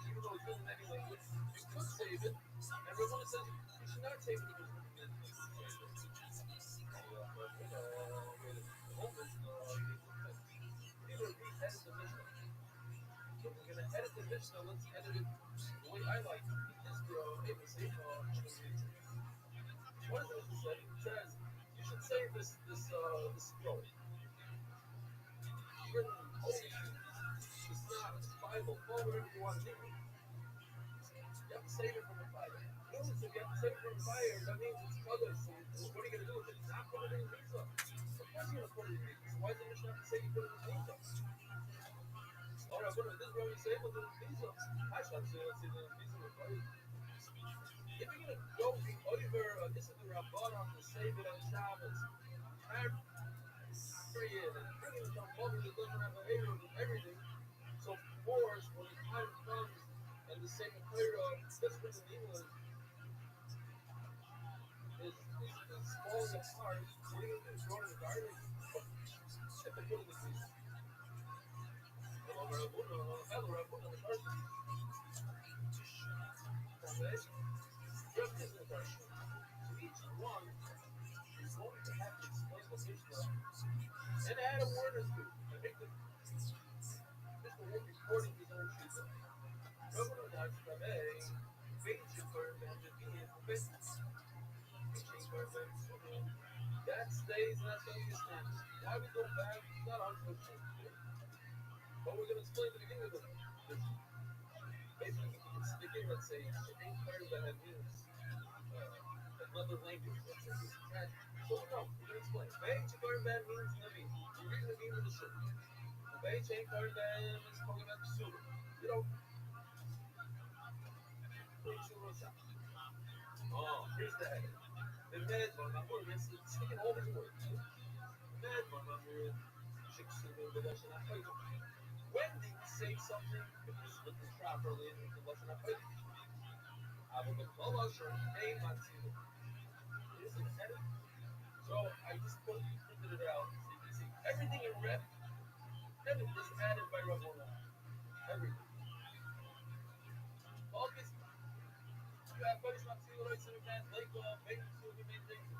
even though it's written in any language, you could save it. And Ramona says you should not save it if it's written in English. Either re-edit the Mishnah. So if we're going to edit the Mishnah, let's edit it the way I like it. What does it say? It says you should save this scroll. It's written holy. It's not Bible. Call whatever you want to name it. You have to save it from the fire. Notice if you have to save it from the fire, that means it's colored. So what are you going to do with it? Not put it in Visa. Of course you're going to put it in Visa. So why is the Mishnah have to say you put it in Visa? All right, but this is where we say put it in Visa. I should say let's say the Visa with fire. If you're going to go the over, this is the Rabban on the save it on Shabbos. Pray it and bring it from Mother that doesn't have a hair and everything. So of course, when the time comes and the same Torah that's written in English is falling apart, what are you going to do? Throw it in the garbage? If they put it in the freezer. Hello, Rabuna, the person. Okay? Just this in the person. So each one is going to have to explain the Mishnah and add a word or two. And make the Mishnah won't be recording his own shita. Rabuna Dash Rabbe, Beijing for Benjamin, for business. That stays, and that's going to be the standard. Why we go back, not our question. But we're going to explain the beginning of the basically, it's the beginning, let's say, it ain't part of that means another language. Let's say it's trash. So, no, we're going to explain. Bein Shekar Ben means Navi. You're reading the meaning of the shit. Bein Shekar Ben is talking about the Surah. You know, oh, here's the heading. The med, it's sticking all these words. Med, when do you say something if it's written properly in the lesson of faith? Is it edit? So I just printed it out so you can see everything in red. Everything is added by Rabbanah. Everything. Focus. You have Kodesh Matzil, right? So we can like make so we make things.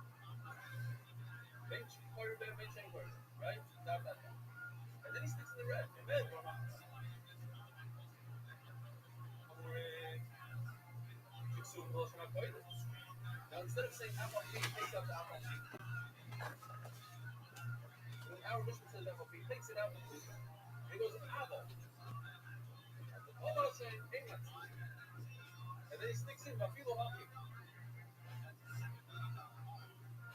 Make part of that, make change part, right? That. And then he sticks in the red. Amen. Now instead of saying Apple P, he takes out the Apple P. When our Mishnah says Apple P, he takes it out and it goes Apple. Allah saying English. And then he sticks in Mafilo Hapi.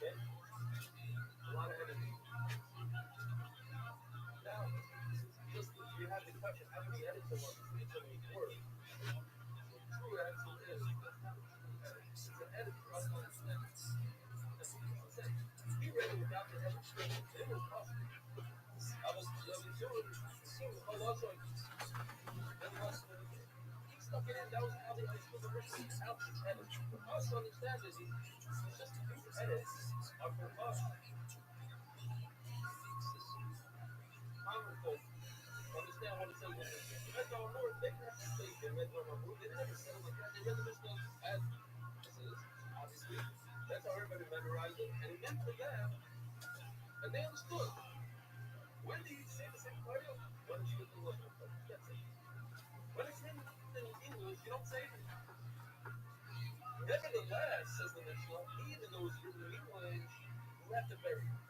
Okay? A lot of energy. Now, just you have the question, how many edits are on each of these words? So true answer is it's an edit for us to understand. He read it without the edit. It was possible. I was doing Allah showing he stuck it in. That was how they understood the version without the edit. For us to understand it, it's just these edits are for us. Common folk understand what it says. Metro North, they didn't have to say their Metro North. They never said it like that. They read the Mishnah as this is, obviously. That's how everybody memorized it. And it meant for them. And they understood. When do you say the same title? When did you get the lesson? That's it. When it's in English, you don't say it. Nevertheless, says the Mishnah, even though it's written in English, you have to bury it.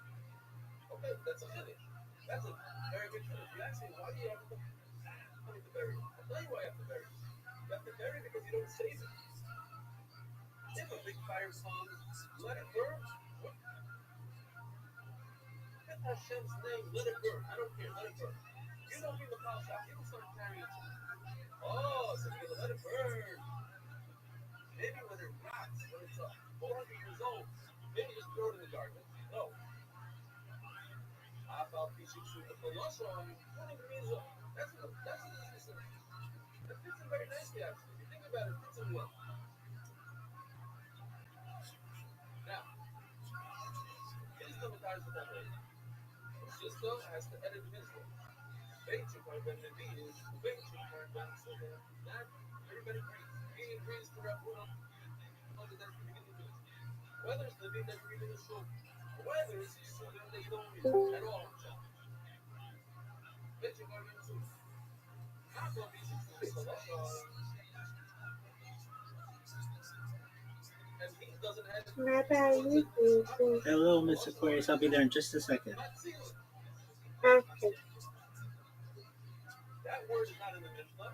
Okay, that's a finish. That's a very good finish. You ask me, why do you have to bury it? I'll tell you why you have to bury it. You have to bury it because you don't save it. If a big fire comes, let it burn. What? Get Hashem's name, let it burn. I don't care, let it burn. You don't bring the pile shop, people start carrying it. Oh, so you're gonna let it burn. Maybe when it rots, when it's 400 years old, maybe just throw it in the garden. No. I thought you should shoot the philosopher on you. What it means, that's an easy. It fits in very nicely, actually. If you think about it, it fits in well. Now, here's the Matthias with that way. Sister has to edit his way. Bench Carmen Beans, Bench Carmen, so that everybody agrees. He agrees to rep one on the next beginning of it. Weathers the big that we're going to show. Weathers is so that they don't at all. Bench Carmen, so half of these is and he doesn't have Hello, Miss Aquarius. I'll be there in just a second. Okay. that word is not in the Mishnah.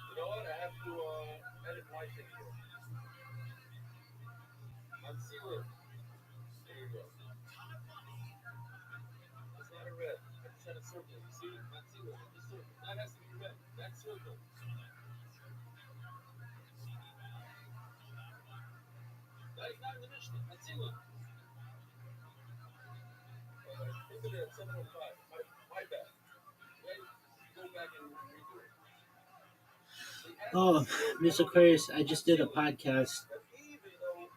You know what? I have to edit my thing here. Matzila. There you go. It's not a red. I just had a circle. You see? Matzila. The circle. That has to be red. That circle. That is not in the Mishnah. Matzila. Look at it at 7:05. My bad. Okay? Go back and redo it. Oh, Miss Aquarius, I just did a podcast. Even though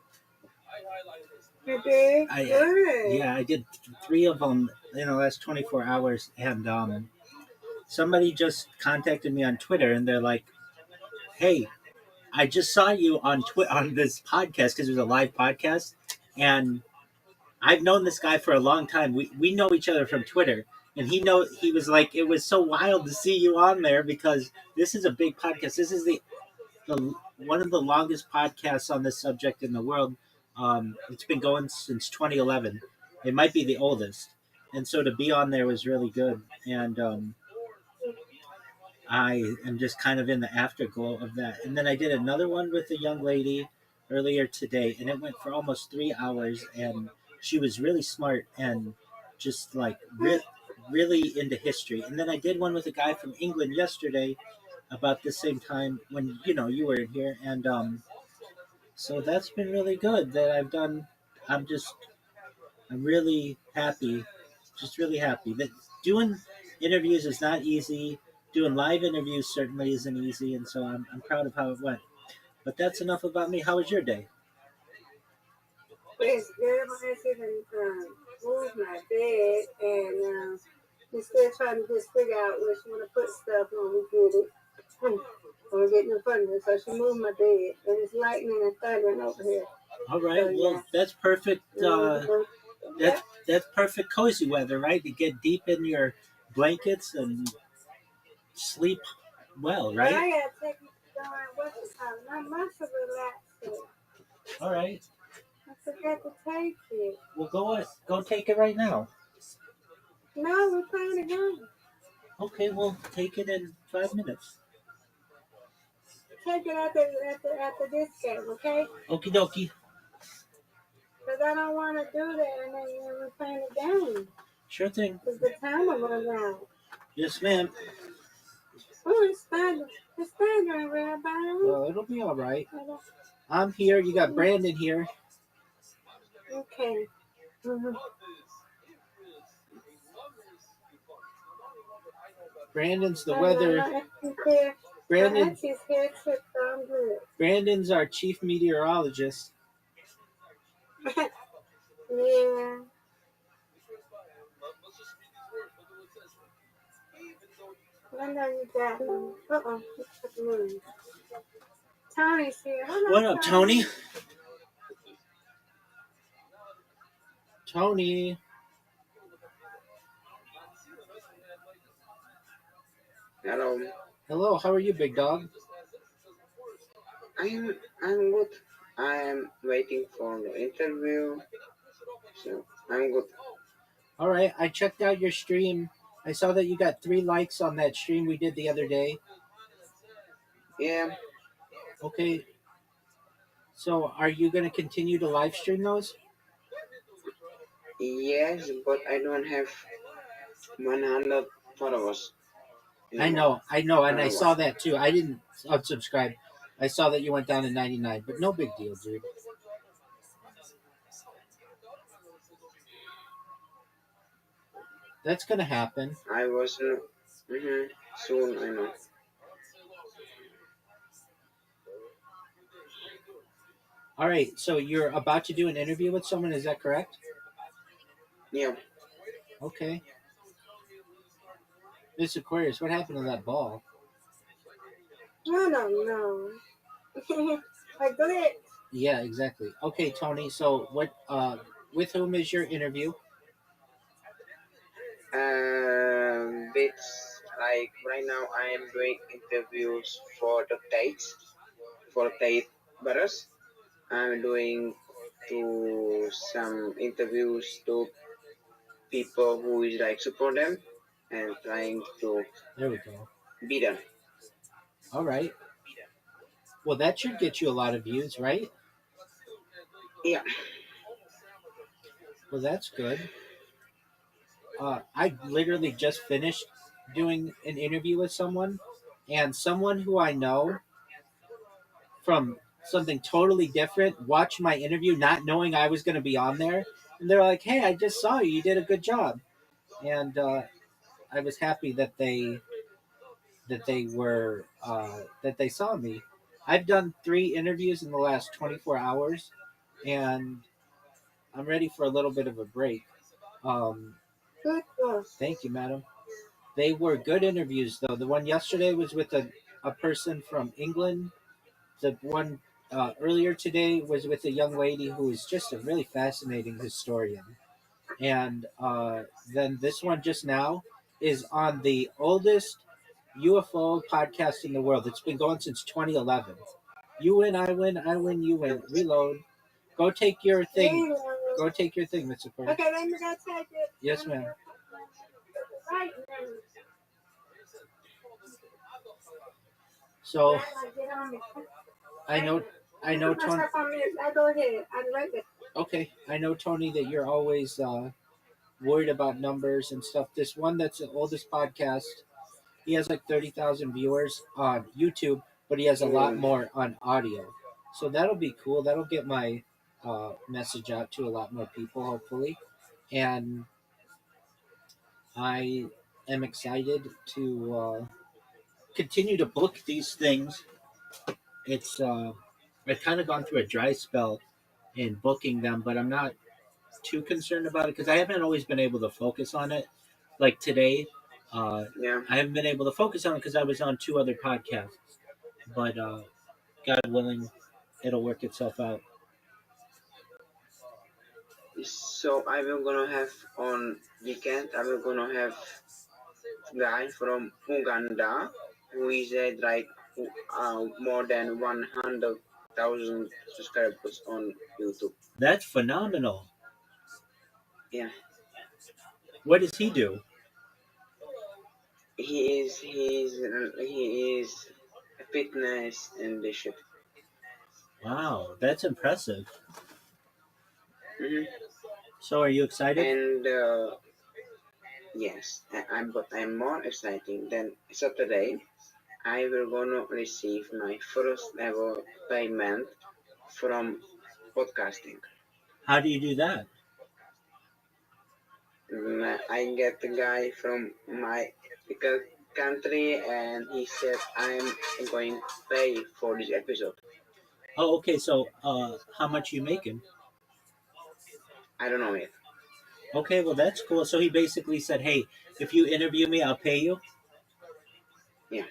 I highlighted this. You did? Good. Yeah, I did 3 of them in the last 24 hours, and somebody just contacted me on Twitter, and they're like, "Hey, I just saw you on this podcast because it was a live podcast, and I've known this guy for a long time. We know each other from Twitter, and he was like, it was so wild to see you on there because this is a big podcast. This is the one of the longest podcasts on this subject in the world. It's been going since 2011. It might be the oldest, and so to be on there was really good. And I am just kind of in the afterglow of that. And then I did another one with a young lady earlier today, and it went for almost 3 hours. And she was really smart and just like really into history. And then I did one with a guy from England yesterday about the same time when you were in here, and so that's been really good that I've done. I'm really happy, just really happy that doing interviews is not easy. Doing live interviews certainly isn't easy, and so I'm proud of how it went. But that's enough about me. How was your day? It's good. My auntie can move my bed, and we're still trying to just figure out where she want to put stuff when we get it. When we get new furniture, so she moved my bed, and it's lightning and thundering over here. All right, So, well yeah. that's perfect. Yeah. That's perfect cozy weather, right? To get deep in your blankets and sleep well, But I right? gotta take you to what's it called? My muscle relaxer. All right. I forgot to take it. Well, go take it right now. No, we're playing a game. Okay, we'll take it in 5 minutes. Take it after this game, okay? Okie dokie. Because I don't want to do that and then we're playing a game. Sure thing. Because the timer runs out. Yes, ma'am. Oh, it's thundering. It's thundering, Rabbi. Well, it'll be all right. I'm here. You got Brandon here. Okay. Mm-hmm. Brandon's the weather. Brandon's here too, so I'm good. Brandon's our chief meteorologist. Yeah. I know you got one. Tony's here. What up, Tony? Tony. Hello. Hello, how are you, big dog? I'm good. I'm waiting for the interview. So I'm good. All right, I checked out your stream. I saw that you got 3 likes on that stream we did the other day. Yeah. Okay. So, are you going to continue to live stream those? Yes, but I don't have 100 followers. I know, and I saw that too. I didn't unsubscribe. I saw that you went down to 99, but no big deal, dude. That's gonna happen. I was soon, I know. All right, so you're about to do an interview with someone, is that correct? Yeah. Okay. Miss Aquarius, what happened to that ball? I don't know. I glitched. Yeah, exactly. Okay, Tony. So what? With whom is your interview? It's like right now I am doing interviews for the Tates, for Tate Barras. I'm doing to some interviews to people who is like support them and trying to There we go. be them. All right. Well, that should get you a lot of views, right? Yeah. Well, that's good. I literally just finished doing an interview with someone, and someone who I know from something totally different watched my interview, not knowing I was going to be on there, and they're like, "Hey, I just saw you. You did a good job," and I was happy that they saw me. I've done 3 interviews in the last 24 hours, and I'm ready for a little bit of a break. Um, Good. Oh, Thank you, madam. They were good interviews, though. The one yesterday was with a person from England. The one earlier today was with a young lady who is just a really fascinating historian. And then this one just now is on the oldest UFO podcast in the world. It's been going since 2011. You win, I win, I win, you win. Reload. Go take your thing. reload. Go take your thing, Mr. Corey. Okay, let me go take it. Yes, ma'am. Right now. So Get on it. I know, I know, Put Tony. myself on mute. I go ahead. I'm ready. Okay, I know, Tony, that you're always worried about numbers and stuff. This one that's the oldest podcast, he has like 30,000 viewers on YouTube, but he has a lot Mm. more on audio. So that'll be cool. That'll get my message out to a lot more people, hopefully. And I am excited to continue to book these things. It's I've kind of gone through a dry spell in booking them, but I'm not too concerned about it because I haven't always been able to focus on it. Like today, Yeah. I haven't been able to focus on it because I was on 2 other podcasts. But God willing, it'll work itself out. So I will gonna have on weekend. I will gonna have guy from Uganda who is at like more than 100,000 subscribers on YouTube. That's phenomenal. Yeah, What does he do? he is a fitness and the shit. Wow, that's impressive. Hmm. So, are you excited? And yes, I'm more exciting than Saturday. I will gonna receive my first ever payment from podcasting. How do you do that? I get the guy from my country and he said I'm going to pay for this episode. Oh, okay. So, how much you making? I don't know yet. Okay, well that's cool. So he basically said, "Hey, if you interview me, I'll pay you." Yeah.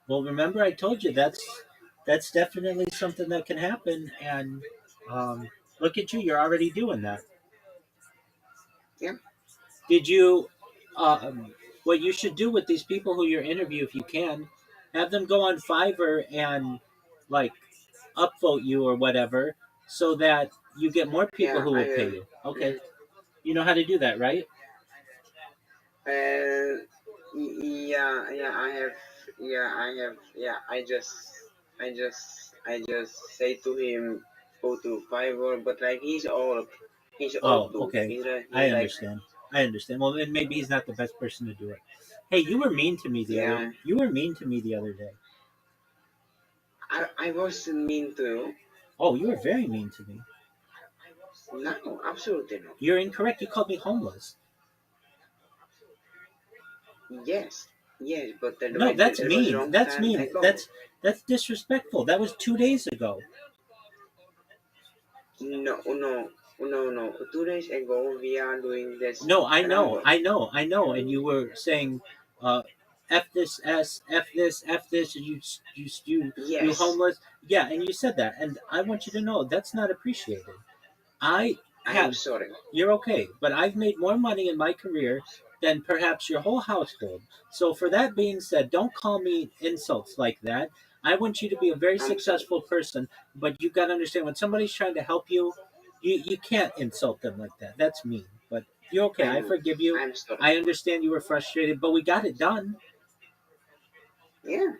Well, remember I told you that's definitely something that can happen, and look at you, you're already doing that. Yeah. Did you? What you should do with these people who you interview, if you can, have them go on Fiverr and like upvote you or whatever, so that you get more people Yeah, who I will pay will. you. Okay, you know how to do that, right? And yeah, I have. Yeah, I have. Yeah, I just say to him, go to Fiverr, but like he's old. He's Oh, old dude. okay. He's I like, understand. I understand. Well, then maybe he's not the best person to do it. Hey, you were mean to me the other. yeah. You were mean to me the other day. I wasn't mean to you. Oh, you were very mean to me. No, absolutely not. You're incorrect. You called me homeless. Yes, yes, but No, that's that was mean. wrong That's time mean. ago. That's disrespectful. That was 2 days ago. No. 2 days ago we are doing this. No, I know, Rumble. I know, I know. And you were saying, uh, F this S, F this, F this, you Yes, homeless. Yeah, and you said that, and I want you to know that's not appreciated. I I'm have, sorry. you're okay, but I've made more money in my career than perhaps your whole household. So for that being said, don't call me insults like that. I want you to be a very I'm sorry. successful person, but you got to understand when somebody's trying to help you, you can't insult them like that. That's mean. But you're okay. I I'm forgive you. I'm sorry. I understand you were frustrated, but we got it done. Yeah,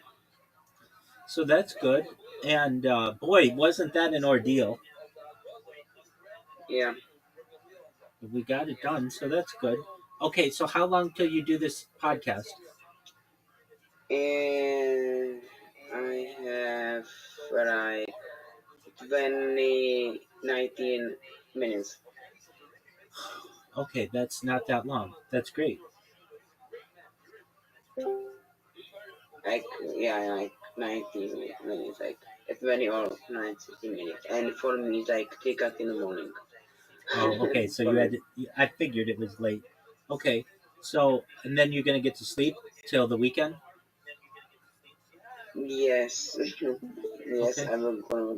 So that's good. And boy, wasn't that an ordeal? yeah. We got it done, so that's good. Okay, so how long till you do this podcast? And I have like 19 minutes. Okay, that's not that long. That's great. Like yeah, like 19 minutes, like 20 or 19 minutes. And for me, it's like 3 o'clock in the morning. Oh, okay. So For you me, had. I figured it was late. Okay, so and then you're gonna get to sleep till the weekend. yes, yes, Okay, I will gonna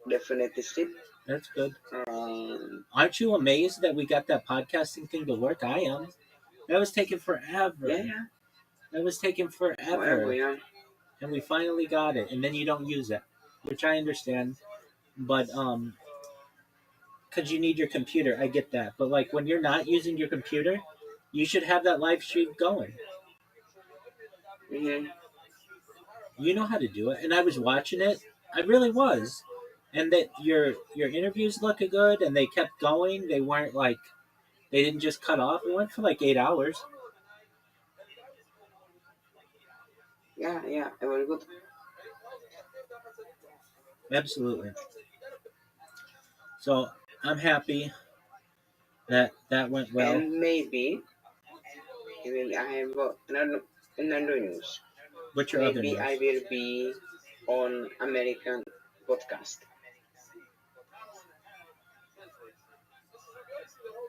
definitely sleep. that's good. Um, Aren't you amazed that we got that podcasting thing to work? I am. That was taking yeah, forever. yeah, That was taking whatever, forever, yeah. and we finally got it. And then you don't use it, which I understand. But because you need your computer, I get that. But like when you're not using your computer, you should have that live stream going. Mm-hmm. You know how to do it, and I was watching it. I really was, and that your interviews look good, and they kept going. They weren't like they didn't just cut off. It went for like 8 hours. Yeah, yeah, very good. Absolutely. So I'm happy that that went well. And maybe I have another news. What's your other Maybe news? I will be on American podcast.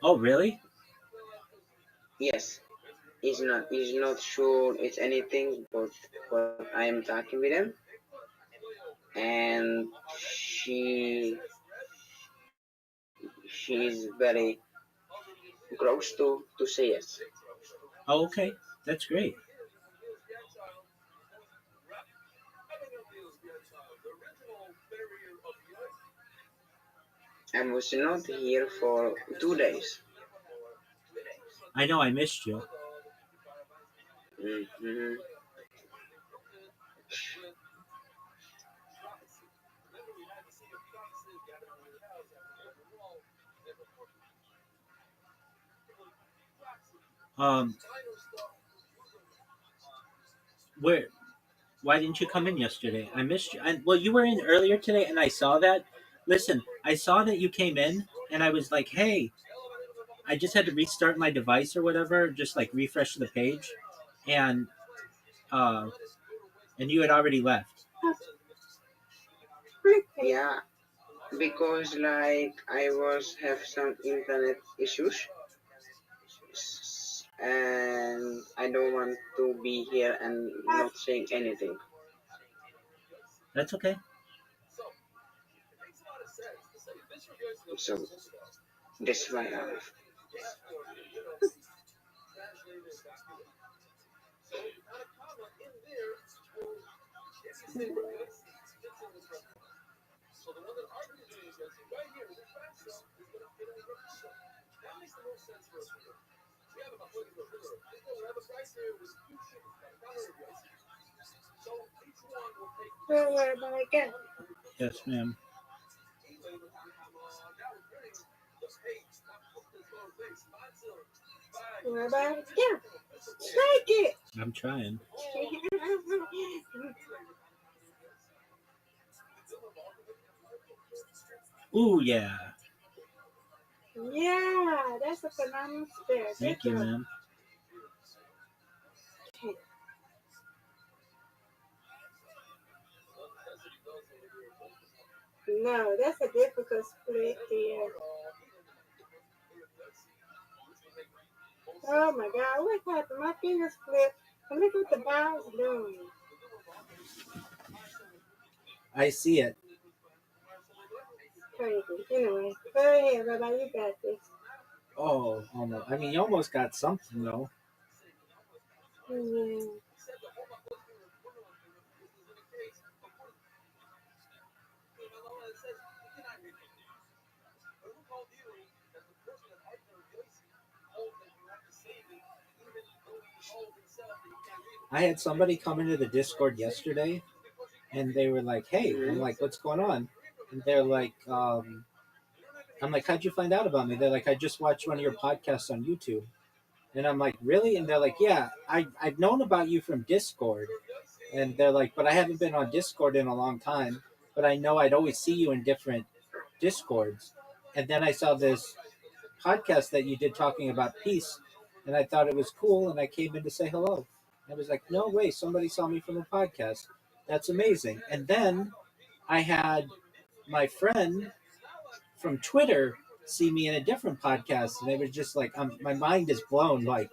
Oh, really? Yes, he's not sure it's anything, but I am talking with him, and she is very close to say yes. Oh, okay. That's great. I was not here for 2 days. I know I missed you. Mm-hmm. Um, where? Why didn't you come in yesterday? I missed you. And well, you were in earlier today, and I saw that. Listen, I saw that you came in, and I was like, "Hey, I just had to restart my device or whatever, just like refresh the page, and uh, and you had already left." Okay. Yeah, because like I was have some internet issues, and I don't want to be here and not saying anything. That's okay. So that's why I left. So where am I again? Yes, ma'am. Where am I again? Take it. I'm trying. Ooh, yeah. Yeah, that's a phenomenal stare. Thank Good you, job. ma'am. No, that's a difficult split there. Oh my God, what happened? My fingers flipped. And look what the bow's doing. I see it. Crazy. Anyway, go ahead, Rabbi. You got this. Oh, almost. I mean, you almost got something though. Mm-hmm. I had somebody come into the Discord yesterday, and they were like, "Hey," I'm like, "What's going on?" And they're like, "I'm like, how'd you find out about me?" They're like, "I just watched one of your podcasts on YouTube." And I'm like, "Really?" And they're like, "Yeah, I've known about you from Discord." And they're like, "But I haven't been on Discord in a long time. But I know I'd always see you in different Discords." And then I saw this podcast that you did talking about peace, and I thought it was cool, and I came in to say hello. I was like, "No way, somebody saw me from a podcast. That's amazing." And then I had my friend from Twitter see me in a different podcast, and it was just like, my mind is blown. Like,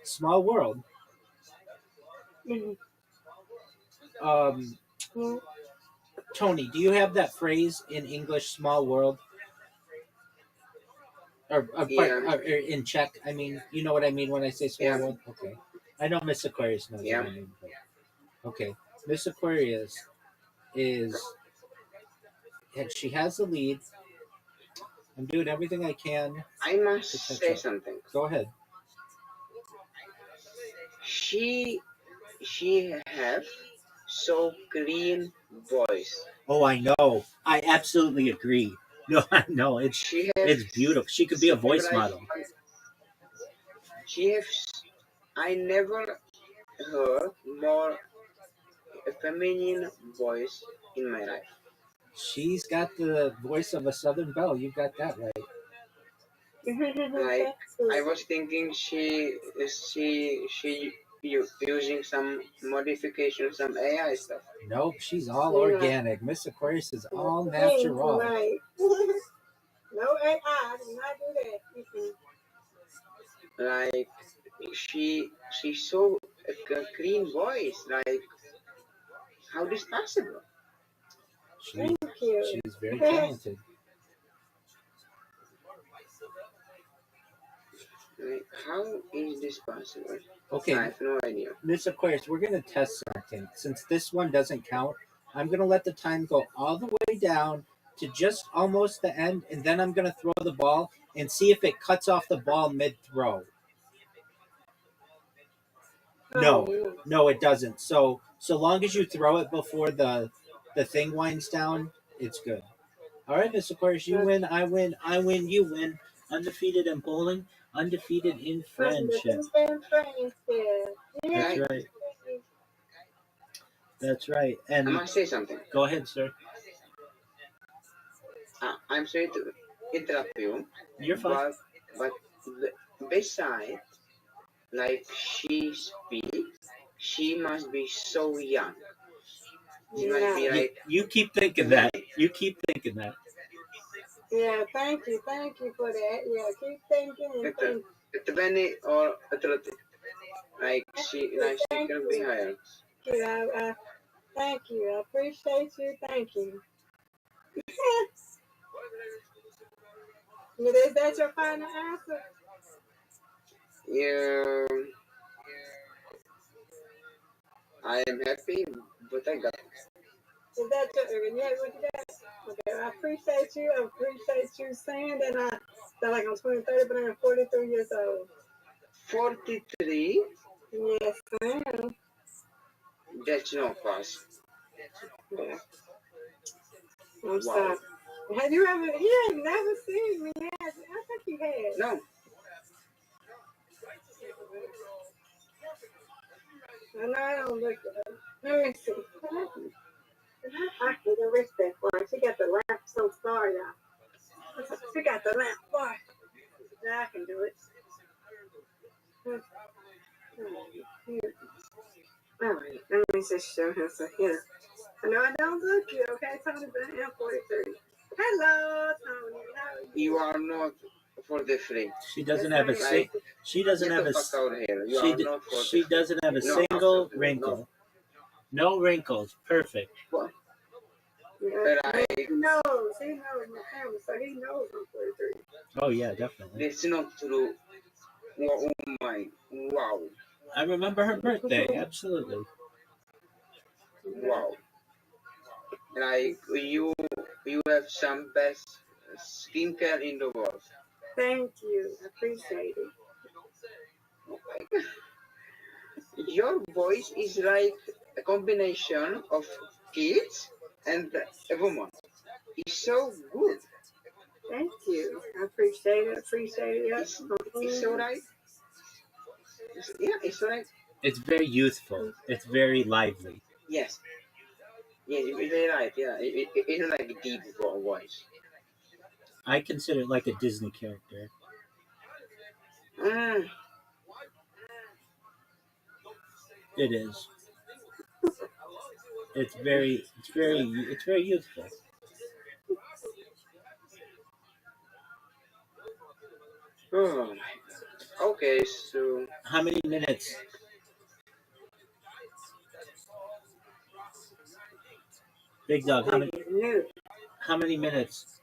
small world. Mm-hmm. Tony, do you have that phrase in English, small world? Or in Czech? I mean, you know what I mean when I say small Yeah. world? Okay. I know Miss Aquarius knows Yeah. what I mean. But, okay. Miss Aquarius is, she has the lead. I'm doing everything I can. I must to catch say up. something. Go ahead. She have so clean voice. Oh, I know. I absolutely agree. No, I know. It's beautiful. She could be a voice model. I never heard more feminine voice in my life. She's got the voice of a Southern belle. You got that right. Like, I was thinking she using some modification, some AI stuff. Nope, she's all organic. Miss Aquarius is all natural. Right. No AI. I do not do that. Like, she's so a clean voice. Like, how this possible? Thank you. She's very talented. Like, how is this possible? Okay, I have no idea. Miss Aquarius, we're gonna test something. Since this one doesn't count, I'm gonna let the time go all the way down to just almost the end, and then I'm gonna throw the ball and see if it cuts off the ball mid-throw. No, it doesn't. So long as you throw it before the thing winds down, it's good. All right, Miss Aquarius, you win, I win, you win. Undefeated in bowling, undefeated in friendship. That's right. That's right. And I must say something. Go ahead, sir. I'm sorry to interrupt you. You're fine. But beside, like, she speaks, she must be so young. She must be like, you keep thinking that. You keep thinking that. Yeah, thank you for that. Yeah, keep thinking. It's 20 or 30. Like, she can be higher. Thank you. I appreciate you. Thank you. Is that your final answer? Yeah. I am happy, but I got it. Is that your, yeah, what you got? Okay, I appreciate you. I appreciate you saying that. I sound like I'm 20, 30, but I'm 43 years old. 43? Yes, ma'am. That's no cost. Yeah. I'm sorry. Have you ever, you have never seen me, I think you have. No. No, I don't look at her. Let me see. I can do respect for her. She got the lamp. So sorry, y'all. She got the lamp. Boy. Yeah, I can do it. All right. Let me just show her. So here. No, I don't look you. Okay, Tony, but I am 43. Hello, Tony. How are you? You are not for the free. She doesn't have a Like, she doesn't get have the a fuck out of here. You she are not for the she free. doesn't have a No, single absolutely wrinkle. No wrinkles. Perfect. What? Yeah. Like, He knows my family, so he knows I'm 43. Oh yeah, definitely. that's not true. Oh my, wow, I remember her birthday. Absolutely. wow. Like, you have some best skincare in the world. Thank you. I appreciate it. Oh my God. Your voice is like a combination of kids and a woman. It's so good. Thank you. I appreciate it. Appreciate it. It's alright. Yeah, it's alright. It's very youthful. It's very lively. Yes. Yeah, you're right. Yeah, it's like a deep voice. I consider it like a Disney character. Mm. It is. It's very youthful. Oh my God. Okay, so How many minutes? Big dog. New. How many minutes?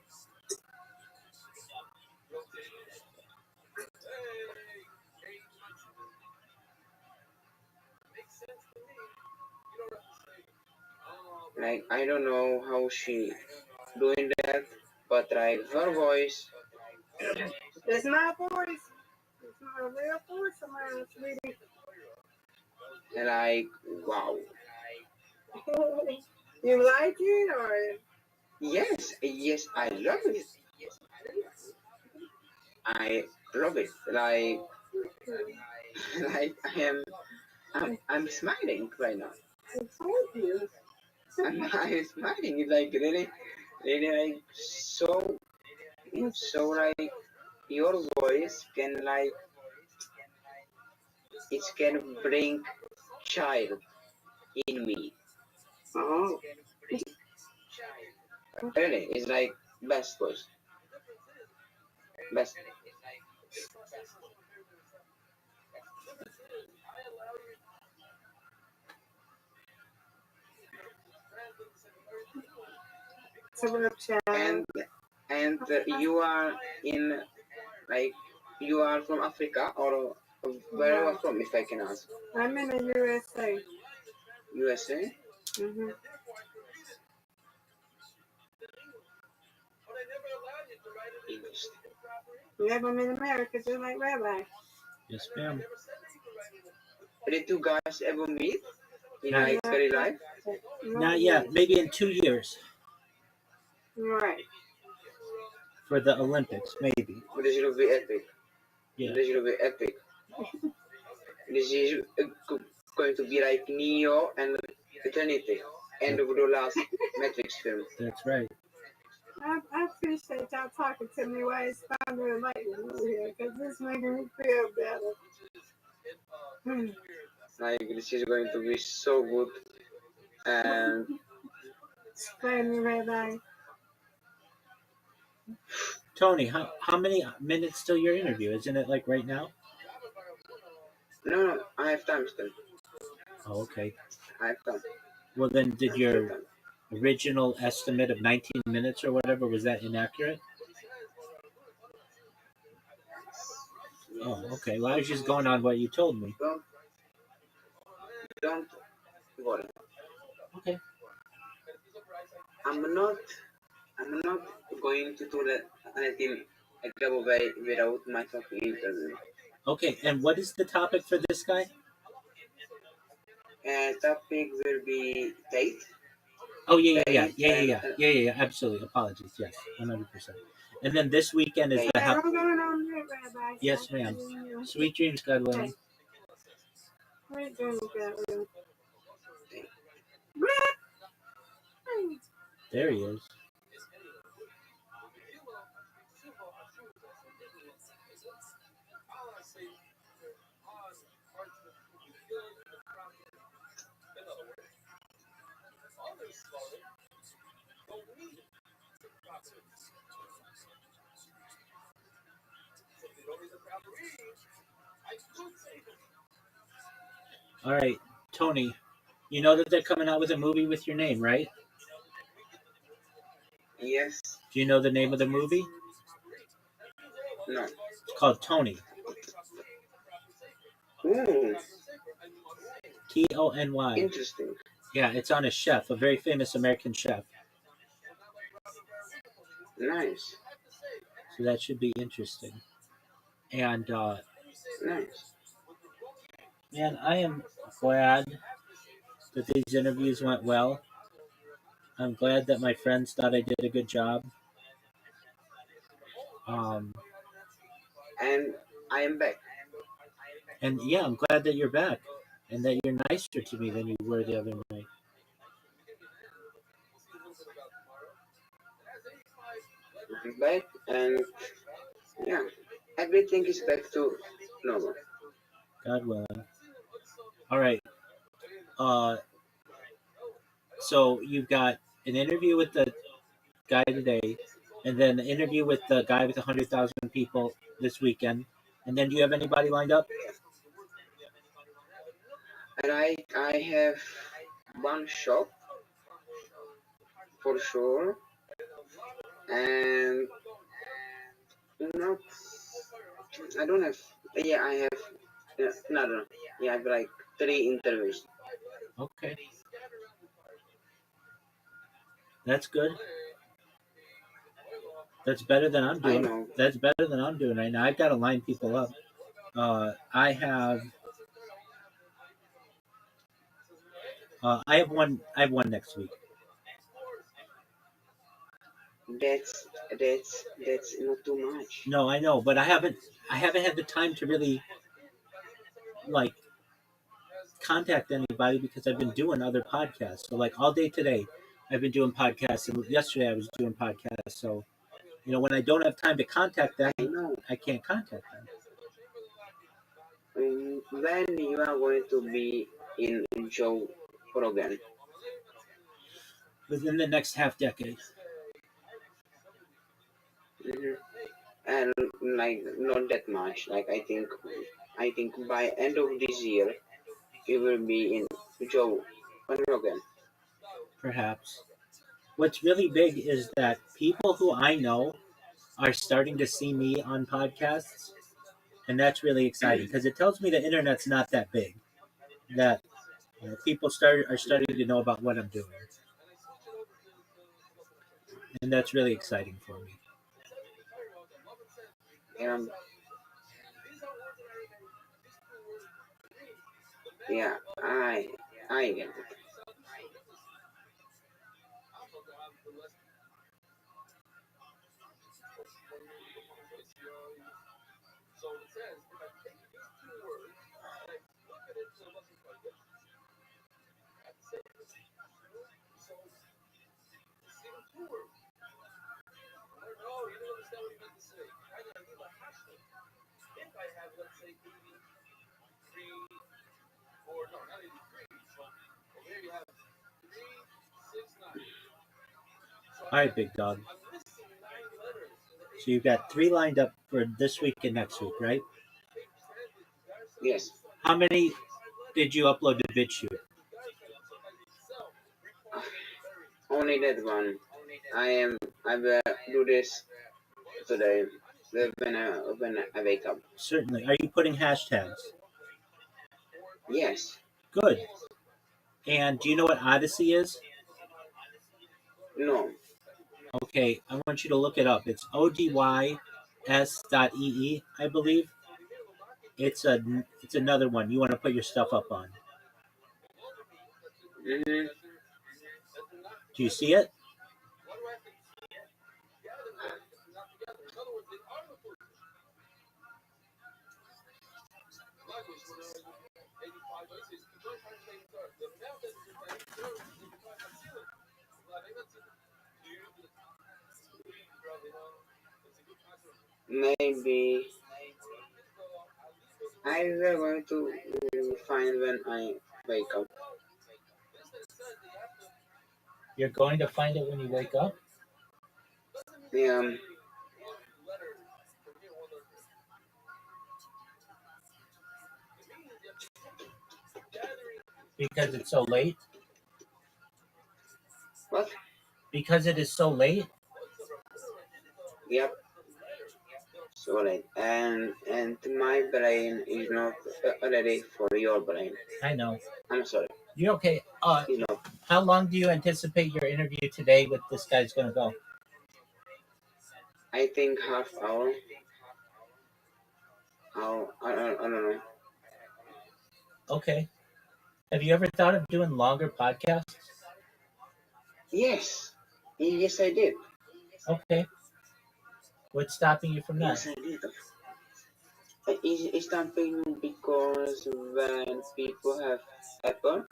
like I don't know how she doing that, but like her voice, It's my voice. It's my real voice, my sweetie. like wow. You like it or? Yes, I love it. I love it. Like like I'm smiling right now. I told you. I'm smiling. It's like really like so like your voice can like it can bring child in me. Oh. Really, it's like best voice. Best. Child. And you are in like you are from Africa or where you are from, if I can ask. I'm in the USA. USA. Mm-hmm. Yep, I'm in America, just like Rabbi. Yes, ma'am. Did you guys ever meet in Not, like real life? not yet. Maybe in 2 years Right. for the Olympics. Maybe. But this will be epic. Yeah. This will be epic. This is going to be like Neo and Eternity, end of the last Matrix film. That's right. I appreciate y'all talking to me while it's thunder and lightning over here, because this making me feel better. Like this is going to be so good. And Explain me, Rabbi. Tony, how many minutes till your interview? Isn't it like right now? no, I have time still. Oh, okay. I have time. Well, then, did your original estimate of 19 minutes or whatever, was that inaccurate? Oh, okay. Well, I was just going on what you told me. Don't worry. Okay. I'm not going to do anything a giveaway without my fucking interview. Okay, and what is the topic for this guy? Topic will be date. Oh, yeah, absolutely. Apologies. Yes, 100%. And then this weekend is the Yeah, I'm going on here, Rabbi. Yes, ma'am. Sweet dreams, God willing. Sweet dreams, God willing. There he is. All right, Tony. You know that they're coming out with a movie with your name, right? Yes. Do you know the name of the movie? No. It's called Tony. Ooh, Tony. interesting. Yeah, it's on a chef, a very famous American chef. Nice. So that should be interesting. And Nice. man, I am glad that these interviews went well. I'm glad that my friends thought I did a good job. Um, And I am back. and yeah, I'm glad that you're back and that you're nicer to me than you were the other night. I'm back, and yeah, everything is back to normal. God willing. All right. Uh, so you've got an interview with the guy today, and then an interview with the guy with 100,000 people this weekend. And then do you have anybody lined up? And I have one shop for sure, and not I don't have. Yeah, I have. Yeah, no. Yeah, I have like 3 interviews. Okay. That's good. That's better than I'm I doing. know. That's better than I'm doing right now. I've got to line people up. I have. I have one. I have one next week. That's not too much. No, I know, but I haven't. I haven't had the time to really like contact anybody because I've been doing other podcasts. So like all day today, I've been doing podcasts, and yesterday I was doing podcasts. So when I don't have time to contact them, I know. I can't contact them. When you are going to be in Joe Rogan? Within the next half decade. Hmm. And like not that much. Like I think by end of this year, you will be in Joe Rogan. Perhaps. What's really big is that people who I know are starting to see me on podcasts, and that's really exciting because it tells me the internet's not that big. That people are starting to know about what I'm doing, and that's really exciting for me. Um, yeah, I get it. All right, big dog. So you've got 3 lined up for this week and next week, right? Yes. How many did you upload to BitChute? Only that one. I will do this today when I wake up. Certainly. Are you putting hashtags? Yes. Good. And do you know what Odyssey is? No. Okay, I want you to look it up. It's ODYS.EE, I believe. It's another one you want to put your stuff up on. Mm-hmm. Do you see it? Maybe I will going to find when I wake up. You're going to find it when you wake up? Yeah. Because it's so late? What? Because it is so late? Yep. So late, and my brain is not ready for your brain. I know. I'm sorry. You're okay. It's not. How long do you anticipate your interview today with this guy's going to go? I think half hour. I don't know. Okay. Have you ever thought of doing longer podcasts? Yes. Yes, I did. Okay. What's stopping you from that? Yes, I did. It's stopping because when people have Apple,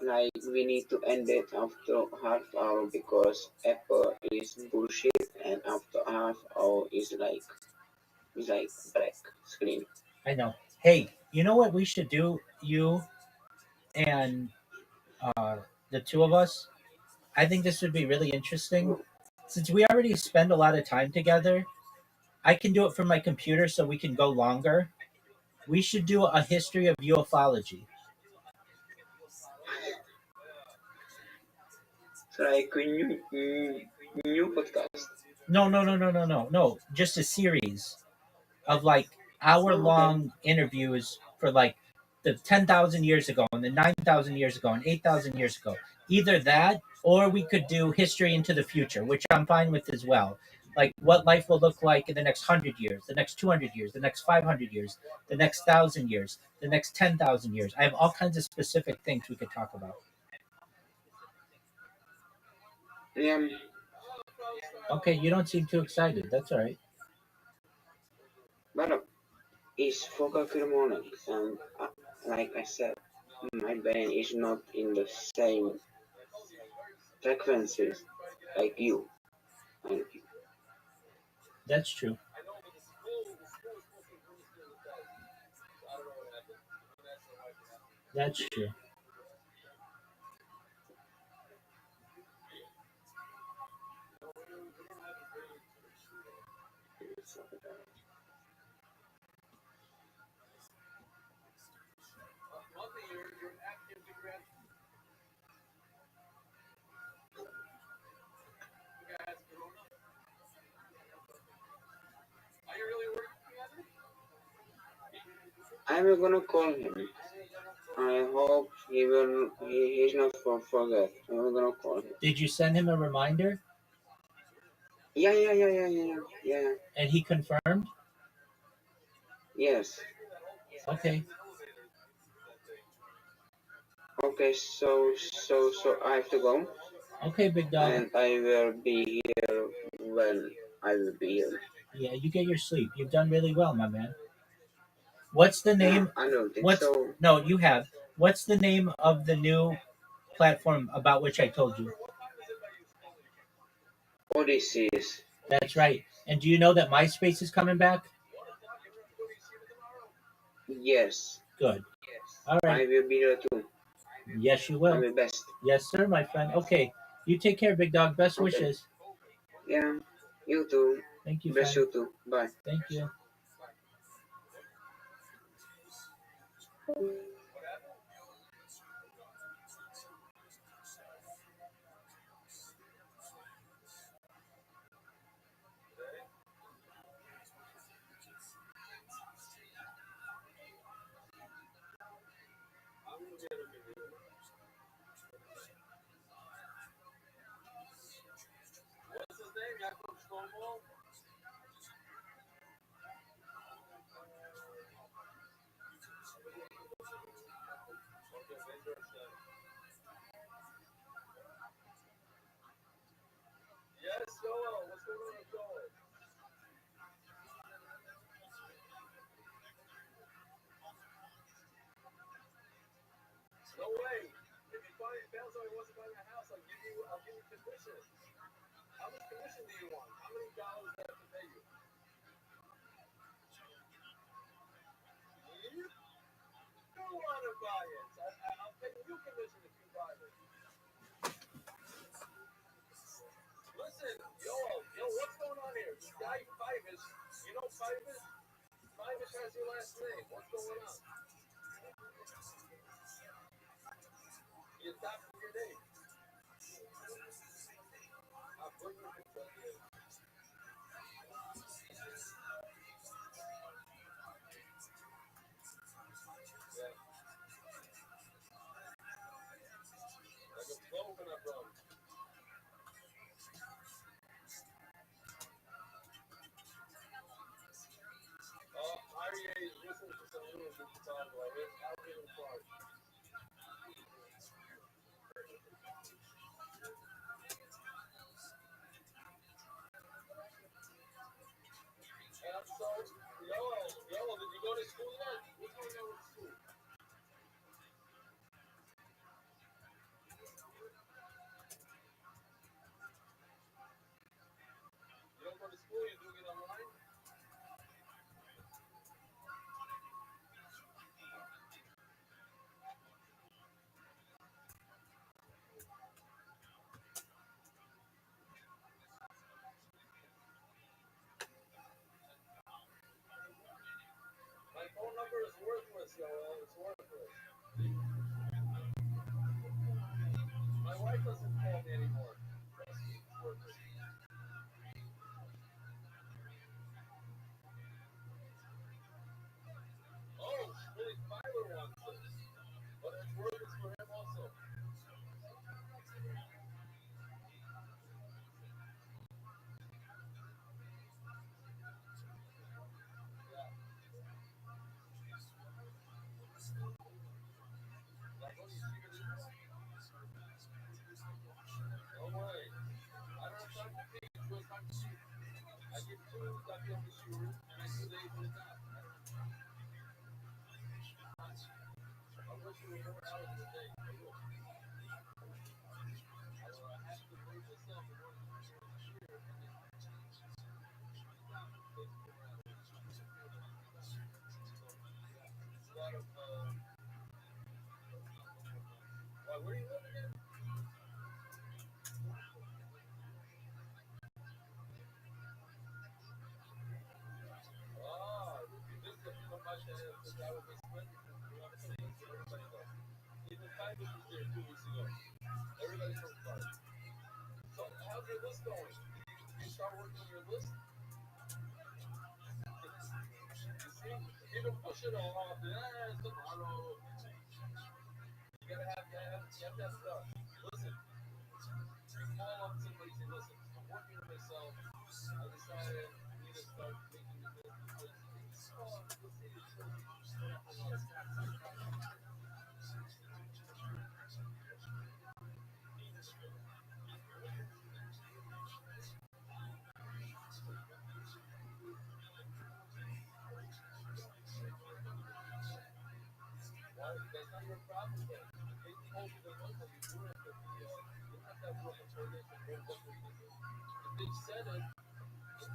like we need to end it after half hour because Apple is bullshit, and after half hour is like black screen. I know. Hey, you know what we should do? You and the two of us. I think this would be really interesting. Since we already spend a lot of time together, I can do it from my computer so we can go longer. We should do a history of ufology. So like a new podcast. No. Just a series of like hour Oh, okay. long interviews for like the 10,000 years ago and the 9,000 years ago and 8,000 years ago. Either that or we could do history into the future, which I'm fine with as well. Like what life will look like in the next 100 years, the next 200 years, the next 500 years, the next 1,000 years, the next 10,000 years. I have all kinds of specific things we could talk about. Yeah, Okay, you don't seem too excited. That's all right. but it's 4 o'clock in the morning, and like I said, my brain is not in the same frequencies like you. And That's true. That's true. You're an active grad. You guys, Corona. Are you really working together? I'm gonna call him. I hope he's not forget. I'm gonna call him. Did you send him a reminder Yeah. and he confirmed? Yes. Okay. Okay, so I have to go, Okay, big dog. and I will be here when I will be here. Yeah, you get your sleep. You've done really well, my man. What's the Yeah, name? I don't think What's so. no, you have. What's the name of the new platform about which I told you? Odysseus. That's right. And do you know that MySpace is coming back? Yes, Good. All I right. will be there too. Yes, you I'm will. the best. Yes, sir, my friend. Okay. You take care, big dog. Best Okay. wishes. Yeah, you too. Thank you, Bless friend. you too. Bye. Thank you. What's his name? Guy from Stonewall? Okay, Vendor said. Yes, Joel. What's going on with Joel? No way. If you find found somebody who wants to buy my house, I'll give you commission. How much commission do you want? How many dollars do I have to pay you? You want to buy it. I'll pay you commission if you buy it. Listen, yo, what's going on here? This guy Fivis, you know Fivis? Fivis has your last name. What's going on? You adopted your name. I'm bringing it to you. Yeah. Like a flow when I brought it. Aria is listening to some news with the song like it. I'll give him far. And I'm sorry. Yo, did you go to school yet? What's going on with school? You don't go to school, you're doing it online? My phone number is worthless, yo. It's worthless. My wife doesn't call me anymore. Trust me, it's worthless. Oh, Billy Filer wants this. But it's worthless for him also. Yeah. Like, oh, you see what it is? Don't worry. I don't have time to pay you to come to shoot. I get two copy of the shooter, and I 2 days for the top. I wish you were more hours in a day. I will. I have to bring myself in order to share and then stop and take it around. So, yeah, it's a lot of, where do you live again? Ah, this is the much that I would be splendid. You want to say it to everybody though. Even Titus was there 2 weeks ago. Everybody from Clark. So how's your list going? You start working on your list? You see? You can push it off. It's tomorrow. You have that stuff. Listen, you call up somebody and say, listen, I'm working on myself. I decided I need to start making the business. Oh, let's see, it's so that's not your problem then. They told you the ones that you do it, but you don't have that work for this and work up with this. If they said it, that's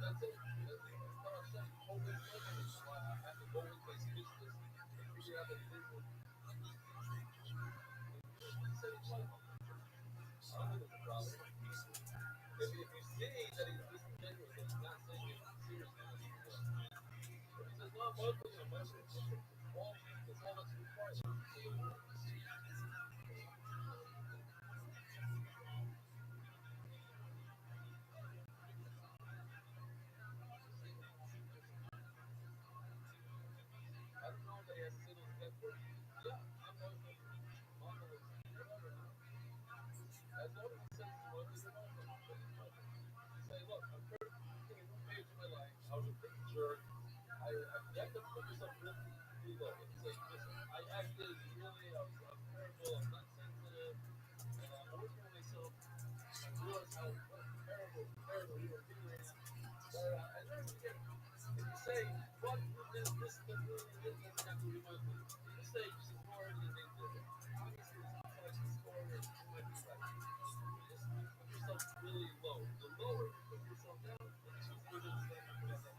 it. That's what I'm saying. Hold this over. So I have to go into this business and figure out that business. Say it's like, I don't think it's a problem. If you see that he's disingenuous, that he's not saying it seriously, then you can go. If he says, no, I'm working, that's all that's required. I don't know that he has to say those exact words. Yeah, I'm Muslim. Muslim. Whatever. As long as he says he's Muslim, he's Muslim. You say, look, I'm taking a new page in my life. I was a big jerk. You have to put yourself really low. And say, listen, I acted really, I was terrible, I'm not sensitive. I'm working on myself. I realized how terrible you were feeling. I never forget it. If you say, what this doesn't have to be Muslim. You say, just ignore it and they did it. Obviously, it's not like the story, it might be right. Just put yourself really low. The lower you put yourself down, the further it's going to put yourself down.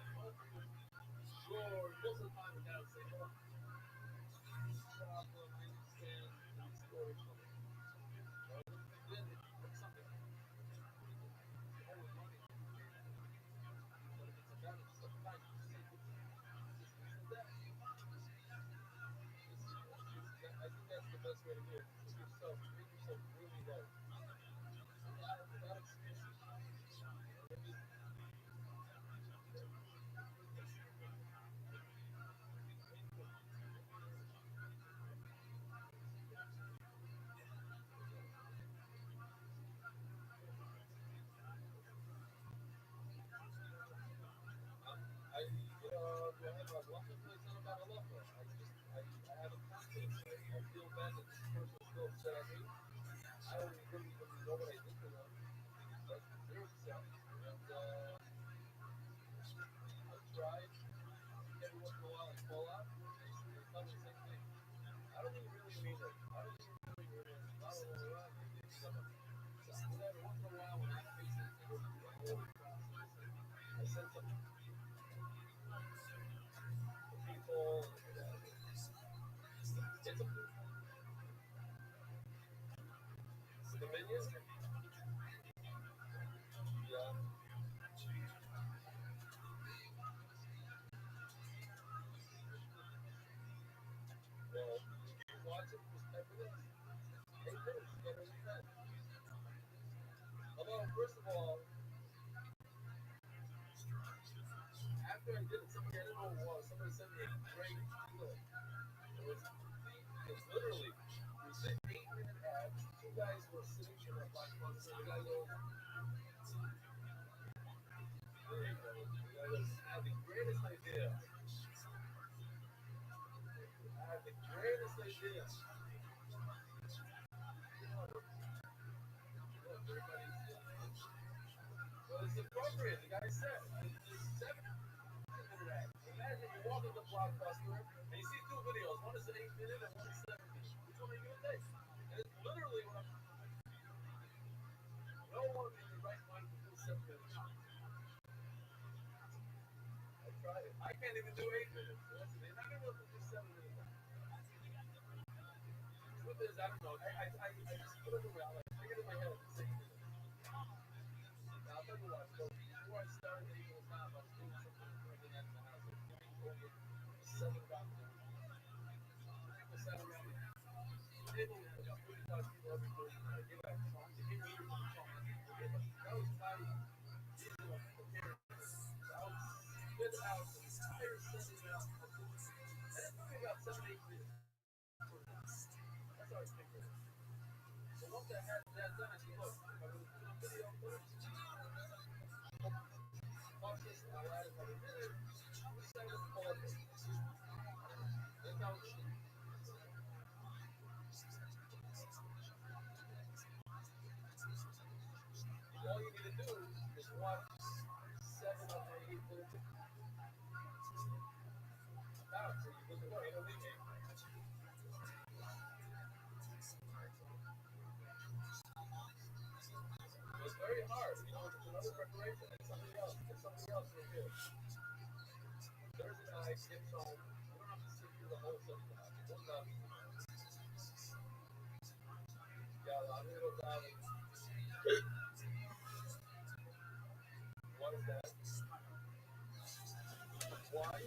Sure, most of the time we gotta say, oh, problem, I understand, and the story from it. But then if you put something, it's only money. But if it's about it, sometimes you say, this and that. I think that's the best way to do it. yourself, really low. Without excuses. Do I have a bluff? It's not about a bluff. I have a confidence. I feel bad that this person still upset at me. I don't really know what I did to them, but they're upset. And I tried. Every once in a while I fall out. They tell me the same thing. I don't even really mean it. I don't even really mean it. Blah, blah, blah, blah. Every once in a while when I face it, I send something to people. It's a Dominion? Yeah. Well, watch it for 10 minutes. 8 minutes, you get every 10. Although, first of all, after I did it, somebody, I don't know who it was, somebody sent me a great clip. It was literally, it was an 8-minute ad. Two guys were sitting in a blockbuster. The guy goes, there you go. The guy goes, I have the greatest idea. I have the greatest idea. Well, it's appropriate. The guy said, it's 7-minute ad. Imagine you walk into Blockbuster and you see two videos. One is an 8-minute and one is 7 minutes. Which one are you going to take? And it's literally what I'm. No one in their right mind can do 7 minutes. I tried it. I can't even do 8 minutes. They're not going to do 7 minutes. The truth is, I don't know. I just put it away. I figured in my head it's 8 minutes. Now, I'll tell you what. So before I started the Eagles time, I was doing something working at the house. I was doing over 7 documents. People sat around me. Table with about 35 people every person. I give out songs. They give me some songs. That was my reason of preparing. So I would spit out the entire setting out. And it took me about 7-8 minutes. That's how I figured it. So once I had that done, I said, look, if I was doing video footage, watch this, and I'll add another minute. We set it all up. That's how it should be. All you need to do is watch 7 of the 8 minutes. Now, so you look at what, it'll be 8 minutes. It's very hard, you know, it's another preparation, it's something else will do. Thursday night, gets home, you don't have to sit through the whole study time. One time, yeah, I'm gonna go down and what is that? Why?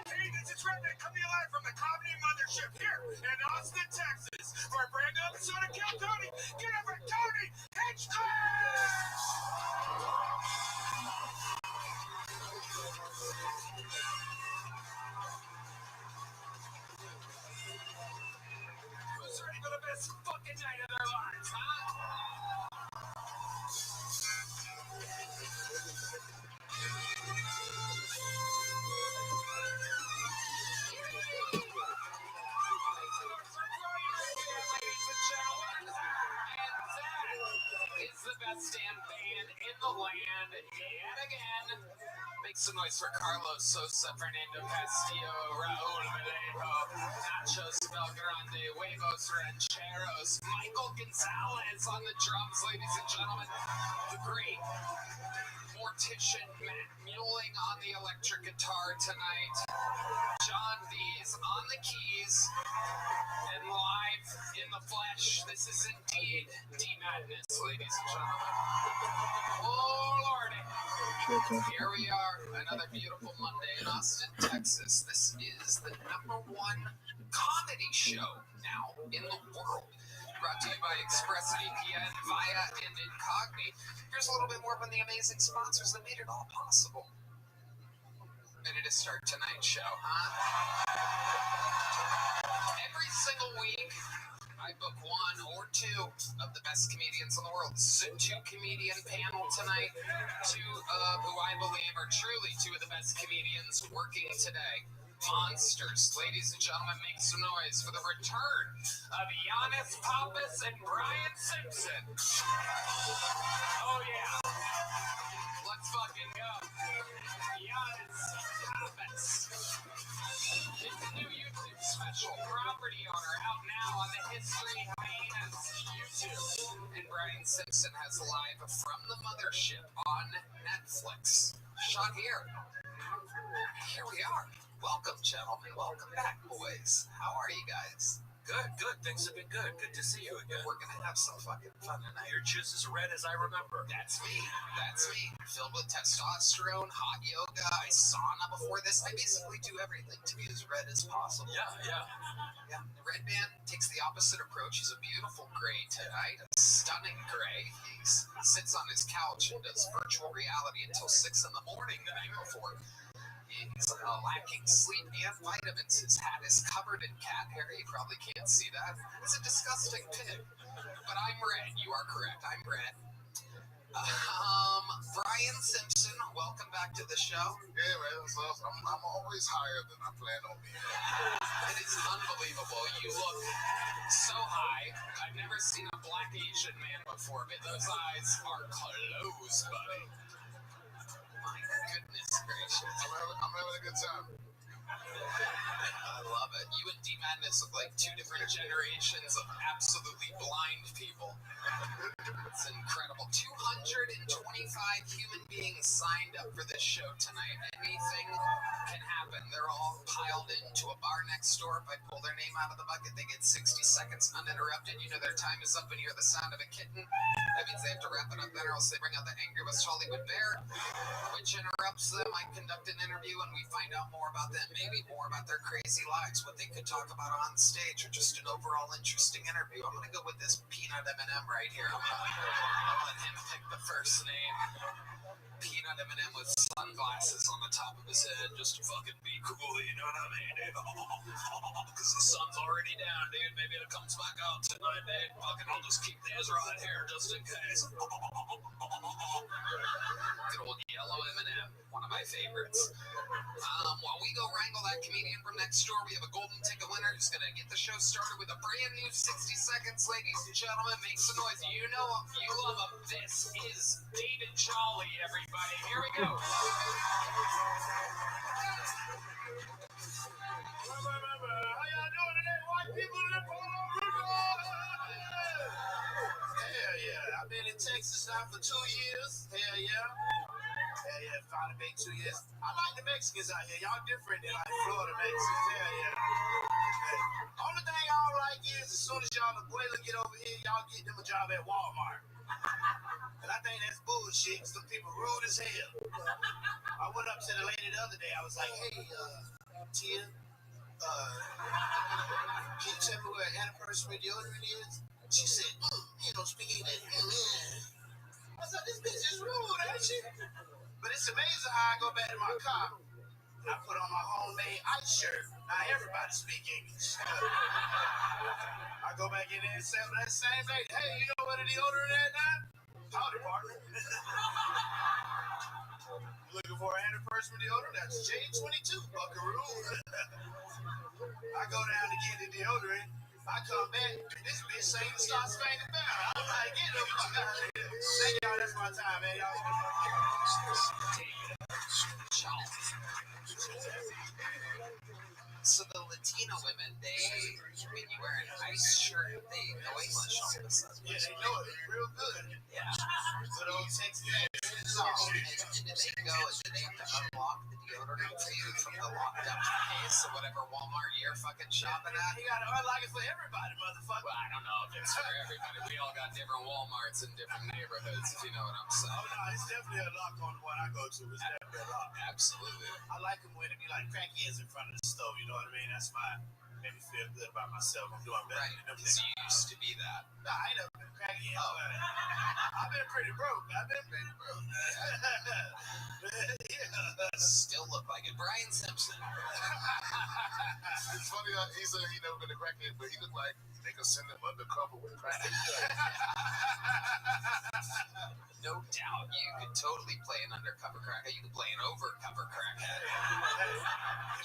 Hey, this is Redneck coming live from the Comedy Mothership here in Austin, Texas, for a brand new episode of Kill Tony. Get over Tony Hinchcliffe! Who's ready for the best fucking night of their lives, huh? best damn band in the land yet again. Make some noise for Carlos Sosa, Fernando Castillo, Raul Vallejo, Nachos Belgrande, Huevos Rancheros, Michael Gonzalez on the drums, ladies and gentlemen. The great mortician Matt Muelling on the electric guitar tonight. John V's on the keys. And live in the flesh, this is indeed D-Madness, ladies and gentlemen. Oh, Lordy. Here we are, another beautiful Monday in Austin, Texas. This is the #1 comedy show now in the world. Brought to you by ExpressVPN, Via, and Incogni. Here's a little bit more from the amazing sponsors that made it all possible. Ready to start tonight's show, huh? Every single week, I book one or two of the best comedians in the world. This is a two-comedian panel tonight. Two who I believe are truly two of the best comedians working today. Monsters. Ladies and gentlemen, make some noise for the return of Giannis Pappas and Brian Simpson. Oh, yeah. Let's fucking go. Giannis Pappas. It's a new YouTube special, Property Owner, out now on the History Hyenas YouTube. And Brian Simpson has Live from the Mothership on Netflix. Shot here. Here we are. Welcome, gentlemen. Welcome back, boys. How are you guys? Good. Things have been good. Good to see you again. We're gonna have some fucking fun tonight. Your juice is red as I remember. That's me. Filled with testosterone, hot yoga. I sauna before this. I basically do everything to be as red as possible. Yeah. Yeah. The Red Man takes the opposite approach. He's a beautiful gray tonight. A stunning gray. He sits on his couch and does virtual reality until 6 in the morning the night before. He's lacking sleep and vitamins. His hat is covered in cat hair. You probably can't see that. He's a disgusting pig. But I'm red. You are correct. I'm red. Brian Simpson, welcome back to the show. Yeah, man. So I'm always higher than I plan on being. It is unbelievable. You look so high. I've never seen a black Asian man before, but those eyes are closed, buddy. My goodness gracious. I'm having a good time. I love it. You and D-Madness look like two different generations of absolutely blind people. It's incredible. 225 human beings signed up for this show tonight. Anything can happen. They're all piled into a bar next door. If I pull their name out of the bucket, they get 60 seconds uninterrupted. You know their time is up and you hear the sound of a kitten. That means they have to wrap it up then or else they bring out the angry West Hollywood bear, which interrupts them. I conduct an interview and we find out more about them, maybe more about their crazy lives, what they could talk about on stage, or just an overall interesting interview. I'm going to go with this Peanut M&M right here. I'll let him pick the first name. Peanut M&M with sunglasses on the top of his head just to fucking be cool, you know what I mean, dude? Because the sun's already down, dude. Maybe it comes back out tonight, dude. Fucking I'll just keep this right here just in case. Good old yellow M&M, one of my favorites. While we go wrangle that comedian from next door, we have a golden ticket winner who's going to get the show started with a brand new 60 seconds. Ladies and gentlemen, make some noise. You know him, you love him. This is David Jolly, everybody. Here we go. How y'all doing today, white people in Puerto Rico? Hell yeah. I've been in Texas now for 2 years. Hell yeah. Finally been 2 years. I like the Mexicans out here. Y'all different than like Florida Mexicans. Hell yeah. Only thing I don't like is as soon as y'all Abuela get over here, y'all get them a job at Walmart. And I think that's bullshit. Some people rude as hell. I went up to the lady the other day. I was like, hey, Tia, can you tell me where antiperspirant deodorant is? She said, you don't speak English. I said, this bitch is rude, ain't she? But it's amazing how I go back to my car and I put on my homemade ice shirt. Now everybody speak English. I go back in there and say that same lady, hey, you know what a deodorant is now? Powder partner. Looking for an antiperspirant deodorant? That's J22, buckaroo. I go down to get the deodorant. I come back, this bitch saying to start spanking down. I'm like, get the fuck out of here. Thank y'all. That's my time, man. Y'all. So the Latino women, when you wear an ice shirt, they know English all of a sudden. Yeah, they know it real good. Yeah. Good old Texas. So, and did they go, did they have to unlock the deodorant for you from the locked up case of whatever Walmart you're fucking shopping at? You gotta unlock it for everybody, motherfucker. Well, I don't know if it's for everybody. We all got different Walmarts in different neighborhoods, if you know what I'm saying. Oh, no, it's definitely a lock on the one I go to. It's definitely a lock. Absolutely. I like them when it be like crackheads in front of the stove, you know what I mean? That's my, made me feel good about myself. I'm doing better Right, than them because you niggas. used to be that. Nah, I ain't never been crackhead. Oh. I've been pretty broke. Yeah. Still look like it. Brian Simpson. It's funny how he said he never been a crackhead, but he looked like they could send him undercover with crack. No doubt, you could totally play an undercover crackhead. You could play an overcover crackhead.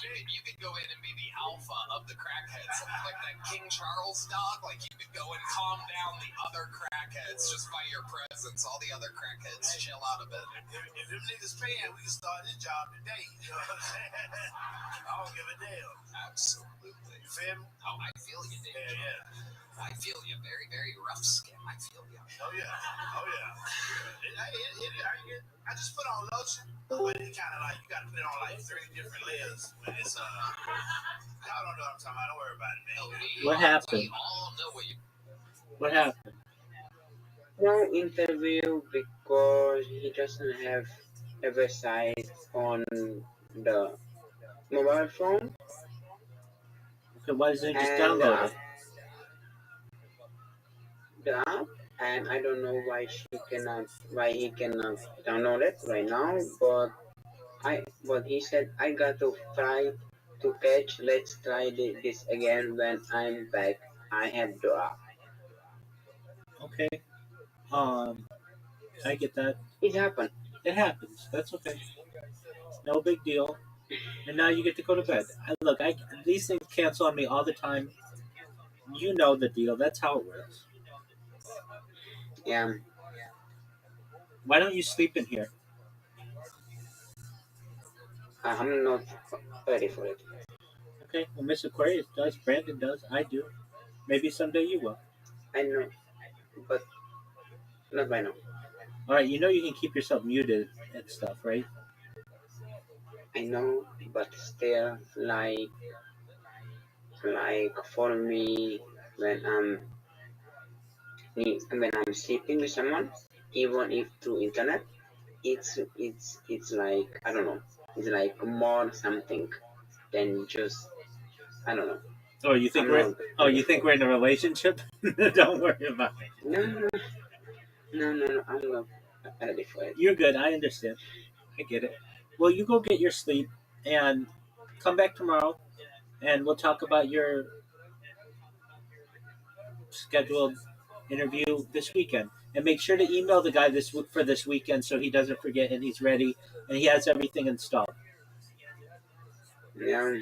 You could go in and be the alpha of the crackheads, like that King Charles dog. Like you could go and calm down the other crackheads just by your presence. All the other crackheads chill out a bit. If them niggas paying, we can start this job today. You know what I'm saying? I don't give a damn. Absolutely. You feel me? Oh, I feel you, Dave. Yeah. I feel you. Very, very rough skin. I feel you. Oh yeah. I just put on lotion, but it kind of like you got to put it on like 3 different layers. When it's y'all don't know what I'm talking about. Don't worry about it, man. What happened? We all know what you. What happened? No interview because he doesn't have a website on the mobile phone. Okay, why doesn't he just And, download it? The app, and I don't know why he cannot download it right now. But he said I got to try to catch. Let's try this again when I'm back. I have the app. Okay. I get that. It happened. It happens. That's okay. No big deal. And now you get to go to bed. Look, these things cancel on me all the time. You know the deal. That's how it works. Yeah. Why don't you sleep in here? I'm not ready for it. Okay. Well, Miss Aquarius does. Brandon does. I do. Maybe someday you will. I know, but not right now. All right. You know you can keep yourself muted and stuff, right? I know, but still, like for me, when I'm sleeping with someone, even if through internet, it's like I don't know, it's like more something than just I don't know. Oh, you think you think we're in a relationship? Don't worry about it. No, I'm not ready for it. You're good. I understand. I get it. Well, you go get your sleep and come back tomorrow, and we'll talk about your scheduled interview this weekend. And make sure to email the guy for this weekend so he doesn't forget and he's ready and he has everything installed. Yeah.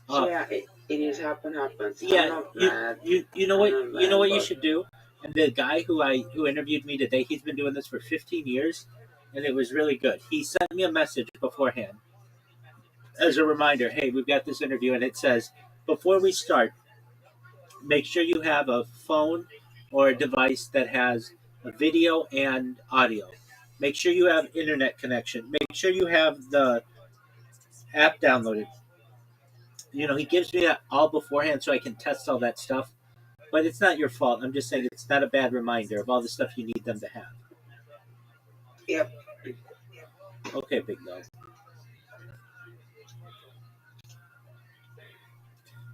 Yeah, it is happens. Yeah, you know what you should do. And the guy who interviewed me today, he's been doing this for 15 years, and it was really good. He sent me a message beforehand as a reminder. Hey, we've got this interview, and it says before we start, make sure you have a phone or a device that has a video and audio. Make sure you have internet connection. Make sure you have the app downloaded. You know, he gives me that all beforehand so I can test all that stuff. But it's not your fault. I'm just saying it's not a bad reminder of all the stuff you need them to have. Yep. Okay, big dog.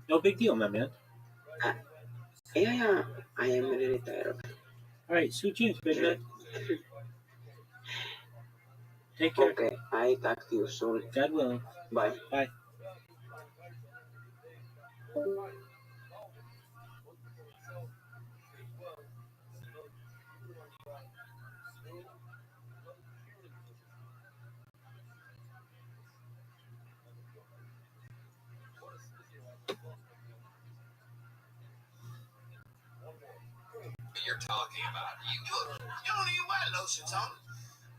No big deal, my man. Yeah, I am really tired. All right, sweet dreams, big man. Take care. Okay, I talk to you soon. God willing. Bye. Bye. you're talking about. You You don't even wear lotion, Tony.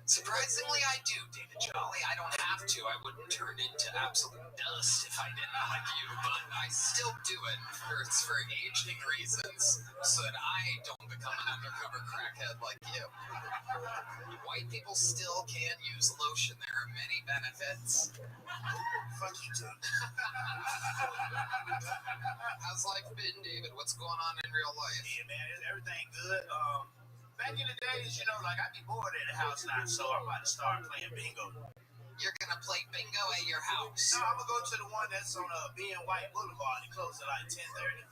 Surprisingly, I do, David Jolly. I don't have to. I wouldn't turn into absolute dust if I didn't like you, but I still do it. It's for aging reasons, so that I don't become an undercover crackhead like you. White people still can use lotion. There are many benefits. Fuck you, Tony. How's life been, David? What's going on in real life? Yeah, man, everything good. Back in the days, you know, like I'd be bored at the house now, so I'm about to start playing bingo. You're gonna play bingo at your house. No, I'm gonna go to the one that's on being White Boulevard. It closes at like 10:30.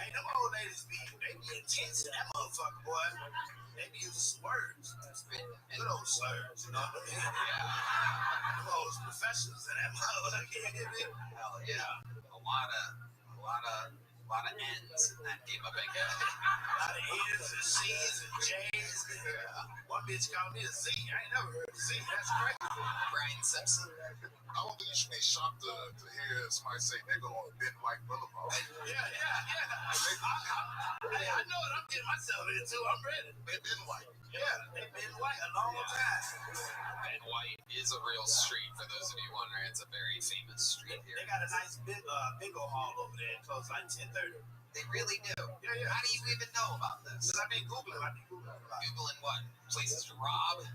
Hey, them old ladies they be intense in that motherfucker, boy. They be using some words. Good old slurs, you know what I mean? Yeah. Them old professionals in that motherfucker. Hell yeah. A lot of N's in that game of bingo. A lot of N's and C's and J's. One bitch called me a Z. I ain't never heard of Z. That's crazy. Brian Simpson. I don't think you should be shocked to hear somebody say nigga on Ben White Boulevard. Yeah. I know what I'm getting myself into. I'm ready. They Ben White. Yeah, they've been white a long time. Ben White is a real street. For those of you wondering, it's a very famous street here. They got a nice bingo hall over there. It closes like 10:30. They really do. Yeah. How do you even know about this? Because I've been Googling. Googling what? Places to rob? I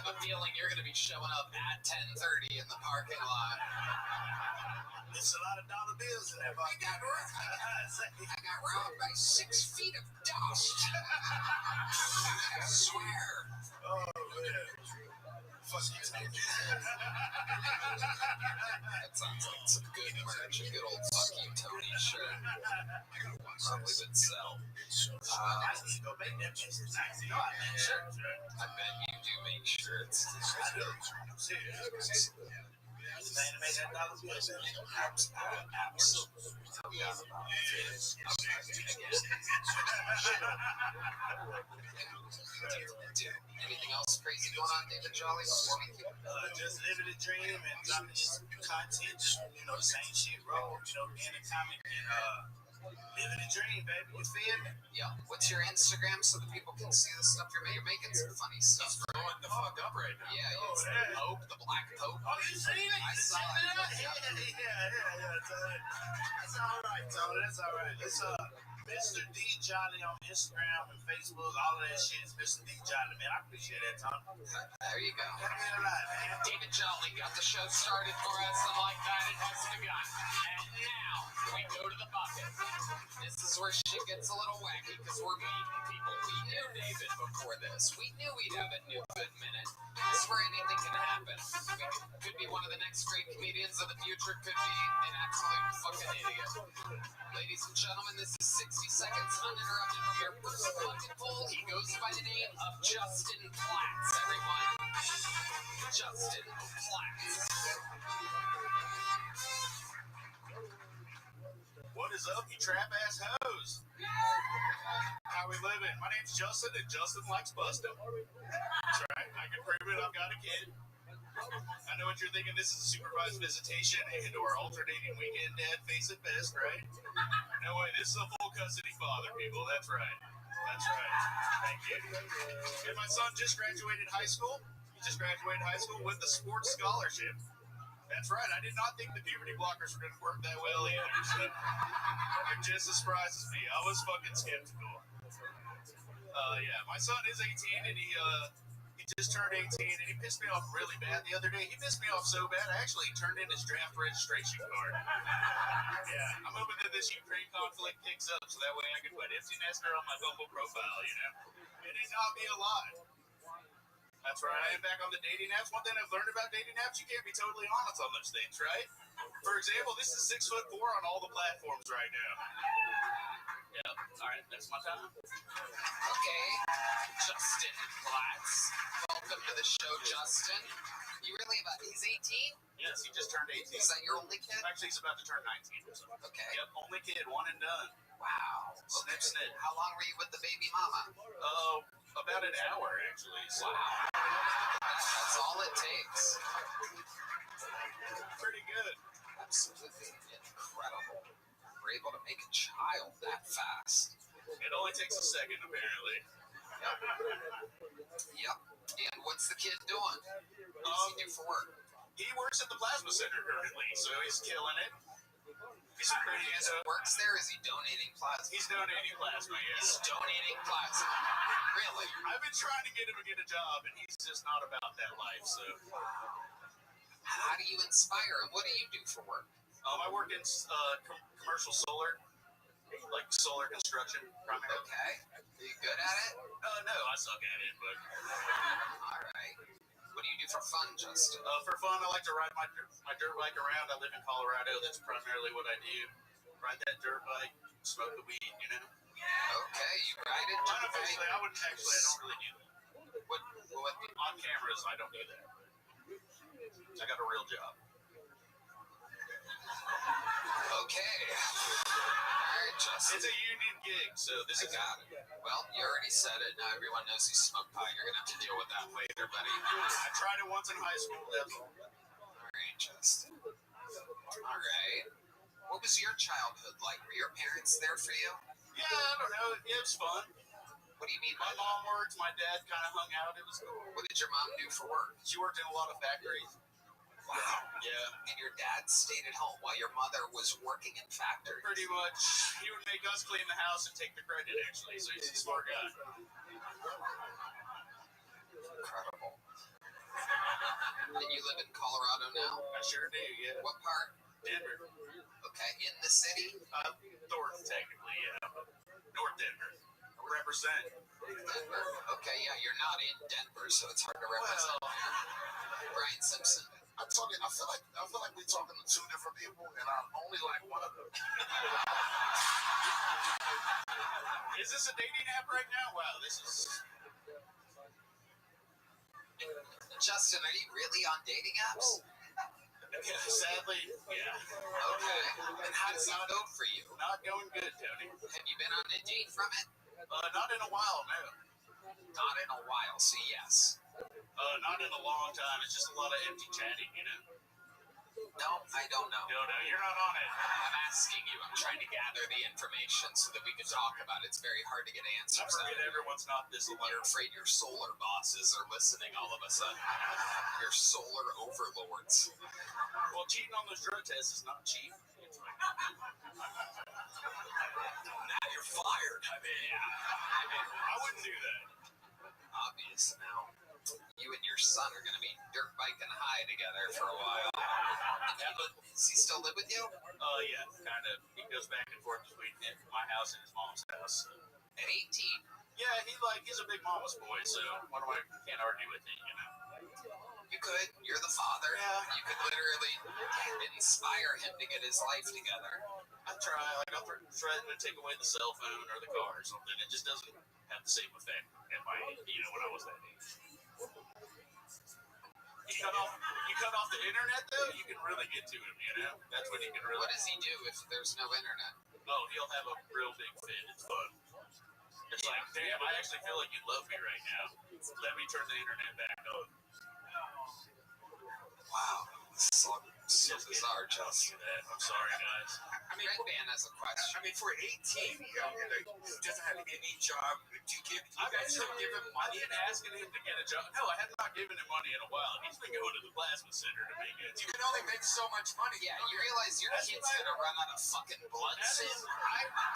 have a feeling you're going to be showing up at 10:30 in the parking lot. There's a lot of dollar bills in there. I got robbed by 6 feet of dust. I swear. Oh, man. Fuck you, Tony. That sounds like some good merch. A good old fuck you, Tony shirt. Probably would sell. I need to go make that bitch nice. You know I make shirts, right? I bet you do make shirts. I do. I'm serious. That's the thing to make that dollar bill. Absolutely. Anything else crazy going on, David Jolly? Before we keep Just living the dream and dropping this content, just, you know, the same shit, bro. You know, being a comic and living the dream, baby. You feel me? Yeah. What's your Instagram so that people can see the stuff you're making? You're making some funny stuff. Throwing the fuck up right now. Yeah, Oh, it's yeah. the Pope, the Black Pope. Oh, you seen it? I You saw checked it. out? Yeah, Tony. That's all right, Tony. That's all right. It's Mr. D Johnny on Instagram and Facebook. All of that shit is Mr. D Johnny, man. I appreciate that, Tony. There you go. That mean a lot, man. David Jolly got the show started for us, and like that, it has begun. And now we go to the bucket. This is where shit gets a little wacky because we're meeting people. We knew David before this. We knew he'd have a new good minute. This is where anything can happen. Could be one of the next great comedians of the future. Could be an absolute fucking idiot. Ladies and gentlemen, this is 60 seconds uninterrupted from your first bucket poll. He goes by the name of Justin Platts, everyone. Justin Platts. What is up, you trap ass hoes? How we living? My name's Justin, and Justin likes busting. That's right. I can prove it. I've got a kid. I know what you're thinking. This is a supervised visitation and or alternating weekend dad face at best, right? No way. This is a full custody father, people. That's right. That's right. Thank you. And my son just graduated high school. He just graduated high school with a sports scholarship. That's right. I did not think the puberty blockers were going to work that well either. So it just surprises me. I was fucking skeptical. Yeah, my son is 18 and he just turned 18 and he pissed me off really bad the other day. He pissed me off so bad I actually turned in his draft registration card. Yeah, I'm hoping that this Ukraine conflict picks up so that way I can put empty nester on my Bumble profile, you know? It ain't not be a lie. That's right, I am back on the dating apps. One thing I've learned about dating apps, you can't be totally honest on those things, right? For example, this is 6'4" on all the platforms right now. Yep, alright, that's my time. Okay, Justin Platts. Welcome to the show, Justin. You really he's 18? Yes, he just turned 18. Is that your only kid? Actually, he's about to turn 19 or something. Okay. Yep, only kid, one and done. Wow. Snip, snip. How long were you with the baby mama? About an hour, actually. So. Wow. That's all it takes. Pretty good. Absolutely incredible. able to make a child that fast. It only takes a second, apparently. Yep. And what's the kid doing? What does he do for work? He works at the plasma center currently, so he's killing it. He's pretty He works there? Is he donating plasma? He's donating plasma, He's yes. donating plasma. Really? I've been trying to get him to get a job, and he's just not about that life, so. How do you inspire him? What do you do for work? I work in commercial solar, like solar construction, primarily. Okay. Are you good at it? No, I suck at it, but All right. What do you do for fun, Justin? for fun, I like to ride my dirt bike around. I live in Colorado. That's primarily what I do. Ride that dirt bike, smoke the weed, you know. Okay, you ride it. Unofficially, I don't really do that. What? On cameras, I don't do that. I got a real job. Okay. All right, Justin. It's a union gig, so this I is got it. Well, you already said it. Now everyone knows you smoke pot. You're gonna have to deal with that later, buddy. I tried it once in high school. That's all. All right, Justin. All right. What was your childhood like? Were your parents there for you? Yeah, I don't know. It was fun. What do you mean My by that? mom worked. My dad kind of hung out. It was cool. What did your mom do for work? She worked in a lot of factories. Wow. Yeah, And your dad stayed at home while your mother was working in factories. pretty much. He would make us clean the house and take the credit, actually. So he's a smart guy. Incredible. And you live in Colorado now? I sure do. Yeah. What part? Denver. Okay, in the city? North, technically. Yeah. North Denver. Represent. Denver. Okay, yeah, you're not in Denver, so it's hard to represent. Brian Simpson. I told you, I feel like we're talking to two different people, and I only like one of them. Is this a dating app right now? Wow, this is. Justin, are you really on dating apps? Sadly, yeah. Okay. And how does it go for you? Not going good, Tony. Have you been on a date from it? Not in a while, no. Not in a while, so yes. Not in a long time. It's just a lot of empty chatting, you know. No, I don't know. No, you're not on it. I'm asking you. I'm trying to gather the information so that we can talk about it. It's very hard to get I answers. forget everyone's not this You're alert. afraid your solar bosses are listening all of a sudden. Your solar overlords. Well, cheating on those drug tests is not cheap. Now you're fired. I wouldn't do that. Obvious now. You and your son are going to be dirt biking high together for a while. Does he still live with you? Yeah, kind of. He goes back and forth between my house and his mom's house. At 18. Yeah, he's a big mama's boy, so can't argue with it, you know. You could. You're the father. Yeah. You could literally inspire him to get his life together. I try, like I'll threaten to take away the cell phone or the car or something. It just doesn't have the same effect at my, when I was that age. You cut off the internet though, you can really get to him, you know? That's when you can really. What does he do if there's no internet? Oh, he'll have a real big fit. It's fun. It's like, damn, I actually feel like you love me right now. Let me turn the internet back on. Wow. This is so bizarre, Justin. I'm sorry, guys. I mean, Red Band has a question. I mean, for 18, he doesn't have any job. Do you guys still give him money? I've been asking him to get a job. No, I have not given him money in a while. He's been going to the plasma center to make it. You can only make so much money. Yeah, you realize your kid's gonna run out of fucking blood soon?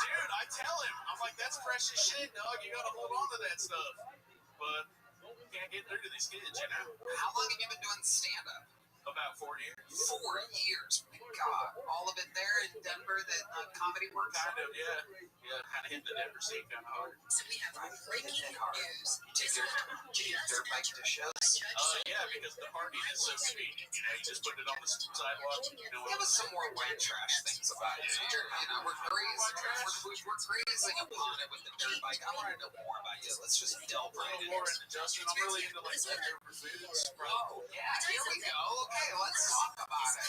Dude, I tell him. I'm like, that's precious shit, dog. You gotta hold on to that stuff. But you can't get through to these kids, you know? How long have you been doing stand-up? About 4 years. 4 years. My God. All of it there in Denver, that Comedy Works? Kind of, yeah. Yeah, kind of hit the Denver scene kind of hard. So we have breaking news. Do you dirt bike to shows? Yeah, because the parking is so sweet. You know, you just put it on the sidewalk. Give us some more white trash things about you. We're grazing upon it with the dirt bike. I want to know more about you. Let's just delve right in. More into Justin. I'm really into like leftover foods. Oh, yeah, here we go. Okay, let's talk about it.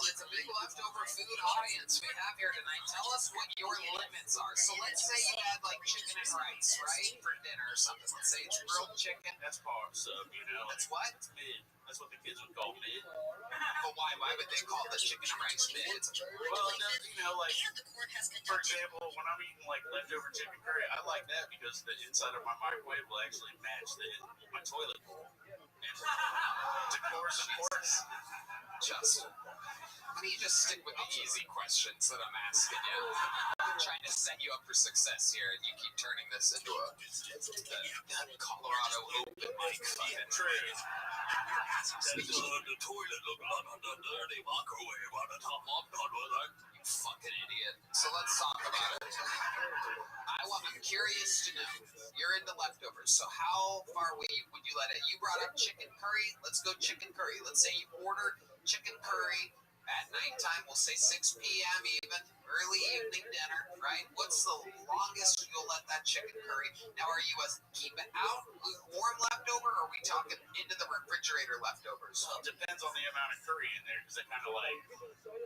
It's a big leftover food audience we have here tonight. Tell us what your limits are. So let's say you had like chicken and rice, right, for dinner or something. Let's say it's grilled chicken. That's par sub, you know. That's what? It's mid. That's what the kids would call mid. But why? Why would they call the chicken and rice mid? Well, you know, like, And the court has for conducted example, when I'm eating like leftover chicken curry, I like that because the inside of my microwave will actually match my toilet bowl. And of course, Justin, why don't you just stick with the easy questions that I'm asking you? I'm trying to set you up for success here, and you keep turning this into a Colorado open mic fucking true. The toilet look like a dirty microwave on the top of it. You fucking idiot. So let's talk about it. I'm curious to know. You're into leftovers, so how far would you let it? You brought up chicken curry. Let's go chicken curry. Let's say you order chicken curry at nighttime. We'll say 6 p.m. even. Early evening dinner, right? What's the longest you'll let that chicken curry? Now, are you a keep it out, lukewarm leftover, or are we talking into the refrigerator leftovers? Well, it depends on the amount of curry in there because it kind of like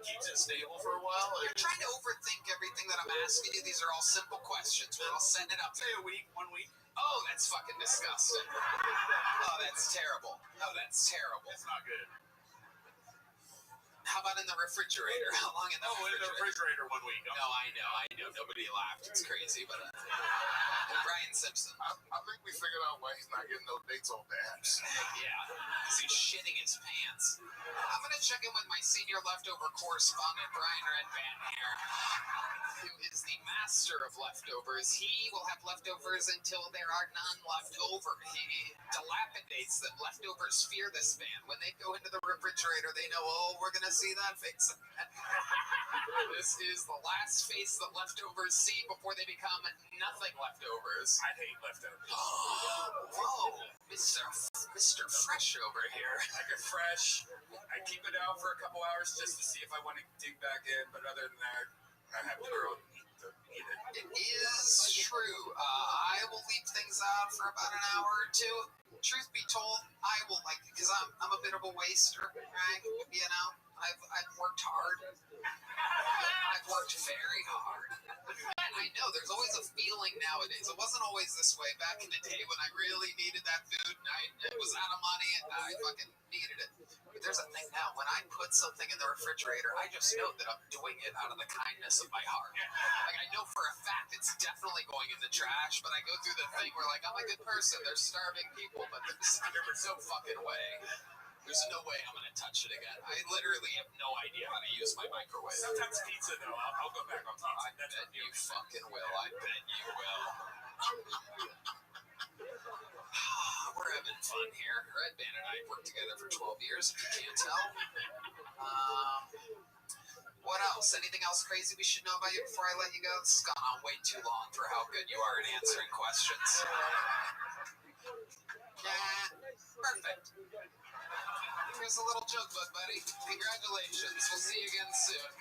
keeps it stable for a while. You're trying to overthink everything that I'm asking you. These are all simple questions. We're all setting it up. Say a week, 1 week. Oh, that's fucking disgusting. Oh, that's terrible. Oh, that's terrible. It's not good. How about in the refrigerator? How long in the In the refrigerator? refrigerator 1 week. No, I know. Nobody laughed. It's crazy, but Brian Simpson. I think we figured out why he's not getting no dates on dabs. Yeah, because he's shitting his pants. I'm going to check in with my senior leftover correspondent, Brian Redban here, who is the master of leftovers. He will have leftovers until there are none left over. He dilapidates them. Leftovers fear this man. When they go into the refrigerator, they know, oh, we're going to see that face. This is the last face that leftovers see before they become nothing leftovers. I hate leftovers. Whoa, Mr. Fresh over here. I get fresh. I keep it out for a couple hours just to see if I want to dig back in, but other than that, I have to grow and eat it. It is true. I will leave things out for about an hour or two. Truth be told, I will because I'm a bit of a waster, right? You know, I've worked hard. I've worked very hard. And I know there's always a feeling nowadays. It wasn't always this way back in the day when I really needed that food and I was out of money and I fucking needed it. But there's a thing now. When I put something in the refrigerator, I just know that I'm doing it out of the kindness of my heart. Like, I know for a fact it's definitely going in the trash, but I go through the thing where, like, I'm a good person. There's starving people, but there's no fucking way. There's no way I'm going to touch it again. I literally have no idea how to use my microwave. Sometimes pizza, though. I'll go back on pizza. I bet you fucking will. I bet you will. We're having fun here. Red Band and I have worked together for 12 years, if you can't tell. What else? Anything else crazy we should know about you before I let you go? This has gone on way too long for how good you are at answering questions. Perfect. Here's a little joke book, buddy. Congratulations. We'll see you again soon.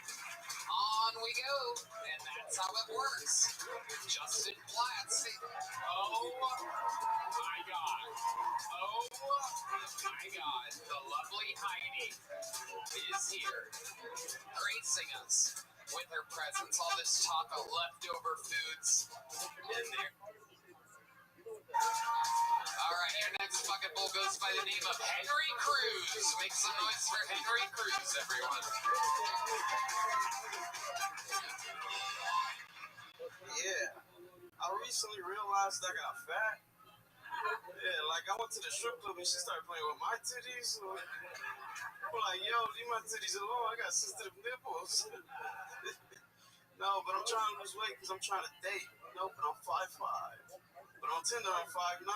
On we go. And that's how it works. Justin Platts. Oh my God. Oh my God. The lovely Heidi is here, gracing us with her presence. All this talk of leftover foods in there. All right, your next bucket bowl goes by the name of Henry Cruz. Make some noise for Henry Cruz, everyone. Yeah, I recently realized I got fat. Yeah, like I went to the strip club and she started playing with my titties. I'm like, yo, leave my titties alone. I got sensitive nipples. No, but I'm trying to lose weight because I'm trying to date. No, but I'm 5'5". But on Tinder, I'm 5'9".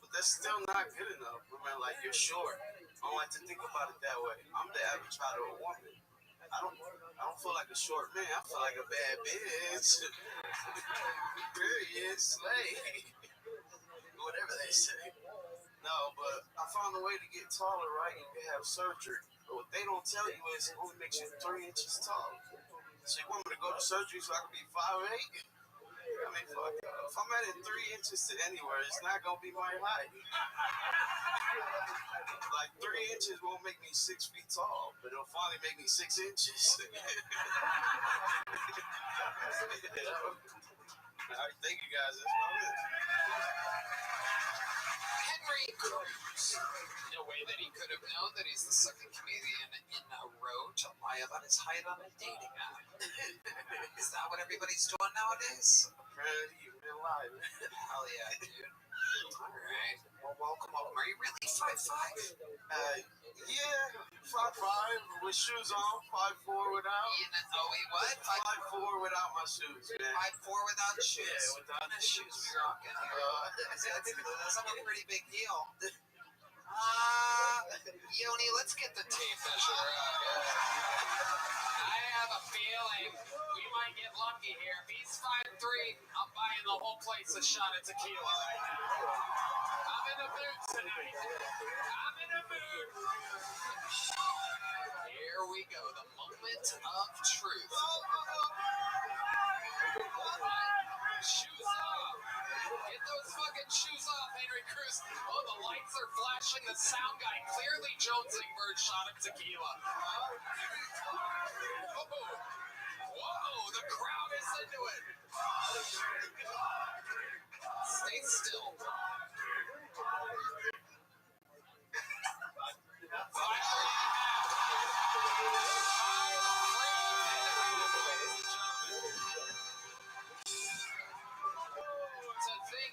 But that's still not good enough. I mean, like, you're short. I don't like to think about it that way. I'm the average height of a woman. I don't feel like a short man. I feel like a bad bitch. Period. Slay. Whatever they say. No, but I found a way to get taller, right? You can have surgery. But what they don't tell you is it only makes you 3 inches tall. So you want me to go to surgery so I can be 5'8"? I mean, fuck. If I'm adding 3 inches to anywhere, it's not gonna be my height. Like 3 inches won't make me 6 feet tall, but it'll finally make me 6 inches. All right, thank you guys. That's about it. Henry Cruz. No way that he could have known that he's the second comedian in a row to lie about his height on a dating app. Is that what everybody's doing nowadays? Pretty real life. Hell yeah, dude. Alright. Well, welcome. Are you really 5'5"? Yeah, 5'5" with shoes on, 5'4" without. Wait, what? 5'4" without my shoes, man. 5'4" without shoes? Yeah, without What kind of shoes we rocking here? That's a pretty big heel. Yoni, let's get the tape measure out. I have a feeling we might get lucky here. If he's 5'3", I'm buying the whole place a shot of tequila right now. I'm in the mood tonight. I'm in the mood. Here we go, the moment of truth. Shoes off. Get those fucking shoes off, Henry Cruz. Oh, the lights are flashing. The sound guy clearly jonesing for a shot of tequila. Whoa, the crowd is into it. Stay still. 5'3".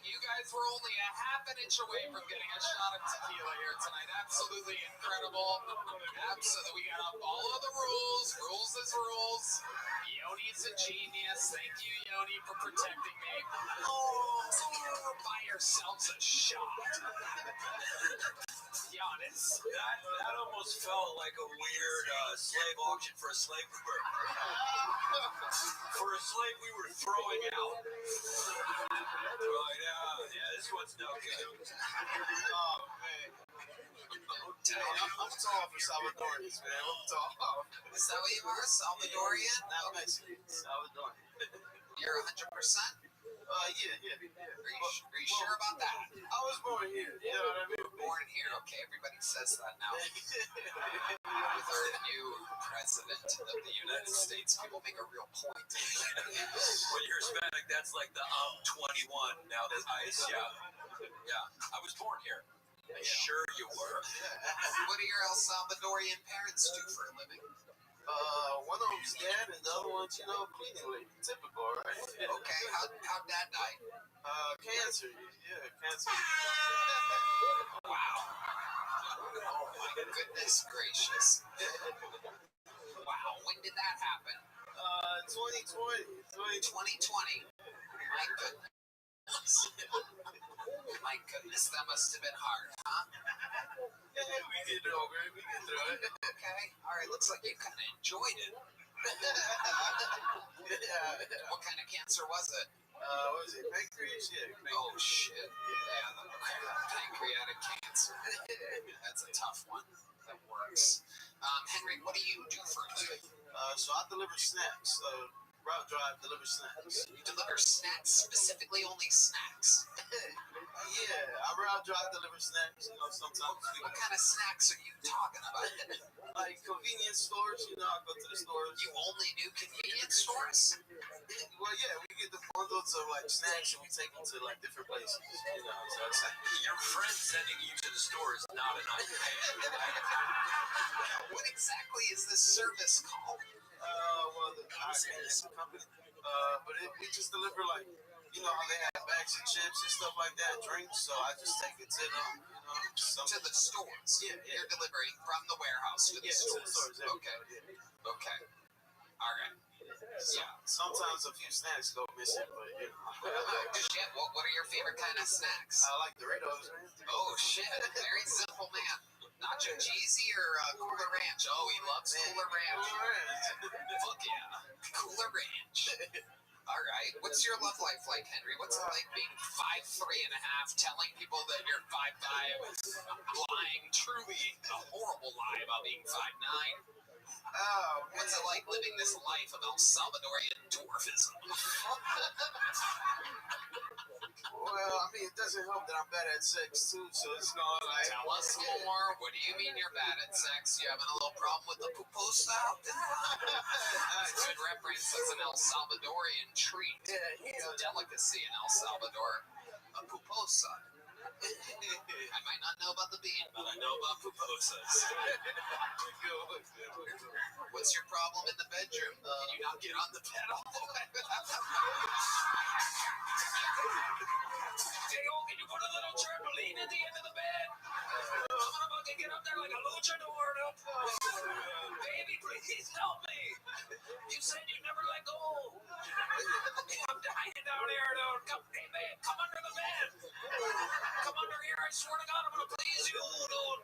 You guys were only a half an inch away from getting a shot of tequila here tonight. Absolutely incredible. Absolutely. We got to follow the rules. Rules is rules. Yoni's a genius. Thank you, Yoni, for protecting me. We'll buy ourselves a shot. Giannis. That almost felt like a weird slave auction for a slave we were. For a slave we were throwing out. Right, yeah, this one's no good. Oh, man. I'm tall for Salvadorians, man. I'm tall. Is that what you are, Salvadorian? Not Mexican, Salvadorian. You're 100%? Yeah. Are you sure about that? I was born here, you know what I mean? Born here, okay. Everybody says that now. With our new president of the United States, people make a real point. When you're Hispanic, that's like the 21. Now there's ice, yeah. I was born here. Sure you were. What do your El Salvadorian parents do for a living? One of them's dead, and the other one's, cleaning lady. Typical, right? Okay, how'd dad die? Cancer. Yeah, cancer. Wow. Oh my goodness gracious. Wow, when did that happen? 2020. 2020. My goodness. My goodness, that must have been hard, huh? Yeah, we get it over it. We get through it. Okay. All right, looks like you kind of enjoyed it. Yeah. What kind of cancer was it? What was it? Pancreas? Yeah. Oh, shit. Yeah, the pancreatic cancer. That's a tough one. That works. Henry, what do you do for a living? So I deliver snacks. Route drive, deliver snacks. You deliver snacks, specifically only snacks. Yeah, I route drive, deliver snacks. Sometimes. What kind of snacks are you talking about? Like convenience stores, I go to the stores. You only do convenience stores? Well, yeah, we get the bundles of like snacks and we take them to like different places. So it's like, Your friend sending you to the store is not enough. What exactly is this service called? well, I can't name the company. But we just deliver like, how they have bags of chips and stuff like that, drinks. So I just take it to them, To the stores? Yeah. You're delivering from the warehouse to the stores? To the stores. Okay. All right. Yeah. Sometimes a few snacks go missing, but Shit, what are your favorite kind of snacks? I like Doritos, man. Oh, shit. Very simple, man. Nacho Cheesy or Cooler Ranch? Oh, he loves Cooler Ranch. Fuck yeah. Cooler Ranch. All right. What's your love life like, Henry? What's it like being 5'3.5", telling people that you're 5'5", lying truly a horrible lie about being 5'9"? What's it like living this life of El Salvadorian dwarfism? Well, I mean, it doesn't help that I'm bad at sex, too, so it's not like... Tell us more. What do you mean you're bad at sex? You having a little problem with the pupusa out there? Good reference. That's an El Salvadorian treat. It's a delicacy in El Salvador. A pupusa. I might not know about the bean, but I know about pupusas. What's your problem in the bedroom? Can you not get on the pedal? J.O., can you put a little trampoline at the end of the bed? I'm about to get up there like a luchador. Baby, please help me. You said you'd never let go. I'm dying down here, dude. Come, hey, babe, come under the bed. Come under here. I swear to God, I'm going to please you, dude.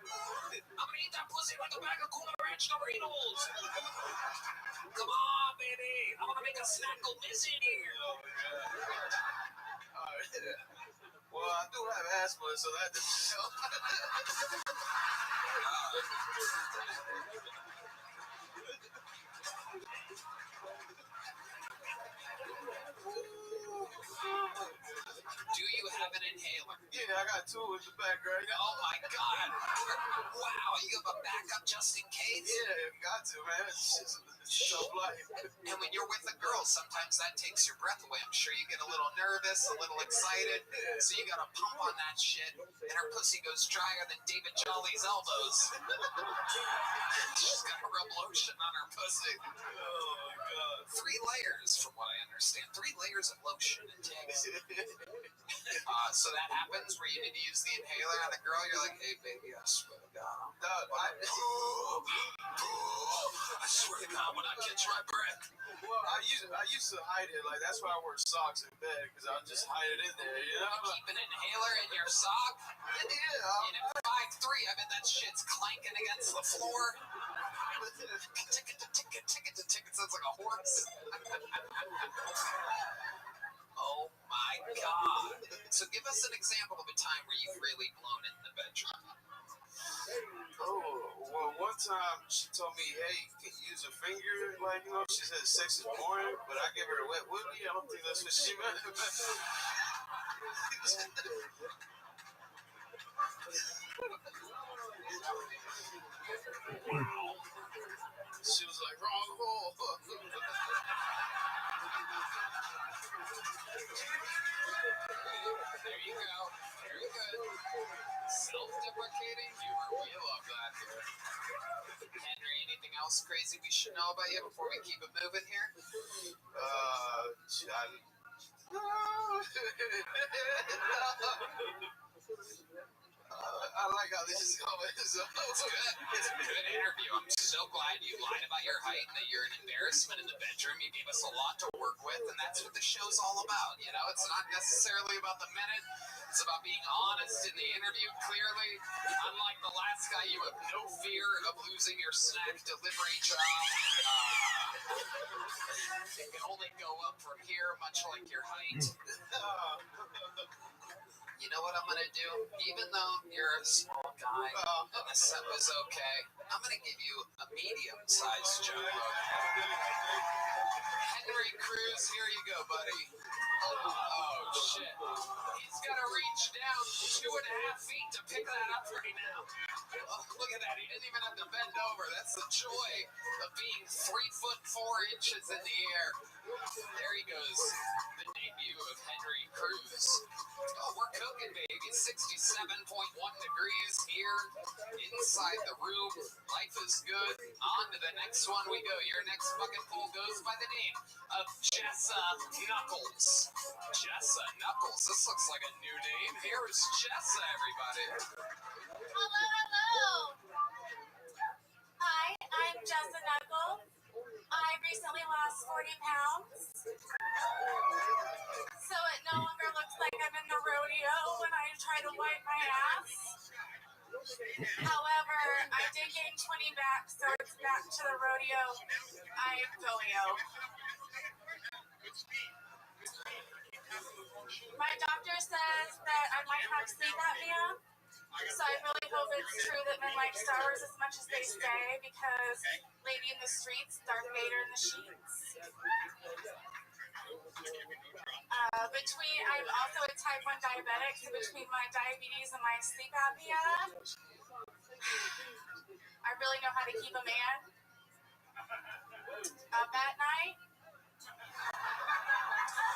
I'm going to eat that pussy like a bag of Cool Ranch Doritos. Come on, baby. I'm going to make a snack go missing here. Well, I do have asthma, so that doesn't help. Do you have an inhaler? Yeah, I got 2 in the back right now. Oh my God! Wow, you have a backup just in case? Yeah, got to, man. It's just tough life. And when you're with a girl, sometimes that takes your breath away. I'm sure you get a little nervous, a little excited. So you gotta pump on that shit, and her pussy goes drier than David Jolly's elbows. She's gotta rub lotion on her pussy. Oh my God. 3 layers, from what I understand. 3 layers of lotion it takes. So that happens where you need to use the inhaler on a girl. You're like, hey, baby, I swear to God. I swear to God, when I catch my breath. Well, I used to hide it. Like, that's why I wear socks in bed, because I'll just hide it in there, you know? You keep an inhaler in your sock? Yeah. And at 5'3", I bet that shit's clanking against the floor. Ticket sounds like a horse. Oh my God. So give us an example of a time where you've really blown it in the bedroom. Oh, well, one time she told me, hey, can you use a finger? Like, you know, she said sex is boring, but I gave her a wet willy. I don't think that's what she meant. She was like, wrong hole. There you go. Very good. Self-deprecating humor. We love that here. Henry, anything else crazy we should know about you before we keep it moving here? I like how this is going. It's good. It's a good interview. I'm so glad you lied about your height and that you're an embarrassment in the bedroom. You gave us a lot to work with, and that's what the show's all about. You know, it's not necessarily about the minute. It's about being honest in the interview, clearly. Unlike the last guy, you have no fear of losing your snack delivery job. It can only go up from here, much like your height. You know what I'm going to do? Even though you're a small guy and the set was okay, I'm going to give you a medium-sized jump rope. Henry Cruz, here you go, buddy. Oh, shit. He's got to reach down 2.5 feet to pick that up right now. Oh, look at that. He didn't even have to bend over. That's the joy of being 3 foot 4 inches in the air. There he goes. The debut of Henry Cruz. Oh, we're cooking, baby. 67.1 degrees here inside the room. Life is good. On to the next one we go. Your next fucking pool goes by the name of Jessa Knuckles. Jessa Knuckles. This looks like a new name. Here's Jessa, everybody. Hello. Hi, I'm Jessa Knuckles. I recently lost 40 pounds. So it no longer looks like I'm in the rodeo when I try to wipe my ass. However, I did gain 20 back, so it's back to the rodeo. I am Filio. My doctor says that I might have sleep apnea. So I really hope it's true that men like Star Wars as much as they say, because Lady in the Streets, Darth Vader in the sheets. I'm also a type 1 diabetic, so between my diabetes and my sleep apnea, I really know how to keep a man up at night.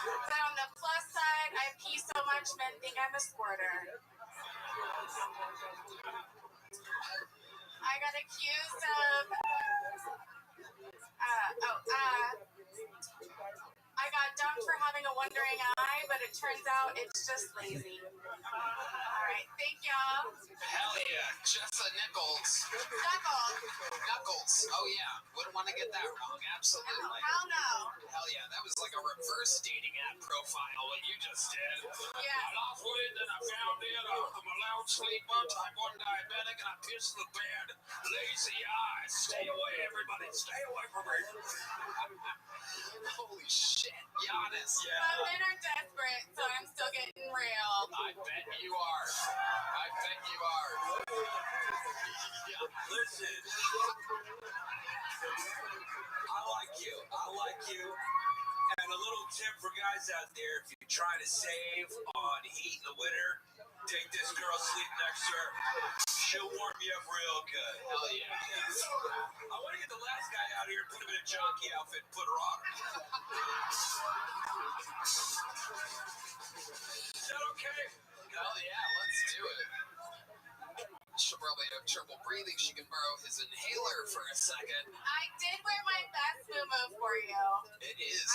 But on the plus side, I pee so much men think I'm a squirter. I got accused of. I got dumped for having a wandering eye, but it turns out it's just lazy. All right, thank y'all. Hell yeah, Jessa Nichols. Knuckles. Oh yeah, wouldn't want to get that wrong. Absolutely. Hell no. Hell yeah, that was like a reverse dating app profile what you just did. Yeah. I lost weight, then I found it. I'm a loud sleeper, type 1 diabetic, and I pissed the bed. Lazy eye. Stay away, everybody. Stay away from me. Holy shit, Giannis. Yeah. But men are desperate, so I'm still getting real. I bet you are. I bet you are. Listen, I like you. And a little tip for guys out there, if you're trying to save on heat in the winter, take this girl, sleep next to her. She'll warm you up real good. Hell yeah. I want to get the last guy out here and put him in a jockey outfit and put her on her. Is that okay? Hell yeah, let's do it. She'll probably have trouble breathing. She can borrow his inhaler for a second. I did wear my best moo for you. It is.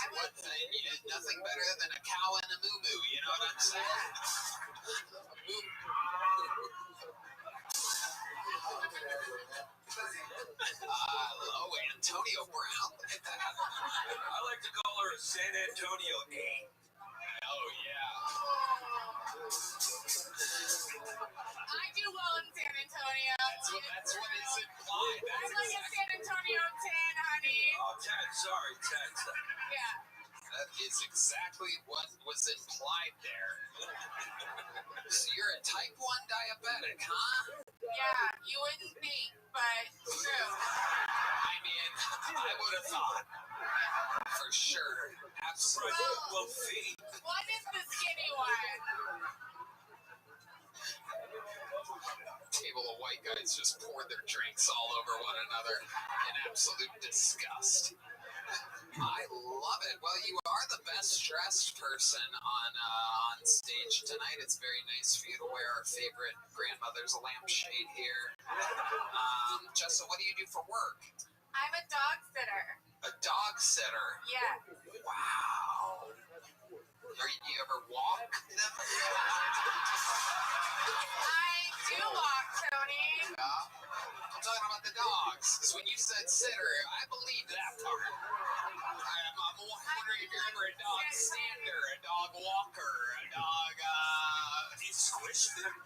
Nothing better than a cow and a moo-moo, you know what I'm saying? Oh, Antonio Brown. Look at that. I like to call her a San Antonio 8. Oh, yeah. I do well in San Antonio. That's what is implied. I'm like a San Antonio 10, honey. Oh, 10. Sorry, 10. Yeah. That is exactly what was implied there. So you're a type 1 diabetic, huh? Yeah, you wouldn't think, but true. I mean, I would have thought. For sure. Absolutely. Well, feed. What is the skinny one? Table of white guys just poured their drinks all over one another in absolute disgust. I love it. Well, you are the best dressed person on stage tonight. It's very nice for you to wear our favorite grandmother's lampshade here. Jessa, what do you do for work? I'm a dog sitter. A dog sitter? Yeah. Wow. You ever walk them? I do walk, Tony. I'm talking about the dogs. Because when you said sitter, I believe that part. I'm wondering if you're ever a dog stander, a dog walker, a dog, Do you squish them?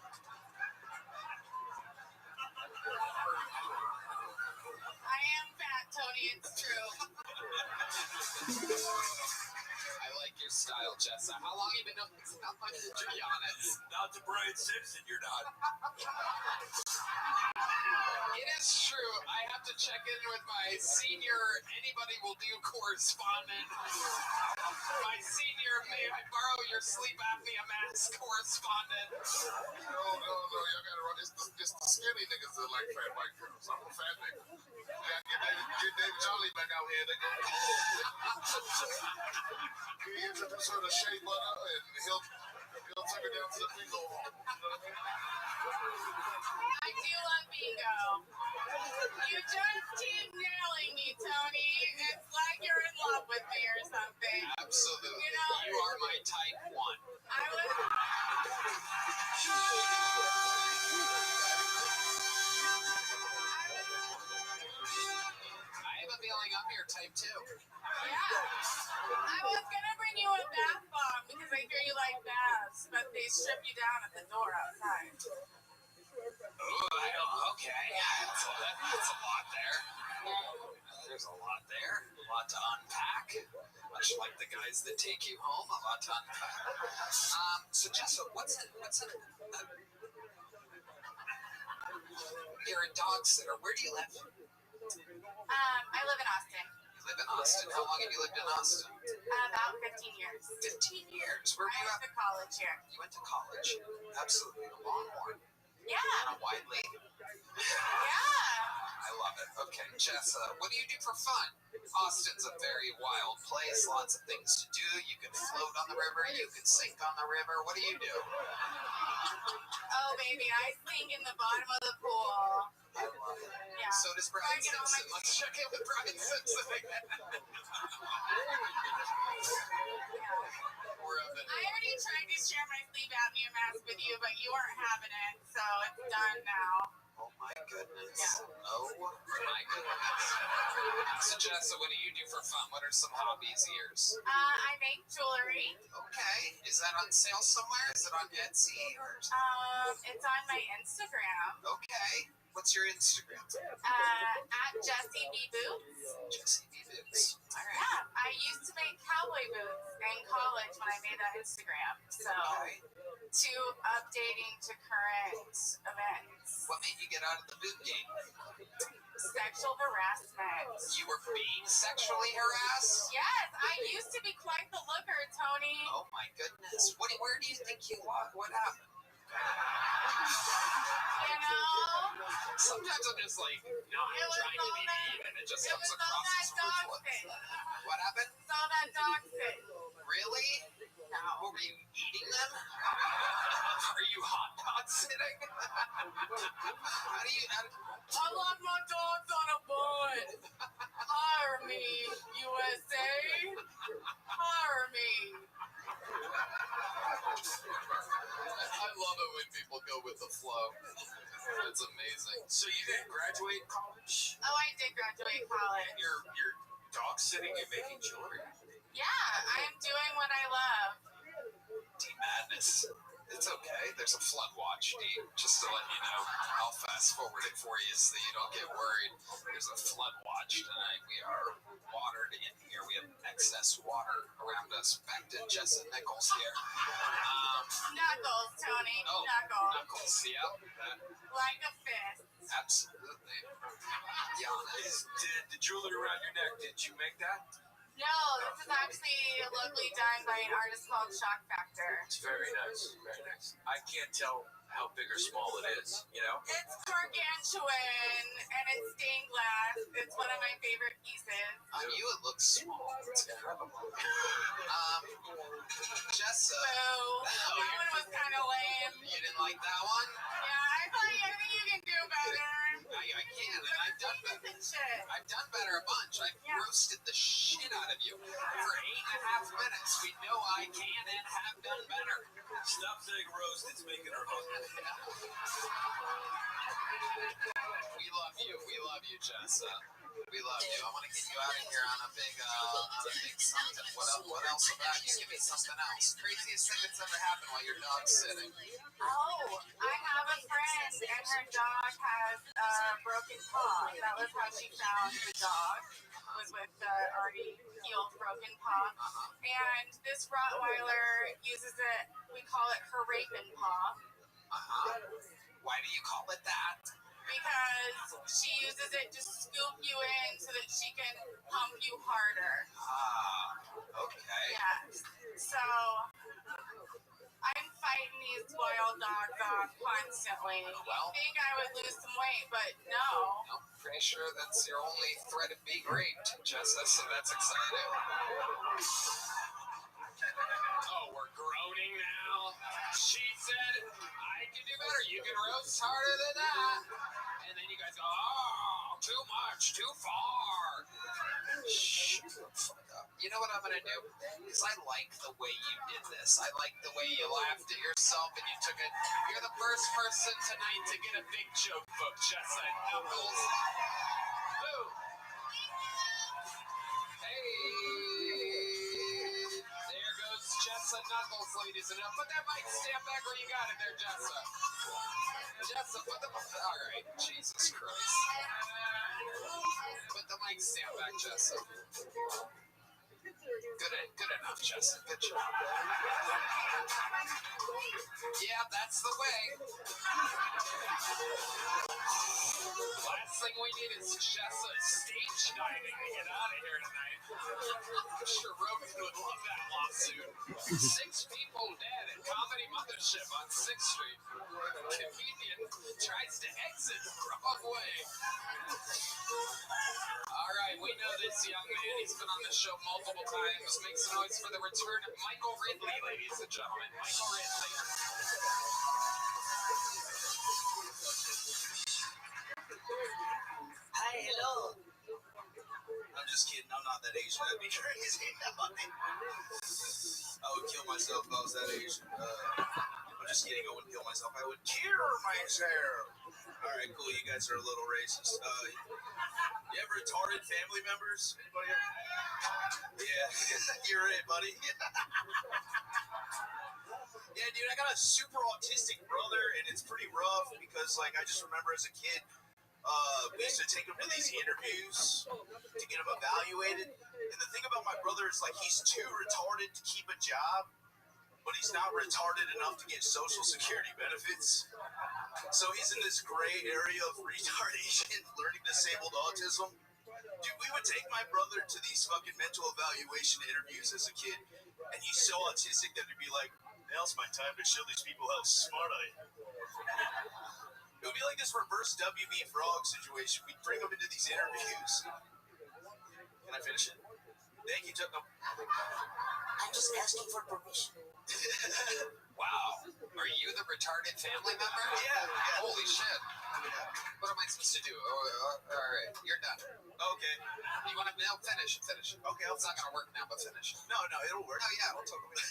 I am fat, Tony. It's true. I like your style, Jessa. How long have you been up? To be honest. Not to Brian Simpson, you're not. It is true. I have to check in with my senior anybody will do correspondent. My senior, may I borrow your sleep apnea mask correspondent? No. Y'all gotta run. It's the skinny niggas that like fat white girls. I'm a fat nigga. You gotta get Dave Jolly back out here, nigga. He introduce her to Shea Butter, and he'll take her down to the bingo hall. You know what I mean? I do love bingo. You just keep nailing me, Tony. It's like you're in love with me or something. Absolutely. You know, you are my type 1. I was. I have a feeling I'm your type 2. Yeah. I was gonna bring you a bath bomb because I hear you like baths, but they strip you down at the door outside. Oh, okay. That's a lot there. There's a lot there. A lot to unpack. Much like the guys that take you home, a lot to unpack. So Jessa, what's in you're a dog sitter. Where do you live? I live in Austin. You live in Austin. How long have you lived in Austin? About 15 years. 15 years. Where were I you went at? to college here. You went to college. Absolutely. A Longhorn. Yeah. And a Wiley. Yeah. I love it. Okay, Jessa, what do you do for fun? Austin's a very wild place, lots of things to do. You can float on the river, you can sink on the river. What do you do? Oh, baby, I sink in the bottom of the pool. I love it. Yeah. So does Brian Simpson. Let's check in with Brian Simpson again. We're up in I already tried to share my sleep apnea mask with you, but you weren't having it, so it's done now. Oh my goodness. Oh my goodness. So Jessa, what do you do for fun? What are some hobbies of yours? I make jewelry. Okay. Is that on sale somewhere? Is it on Etsy? Or... It's on my Instagram. Okay. What's your Instagram? At Jessie B Boots. Jessie B Boots. All right. Yeah, I used to make cowboy boots in college when I made that Instagram. So, to updating to current events. What made you get out of the boot game? Sexual harassment. You were being sexually harassed? Yes, I used to be quite the looker, Tony. Oh my goodness. Where do you think you are? What happened? You know? Sometimes I'm just like, no, I'm trying to be mean, and it just comes across as ruthless. What happened? It's all that dog shit. Really? No. Were you eating them? Are you hot dog sitting? How do you... I like my dogs on a bun. Hire me, USA. Hire me. I love it when people go with the flow. It's amazing. So you didn't graduate college? Oh, I did graduate college. You're dog sitting and making jewelry? Yeah, I'm doing what I love. D-Madness. It's okay. There's a flood watch, D. Just to let you know. I'll fast forward it for you so you don't get worried. There's a flood watch tonight. We are watered in here. We have excess water around us. Back to Jessa Nichols here. Knuckles, Tony. Oh, Knuckles. Knuckles, yeah. Like a fist. Absolutely. Giannis. Did the jewelry around your neck, did you make that? No, this is actually lovely done by an artist called Shock Factor. It's very nice, very nice. I can't tell how big or small it is, you know? It's gargantuan and it's stained glass. It's one of my favorite pieces. On you, it looks small. It's incredible. Jessa. So, that one was kind of lame. You didn't like that one? Yeah, I think you can do better. I can, and I've done better. Shit. I've done better a bunch. I've roasted the shit out of you for 8.5 minutes. We know I can and have done better. Stop saying roast, it's making her hungry. We love you. We love you, Jessa. We love you. I want to get you out of here on a big something. What else about you? Give me something else. Craziest thing that's ever happened while your dog's sitting. Oh, I have a friend and her dog has a broken paw. That was how she found the dog, was with the already healed broken paw. And this Rottweiler uses it, we call it her raping paw. Why do you call it that? Because she uses it to scoop you in so that she can pump you harder. Okay. Yeah. So I'm fighting these spoiled dogs off constantly. Well, You think I would lose some weight, but no. I'm pretty sure that's your only threat of being raped, Jessa, so that's exciting. Oh, we're groaning now. She said, I can do better. You can roast harder than that. And then you guys go, oh, too much, too far. Shut the fuck up. You know what I'm going to do? Because I like the way you did this. I like the way you laughed at yourself and you took it. You're the first person tonight to get a big joke book, Jessa Knuckles. Boom. Hey. There goes Jessa Knuckles, ladies and gentlemen. Put that mic stand back where you got it there, Jessa. Jessa, put the... All right, Jesus Christ. Put the mic stand back, Jessa. Good enough, Jessa. Good job. Yeah, that's the way. Last thing we need is Jessa stage diving to get out of here tonight. I'm sure Rogan would love that lawsuit. 6 people dead at Comedy mothership on 6th Street. Comedian tries to exit the wrong way. All right, we know this young man. He's been on the show multiple times. Make some noise for the return of Michael Ridley, ladies and gentlemen. Michael Ridley. Hi, hello. I'm just kidding. I'm not that Asian. That'd be crazy. I would kill myself if I was that Asian. I'm just kidding. I wouldn't kill myself. I would kill myself. All right, cool. You guys are a little racist. You have retarded family members? Anybody ever? Yeah, you're it, buddy. Yeah, dude, I got a super autistic brother, and it's pretty rough because, like, I just remember as a kid, we used to take him to these interviews to get him evaluated. And the thing about my brother is, like, he's too retarded to keep a job, but he's not retarded enough to get Social Security benefits. So he's in this gray area of retardation, learning disabled autism. Dude, we would take my brother to these fucking mental evaluation interviews as a kid, and he's so autistic that he'd be like, now's my time to show these people how smart I am. It would be like this reverse WB Frog situation. We'd bring him into these interviews. Can I finish it? Thank you, Chuck. No. I'm just asking for permission. Wow. Are you the retarded family member? Yeah. Holy shit. What am I supposed to do? All right, you're done. Okay. You want to finish? Finish. Okay, It's not going to work now, but finish. No, it'll work. Oh, yeah, we'll talk about it.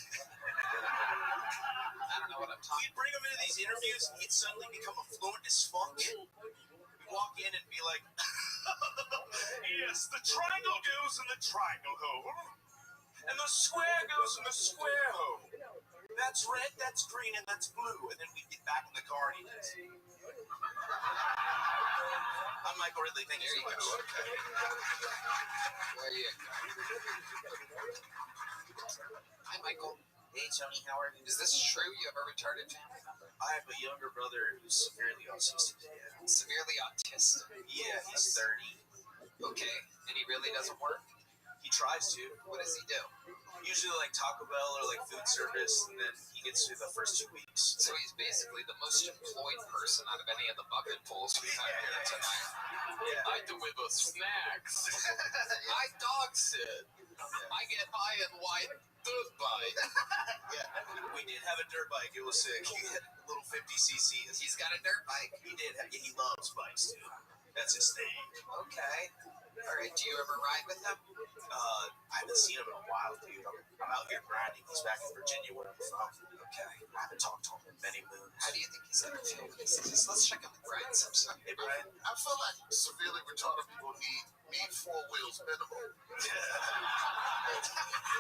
I don't know what I'm talking We'd bring him into these interviews, and he'd suddenly become affluent as fuck. We'd walk in and be like, yes, the triangle goes in the triangle hole, and the square goes in the square hole. That's red, that's green, and that's blue. And then we'd get back in the car, and he'd just... I'm Michael Ridley. Thank you so much. Okay. There you go. Hi, Michael. Hey, Tony, how are you? Is this true? You have a retarded family member? I have a younger brother who's severely autistic. Severely autistic? Yeah, he's 30. Okay. And he really doesn't work? He tries to. What does he do? Usually like Taco Bell or like food service, and then he gets through the first 2 weeks. So he's basically the most employed person out of any of the bucket pulls we've had here tonight. Yeah. I deliver snacks. I dog sit. I get high and wide dirt bike. Yeah, we did have a dirt bike. It was sick. He had a little 50cc. He's got a dirt bike. He did. He loves bikes too. That's his thing. Okay. All right. Do you ever ride with him? I haven't seen him in a while, dude. I'm out here grinding. He's back in Virginia, where I'm from. Okay. I haven't talked to him in many moons. How do you think he's gonna feel when he sees this? Let's check on the grind some. Hey, Brian. I feel like severely retarded people need 4 wheels minimum.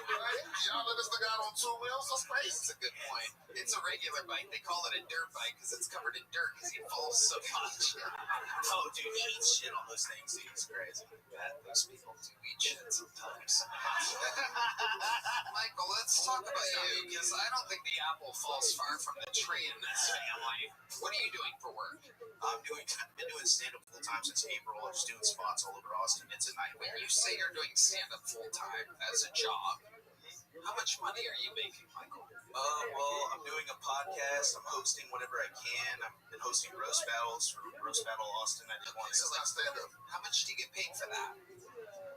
Right? Y'all let this thing out on 2 wheels? That's crazy. That's a good point. It's a regular bike. They call it a dirt bike because it's covered in dirt because he falls so much. Oh, dude, he eats shit on those things. Dude, it's crazy. Those people do eat shit sometimes. Michael, let's talk about you because I don't think the apple falls far from the tree in this family. What are you doing for work? I've been doing stand-up full-time since April. I'm just doing spots all over Austin. It's a nightmare. When you say you're doing stand-up full-time as a job, how much money are you making, Michael? Well, I'm doing a podcast. I'm hosting whenever I can. I've been hosting roast battles for Roast Battle Austin. I did one. So like stand-up. How much do you get paid for that?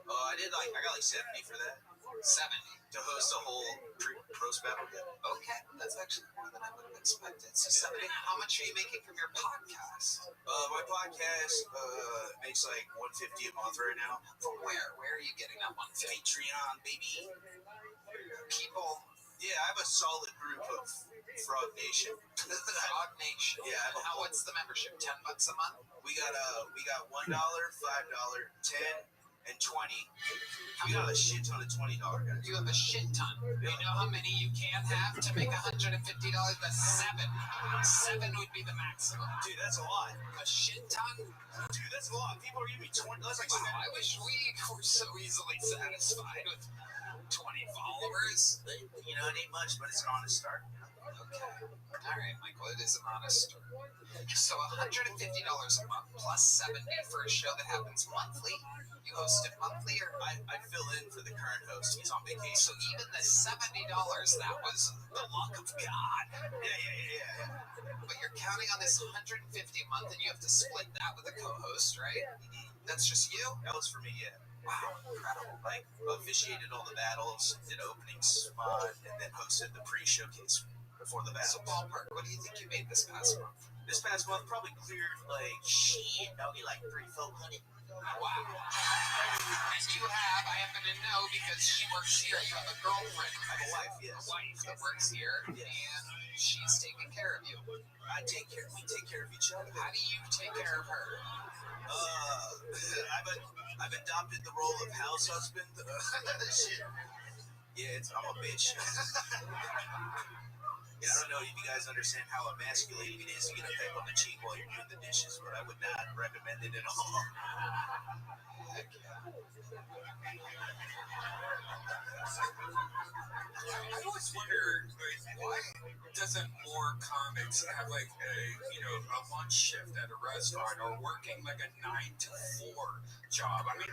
I got like 70 for that. 70 to host a whole roast battle. Okay, that's actually more than I would have expected. So 70. How much are you making from your podcast? My podcast makes like $150 a month right now. From where? Where are you getting that $150? Patreon, baby. People. Yeah, I have a solid group of Frog Nation. Frog Nation. Yeah. What's the membership? $10 a month? We got $1, $5, $10, and $20. We got a shit ton of $20 guys. You have a shit ton. You know how many you can have to make $150? That's 7. 7 would be the maximum. Dude, that's a lot. A shit ton? Dude, that's a lot. People are giving me 20. That's like wow, I wish we were so easily satisfied with 20 followers? You know, it ain't much, but it's an honest start. Okay. All right, Michael, it is an honest start. So $150 a month plus 70 for a show that happens monthly. You host it monthly, or I fill in for the current host. He's on vacation. so even the $70, that was the luck of God. Yeah. But you're counting on this $150 a month, and you have to split that with a co-host, right? That's just you? That was for me, yeah. Wow, incredible. Like, officiated all the battles, did opening spot, and then hosted the pre-showcase before the So battles. ballpark, what do you think you made this past month? This past month probably cleared like shit. That'll be like 300-400. Wow. And you have, I happen to know because she works here, you have a girlfriend. I have a wife, yes. A wife that works here, and she's taking care of you. We take care of each other. How do you take care of her? I've adopted the role of house husband. Shit. Yeah, I'm a bitch. Yeah, I don't know if you guys understand how emasculating it is to get a peck on the cheek while you're doing the dishes, but I would not recommend it at all. Heck yeah. I always wonder, like, why doesn't more comics have like a lunch shift at a restaurant or working like a 9 to 4 job? I mean,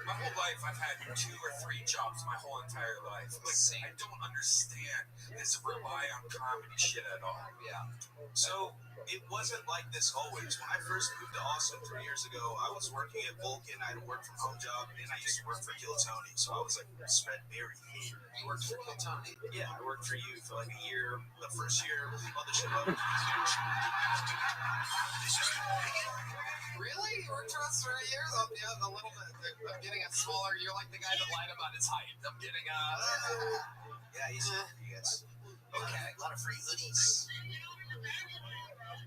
my whole life I've had 2 or 3 jobs my whole entire life. Like, I don't understand this rely on comedy shit at all. Yeah. So it wasn't like this always. When I first moved to Austin 3 years ago, I was working at Vulcan. I had a work from home job, and I used to work for Kill Tony. So I was like spread very thin. You worked for Kill Tony? Yeah, I worked for you for like a year. The first year was Mothership. Really? You worked for us for a year? Oh, yeah, the little bit. I'm getting a smaller. You're like the guy that lied about his height. I'm getting a. Yeah, he's yes. Okay. A lot of free hoodies.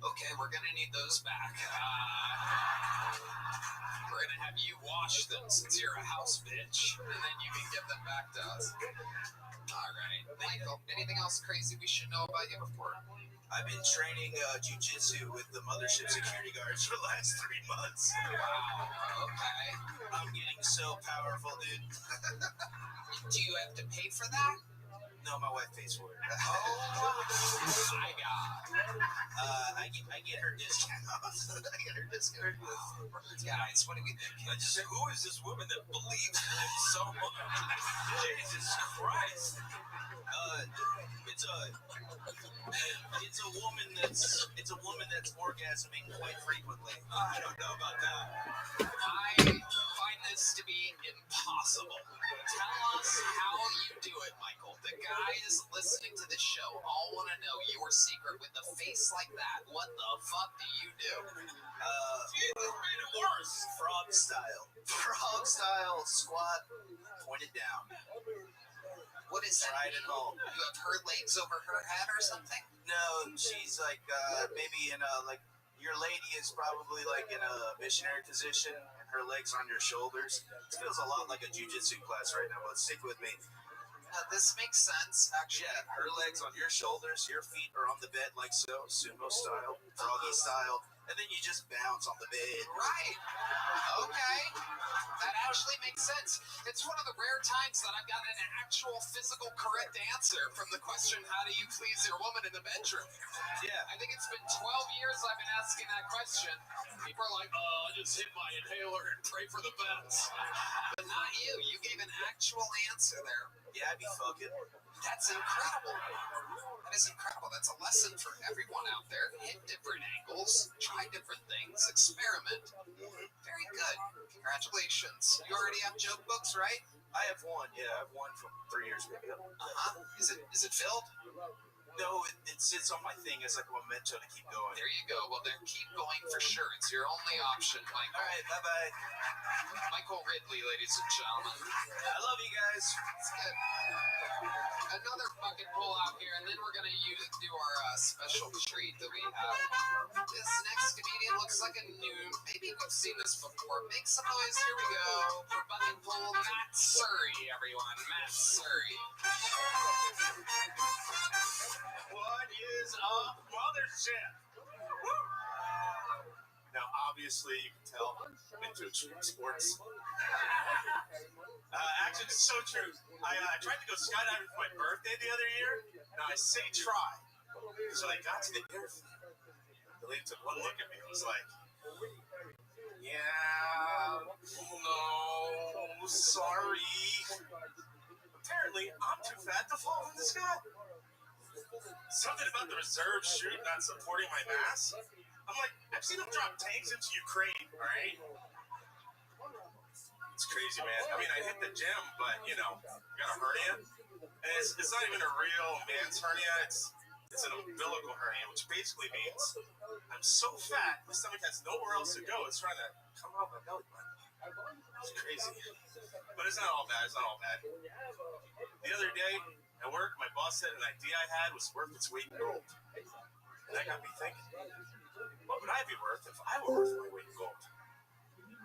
Okay, we're gonna need those back. We're gonna have you wash them since you're a house bitch, and then you can give them back to us. All right, Michael. Anything else crazy we should know about you before? I've been training jiu-jitsu with the Mothership security guards for the last 3 months. Wow. Okay. I'm getting so powerful, dude. Do you have to pay for that? No, my wife pays for it. Oh my God. I get her discount. I get her discount. Guys, what do we think? Who is this woman that believes in him so much? Jesus Christ. It's a woman that's orgasming quite frequently. I don't know about that. I find this to be impossible. Tell us how you do it, Michael. The guys listening to this show all want to know your secret with a face like that. What the fuck do you do? Worse. Frog style. Frog style squat, pointed down. What is that? Right at home. You have her legs over her head or something? No, she's like maybe in a like your lady is probably like in a missionary position and her legs on your shoulders. It feels a lot like a jiu-jitsu class right now, but stick with me. This makes sense, actually. Yeah, her legs on your shoulders, your feet are on the bed like so, sumo style, froggy style, and then you just bounce on the bed. Right. Okay. That actually makes sense. It's one of the rare times that I've gotten an actual physical correct answer from the question, how do you please your woman in the bedroom? Yeah. I think it's been 12 years I've been asking that question. People are like, oh, I just hit my inhaler and pray for the best. But not you. You gave an actual answer there. Yeah, I'd be fucking. That's incredible. That is incredible. That's a lesson for everyone out there. Hit different angles, try different things, experiment. Very good. Congratulations. You already have joke books, right? I have one. Yeah, I have one from 3 years ago. Is it filled? No, it sits on my thing as like a memento to keep going. There you go. Well, then keep going for sure. It's your only option, Michael. All right, bye-bye. Michael Ridley, ladies and gentlemen. I love you guys. Let's get another bucket pull out here, and then we're going to do our special treat that we have. This next comedian looks like a new, maybe we've seen this before. Make some noise. Here we go. For bucket pull, Matt Surrey, everyone. Matt Surrey. What is up, Mothership? Now, obviously, you can tell I'm into extreme sports. Actually, it's so true. I tried to go skydiving for my birthday the other year. Now, I say try. So I got to the airfield. The lady took one look at me and was like, yeah, no, sorry. Apparently, I'm too fat to fall from the sky. Something about the reserve chute not supporting my mass. I'm like, I've seen them drop tanks into Ukraine, all right? It's crazy, man. I mean, I hit the gym, but, you know, I got a hernia. And it's not even a real man's hernia. It's an umbilical hernia, which basically means I'm so fat, my stomach has nowhere else to go. It's trying to come out my belly button. It's crazy. But it's not all bad. It's not all bad. The other day at work, my boss said an idea I had was worth its weight in gold. And that got me thinking, what would I be worth if I were worth my weight in gold?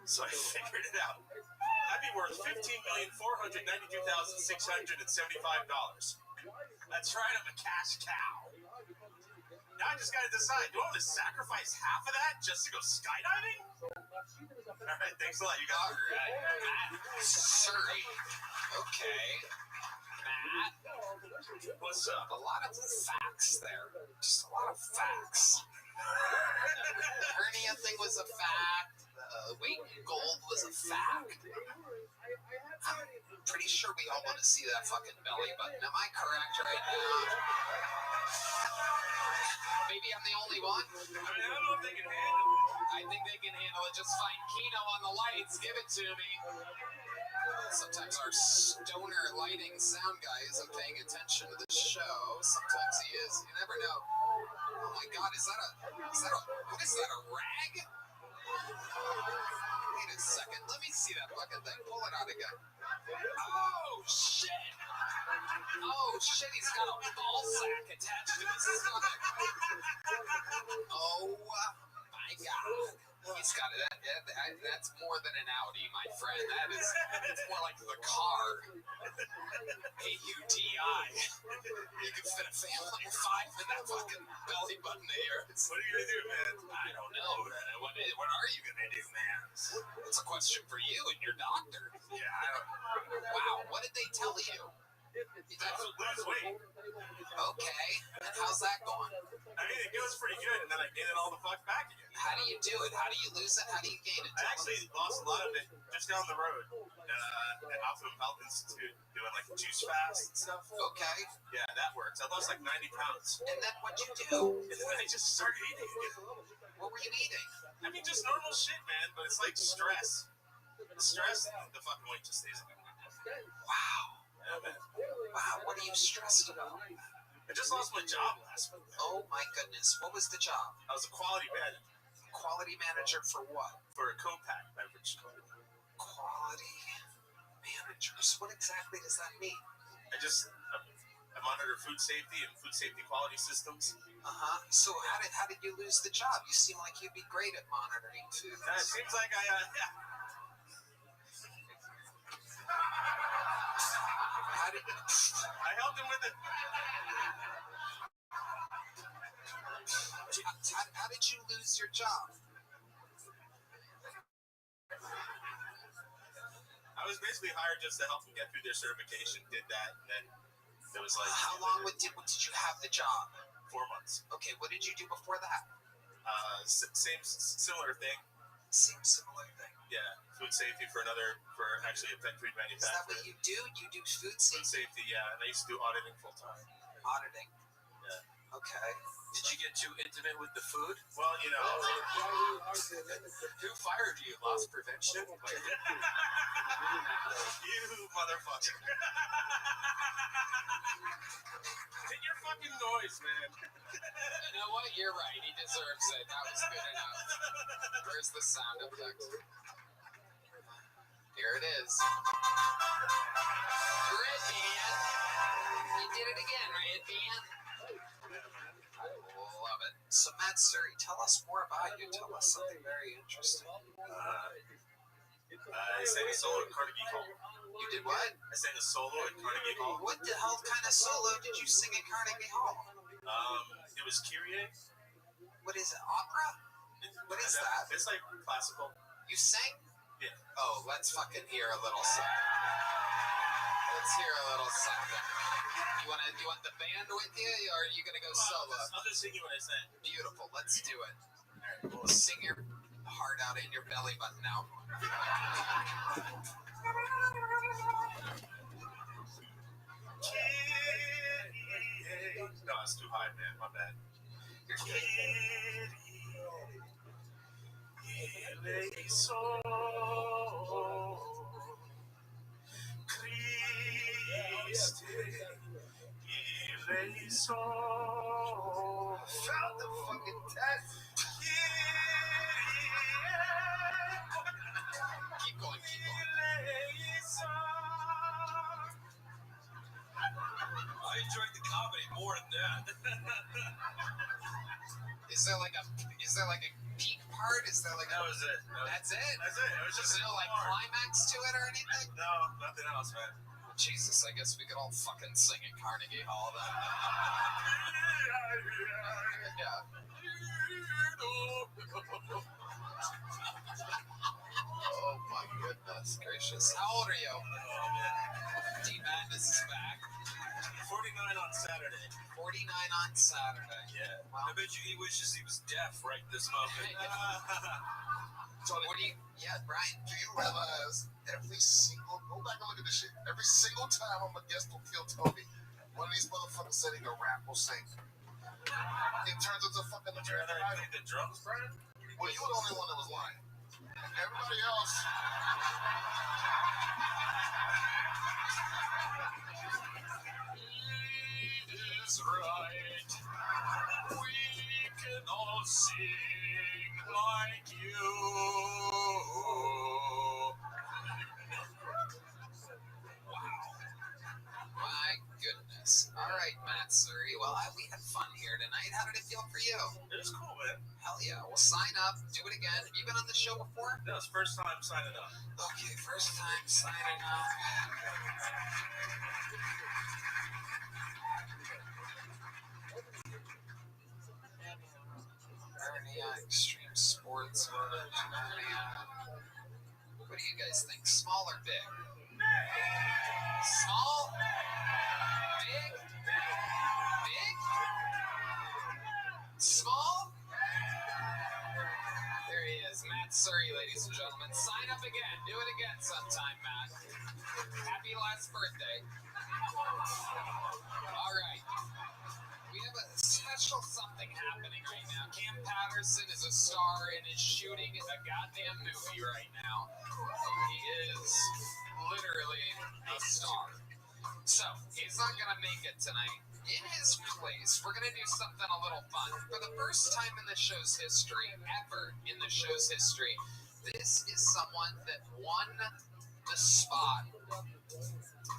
So I figured it out. I'd be worth $15,492,675. That's right, I'm a cash cow. Now I just gotta decide, do I want to sacrifice half of that just to go skydiving? All right, thanks a lot. You got it. Matt Surrey. Okay. Matt. What's up? A lot of facts there. Just a lot of facts. The hernia thing was a fact. The weight in gold was a fact. I'm pretty sure we all want to see that fucking belly button. Am I correct right now? Maybe I'm the only one. I mean, I don't know if they can handle it. I think they can handle it. Just find Kino on the lights. Give it to me. Sometimes our stoner lighting sound guy isn't paying attention to the show. Sometimes he is. You never know. Oh my God, what is that, a rag? Wait a second. Let me see that fucking thing. Pull it out again. Oh, shit. Oh, shit. He's got a ball sack attached to his stomach. Oh, my God. He's got it. That's more than an Audi, my friend. It's more like the car. A-U-D-I. You can fit a family of 5 in that fucking belly button of yours. What are you gonna do, man? I don't know. What are you gonna do, man? It's a question for you and your doctor. Yeah, I don't know. Wow, what did they tell you? Lose weight. Okay, and how's that going? I mean, it goes pretty good, and then I gain it all the fuck back again. How do you do it? How do you lose it? How do you gain it? I actually lost a lot of it just down the road at Optimum Health Institute doing like juice fast and stuff. Okay. Yeah, that works. I lost like 90 pounds. And then what'd you do? And then I just started eating again. What were you eating? I mean, just normal shit, man, but it's like stress. The stress, the fucking weight just stays in. Wow. Yeah, man. Wow, what are you stressed about? I just lost my job last month. Oh my goodness, what was the job? I was a quality manager. Quality manager for what? For a co-pack beverage company. Quality managers. What exactly does that mean? I monitor food safety and food safety quality systems. So how did you lose the job? You seem like you'd be great at monitoring food. It seems like I helped him with it. How did you lose your job? I was basically hired just to help them get through their certification. Did that, and then there was like. How long did you have the job? 4 months. Okay, what did you do before that? Similar thing. Same similar thing. Yeah, food safety for actually a pet food manufacturer. Is that what you do? You do food safety? Food safety, yeah, and I used to do auditing full time. Auditing. Yeah. Okay. Did you get too intimate with the food? Well, you know. Who fired you? Loss prevention? You motherfucker. Take your fucking noise, man. You know what? You're right. He deserves it. That was good enough. Where's the sound effect? Here it is. Red Band. You did it again, Red Band. I love it. So, Matt Surrey, tell us more about you. Tell us something very interesting. I sang a solo at Carnegie Hall. You did what? I sang a solo at Carnegie Hall. What the hell kind of solo did you sing at Carnegie Hall? It was Kyrie. What is it, opera? What is that? It's like classical. You sing? Yeah. Oh, let's fucking hear a little something. Let's hear a little something. You want the band with you, or are you gonna go solo? I'll just sing you what I say. Beautiful. Let's do it. Sing your heart out and your belly button out. No, it's too high, man. My bad. Found the fucking test. Keep going, keep going. I enjoyed the comedy more than that. Is there like a peak part? Is there like That was it. That's it? That's it. It was just There's no like part. climax to it or anything? No, nothing else, man. Jesus, I guess we could all fucking sing at Carnegie Hall then. Yeah. Oh my goodness gracious. How old are you? Oh, man. D-Madness is back. 49 on Saturday. 49 on Saturday. Yeah. I bet you he wishes he was deaf right this moment. What do you... Yeah, Brian. Do you realize every single, go back and look at this shit, every single time I'm a guest on Kill Tony, one of these motherfuckers said he can rap or sing. It turns into fucking Would you rather I play the drums, Brian? Well, you were the only one that was lying. Everybody else. Is right. We can all sing like you. My goodness. All right, Matt Suri. Well, we had fun here tonight. How did it feel for you? It was cool, man. Hell yeah. Well, sign up. Do it again. Have you been on the show before? That was first time signing up. Okay, first time signing up. Extreme Sports. What do you guys think? Small or big? Small? Big? Big? Small? There he is, Matt Suri, ladies and gentlemen. Sign up again. Do it again sometime, Matt. Happy last birthday. All right. We have a special something happening right now. Cam Patterson is a star and is shooting a goddamn movie right now. He is literally a star. So, he's not going to make it tonight. In his place, we're going to do something a little fun. For the first time in the show's history, ever in the show's history, this is someone that won the spot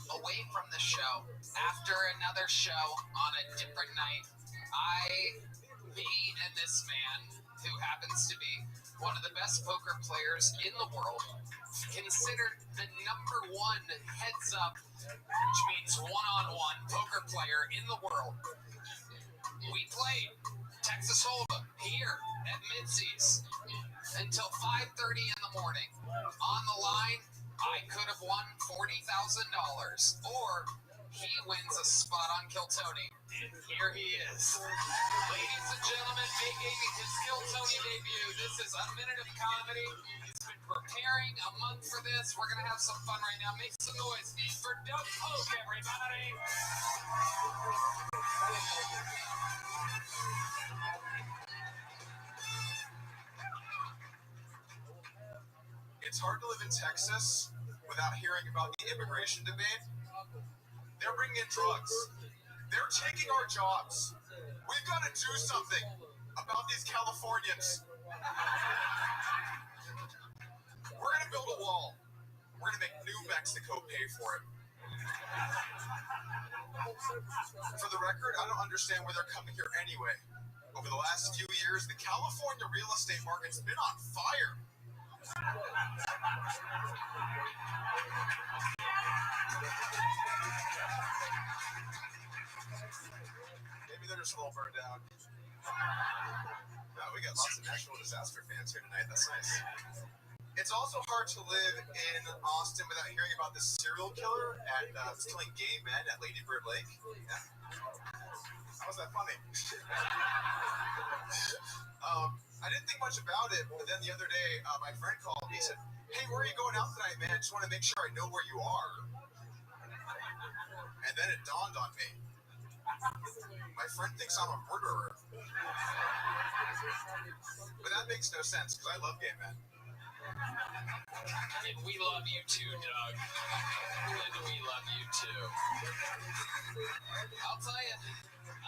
away from the show after another show on a different night. Me and this man, who happens to be one of the best poker players in the world, considered the #1 heads up, which means one-on-one poker player in the world. We played Texas Hold'em here at Mitzi's until 5:30 in the morning. On the line, I could have won $40,000, or he wins a spot on Kill Tony. Here he is. Ladies and gentlemen, making his Kill Tony debut. This is A Minute of Comedy. He's been preparing a month for this. We're going to have some fun right now. Make some noise for Doug Polk, everybody. It's hard to live in Texas without hearing about the immigration debate. They're bringing in drugs. They're taking our jobs. We've got to do something about these Californians. We're going to build a wall. We're going to make New Mexico pay for it. For the record, I don't understand why they're coming here anyway. Over the last few years, the California real estate market's been on fire. Maybe they're just a little burned out. No, we got lots of natural disaster fans here tonight. That's nice. It's also hard to live in Austin without hearing about this serial killer who's killing gay men at Lady Bird Lake. Yeah. How was that funny? I didn't think much about it, but then the other day, my friend called me and said, "Hey, where are you going out tonight, man? I just want to make sure I know where you are." And then it dawned on me. My friend thinks I'm a murderer. But that makes no sense, because I love gay men. And we love you too, Doug. And we love you too. I'll tell you,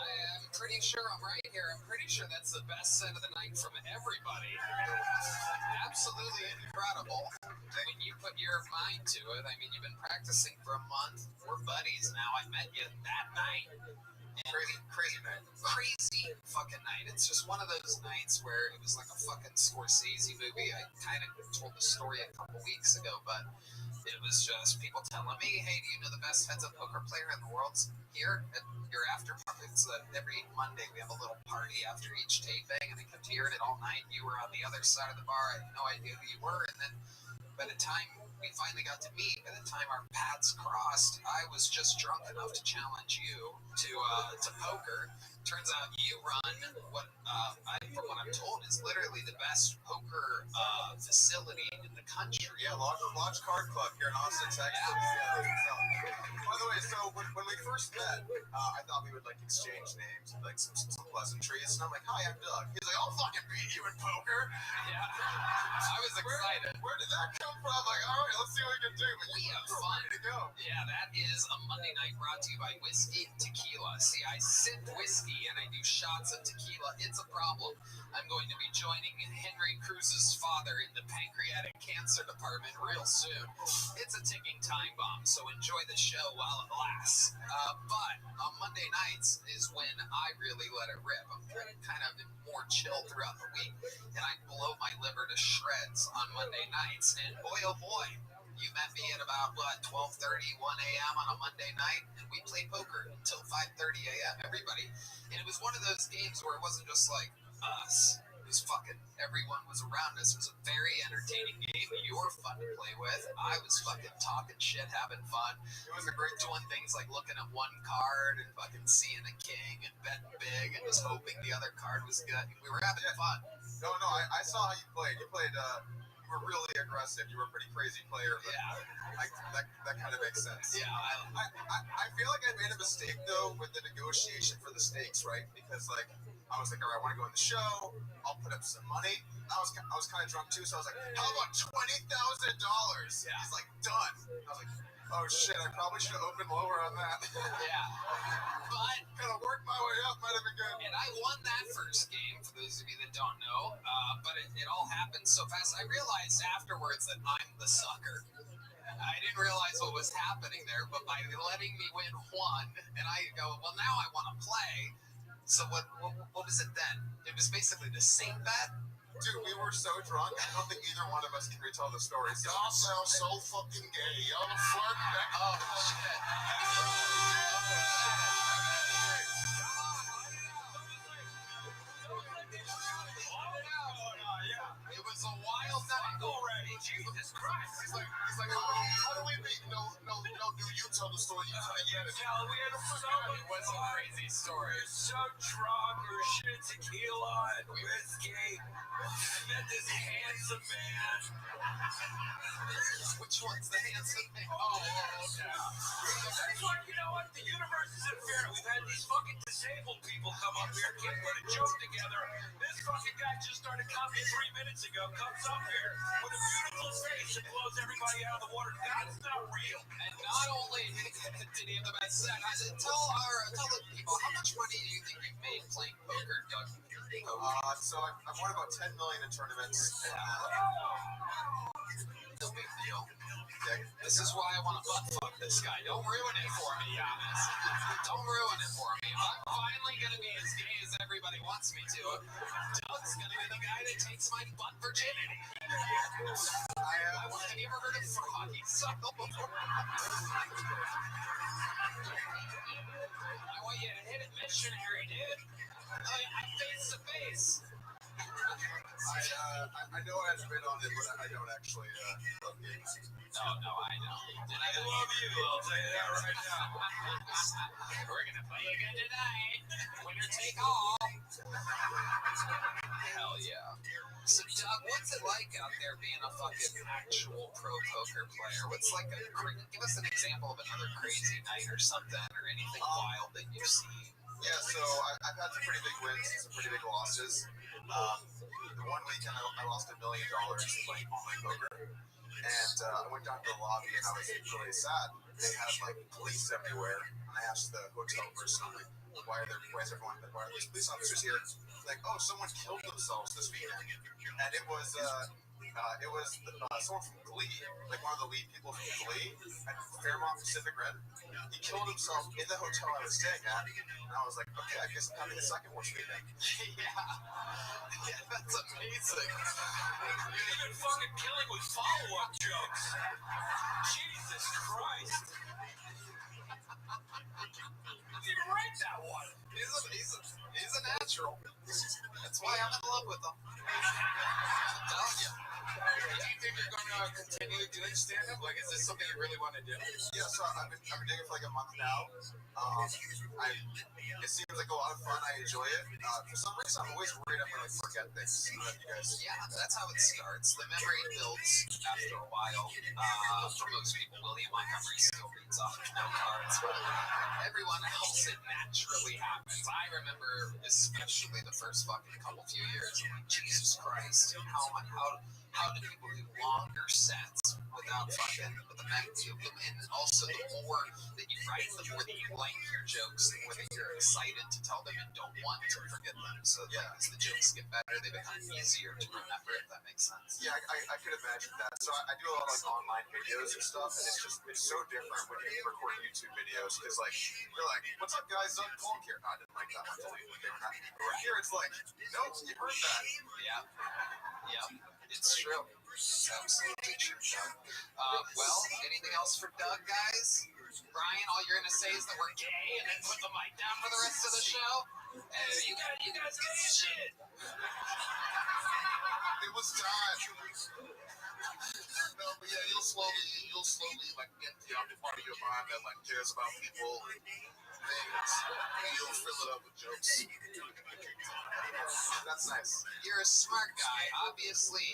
I'm pretty sure I'm right here. I'm pretty sure that's the best set of the night from everybody. Absolutely incredible. When you put your mind to it, I mean, you've been practicing for a month. We're buddies now. I met you that night. Crazy night. Crazy fucking night. It's just one of those nights where it was like a fucking Scorsese movie. I kind of told the story a couple weeks ago, but it was just people telling me, "Hey, do you know the best heads-up poker player in the world here at your after party?" It's every Monday we have a little party after each taping, and I kept hearing it all night. You were on the other side of the bar. I had no idea who you were, and then by the time we finally got to meet, by the time our paths crossed, I was just drunk enough to challenge you to poker. Turns out you run what, from what I'm told, is literally the best poker facility in the country. Yeah, Lodge Card Club here in Austin, Texas. Yeah. By the way, so when we first met, I thought we would like exchange names, like some pleasantries, and I'm like, "Hi, I'm Doug." He's like, "I'll fucking beat you in poker." Yeah, I was excited. Where did that come from? Like, all right, let's see what we can do. But we have fun. To go. Yeah, that is a Monday night brought to you by Whiskey and Tequila. See, I sip whiskey and I do shots of tequila. It's a problem. I'm going to be joining Henry Cruz's father in the pancreatic cancer department real soon. It's a ticking time bomb, so enjoy the show while it lasts. But on Monday nights is when I really let it rip. I'm kind of more chill throughout the week, and I blow my liver to shreds on Monday nights. And boy, oh boy, you met me at about, 12:30, 1 a.m. on a Monday night, and we played poker until 5:30 a.m. Everybody. And it was one of those games where it wasn't just like us. It was fucking everyone was around us. It was a very entertaining game. You were fun to play with. I was fucking talking shit, having fun. It was a great doing things like looking at one card and fucking seeing a king and betting big and just hoping the other card was good. We were having fun. No, I saw how you played. You played, you were really aggressive. You were a pretty crazy player. But Yeah. That kind of makes sense. Yeah. I feel like I made a mistake, though, with the negotiation for the stakes, right? Because, like, I was like, all right, I want to go on the show. I'll put up some money. I was kind of drunk, too, so I was like, how about $20,000? Yeah. He's like, done. I was like, oh, shit, I probably should have opened lower on that. Yeah. But Kind of worked my way up, might have been good. and I won that first game, for those of you that don't know. But it all happened so fast. I realized afterwards that I'm the sucker. I didn't realize what was happening there, but by letting me win one, and I go, well, now I want to play. So what was it then? It was basically the same bet. Dude, we were so drunk, I don't think either one of us can retell the story. So. Y'all sound so fucking gay. Y'all are flirting back. Oh, shit. It was a wild night already. Jesus Christ. He's like, how do we meet? No, dude, you tell the story. You tell it. Yeah, we had so much It was a crazy story. We were so drunk, we were shitting tequila and whiskey. I met this handsome man. Which one's the handsome man? Oh, okay. It's like, you know what? The universe isn't fair. We've had these fucking disabled people come up here, can't put a joke together. This fucking guy just started comedy 3 minutes ago, comes up here with a beautiful face and blows everybody out of the water. That's not real. And not only did he have the best set, I said, tell the people, how much money do you think you made playing poker, Doug? So I've won about 10 million in tournaments. No big deal. This is why I want to butt fuck this guy. Don't ruin it for me, Giannis. Don't ruin it for me. I'm finally going to be as gay as everybody wants me to. Doug's going to be the guy that takes my butt virginity. Have you ever heard of froggy suckle before? I want you to hit it missionary, dude. I'm face to face. I know I haven't been on it, but I don't actually love games. No, I know. And I love you, I'll tell you that right now. We're gonna play again tonight. Winner take all. Hell yeah. So, Doug, what's it like out there being a fucking actual pro poker player? What's like give us an example of another crazy night or something, or anything wild that you've seen. Yeah, so I've had some pretty big wins and some pretty big losses. The one weekend I lost $1 million playing online poker. And I went down to the lobby and I was really sad. They had like police everywhere. And I asked the hotel person, I'm like, why are these police officers here? Like, oh, someone killed themselves this weekend. And it was someone from Glee, like one of the lead people from Glee at Fairmont Pacific Red. He killed himself in the hotel I was staying at. And I was like, okay, I guess I'm having the second worst weekend. Yeah, that's amazing. You're even fucking killing with follow-up jokes. Jesus Christ. You didn't write that one. He's a natural. That's why I'm in love with him. I'm telling you. Do you think you're going to continue doing stand-up? Like, is this something you really want to do? Yeah, so I've been doing it for like a month now. It seems like a lot of fun. I enjoy it. For some reason, I'm always worried I'm going to forget things. I don't know if you guys. Yeah, that's how it starts. The memory builds after a while. For most people, William Montgomery still reads off of note cards, but everyone else, it naturally happens. I remember, especially the first fucking couple few years, I'm like, Jesus Christ, how do people do longer sets without fucking with the magnitude of them? And also, the more that you write, the more that you like your jokes, the more that you're excited to tell them and don't want to forget them. So yeah, as the jokes get better, they become easier to remember, if that makes sense. Yeah, I could imagine that. So I do a lot of like online videos and stuff, and it's so different when you record YouTube videos because like you're like, what's up guys, Doug Polk here. I didn't like that one. Over here it's like, nope, you heard that. Yeah. It's true. It's absolutely true, Doug. Well, anything else for Doug, guys? Brian, all you're going to say is that we're gay and then put the mic down for the rest of the show? Hey, you guys get this shit. It was time. No, but yeah, you'll slowly like empty out the part of your mind that like cares about people and things, and you'll fill it up with jokes. That's nice. You're a smart guy. Obviously,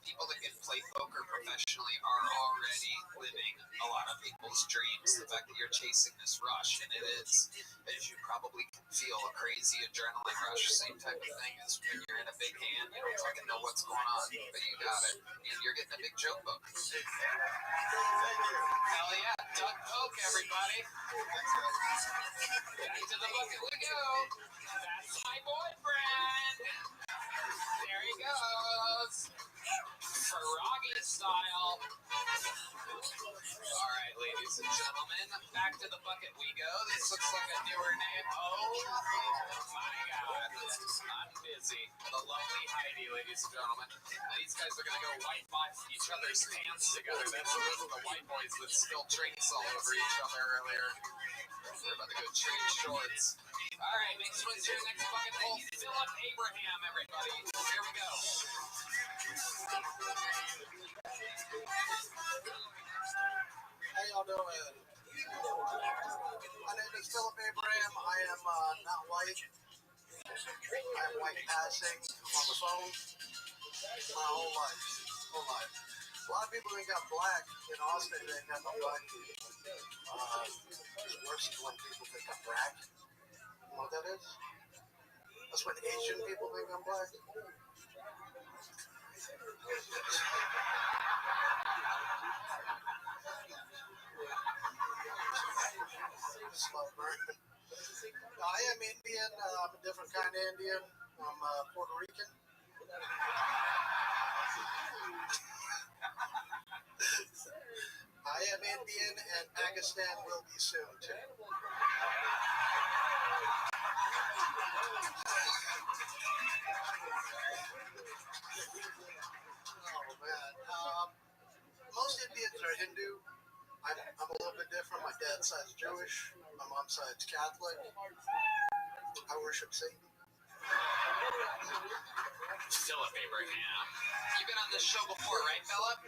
people that can play poker professionally are already living a lot of people's dreams. The fact that you're chasing this rush, and it is, as you probably can feel, a crazy adrenaline rush, same type of thing as when you're in a big hand, you don't fucking know what's going on, but you got it, and you're getting a big joke book. Hell yeah, Doug Polk, everybody. Back to the bucket we go. That's my boyfriend. There he goes. Ferraggy style. All right, ladies and gentlemen, back to the bucket we go. This looks like a newer name. Oh my God. I'm busy. The lovely Heidi, ladies and gentlemen. These guys are going to go wipe off each other's pants together. Those are the white boys that spilled drinks all over each other earlier. We're about to go trade shorts. All right, make sure it's your next bucket hole. Philip Abraham, everybody. Here we go. How y'all doing? My name is Philip Abraham. I am not white. I am white passing on the phone my whole life. A lot of people think I'm black. In Austin, they think I'm black. It's worse when people think I'm black. You know what that is? That's when Asian people think I'm black. Slow burn. I am Indian. I'm a different kind of Indian. I'm Puerto Rican. I am Indian, and Pakistan will be soon, too. Oh, man. Most Indians are Hindu. I'm a little bit different. My dad's side's Jewish. My mom's side's Catholic. I worship Satan. Philip, Abraham. You've been on this show before, right, Philip?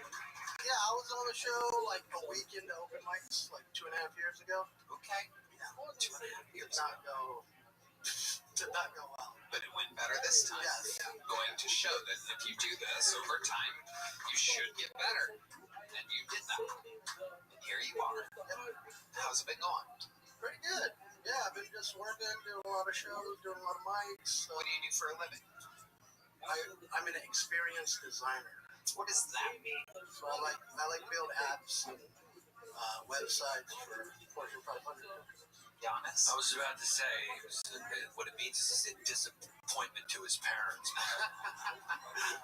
Yeah, I was on the show like a week into open mics, like 2.5 years ago. Okay. Yeah, 2.5 years. Did not go well. But it went better this time. Yes. Going to show that if you do this over time, you should get better. And you did that. And here you are. How's it been going? Pretty good. Yeah, I've been just working, doing a lot of shows, doing a lot of mics. What do you do for a living? I'm an experienced designer. What does that mean? So I like build apps and websites for Fortune 500. Giannis? I was about to say, what it means is a disappointment to his parents.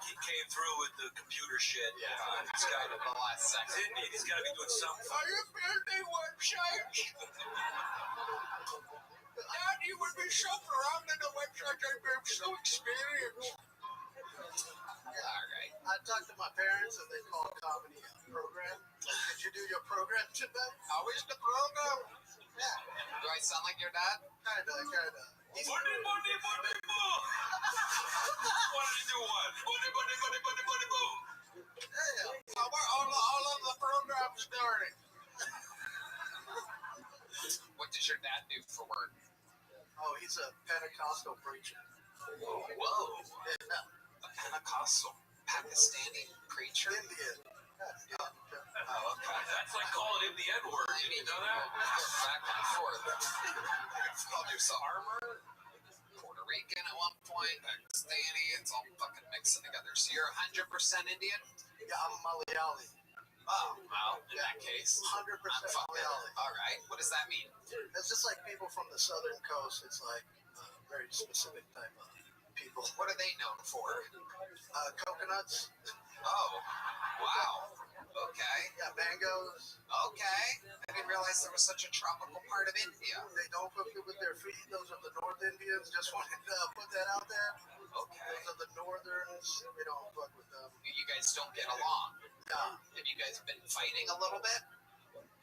He came through with the computer shit. Yeah, it's got to be the last second. Didn't he? He's got to be doing something. Are you building websites? Dad, you would be so proud of the website I'm so experienced. All right. I talked to my parents and they call comedy a program. Did you do your program today? How is the program? Yeah. Do I sound like your dad? Kinda. Bunny, boo! Why did you do one? Bunny, boo! Yeah. How are all of the programs doing? What does your dad do for work? Oh, he's a Pentecostal preacher. Whoa. Yeah. A Pentecostal Pakistani preacher? Indian. Oh, okay. That's like calling him the N-word. I mean, You know that? back and forth. It's called your armor. Puerto Rican at one point, Pakistani. It's all fucking mixing together. So you're 100% Indian? Yeah, I'm Malayali. Oh, well, in that case, 100% I'm fucking. Malayali. All right. What does that mean? It's just like people from the southern coast. It's like very specific type of people. What are they known for? Coconuts. Oh, wow. Okay. Yeah, mangoes. Okay. I didn't realize there was such a tropical part of India. They don't cook it with their feet. Those are the North Indians. Just wanted to put that out there. Okay. Those are the Northerns. We don't fuck with them. You guys don't get along. Yeah. Have you guys been fighting a little bit?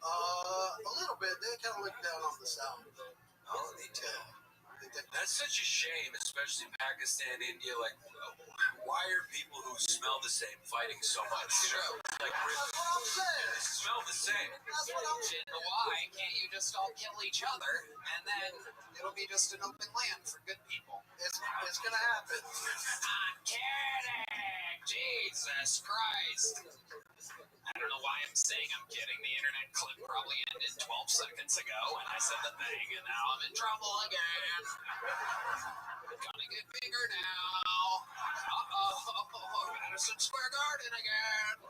A little bit. They kind of look down on the South. Oh, they do. That's such a shame, especially Pakistan, India. Like, why are people who smell the same fighting so much? True. Like, That's what I'm saying. they smell the same. That's what I'm saying. Why can't you just all kill each other and then it'll be just an open land for good people? It's gonna happen. I'm kidding! Jesus Christ! I don't know why I'm saying I'm kidding. The internet clip probably ended 12 seconds ago, and I said the thing, and now I'm in trouble again. Gonna get bigger now. Uh-oh, Madison Square Garden again.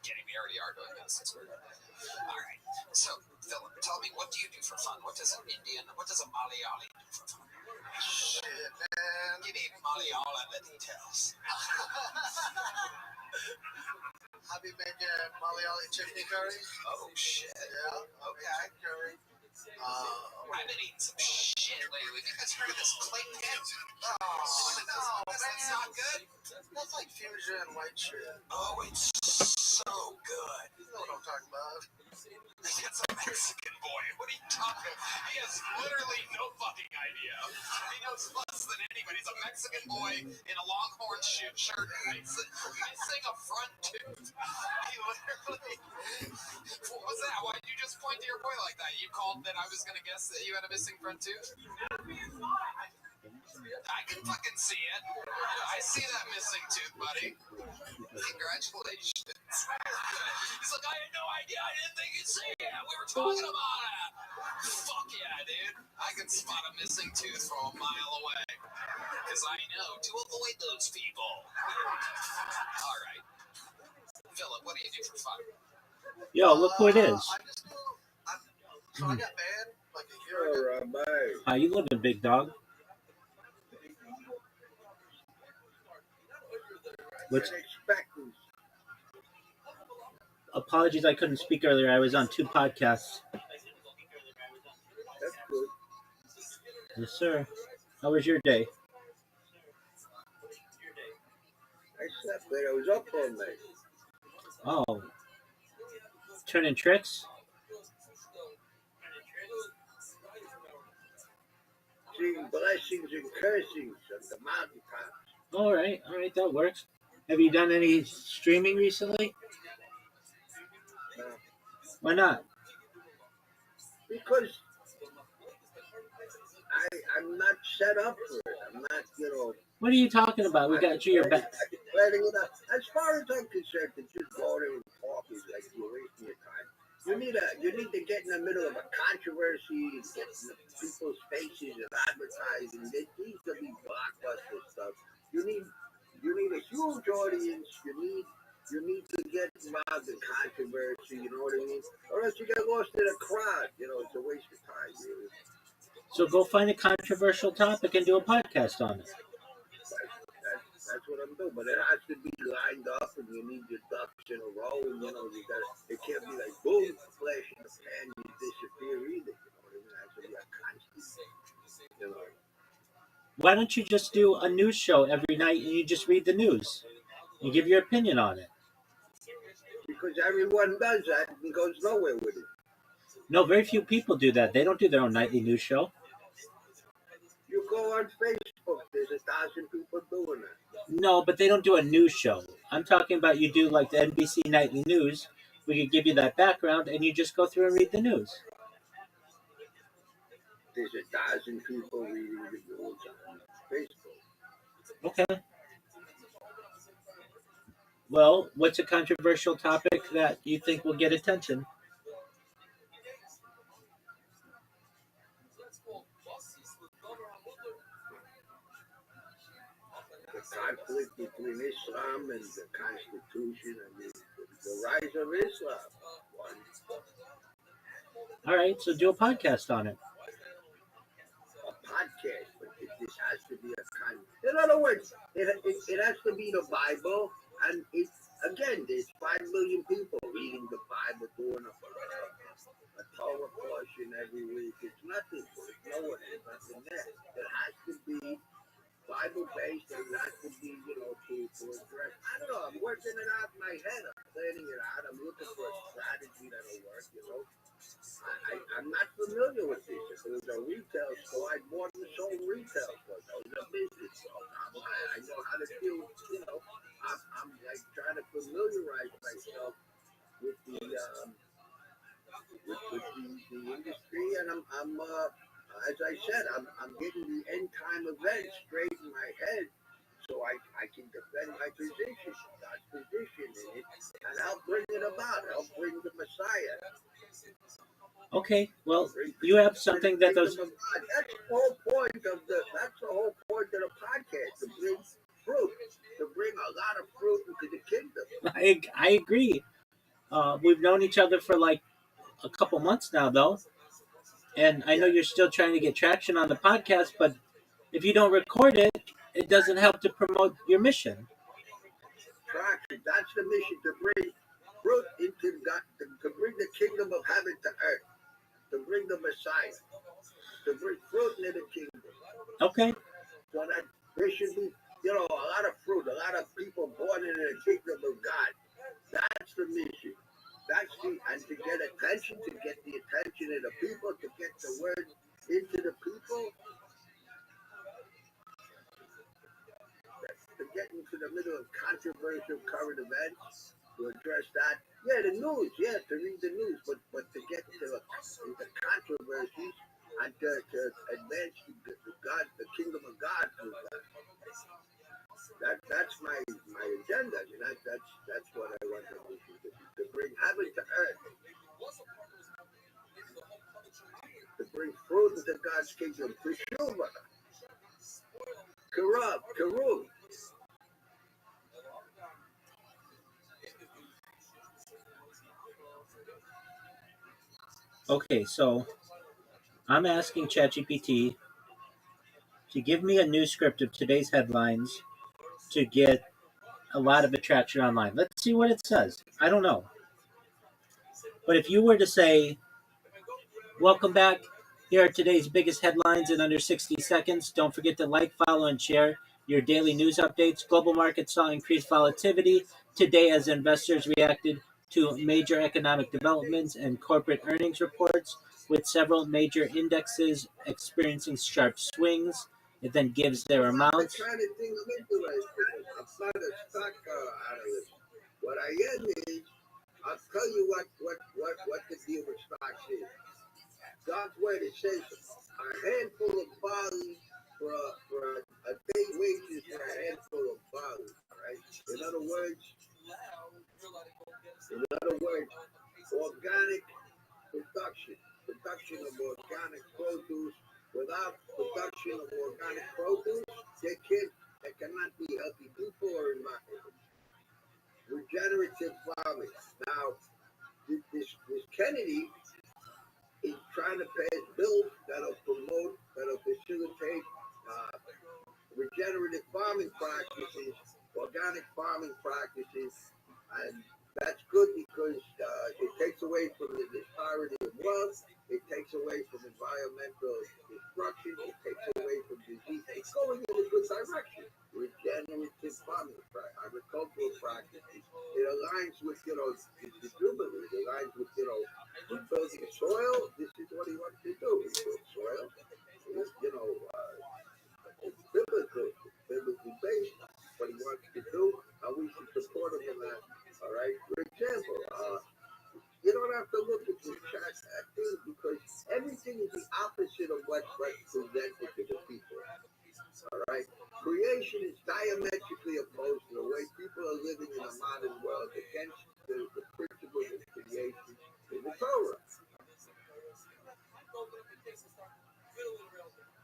Kidding me, already are doing Madison Square Garden. All right, so Philip, tell me, what do you do for fun? What does a Malayali do for fun? Shit, man. Give me Malayala the details. I be making Malayali chicken curry. Oh shit. Yeah. Okay. Chicken curry. I've been eating some shit lately. You guys heard of this clay pit? Oh, no, That's man. not good. That's like fusion white shit. Oh, it's so good. You know what I'm talking about. It's a Mexican boy. What are you talking about? He has literally no fucking idea. He knows less than anybody. He's a Mexican boy in a Longhorn shirt missing a front tooth. He literally... What was that? Why did you just point to your boy like that? You called that I was going to guess that you had a missing front tooth? I can fucking see it. I see that missing tooth, buddy. Congratulations. He's like, I had no idea. I didn't think you'd see it. We were talking about it. Fuck yeah, dude. I can spot a missing tooth from a mile away. Because I know to avoid those people. All right. Philip, what do you do for fun? Yo, look who it is. I just do. So I got banned like a year ago. How you living, big dog? What's apologies, I couldn't speak earlier. I was on 2 podcasts. That's good. Yes, sir. How was your day? I slept, but I was up all night. Oh, turning tricks? Seeing blessings and cursings of the mountaintops. All right, that works. Have you done any streaming recently? Uh, Why not? because I'm not set up for it. I'm not, What are you talking about? We I'm got you your back. planning it up. As far as I'm concerned, to just go there and talk is like you're wasting your time. You need to get in the middle of a controversy, get in the people's faces and advertising. It needs to be blockbuster stuff. You need a huge audience. You need to get involved in controversy. You know what I mean? Or else you get lost in a crowd. It's a waste of time, really. So go find a controversial topic and do a podcast on it. That's what I'm doing. But it has to be lined up, and you need your ducks in a row. And it can't be like boom, flash in the pan, you disappear either. You know what I mean? It has to be a constant. Why don't you just do a news show every night and you just read the news and give your opinion on it? Because everyone does that and goes nowhere with it. No, very few people do that. They don't do their own nightly news show. You go on Facebook, there's 1,000 people doing that. No, but they don't do a news show. I'm talking about you do like the NBC Nightly News. We could give you that background and you just go through and read the news. There's 1,000 people reading the news on Facebook. Okay. Well, what's a controversial topic that you think will get attention? The conflict between Islam and the Constitution, the rise of Islam. All right, so do a podcast on it. A podcast, but this has to be a kind. In other words, it has to be the Bible, and there's 5 million people reading the Bible, doing a Torah portion every week. It's nothing. No one is nothing there. It has to be Bible-based, and not to be, to address. I don't know. I'm working it out in my head. I'm planning it out. I'm looking for a strategy that'll work. I'm not familiar with this. If it was a retail store, I'd more than sold retail stores. I was a business store. I know how to deal with, I'm like trying to familiarize myself with the industry, and I'm as I said, I'm getting the end time events straight in my head, so I can defend my position, God's position in it, and I'll bring it about. I'll bring the Messiah. Okay, well, you have something that those. That's the whole point of the podcast, to bring fruit, to bring a lot of fruit into the kingdom. I agree. We've known each other for like a couple months now, though. And I know you're still trying to get traction on the podcast, but if you don't record it, it doesn't help to promote your mission. Traction, that's the mission, to bring fruit into God, to bring the kingdom of heaven to earth, to bring the Messiah, to bring fruit into the kingdom. Okay. So that there should be, a lot of fruit, a lot of people born into the kingdom of God. That's the mission. And to get attention, to get the attention of the people, to get the word into the people, to get into the middle of controversial current events, to address that. Yeah, the news, to read the news, but to get into controversies and to advance the kingdom of God through that. That's my agenda. That's what I want to bring heaven to earth, to bring fruit into God's kingdom, Teshuvah, Karub. Okay, so I'm asking ChatGPT to give me a new script of today's headlines to get a lot of attraction online. Let's see what it says. I don't know. But if you were to say, welcome back, here are today's biggest headlines in under 60 seconds. Don't forget to like, follow, and share your daily news updates. Global markets saw increased volatility today as investors reacted to major economic developments and corporate earnings reports, with several major indexes experiencing sharp swings. It then gives their The amounts. kind of things interesting. I'm not a stock analyst. What I am is, I'll tell you what the deal with stocks is. God's word, it says a handful of barley for a day's wages for a handful of barley. Right? In other words, organic production of organic produce. Without production of organic produce, there cannot be healthy people or environment. Regenerative farming. Now, this Kennedy is trying to pass bills that'll facilitate regenerative farming practices, organic farming practices, and that's good because it takes away from the disparity of wealth, it takes away from environmental destruction, it takes away from disease. It's going in a good direction. Regenerative farming, agricultural practices. It aligns with, the Jubilee. It aligns with, rebuilding soil. This is what he wants to do. Rebuild soil. It's biblically based, what he wants to do, and we should support him in that. All right. For example, you don't have to look at the chat thing because everything is the opposite of what's presented to the people. All right. Creation is diametrically opposed to the way people are living in a modern world against the principles of creation in the Torah.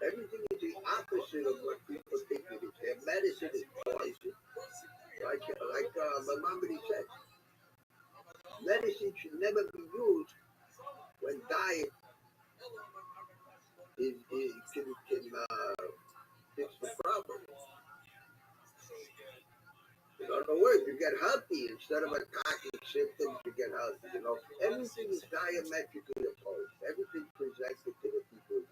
Everything is the opposite of what people think it is. Their medicine is poison. Like Maimonides said, medicine should never be used when diet can fix the problem. In other words, you get healthy instead of attacking symptoms. You get healthy. Everything is diametrically opposed. Everything presented to the people is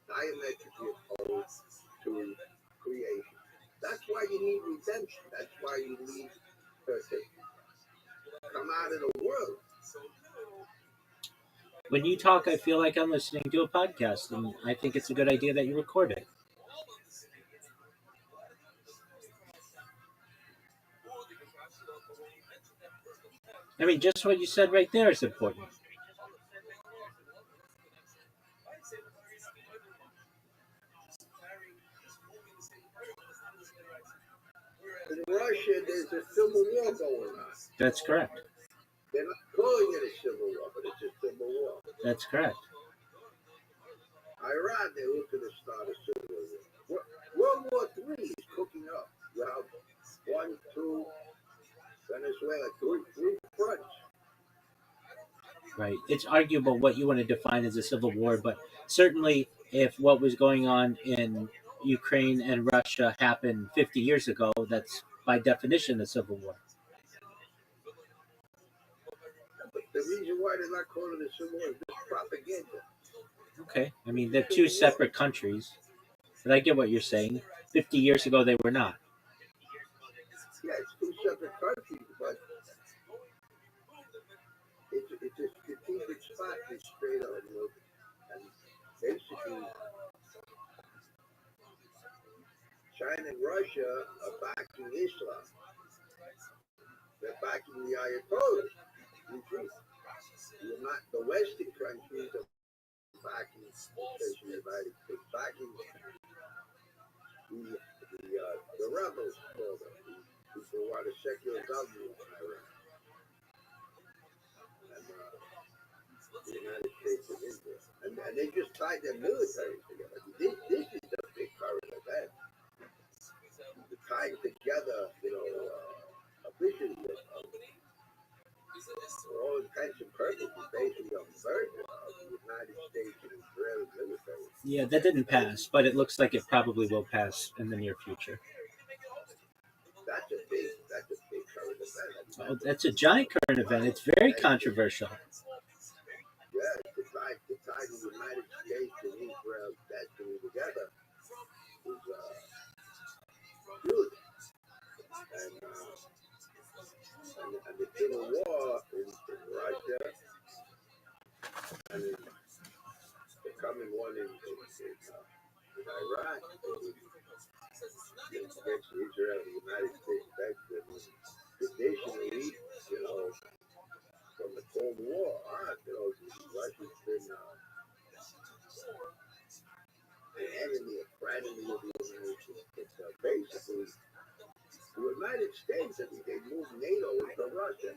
diametrically opposed to creation. That's why you need redemption. That's why you need to come out of the world. When you talk, I feel like I'm listening to a podcast, and I think it's a good idea that you record it. I mean, just what you said right there is important. In Russia, there's a civil war going on. That's correct. They're not calling it a civil war, but it's a civil war. That's correct. Iran, they're looking to start a civil war. World War III is cooking up. You have 1, 2, Venezuela, three fronts. Right. It's arguable what you want to define as a civil war, but certainly if what was going on in Ukraine and Russia happened 50 years ago, that's by definition a civil war. But the reason why they're not calling it a civil war is just propaganda. Okay. I mean, they're two separate countries, but I get what you're saying. 50 years ago, they were not. Yeah, it's two separate countries, but it's a strategic spot to straight on, and basically China and Russia are backing Islam. They're backing the Ayatollahs. You're not the Western countries are backing the United States, backing the rebels, call them, people who want a secular government in Iran. And the United States and Israel. And they just tied their military together. This is the big current event. Tying together, officially, for all intents and purposes, basically a merger of the United States and Israeli military. Yeah, that didn't pass, but it looks like it probably will pass in the near future. That's a big current event. Oh, that's a giant current event. It's very controversial. Yeah, to tie the United States and Israel's destiny together is huge. And the civil war in Russia, and the coming one in with Iraq, against Israel and the United States. Traditionally, from the Cold War, Russia's been an enemy, a frenemy of the United States. Basically, the United States, I mean, they moved NATO into Russia.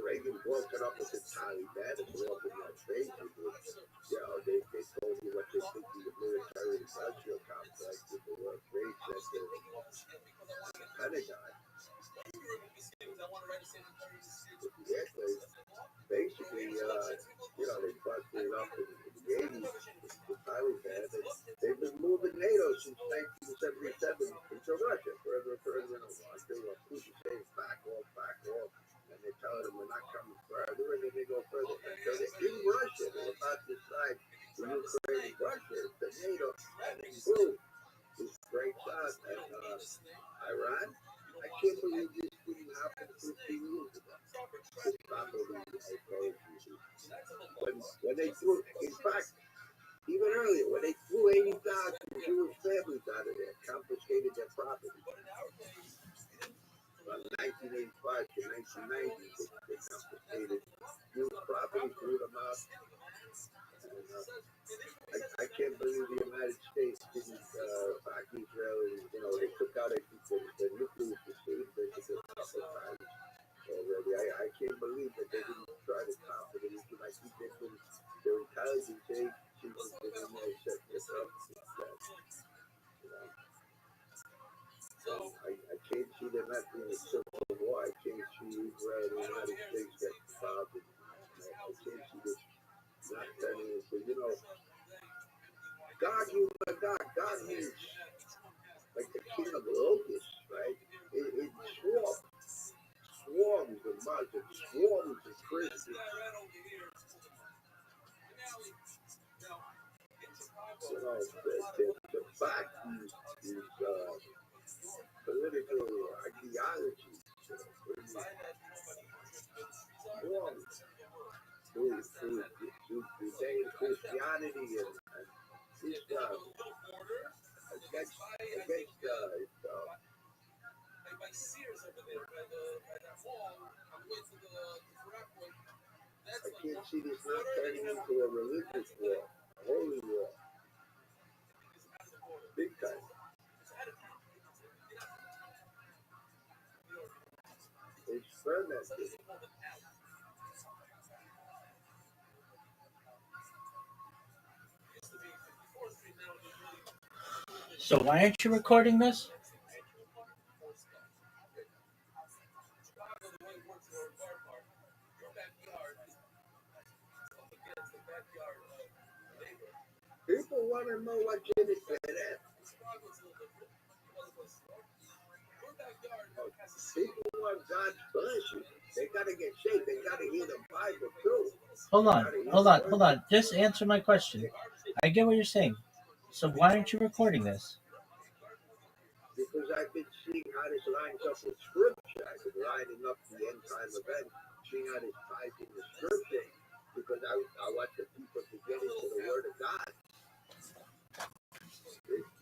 Reagan broke it up with the Taliban and blew up in their faces. They told you what they think of the military industrial complex with the World Trade Center and the Pentagon. Basically, they busted it up in the 80s with the Taliban. They've been moving NATO since 1977 into Russia, further and they were Putin saying back off. And they tell them we're not coming further, and then they go further. So they're in Russia. They're about to decide the Ukraine and Russia, the NATO, and then boom, this breaks out. And Iran, I can't believe this didn't happen 15 years ago. It's probably when they threw, in fact, even earlier, when they threw 80,000 Jewish families out of there, confiscated their property. From 1985 to 1990, they confiscated Jewish property, threw them out. And, I can't believe the United States didn't back Israel. They took out the nuclear facility a couple of times already. I can't believe that they didn't try to stop it. I think their intelligence agencies didn't set this up. I can't see them not being a civil war. I can't see Israel and the United States get involved. I can't see this not turning into, God, God means like the king of locusts, right? It swarms of Muslims, swarms of Christians. To back these political ideologies, through Judeo Christianity and Islam against I can't see this not turning into a religious war, a holy war. Big time. It's fermented. So why aren't you recording this? People want to know what's in it for that. People want God's blessing. They got to get saved. They got to hear the Bible too. Hold on. Just answer my question. I get what you're saying. So why aren't you recording this? Because I've been seeing how this lines up with Scripture. I've been lining up the end time event, seeing how this ties in the Scripture. Because I want the people to get into the Word of God.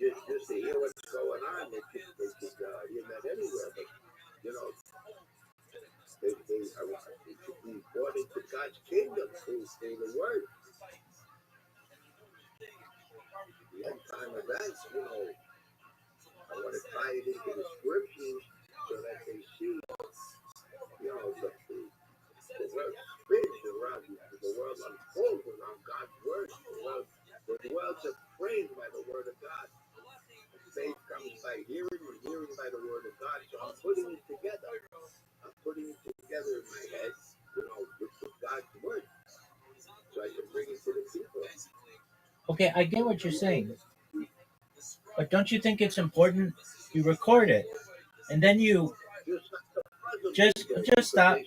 Just to hear what's going on, they could hear that anywhere. But they should be brought into God's kingdom through the Word. The end time events, I want to tie it into the Scriptures so that they see, the world spins around you, the world unfolds around God's Word. The worlds are framed by the Word of God. Faith comes by hearing, and hearing by the Word of God. So I'm putting it together. I'm putting it together in my head, with God's Word, so I can bring it to the people. Okay, I get what you're saying. But don't you think it's important you record it? And then you just stop.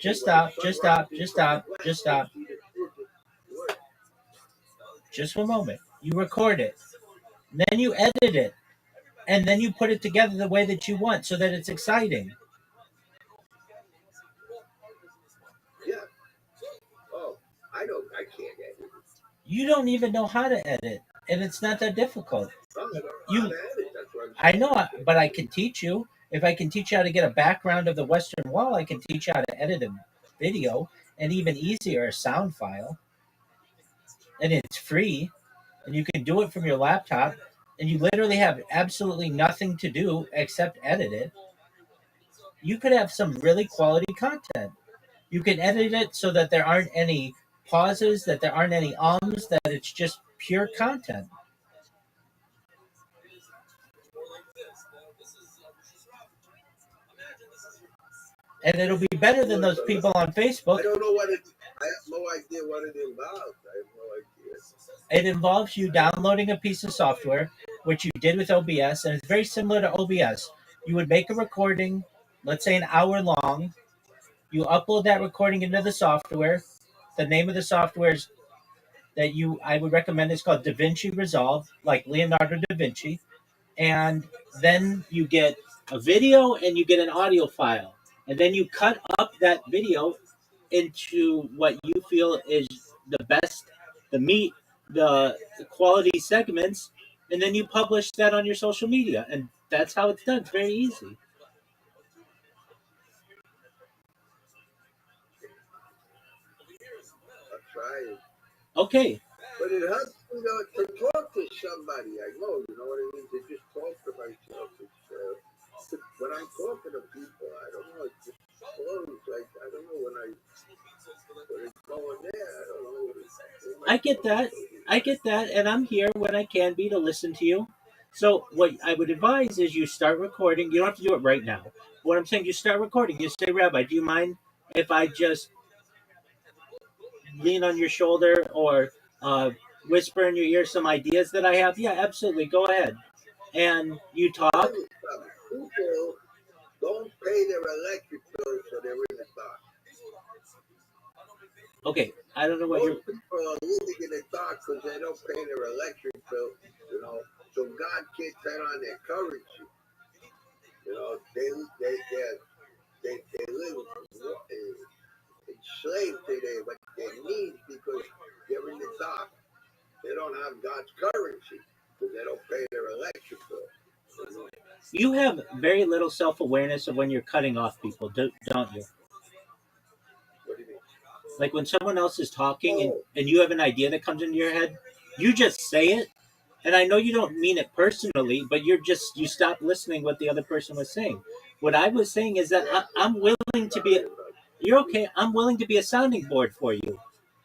Just for a moment. You record it. Then you edit it. And then you put it together the way that you want so that it's exciting. Yeah. Oh, I can't edit it. You don't even know how to edit, and it's not that difficult. I don't know how You, to edit. That's what I'm I saying. know, but I can teach you. If I can teach you how to get a background of the Western Wall, I can teach you how to edit a video, and even easier, a sound file, and it's free, and you can do it from your laptop, and you literally have absolutely nothing to do except edit it. You could have some really quality content. You can edit it so that there aren't any pauses, that there aren't any ums, that it's just pure content. And it'll be better than those people on Facebook. I don't know what it. I have no idea what it involves. I have no idea. It involves you downloading a piece of software, which you did with OBS, and it's very similar to OBS. You would make a recording, let's say an hour long. You upload that recording into the software. The name of the software is I would recommend is called DaVinci Resolve, like Leonardo da Vinci. And then you get a video and you get an audio file. And then you cut up that video into what you feel is the best, the meat, the quality segments, and then you publish that on your social media. And that's how it's done. It's very easy. I'll try it. Okay. But it helps me to talk to somebody. I know, you know what I mean? To just talk to myself. It's, when I'm talking to people, I don't know. It's just stories. Like I don't know when it's going there. I don't know. I get that. I get that. And I'm here when I can be to listen to you. So what I would advise is you start recording. You don't have to do it right now. What I'm saying, you start recording. You say, Rabbi, do you mind if I just lean on your shoulder or whisper in your ear some ideas that I have? Yeah, absolutely. Go ahead. And you talk. People don't pay their electric bills, so they're in the dark. Okay, I don't know what Most people are living in the dark because they don't pay their electric bill, you know. So God can't turn on their currency. You know, they live enslaved to their needs because they're in the dark. They don't have God's currency because they don't pay their electric bill. You know? You have very little self-awareness of when you're cutting off people, don't you? What do you mean? Like when someone else is talking and you have an idea that comes into your head, you just say it. And I know you don't mean it personally, but you stop listening what the other person was saying. What I was saying is that I'm willing to be, you're okay, I'm willing to be a sounding board for you.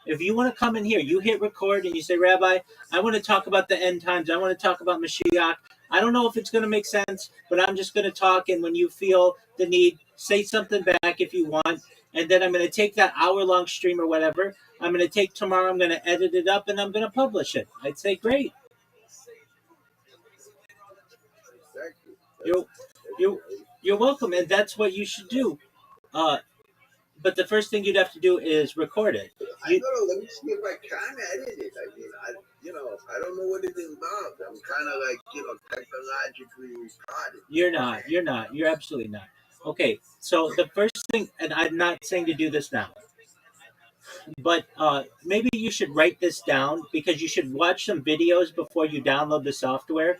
If you want to come in here, you hit record and you say, Rabbi, I want to talk about the end times. I want to talk about Mashiach. I don't know if it's going to make sense, but I'm just going to talk. And when you feel the need, say something back if you want. And then I'm going to take that hour-long stream or whatever. I'm going to take tomorrow, I'm going to edit it up, and I'm going to publish it. I'd say, great. You're welcome, and that's what you should do. But the first thing you'd have to do is record it. I don't know. Let me see if I can edit it. I mean, I don't know what it involves. I'm kind of like, technologically retarded. You're not. You're absolutely not. Okay, so the first thing, and I'm not saying to do this now, but maybe you should write this down because you should watch some videos before you download the software.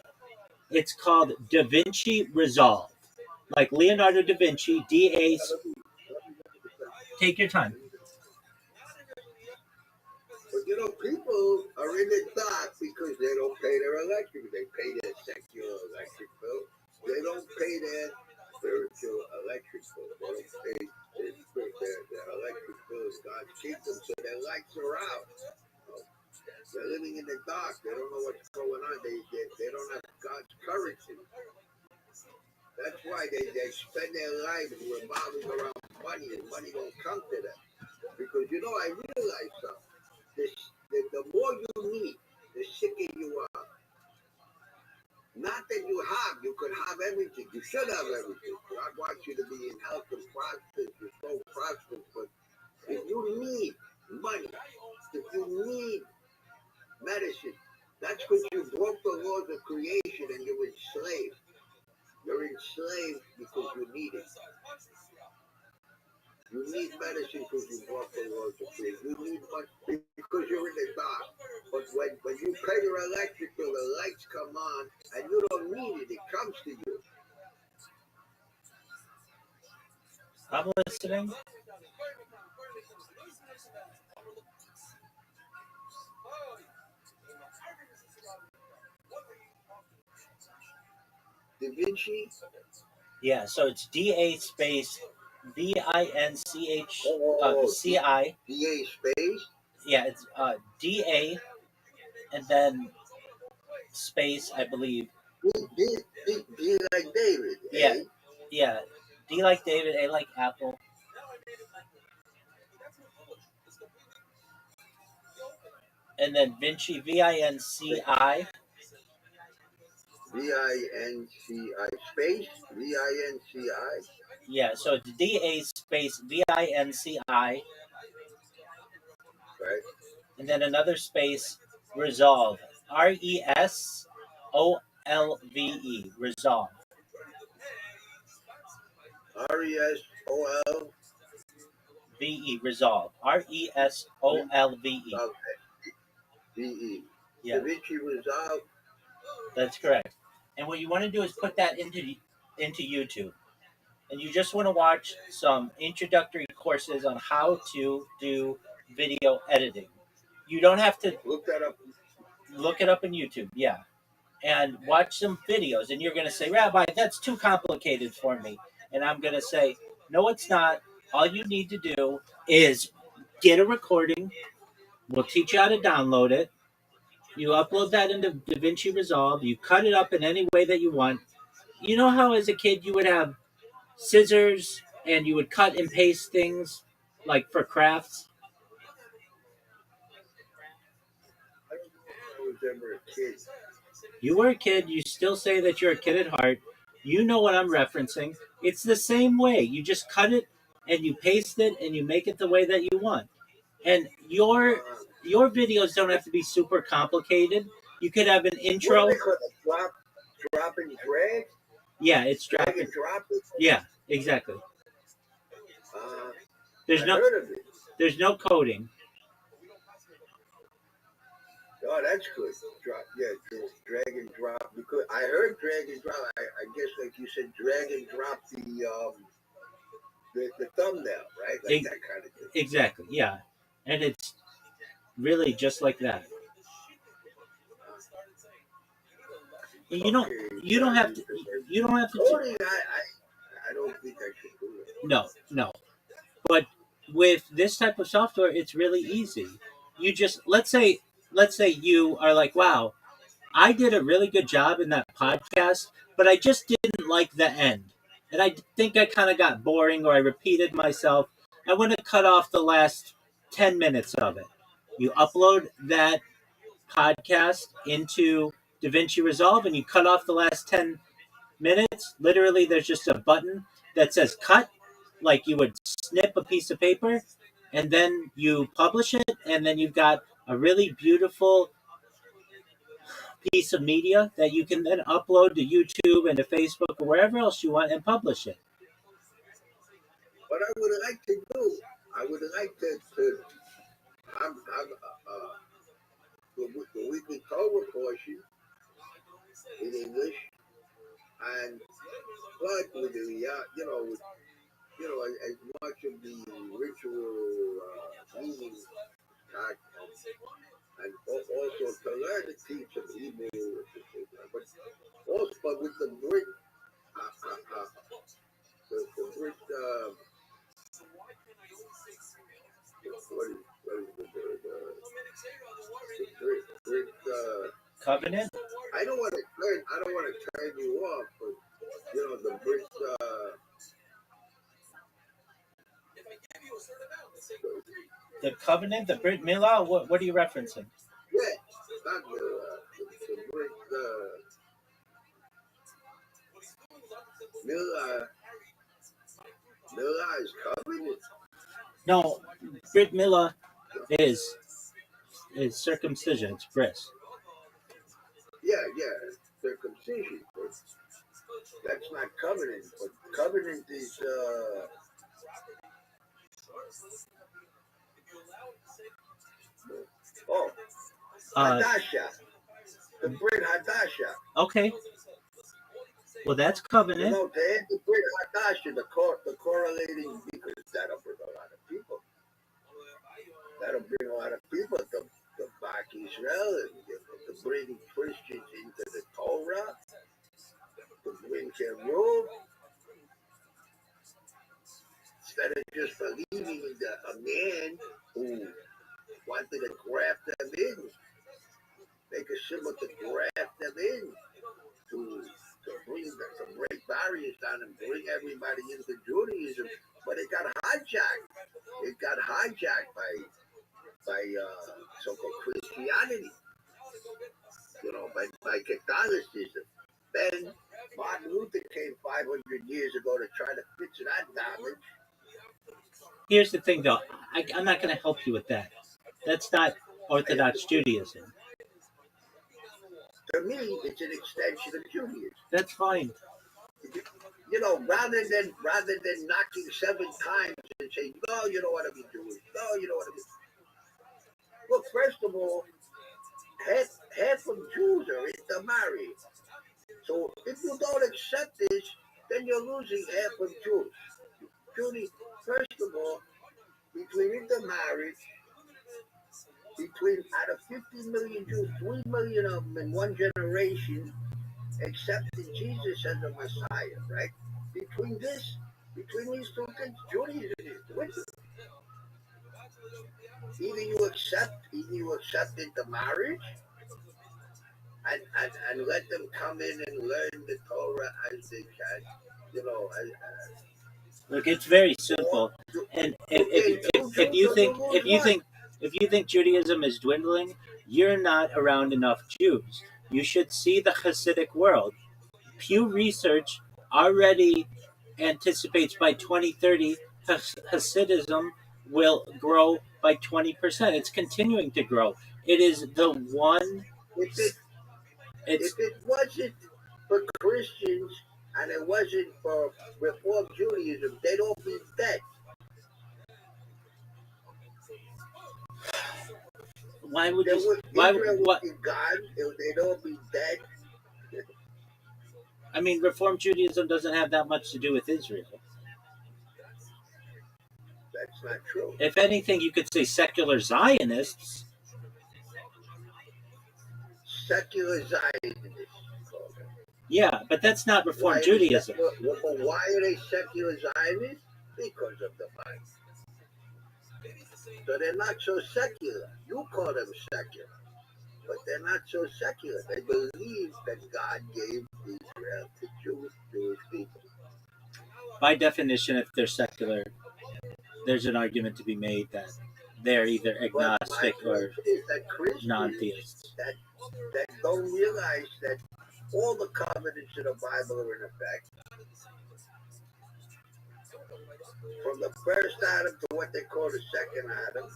It's called DaVinci Resolve, like Leonardo da Vinci, D-A. Take your time. But people are in the dark because they don't pay their electric. They pay their secular electric bill. They don't pay their spiritual electric bill. They don't pay their electric bills. God keeps them so their lights are out. They're living in the dark. They don't know what's going on. They don't have God's currency. That's why they spend their lives revolving around money, and money don't come to them. Because, I realize something. The more you need, the sicker you are. Not that you could have everything. You should have everything. God wants you to be in health and prosperous. You're so prosperous. But if you need money, if you need medicine, that's because you broke the laws of creation and you're enslaved. You're enslaved because you need it. You need medicine because you broke the laws of creation. You need money because you're in the dark. But your electrical, the lights come on, and you don't need it. It comes to you. I'm listening. Da Vinci? Yeah, so it's DA space VINCH CI. DA space? Yeah, it's DA and then space, I believe. D like David. Yeah, A. yeah. D like David, A like Apple. And then Vinci, VINCI. VINCI space? VINCI? Yeah, so it's DA space VINCI. Right. And then another space, Resolve. RESOLVE. Resolve. RESOL? VE. Resolve. RESOLVE. Okay. VE. Yeah. Da Vinci Resolve? That's correct. And what you want to do is put that into YouTube. And you just want to watch some introductory courses on how to do video editing. You don't have to look that up. Look it up on YouTube, yeah. And watch some videos. And you're going to say, Rabbi, that's too complicated for me. And I'm going to say, no, it's not. All you need to do is get a recording. We'll teach you how to download it. You upload that into DaVinci Resolve. You cut it up in any way that you want. You know how as a kid you would have scissors and you would cut and paste things like for crafts? I was ever a kid. You were a kid. You still say that you're a kid at heart. You know what I'm referencing. It's the same way. You just cut it and you paste it and you make it the way that you want. And your videos don't have to be super complicated. You could have an intro. Drop and drag? Yeah, it's drag and drop it? Yeah, exactly. There's no coding. Oh, that's good. Drag and drop. Because I heard drag and drop. I guess, like you said, drag and drop the thumbnail, right? Like that kind of thing. Exactly. Yeah, and it's really just like that. You don't have to. You don't have to. Coding, I don't think I should do it. No. But with this type of software, it's really easy. You just let's say you are like, wow, I did a really good job in that podcast, but I just didn't like the end. And I think I kind of got boring or I repeated myself. I want to cut off the last 10 minutes of it. You upload that podcast into DaVinci Resolve and you cut off the last 10 minutes. Literally, there's just a button that says cut, like you would snip a piece of paper, and then you publish it, and then you've got a really beautiful piece of media that you can then upload to YouTube and to Facebook or wherever else you want and publish it. What I would like to do, I would like to have the weekly Torah portion in English, and but with the as much of the ritual meaning and also to learn to teach some Hebrew, but with the Brit, the Brit, Covenant? I don't want to turn you off, but the Brit. The covenant, the Brit Milah. What are you referencing? Yeah, not the Brit. Milah is covenant. No, Brit Milah is circumcision. It's bris. Yeah, circumcision. But that's not covenant. But covenant is. Natasha. the Brit Hadasha. Okay. Well, that's You covenant. know, to add the Brit Hadasha, the correlating, because that'll bring a lot of people. That'll bring a lot of people to back Israel and to bring Christians into the Torah, to bring their rule. Instead of just believing in a man who wanted to graft them in, make a symbol to graft them in, to break barriers down and bring everybody into Judaism, but it got hijacked. It got hijacked by so-called Christianity, by Catholicism. Then Martin Luther came 500 years ago to try to fix that damage. Here's the thing, though. I'm not going to help you with that. That's not Orthodox Judaism. To me, it's an extension of Judaism. That's fine. Rather than knocking 7 times and saying, no, you don't want to be Jewish. No, you don't want to be. Look, first of all, half of Jews are intermarried. So if you don't accept this, then you're losing half of Jews. Judy, first of all, between intermarriage, out of 50 million Jews, 3 million of them in one generation accepted Jesus as a Messiah, right? Between these two things, Judaism is dwindling. Either you accept intermarriage and let them come in and learn the Torah as they can, Look, it's very simple. And if you think Judaism is dwindling, you're not around enough Jews. You should see the Hasidic world. Pew Research already anticipates by 2030 Hasidism will grow by 20%. It's continuing to grow. It is the one. If it wasn't for Christians and it wasn't for Reform Judaism, they'd all be dead. Why would Israel would be gone? They'd all be dead. I mean, Reform Judaism doesn't have that much to do with Israel. That's not true. If anything, you could say secular Zionists. Secular Zionists. Yeah, but that's not Reform Judaism. Why are they secular Zionists? Because of the Bible. So they're not so secular. You call them secular, but they're not so secular. They believe that God gave Israel to Jewish people. By definition, if they're secular, there's an argument to be made that they're either agnostic or non-theists. That don't realize that all the covenants in the Bible are in effect. From the first Adam to what they call the second Adam,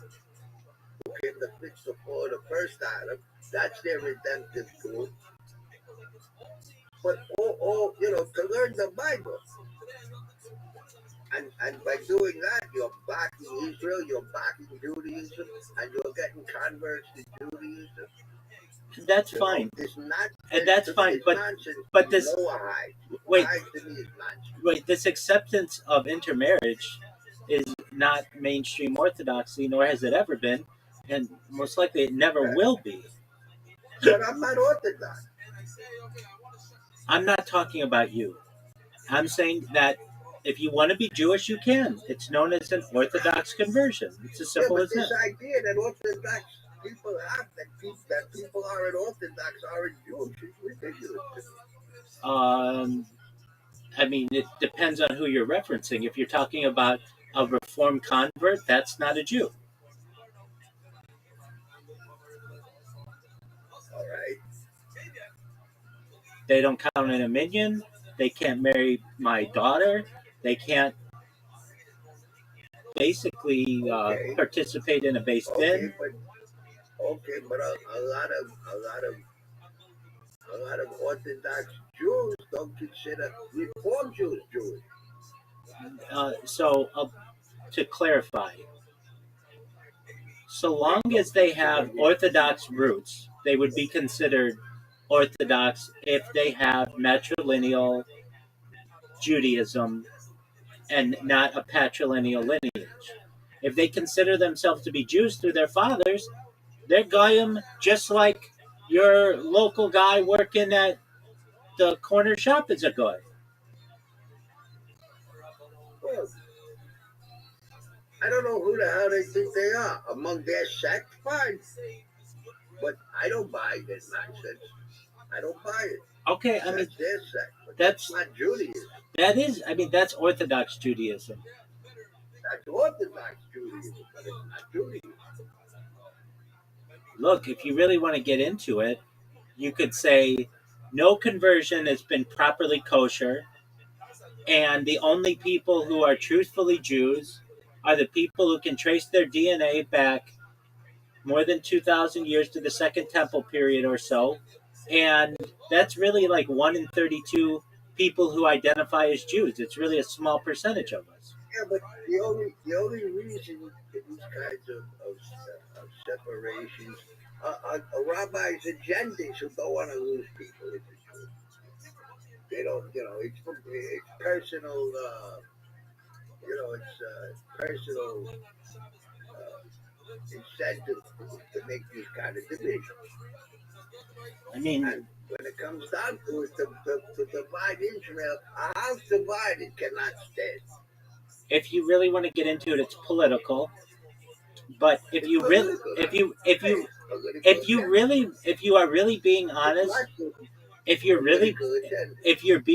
who came to fix the fall of the first Adam, that's their redemptive tool. But all to learn the Bible. And by doing that, you're backing Israel, you're backing Judaism, and you're getting converts to Judaism. That's fine. And that's fine, but this wait, this acceptance of intermarriage is not mainstream orthodoxy, nor has it ever been, and most likely it never will be. But I'm not orthodox. I'm not talking about you. I'm saying that if you want to be Jewish, you can. It's known as an Orthodox conversion. It's as simple as that. This idea that Orthodox people have, that people are in Orthodox are in Jewish, is ridiculous. I mean, it depends on who you're referencing. If you're talking about a Reformed convert, that's not a Jew. All right. They don't count in a minyan. They can't marry my daughter. They can't basically participate in a base din. But a lot of Orthodox Jews don't consider Reform Jews Jewish. To clarify, so long as they have Orthodox roots, they would be considered Orthodox if they have matrilineal Judaism and not a patrilineal lineage. If they consider themselves to be Jews through their fathers, they're goyim just like your local guy working at the corner shop is a goy. Well, I don't know who the hell they think they are. Among their sect, fine. But I don't buy this nonsense. I don't buy it. Okay, I mean, That's their sect. But that's not Judaism. that is, I mean, that's Orthodox Judaism. That's Orthodox Judaism, but it's not Judaism. Look, if you really want to get into it, you could say no conversion has been properly kosher, and the only people who are truthfully Jews are the people who can trace their DNA back more than 2,000 years to the Second Temple period or so, and that's really like 1 in 32 people who identify as Jews. It's really a small percentage of us. Yeah, but the only reason for these kinds of separations are rabbis' agendas who don't want to lose people. They don't, it's personal, it's personal incentive to make these kind of divisions. I mean, and when it comes down to it, to divide Israel, a house divided cannot stand. If you really want to get into it, it's political. But if you are really being honest,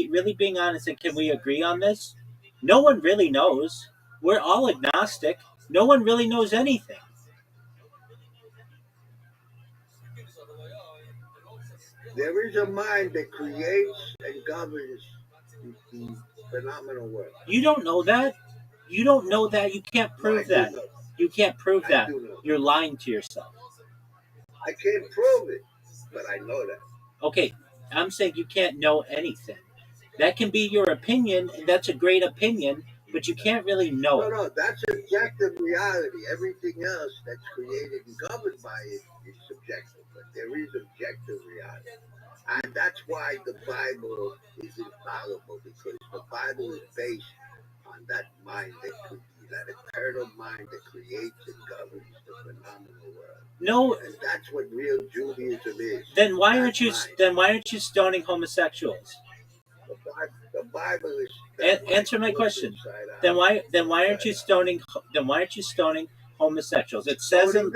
really being honest, and can we agree on this? No one really knows. We're all agnostic. No one really knows anything. There is a mind that creates and governs the phenomenal world. You don't know that. You don't know that. You can't prove that. You can't prove that. You're lying to yourself. I can't prove it, but I know that. Okay, I'm saying you can't know anything. That can be your opinion, and that's a great opinion, but you can't really know it. No, that's objective reality. Everything else that's created and governed by it is subjective, but there is objective reality. And that's why the Bible is infallible, because the Bible is based on that mind that eternal mind that creates and governs the phenomenal world. No, and that's what real Judaism is. Then why aren't you stoning homosexuals? The Bible is. Answer my question. Then why aren't you stoning homosexuals? It says in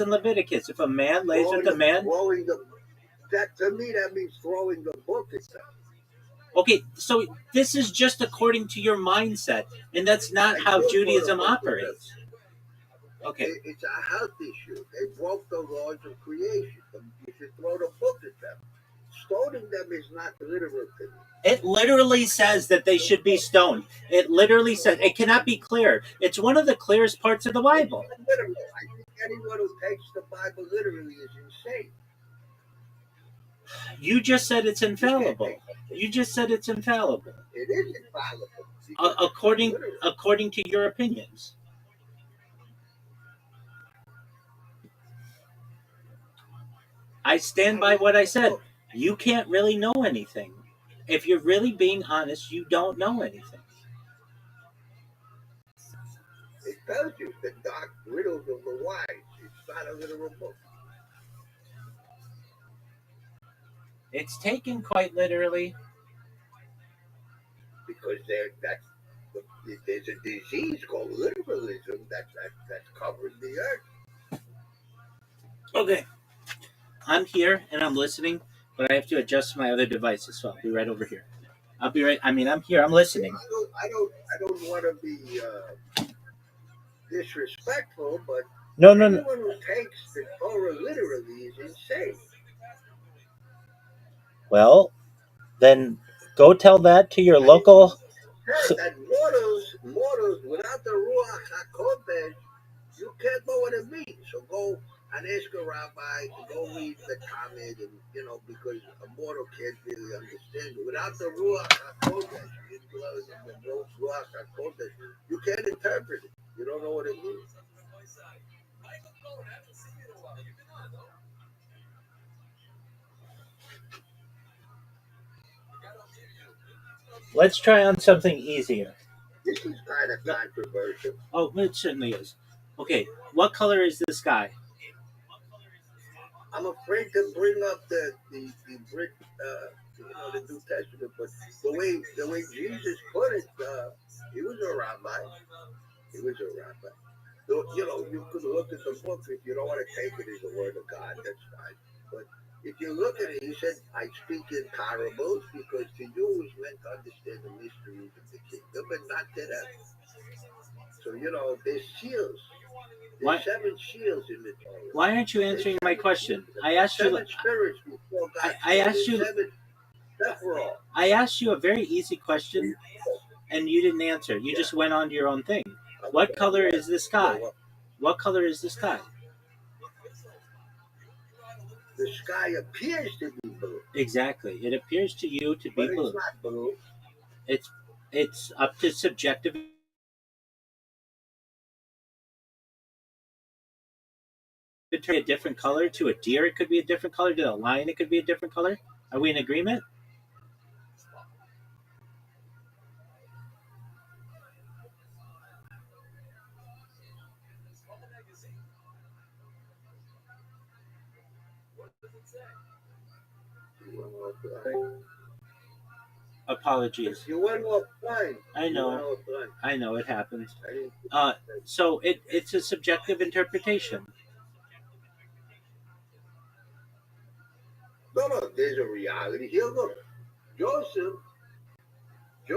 Leviticus, if a man lays with a man. To me, that means throwing the book at them. Okay, so this is just according to your mindset, and that's not how Judaism operates. Okay. It's a health issue. They broke the laws of creation. You should throw the book at them. Stoning them is not literal. It literally says that they should be stoned. It literally says, it cannot be clearer. It's one of the clearest parts of the Bible. I think anyone who takes the Bible literally is insane. You just said it's infallible. You just said it's infallible. It is infallible. According to your opinions. I stand by what I said. You can't really know anything. If you're really being honest, you don't know anything. It tells you the dark riddles of the wise. It's not a literal book. It's taken quite literally. Because there's a disease called literalism that's covering the earth. Okay. I'm here and I'm listening, but I have to adjust my other devices, so I'll be right over here. I'm here. I'm listening. I don't want to be disrespectful, but anyone who takes the Torah literally is insane. Well, then go tell that to your local. That mortals without the Ruach HaKodesh, you can't know what it means. So go and ask a rabbi to go read the Talmud, and because a mortal can't really understand it. Without the Ruach HaKodesh, you can't interpret it. You don't know what it means. Let's try on something easier. This is kind of controversial. Oh, it certainly is. Okay, what color is the sky? I'm afraid to bring up the Brit, the New Testament, but the way Jesus put it, he was a rabbi. He was a rabbi. So, you could look at the book if you don't want to take it as the word of God. That's fine. But if you look at it, he said, "I speak in parables because to you is meant to understand the mysteries of the kingdom, and not to them." So there's seals. Why? There's 7 seals in the Torah. Why aren't you answering my question? I asked you. 7 spirits before God. I asked you. 7 Sephiroth. I asked you a very easy question, and you didn't answer. You just went on to your own thing. What color is the sky? What color is the sky? The sky appears to be blue. Exactly. It appears to you to be But blue. it's not blue. It's up to subjective. It could be a different color. To a deer, it could be a different color. To a lion, it could be a different color. Are we in agreement? Apologies. You went offline. I know. I know it happens. So it's a subjective interpretation. No, there's a reality here. Look, Joseph, he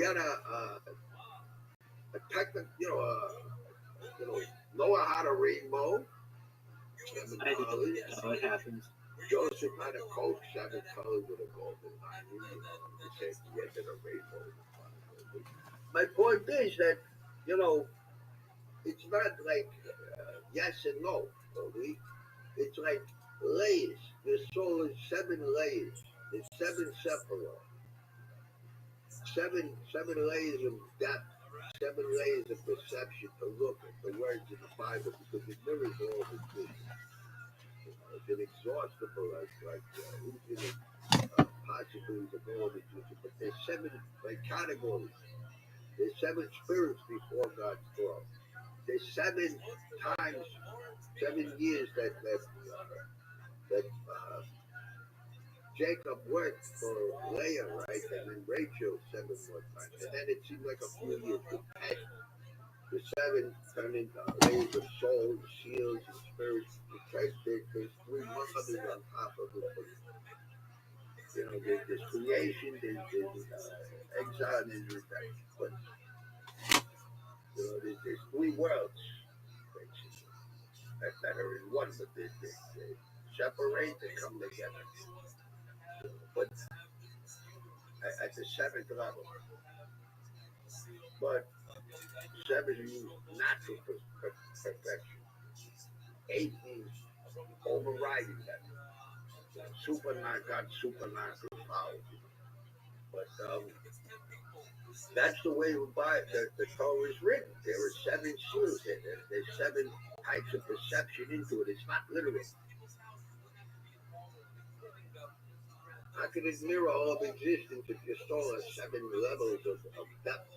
had a technical, Noah had a rainbow. I know it happens. Joseph had a coat, 7 colors with a golden lining. He said he had a rainbow. My point is that, it's not like yes and no, totally. It's like layers. The soul is 7 layers. There's 7 Sephiroth. 7 layers of depth. 7 layers of perception to look at the words in the Bible because it mirrors all the things. It's inexhaustible, like infinite possibilities of all the things. But there's 7 categories. There's 7 spirits before God's throne. There's 7 times, 7 years that Jacob worked for Leah, right? And then Rachel 7 more times. And then it seemed like a few years with 10. The 7 turned into layers of souls, seals, and spirits. There's 3 mothers on top of it. There's creation, there's exile, and there's redemption. But there's 3 worlds, basically, that are in one, but they separate and come together. But at the 7th level. But 7 means natural perfection. 8 means overriding that. God's supernatural power. But that's the way the Torah is written. There are 7 seals in it. There's 7 types of perception into it. It's not literal. How can it mirror all of existence if you stole 7 levels of depth?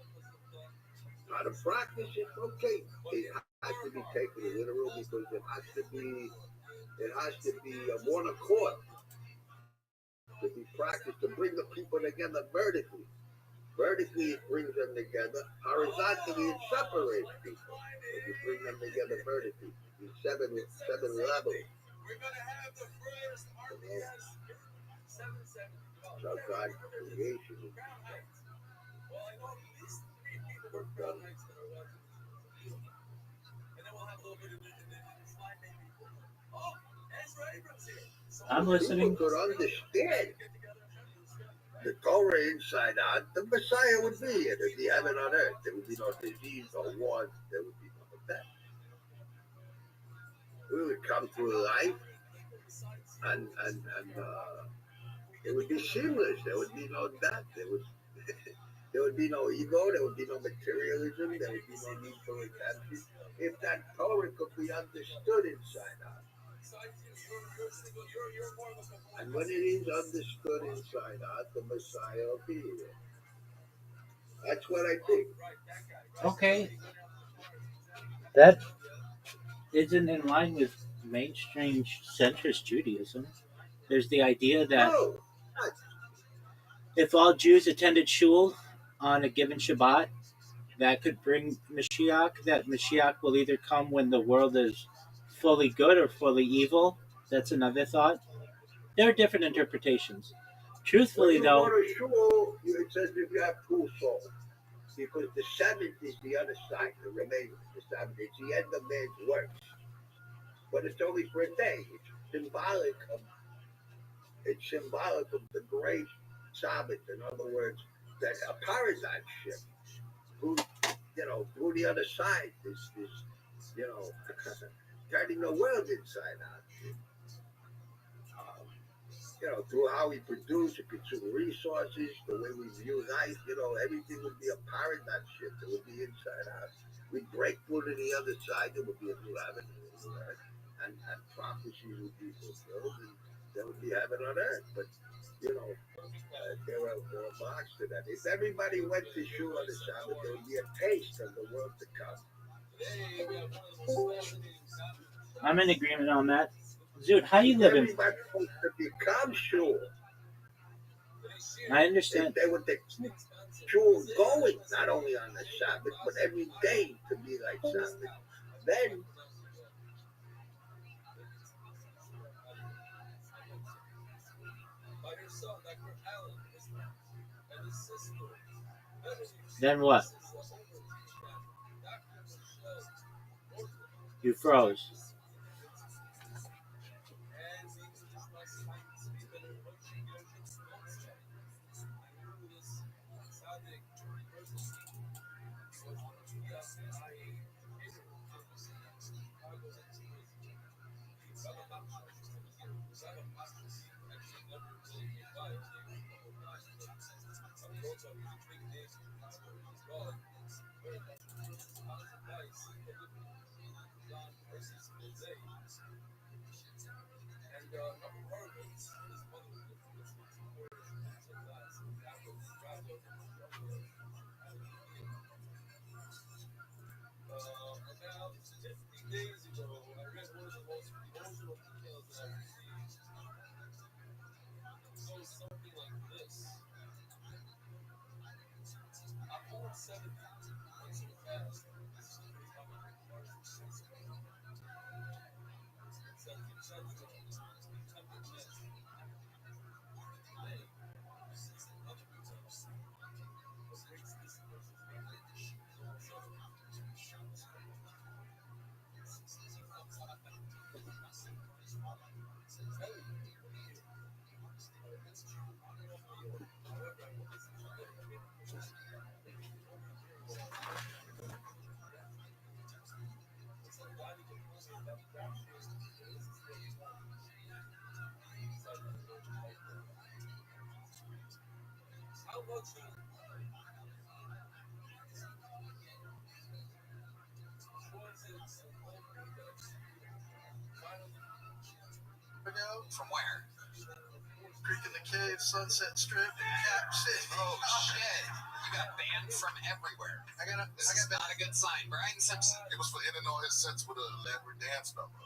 Now to practice it, okay. It has to be taken literal because it has to be one accord to be practiced to bring the people together vertically. Vertically, it brings them together. Horizontally, it separates people. If you bring them together vertically, in 7 levels. So God's creation is I'm listening. People could understand the Torah inside out. The Messiah would be here. There'd be heaven on earth. There would be no disease, no wars. There would be none of that. We would come through life and it would be seamless. There would be no death. There would be no ego. There would be no materialism. There would be no need for redemption. If that Torah could be understood inside out. And when it is understood inside out, the Messiah will be here. That's what I think. Okay, that isn't in line with mainstream centrist Judaism. There's the idea that No, if all Jews attended shul on a given Shabbat, that could bring Mashiach. That Mashiach will either come when the world is fully good or fully evil. That's another thought. There are different interpretations. when Truthfully, you go though, to shul, it says if you have two souls. Because the seventh is the other side, the remainder. The seventh is the end of man's works. But it's only for a day. It's symbolic of the great Sabbath. In other words, that a paradigm shift. Through the other side, this turning the world inside out. Through how we produce and consume resources, the way we view life, everything would be a paradigm shift. It would be inside out. We'd break through to the other side. There would be a new avenue, and prophecies would be fulfilled, and there would be heaven on earth. But there are marks to that. If everybody went to shul on the Sabbath, there would be a taste of the world to come. I'm in agreement on that. Dude, how you living? Everybody's supposed to become shul. I understand. They would take shul going, not only on the Sabbath, but every day to be like Sabbath. Then Then what? You froze. From where? Creek in the Cave, Sunset Strip, Cap City. Oh shit! You got banned from everywhere. This is not a good sign. Brian Simpson. It was for ending all his sets with an elaborate dance number.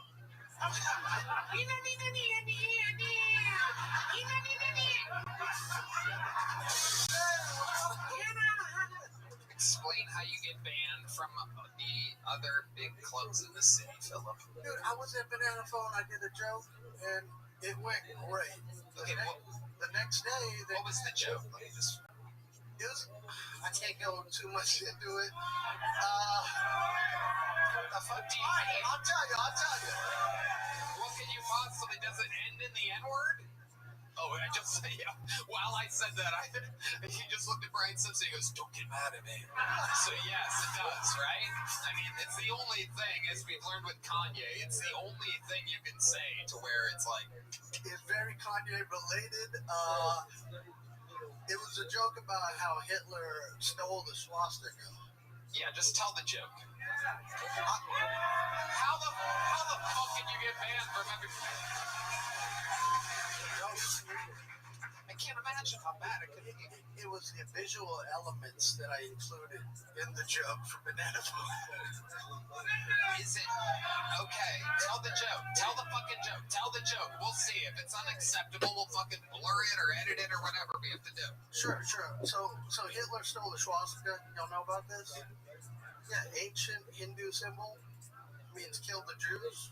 Explain how you get banned from the other big clubs in the city, Philip. Dude, I was at Banana Phone, I did a joke, and it went great. Okay, The next day, what was the joke? I can't go too much into it. I'll tell you. What can you possibly, does it end in the N-word? Oh, while I said that, he just looked at Brian Simpson and he goes, don't get mad at me. So yes, it does, right? I mean, it's the only thing, as we've learned with Kanye, it's the only thing you can say to where it's like... It's very Kanye related. It was a joke about how Hitler stole the swastika. Yeah, just tell the joke. How the fuck can you get banned from every... I can't imagine how bad it could be. It was the visual elements that I included in the joke for Banana Boat. Is it? Okay, tell the joke. Tell the fucking joke. Tell the joke. We'll see. If it's unacceptable, we'll fucking blur it or edit it or whatever we have to do. Sure. So Hitler stole the swastika. Y'all know about this? Yeah, ancient Hindu symbol means kill the Jews.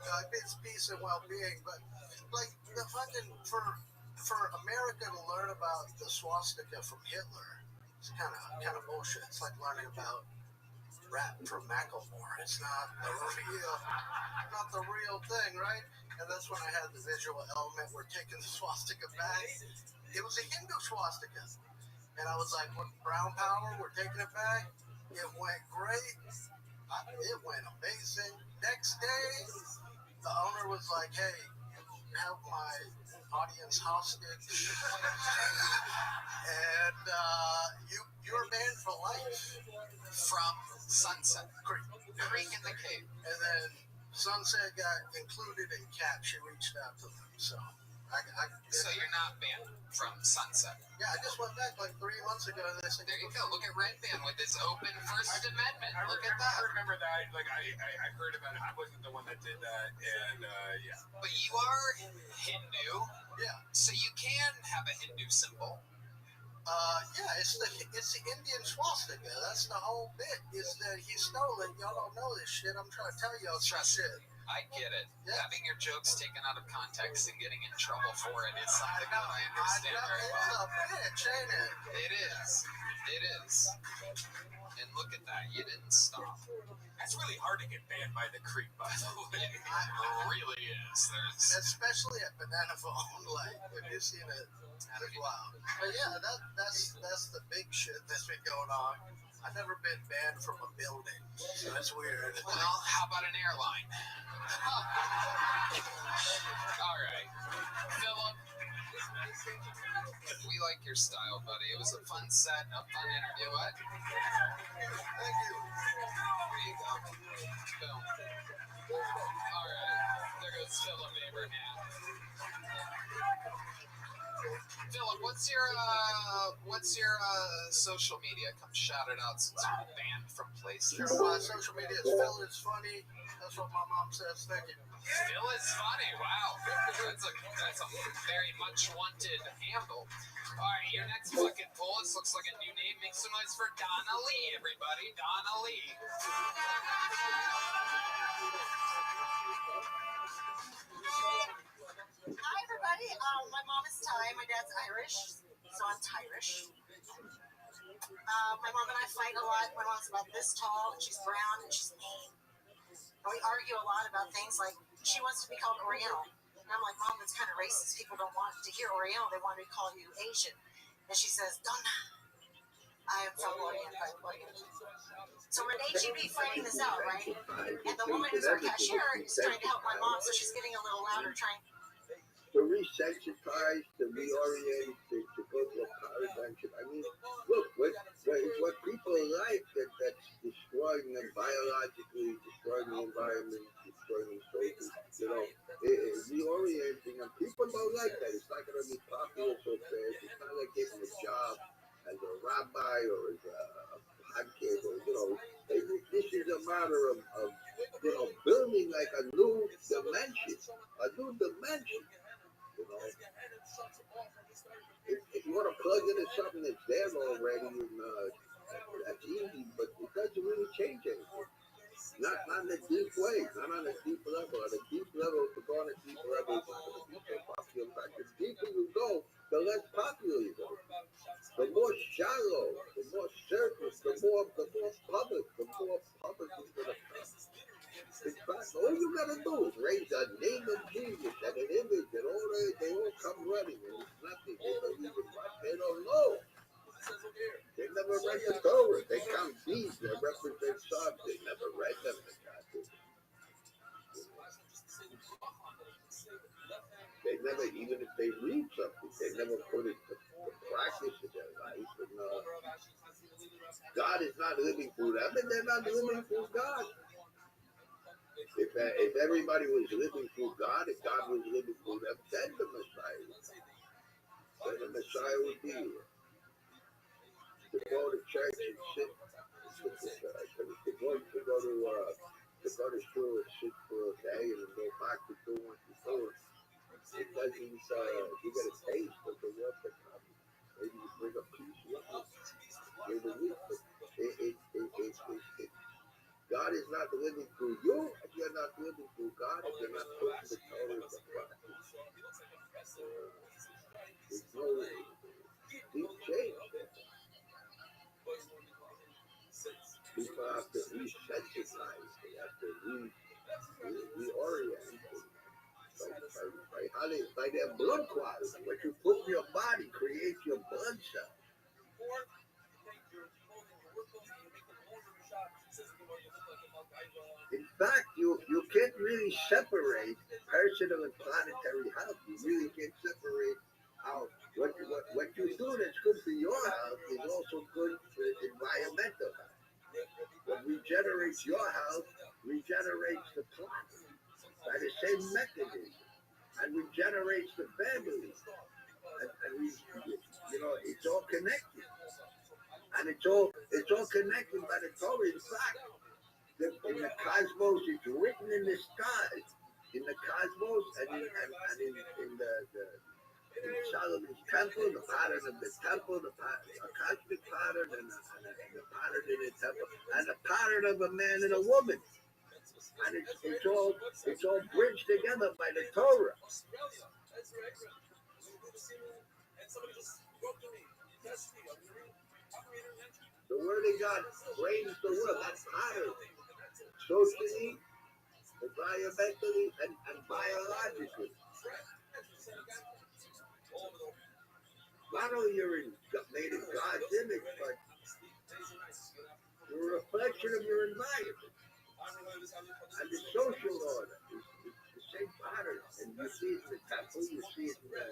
It means peace and well-being, but like the fucking for America to learn about the swastika from Hitler, it's kind of bullshit. It's like learning about rap from Macklemore. It's not the real thing, right? And that's when I had the visual element. We're taking the swastika back. It was a Hindu swastika, and I was like, brown power. We're taking it back. It went great. It went amazing. Next day, the owner was like, hey, have my audience hostage. And you're banned for life. From Sunset Creek in the Cave. And then Sunset got included in CAP. She reached out to them. So So you're not banned from Sunset. Yeah, I just went back like 3 months ago. And There you go. Look at Red Band with his open First Amendment. Look at that. I remember that. Like I heard about it. I wasn't the one that did that, and yeah. But you are Hindu. Yeah. So you can have a Hindu symbol. Yeah, it's the Indian swastika. That's the whole bit. Is that he stole it? Y'all don't know this shit. I'm trying to tell y'all some shit. I get it. Yeah. Having your jokes taken out of context and getting in trouble for it is something that I understand very well. It's a bitch, ain't it? It is. It is. And look at that. You didn't stop. That's really hard to get banned by the creek, by the way. It really is. Especially at Banana Phone. Like, have you seen it? Wow. But yeah, that's the big shit that's been going on. I've never been banned from a building, so that's weird. Well, how about an airline? All right. Philip, we like your style, buddy. It was a fun set, a fun interview. What? Thank you. There you go. Boom. All right. There goes Philip Abraham. Philip, what's your social media? Come shout it out since you're banned from places. Sure, my social media is Phil is funny. That's what my mom says. Thank you. Phil is funny. Wow, that's a very much wanted handle. All right, your next fucking poll. This looks like a new name. Make some noise for Donna Lee, everybody. Donna Lee. Hi, everybody. My mom is Thai. My dad's Irish, so I'm Thyrish. My mom and I fight a lot. My mom's about this tall, and she's brown, and she's mean. And we argue a lot about things like she wants to be called Oriental. And I'm like, Mom, that's kind of racist. People don't want to hear Oriental. They want to call you Asian. And she says, Donna, I am from Orient. So we're in HEB fighting this out, right? And the woman who's our cashier is trying to help my mom, so she's getting a little louder, trying to resensitize, to reorient, to go to a paradigm shift. I mean, look, what people like that's destroying them biologically, destroying the environment, destroying the social, reorienting them. People don't like that. It's not going to be popular so fast. It's not like getting a job as a rabbi or as a podcast or, this is a matter of building like a new dimension. If you want to plug into something that's there already, that's easy, but it doesn't really change anything. Not in a deep way, not on a deep level. On a deep level, to go on a deep level, it's not going to be so popular. In fact, the deeper you go, the less popular you go. The more shallow, the more surface, the more public is going to come. In fact, all you got to do is raise a name of Jesus and an image, and they all come running, and it's nothing. They don't even what they don't know. They never read the Torah. They count beads that represent subs. They never read them. They never even if they read something, they never put it to practice in their life. And God is not living through them, and they're not living through God. If everybody was living through God, if God was living through them, then the Messiah would be here. To go to church and sit, to go to school and sit for a day and then go back to doing what you're doing. It doesn't, you get a taste of the world that comes. Maybe you bring a piece with you the week, but God is not living through you, and you're not living through God, and you're not putting the Torah in the practice. There's no deep change there. People have to resensitize, they have to reorient by their blood quality. What you put in your body creates your blood cells. In fact, you can't really separate personal and planetary health. You really can't separate how what you do that's good for your health is also good for environmental health. What regenerates your health regenerates the planet by the same mechanism and regenerates the family. And it's all connected. And it's all connected by the Torah. In fact, in the cosmos, it's written in the sky, in the cosmos, and in Solomon's temple, the pattern of the temple, a cosmic pattern, and the pattern in the temple, and the pattern of a man and a woman, and it's all bridged together by the Torah. The Word of God reigns the world. That's pattern. Socially, environmentally, and biologically. Not only you're made in God's image, but you're a reflection of your environment. And the social order is the same pattern. And you see it in the temple, you see it in the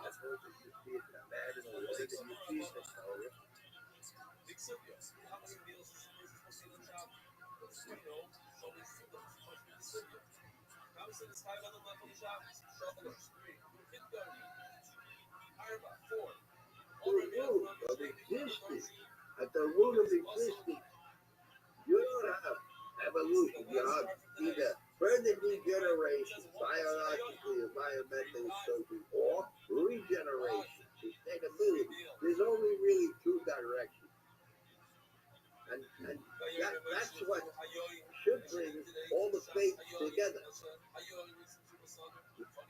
cosmos, you see it in the man and the woman, and you see it in the Torah. Of existence, at the root of existence, you don't have evolution. You have either further degeneration, biologically, environmentally, socially, or regeneration, sustainability. There's only really two directions. And that's what should bring all the faiths together.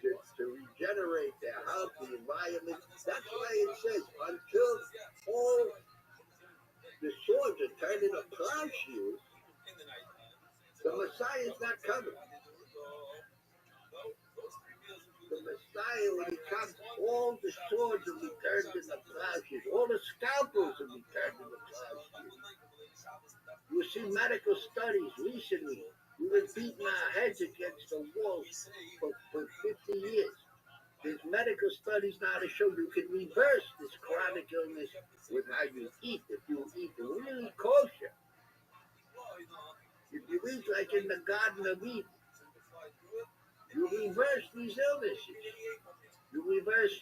To regenerate their health, the environment. That's why it says, until all the swords are turned into plowshares, the Messiah is not coming. The Messiah, when he comes, all the swords will be turned into plowshares. All the scalpels will be turned into plowshares. You see medical studies recently. We've been beating our heads against the walls for 50 years. There's medical studies now to show you can reverse this chronic illness with how you eat. If you eat really kosher, if you eat like in the Garden of Eden, you reverse these illnesses. You reverse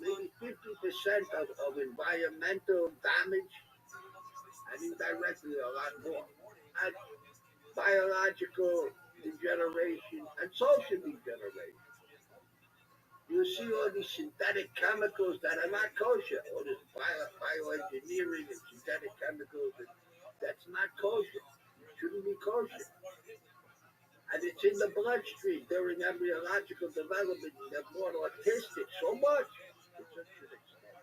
maybe 50% of environmental damage, and indirectly a lot more. And biological degeneration and social degeneration. You see all these synthetic chemicals that are not kosher, all this bioengineering and synthetic chemicals, that's not kosher. It shouldn't be kosher. And it's in the bloodstream during embryological development. They're born autistic so much. It's such an extent.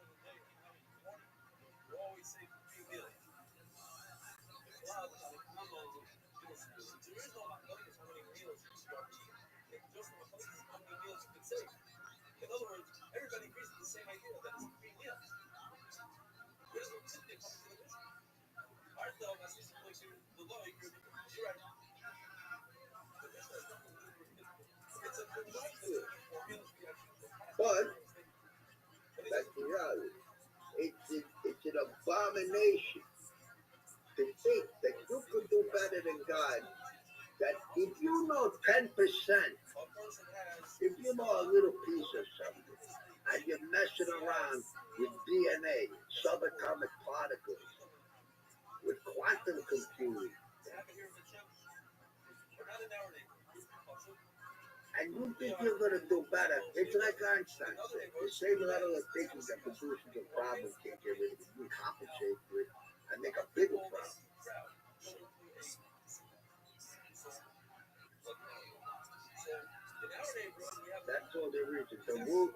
In other words, everybody agrees with the same idea that it's a free meal. There's no typically comes to the mission. Our though, as this is like the law, you're right. The mission has nothing to do with it. It's a determination to think that you could do better than God, that if you know 10%, if you know a little piece of something, and you're messing around with DNA, subatomic particles, with quantum computing, and you think you're going to do better, it's like Einstein said, the same level of thinking that produces a problem can't get rid of it. You compensate for it and make a bigger problem. That's all there is. It's a move.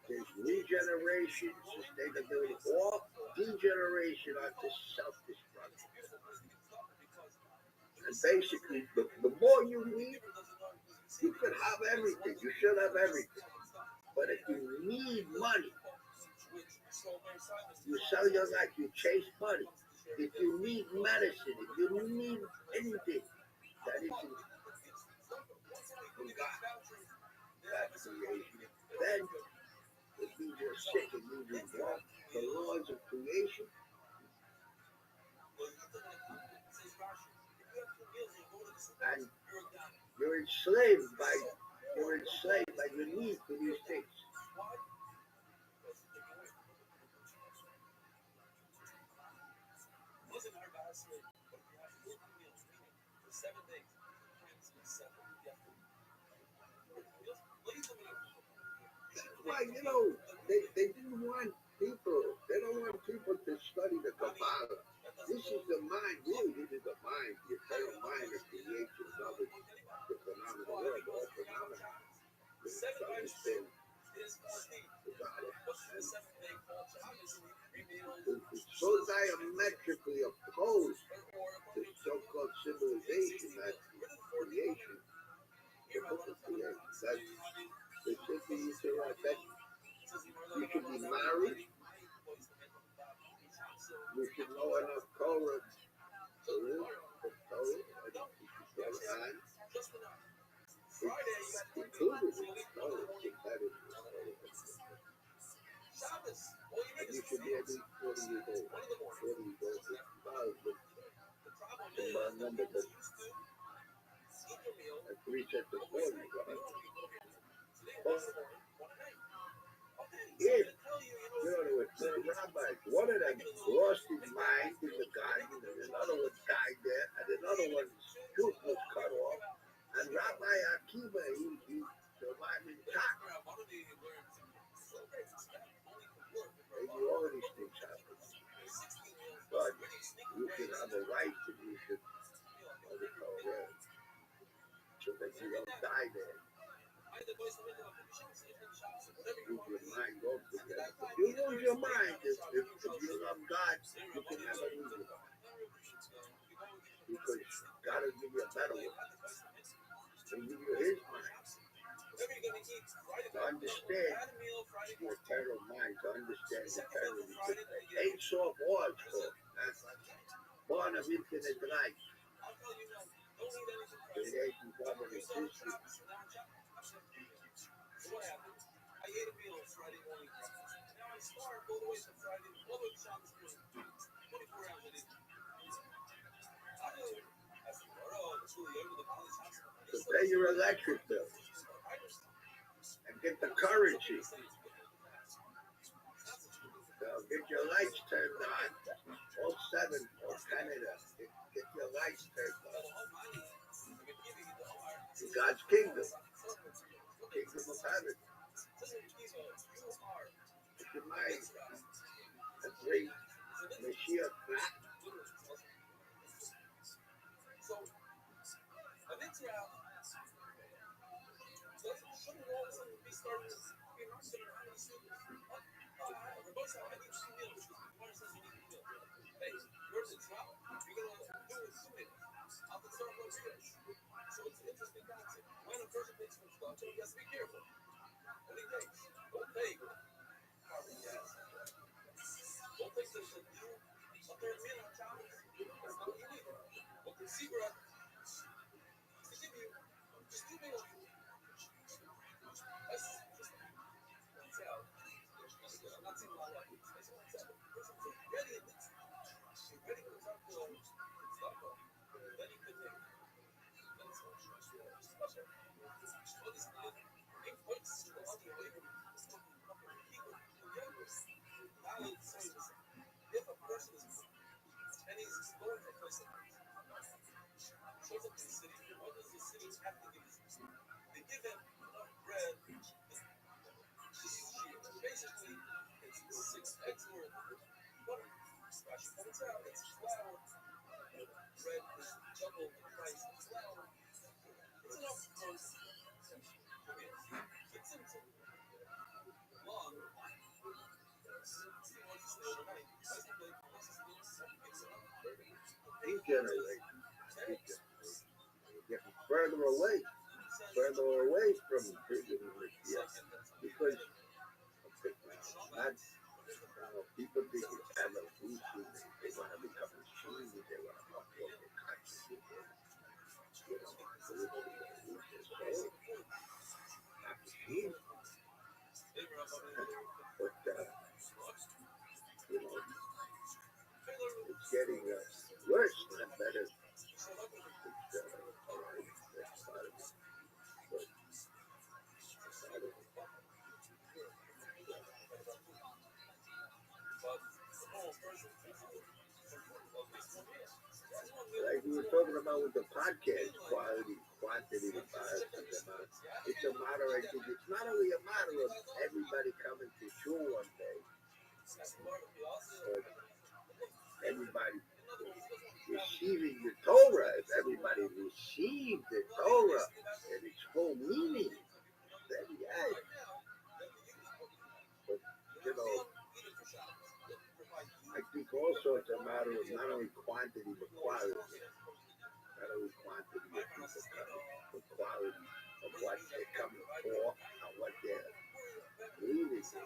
There's regeneration, sustainability, or degeneration onto self-destruction. And basically, the more you need, you could have everything. You should have everything. But if you need money, you sell your life, you chase money. If you need medicine, if you need anything that isn't from God, God's creation, then it means you're sick, it means you want the laws of creation. And you're enslaved by your need for these things. Why, they didn't want people, they don't want people to study the Kabbalah. This is the mind, really, this is the mind, the eternal mind of creation of it, the phenomenal world, all phenomena. It's understand the God. It's so diametrically opposed to so-called civilization, that creation, the book of creation, that they should be used to that you should be married, you should know enough Torah to live the Torah, and you should go on. It's included in the Torah, it's embedded in the Torah. And you should be at least 40 years old. 40 years old, 50,000. And number that at 3 sets of 40, if, the rabbis, one of them lost his mind in the garden, and another one died there, and another one's tooth was cut off, and Rabbi Akiva, he survived intact. Maybe all of these things happen. But you should have a right to do it, so that you don't die there. Lose your mind altogether. If you lose your mind, if you love God, you can never lose it. Because God will give you a better one. He'll give you His mind. To understand the eternal mind, to understand eternity. Ain't soft words for born of infinite life. Creation, God, and existence. To pay your electric bill and get the currency. So get your lights turned on. All 7 for Canada. Get your lights turned on. In God's kingdom. Kingdom of heaven. Get your mind. A great Mashiach back. Shows up to the city. What does the city have to give him? They give him enough bread to eat sheep. Basically, it's 6 eggs worth of butter. Rashi points out it's flour. Bread is double the price of flour. It's enough for meals. Fits into long. He wants to stay overnight. These generations getting further away from freedom because not, people think it's evolution. They want to become machines. They want to upload their consciousness. You know, not machines. But you know, it's getting worse, not better. It's all right. That's part of it. But like we were talking about with the podcast, quality, quantity, the bias, it's a matter, I think it's not only a matter of everybody coming to shul one day, but everybody receiving the Torah. If everybody received the Torah and its full meaning, then yes. But, you know, I think also it's a matter of not only quantity but quality. Not only quantity of people coming, but quality of what they're coming for and what they're leaving for.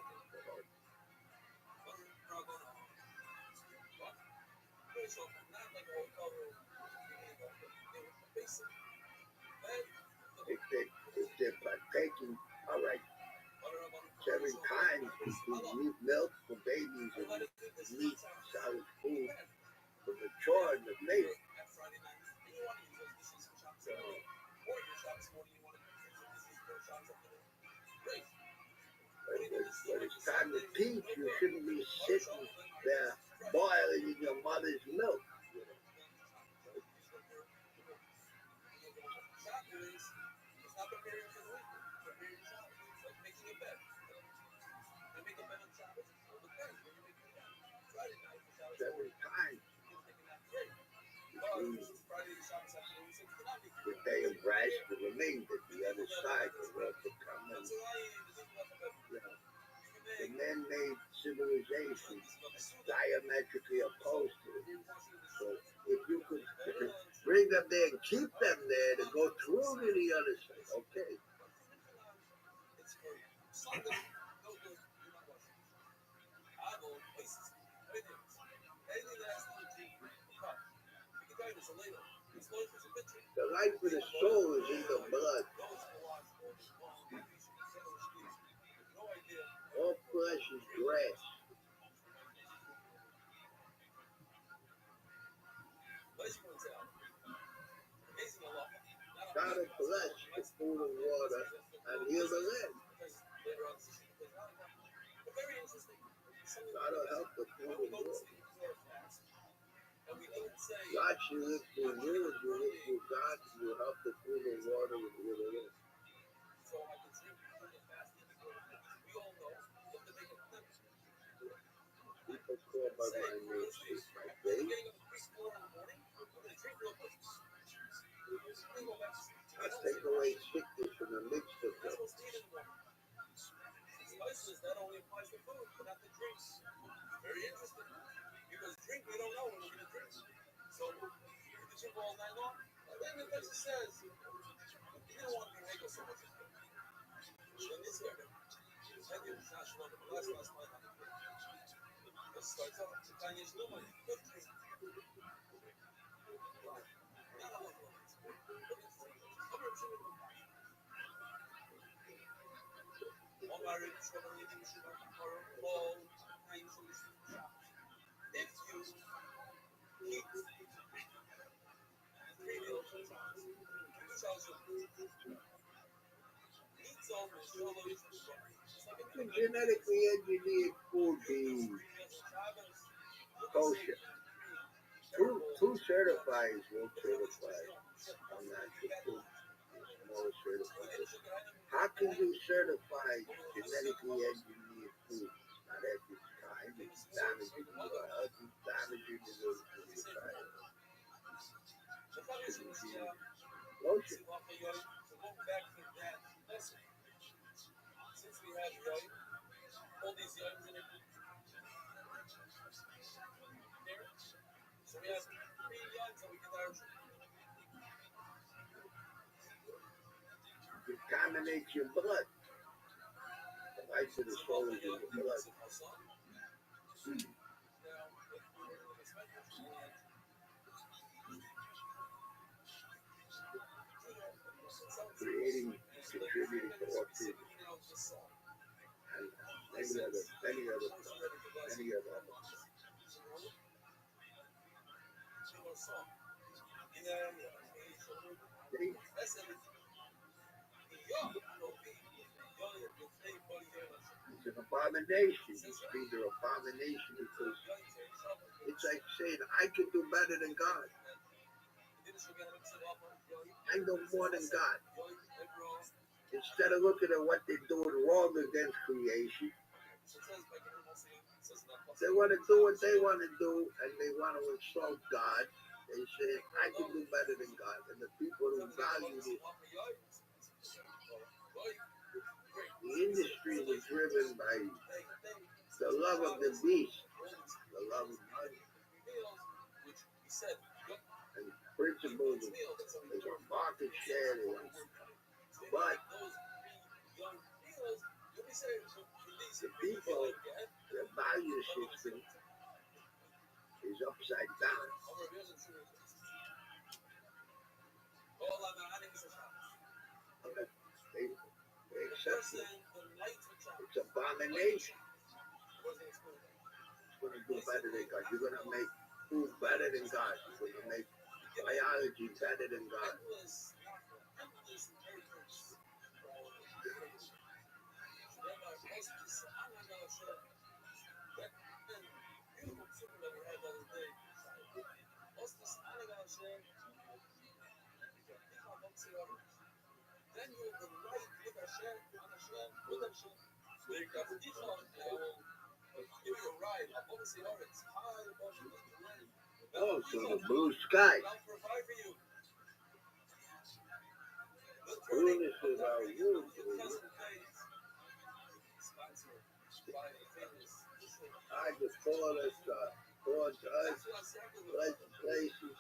If they're partaking, all right, 7 times between milk for babies and meat, solid food for the mature and the faith. So, when it's time to teach, you shouldn't be sitting there boiling in your mother's milk. Seven times between the day of rest, the remainder, the other side, the world to come, and you know, the man-made civilization diametrically opposed to it. So if you could bring them there and keep them there to go through to the other side, okay. The life of the soul is in the blood. All flesh is grass. God will bless the food and water and heal the land. God will help the food and water. God should live through you, if you live through God, you help the food and water and heal the land. People call by my name, speak my faith. I take away sickness from the midst of them. Spices, that only applies to food, but not to drinks. Very interesting. Because drink, we don't know when we're going to drink. So, you can drink all night long. And then the text says, you don't want to be making so much of it. Then this guy, it starts off with Tanya's Luma, good drink. Can genetically engineered food be kosher? Two certifies will certify. I'm not sure two more certified. How can you certify genetically engineered food? Not every time it's damaging your health, it's damaging your environment. Lotion. Since we have all these items in it here, so we have 3 yards that we can Contaminates your blood. The life of the soul is in the blood. Creating, contributing to autism and many other. It's an abomination. It's either abomination because it's like saying, I can do better than God. I know more than God. Instead of looking at what they're doing wrong against creation, they want to do what they want to do and they want to insult God. They say, I can do better than God. And the people who value it, the industry was driven by the love of the beast, the love of money, and principles of market share. But the people, their value system is upside down. They accept it. It's abomination. It's going to do better than God. You're going to make food better than God. You're going to make biology better than God. Oh, so the blue sky. Blueness is our wood. I just pull us to us, pleasant places.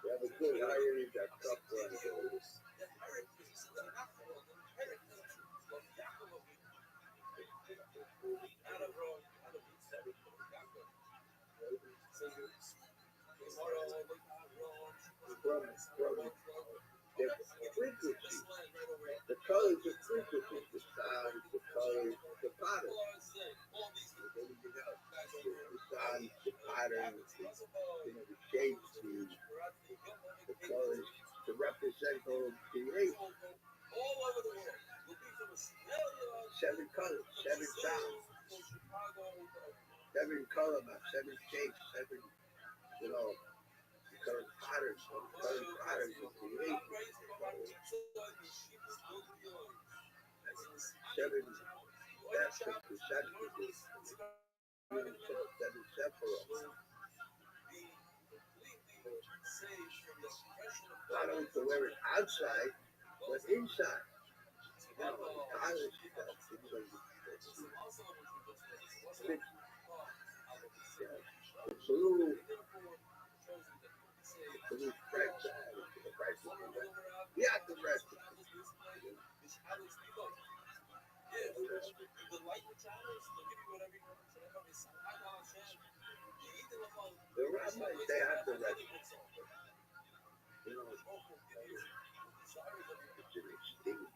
We have a good heritage, that tough one. From the frequency, the colors of frequency, the sounds, the colors, the patterns. The sounds, the patterns, the shapes, the colors to represent all creation. 7 colors, 7 sounds, 7 color maps, 7 shapes, 7, color patterns, color patterns of creation. 7 depths of perception, 7 sephiroth. Not only to wear it outside, but inside. College stuff. The blue price tag. We have to rest. The rabbis, they have to rest. It's an extinct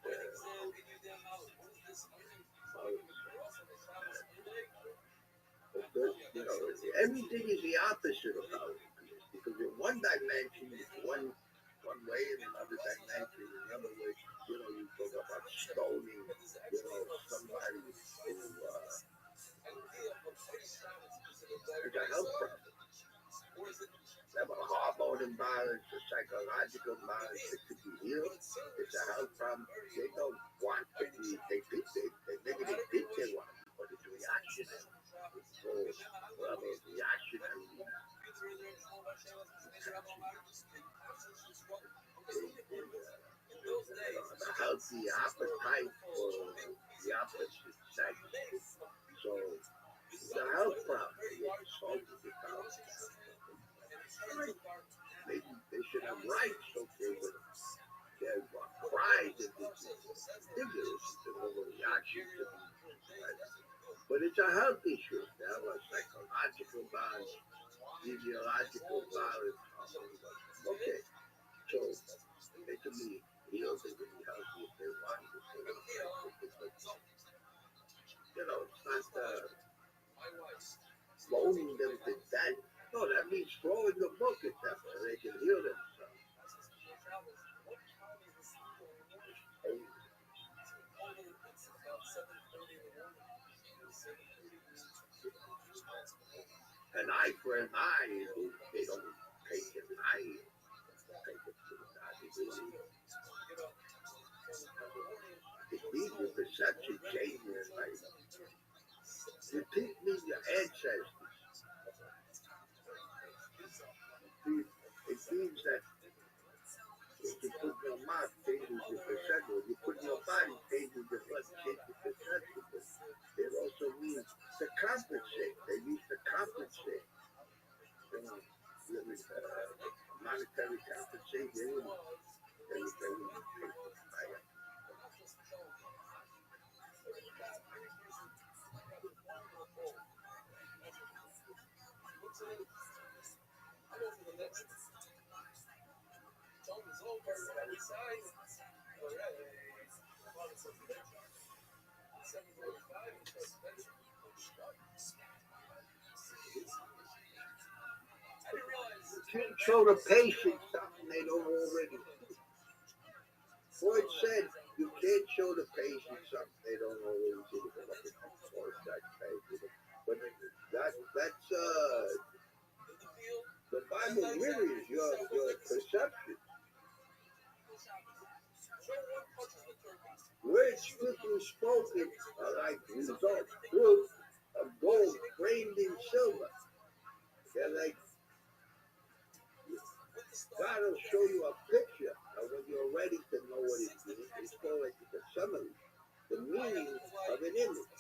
everything is the opposite of how it is. Because in one dimension, it's one way, in another dimension, another way. You talk about stoning, somebody who is a health problem. They have a imbalance, a psychological imbalance that could be healed. It's a health problem. They don't want to be, maybe they think they want to be, but it's reactionary. So, well, it's reactionary. A healthy appetite for the opposite sex. So, it's a health problem. It's solved the problem. Maybe they should have rights, okay, but there's pride in this ridiculous. It's an overreaction to but it's a health issue. They have a psychological balance, physiological balance. Okay, so they can be healed, they can be healthy if they want to. You know, it's not loaning them to death. No, that means throwing the book at them so they can heal themselves. An eye for an eye, they don't take an eye. It means your perception changes. Like, you teach me your ancestors. It means that if you put your mouth, changes your perception. If you put your body, changes your blood, changes your perception. But it also means to compensate. They used to compensate. Monetary compensation. You can't show the patient something they don't already see. Freud said you can't show the patient something they don't already see. But that's the Bible mirrors your perception. Words strictly spoken are like results proof of gold framed in silver. They're like God will show you a picture, and when you're ready to know what it means, it's called like the summary, the meaning of an image.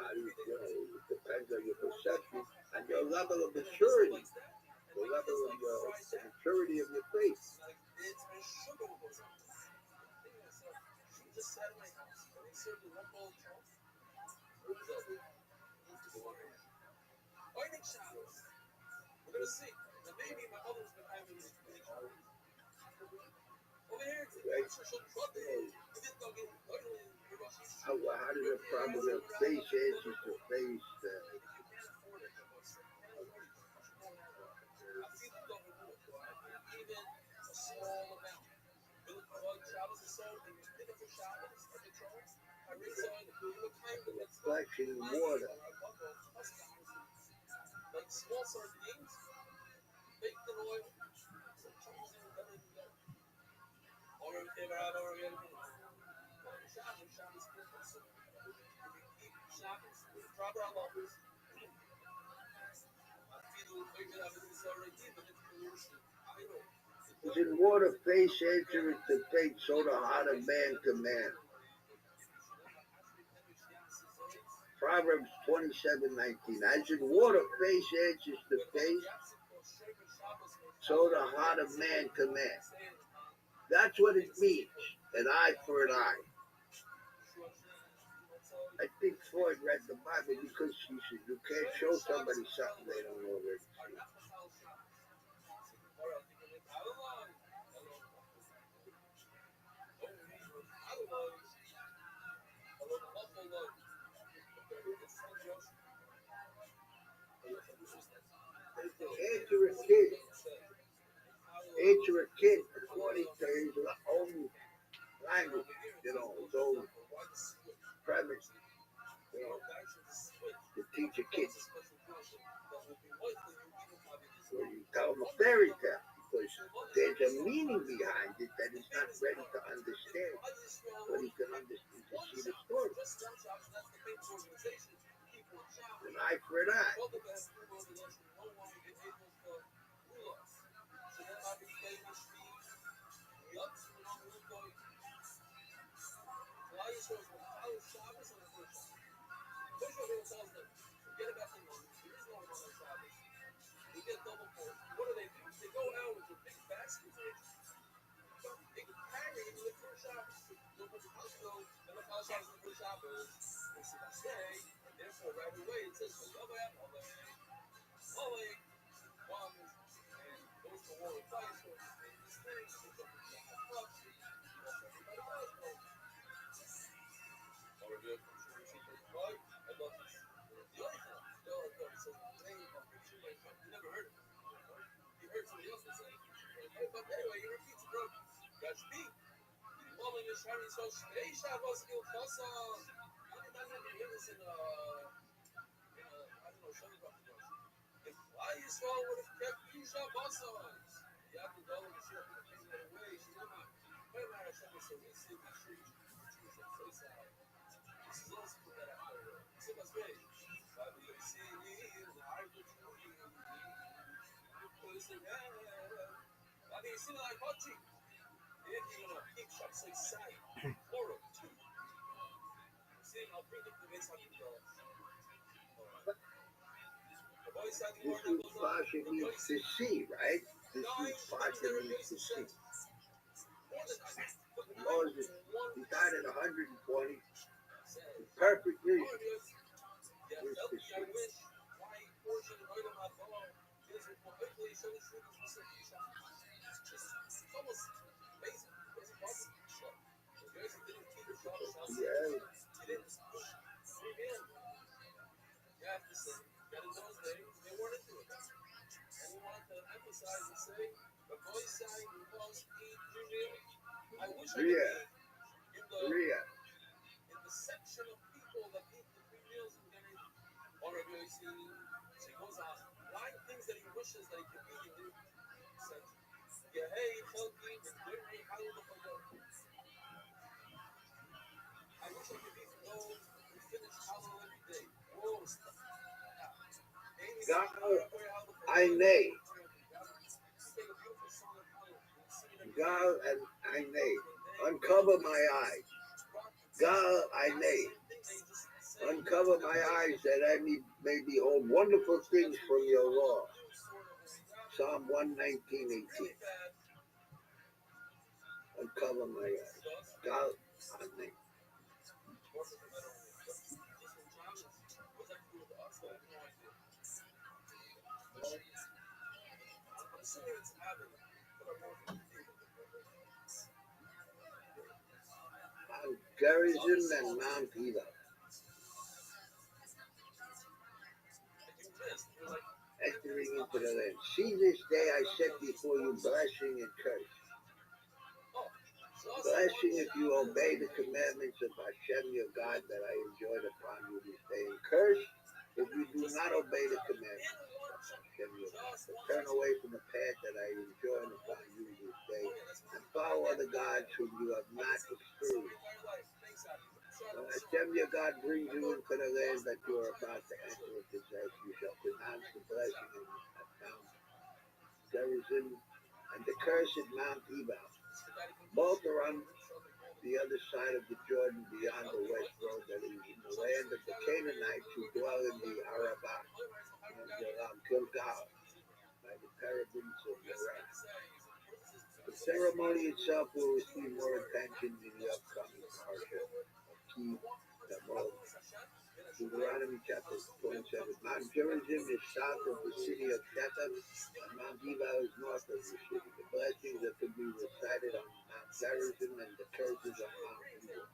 It depends on your perception and your level of maturity, the level of the maturity of your faith. We're gonna see. Maybe my mother's been having this over here. How does a problem of face answers to face? Reflection in water. Like small sardines, baked in oil. Is in water face answer is to fate, so the heart of man command. Proverbs 27:19. As in water face answers to face, so the heart of man command. That's what it means, an eye for an eye. I think Freud read the Bible because he said you can't show somebody something they don't already see. Answer a kid according to his own language, his own premise, to teach a kid. So you tell him a fairy tale because there's a meaning behind it that he's not ready to understand. But he can understand to see the story. An eye for an eye. This is Pasha means to see, right? This is Pasha means to see. Moses, he died at 120. The perfect reason is to see. Yeah. Ria. Ainei. Gal and Ainei. Uncover my eyes. Gal Ainei. Uncover my eyes that I may behold wonderful things from your law. Psalm 119:18. Uncover my eyes. Gal Ainei. Gerizim and Mount Eva. Entering into the land. See, this day I set before you blessing and curse. Blessing if you obey the commandments of Hashem your God that I enjoined upon you this day, and curse if you do not obey the commandments of Hashem your God. So turn away from the path that I enjoined upon you this day, and follow other gods whom you have not experienced. When Hashem your God brings you into the land that you are about to enter and possess, you shall pronounce the blessing at Mount Gerizim and the curse at Mount Ebal. Both are on the other side of the Jordan beyond the west road that is in the land of the Canaanites who dwell in the Arabah and Gilgal by the terebinths of Moran. The ceremony itself will receive more attention in the upcoming parsha of Ki Tamod. Deuteronomy chapter 27. Mount Gerizim is south of the city of Shechem, and Mount Ebal is north of the city. The blessings that could be recited on Mount Gerizim and the curses on Mount Ebal.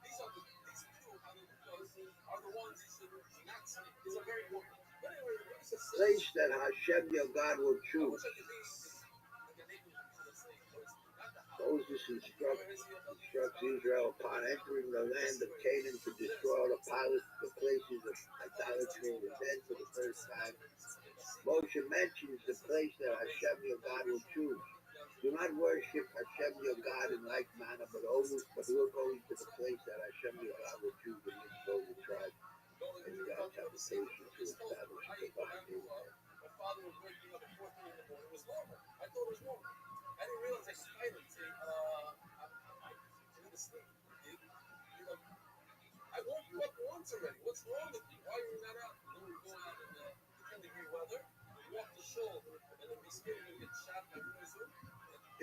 Place that Hashem your God will choose. Moses instructs Israel upon entering the land of Canaan to destroy all the places of idolatry and then for the first time. Moshe mentions the place that Hashem your choose an invoker tribe, and you have to have the patience to establish a divine unity. My father was waking up at 4:30 in the morning. It was normal. I thought it was normal. I didn't realize I could fight and say, I'm in the sleep. I woke you up once already. What's wrong with you? Why are you not out? And then we go out in the 10-degree weather, walk the shoulder, and then be scared you're going to get shot by Zoom.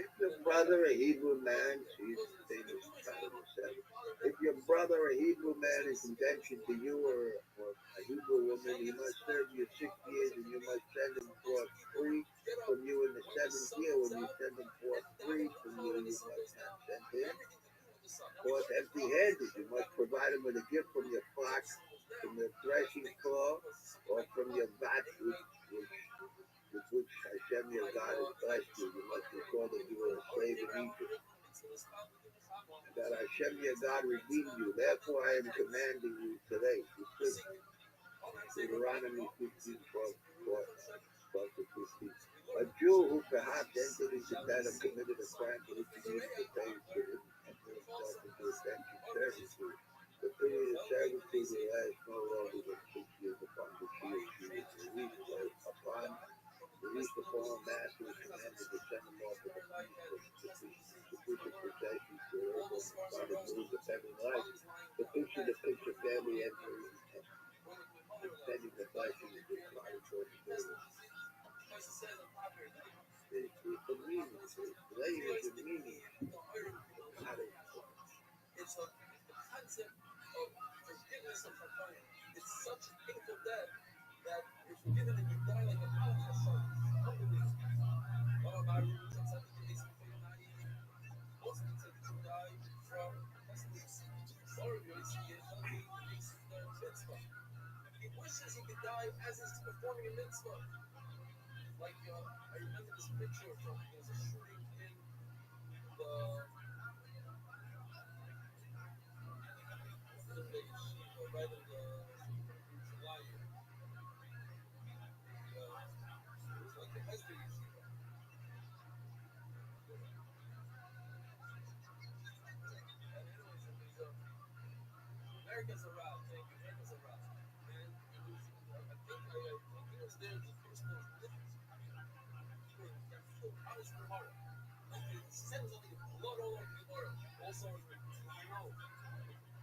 If your brother a Hebrew man, Jesus famous Title 7. If your brother a Hebrew man is indentured to you or a Hebrew woman, he must serve you 6 years, and you must send him forth free from you in the 7th year. When you send him forth free from you, you must not send him forth empty-handed. You must provide him with a gift from your flock, from your threshing floor, or from your vat, with which Hashem your God has blessed you. You must recall that you were a slave in Egypt, and that Hashem your God redeemed you. Therefore I am commanding you today to speak. Deuteronomy 15:12-15. A Jew who perhaps entered into debt or committed a crime for which he needed to pay should enter himself into indentured servitude. The period of servitude will last no longer than 6 years upon which he or she is released. Upon release the fallen master is commanded to send them off with the sufficient possessions to enable them to find a move of heaven life, sufficient to fix a family entering and sending the blessing of good God toward the building. The meaning, the language of meaning. It's the concept of forgiveness of Chachamim. It's such a painful death that you're forgiven and you die like a powerful son. Unbelievable. Most of the time you die from he wishes he could die as he's performing a mitzvah. Like, I remember this picture from, there's a shooting in the right in the July year. It was like the Hesder Yeshiva. And anyways, Americans are out. Thank you. Americans are out. And it was, I think it was there the first most difference. How is tomorrow? Like, it sends on the blood all over the world. Also, you know,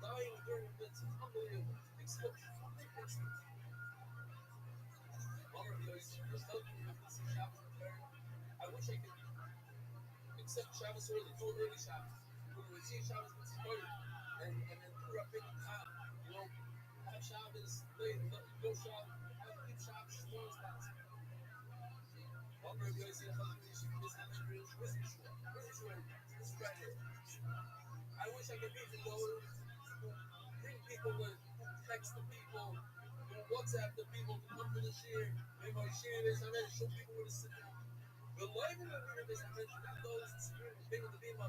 dying during the blitz is unbelievable. Explosion. I wish I could accept Shabbos early, do early Shabbos. When we see Shabbos with Sikoy, and then put up in the top, you know, have Shabbos late, go Shabbos, keep Shabbos as long as possible. One Rabbi Yossi, this right here. I wish I could be from those who bring people in, who text the people, who WhatsApp the people, who come to the shir, maybe my shir is, I show people where to sit down. The life of the reader is mentioned, not those big of the beam on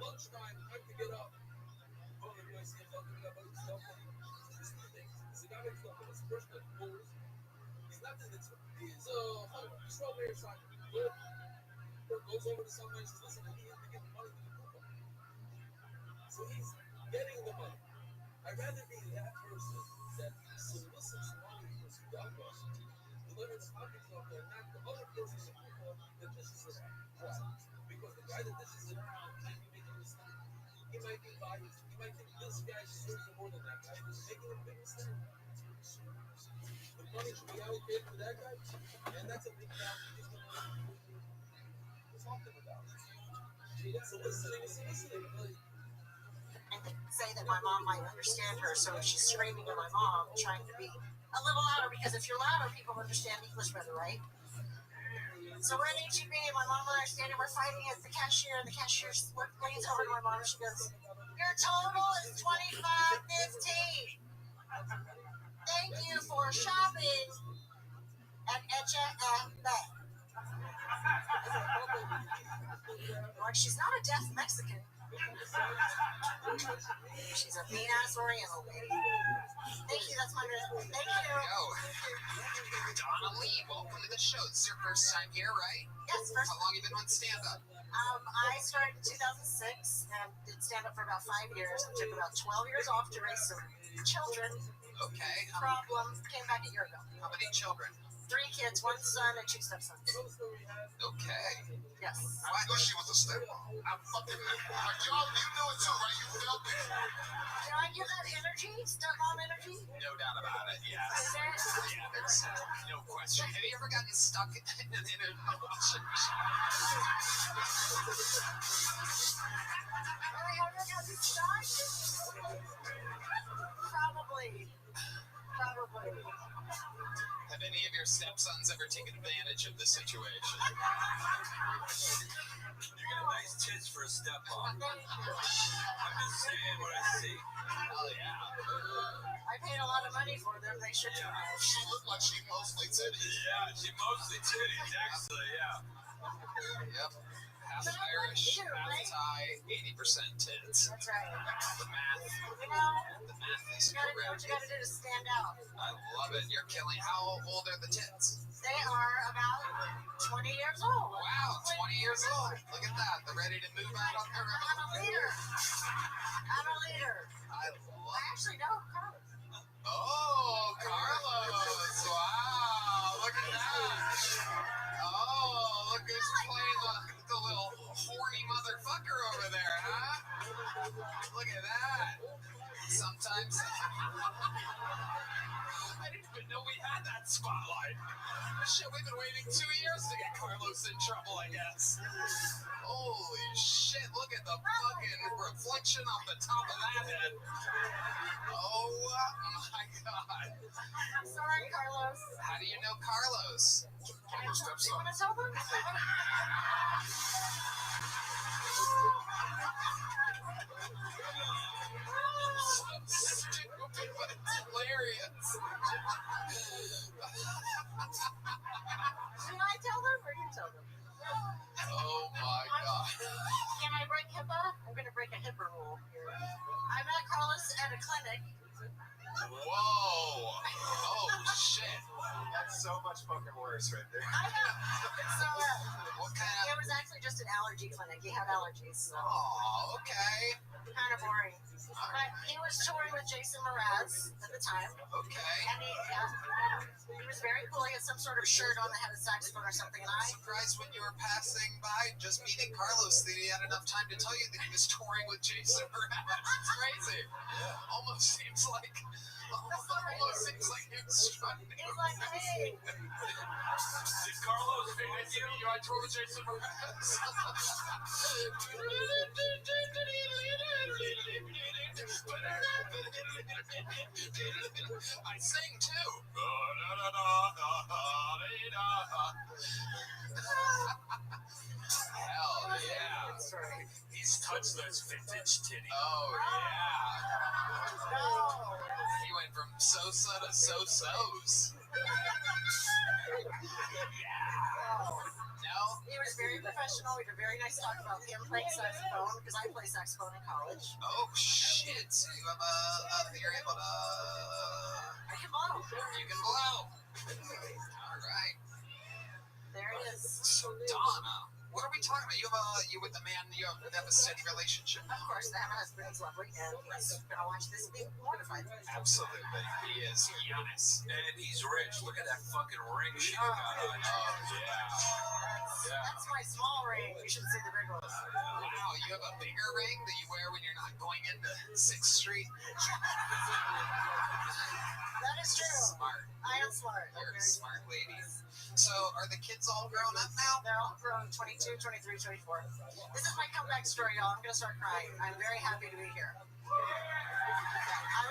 lunchtime, time to get up. Oh, Rabbi Yossi, I'm talking about himself. These two things. He's a guy who's talking about his personal goals. He's not the mitzvah. He's a strawberry side. Goes over to somebody and says, listen, I need him to give money to the people. So he's getting the money. I'd rather be that person that solicits money for Tzedakah, delivers the pockets off there, not the other person in the people that dishes it out. Why? Because the guy that dishes it out might be making a mistake. He might be biased. He might think this guy deserves more than that guy. He's making a big mistake. The money should be allocated to that guy, and that's a big problem. We're talking about it. Soliciting. Say that my mom might understand her, so she's screaming at my mom, trying to be a little louder, because if you're louder, people understand English better, right? So we're at HEB, and my mom and I are standing, we're fighting at the cashier, and the cashier leans over to my mom, and she goes, your total is $25.15. Thank you for shopping at H&M. Like, she's not a deaf Mexican. She's a mean-ass Oriental lady. Thank you, that's my minute. Thank you. Donna Lee, welcome to the show. This is your first time here, right? Yes, first. How long have you been on stand-up? I started in 2006 and did stand-up for about 5 years. I took about 12 years off to raise some children. Okay. Problem. Came back a year ago. How many children? 3 kids, 1 son and 2 stepsons. Okay. Yes. I knew she was a stepmom. I fucking y'all, you knew it too, right? You felt it. Did I give that energy? Stepmom energy? No doubt about it. Yes. Is there? Yeah, there's no question. Have you ever gotten stuck in a Have I ever gotten stuck? Probably. Have any of your stepsons ever taken advantage of the situation? You got nice tits for a stepmom. I'm just saying what I see. Oh, yeah. I paid a lot of money for them. They should do Yeah. it. She looked like she mostly titties. Yeah, she mostly titties, actually, yeah. Yep. Half Irish, half Thai, 80% tits. That's right. The math. You know, The math is you gotta do what correct. you gotta do to stand out. I love it. You're killing. How old are the tits? They are about 20 years old. Wow, 20 years old. Look at that. They're ready to move out on their I'm a own. leader. I I love actually know Carlos. Oh, Carlos. Wow. Look at that. Oh, look who's playing the little horny motherfucker over there, huh? Look at that. Sometimes. I didn't even know we had that spotlight. Shit, we've been waiting 2 years to get Carlos in trouble, I guess. Holy shit, look at the fucking reflection on the top of that head. Oh my god. I'm sorry, Carlos. How do you know Carlos? Do you want to tell them? Stupid, but it's hilarious. Should I tell them or you tell them? Oh my god. Can I break HIPAA? I'm going to break a HIPAA rule here. I met Carlos at a clinic. Whoa. Oh shit. That's so much fucking worse right there. I know. So, What kind it of... was actually just an allergy clinic. He had allergies. So. Oh, okay. Kind of boring. But he was touring with Jason Mraz at the time. Okay. And he was very cool. He had some sort of shirt on that had a saxophone or something. And I'm I surprised when you were passing by, just meeting Carlos, that he had enough time to tell you that he was touring with Jason Mraz. It's crazy. Almost seems like he was struggling. He's like, hey. Did Carlos finish you? I toured with Jason Mraz. I sing too. Hell yeah. He's touched those vintage titties. Oh yeah. No. He went from Sosa to So-Sos. No? He was very professional. We had a very nice talk about him playing saxophone because I play saxophone in college. Oh shit. So you have you're able to... I can blow. You can blow. Alright. There it is. So Donna, what are we talking about? You with the man, you have a steady relationship? Of course, I have a husband. He's lovely, and he's gonna watch this and be mortified. Absolutely. He is Giannis. And he's rich. Look at that fucking ring she got on. Oh yeah. That's my small ring. You should see the big ones. Wow, you have a bigger ring that you wear when you're not going into 6th Street? That is true. Smart. I am smart. You're a smart lady. So, are the kids all grown up now? They're all grown, 22, 23, 24. This is my comeback story, y'all. I'm going to start crying. I'm very happy to be here. I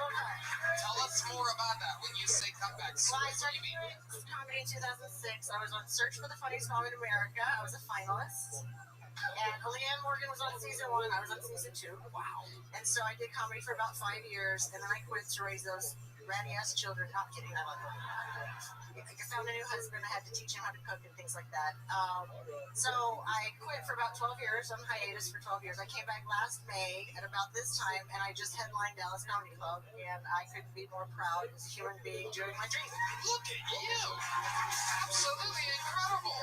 will cry. Tell us more about that when you say comeback. Well, I started doing comedy in 2006. I was on Search for the Funniest Mom in America. I was a finalist. And Leanne Morgan was on season 1. I was on season 2. Wow. And so I did comedy for about 5 years. And then I quit to raise those ratty-ass children. Not kidding. I love them. I found a new husband. I had to teach him how to cook and things like that. So I quit for about 12 years. On hiatus for 12 years. I came back last May at about this time, and I just headlined Dallas Comedy Club, and I couldn't be more proud as a human being doing my dream. Look at you! Absolutely incredible!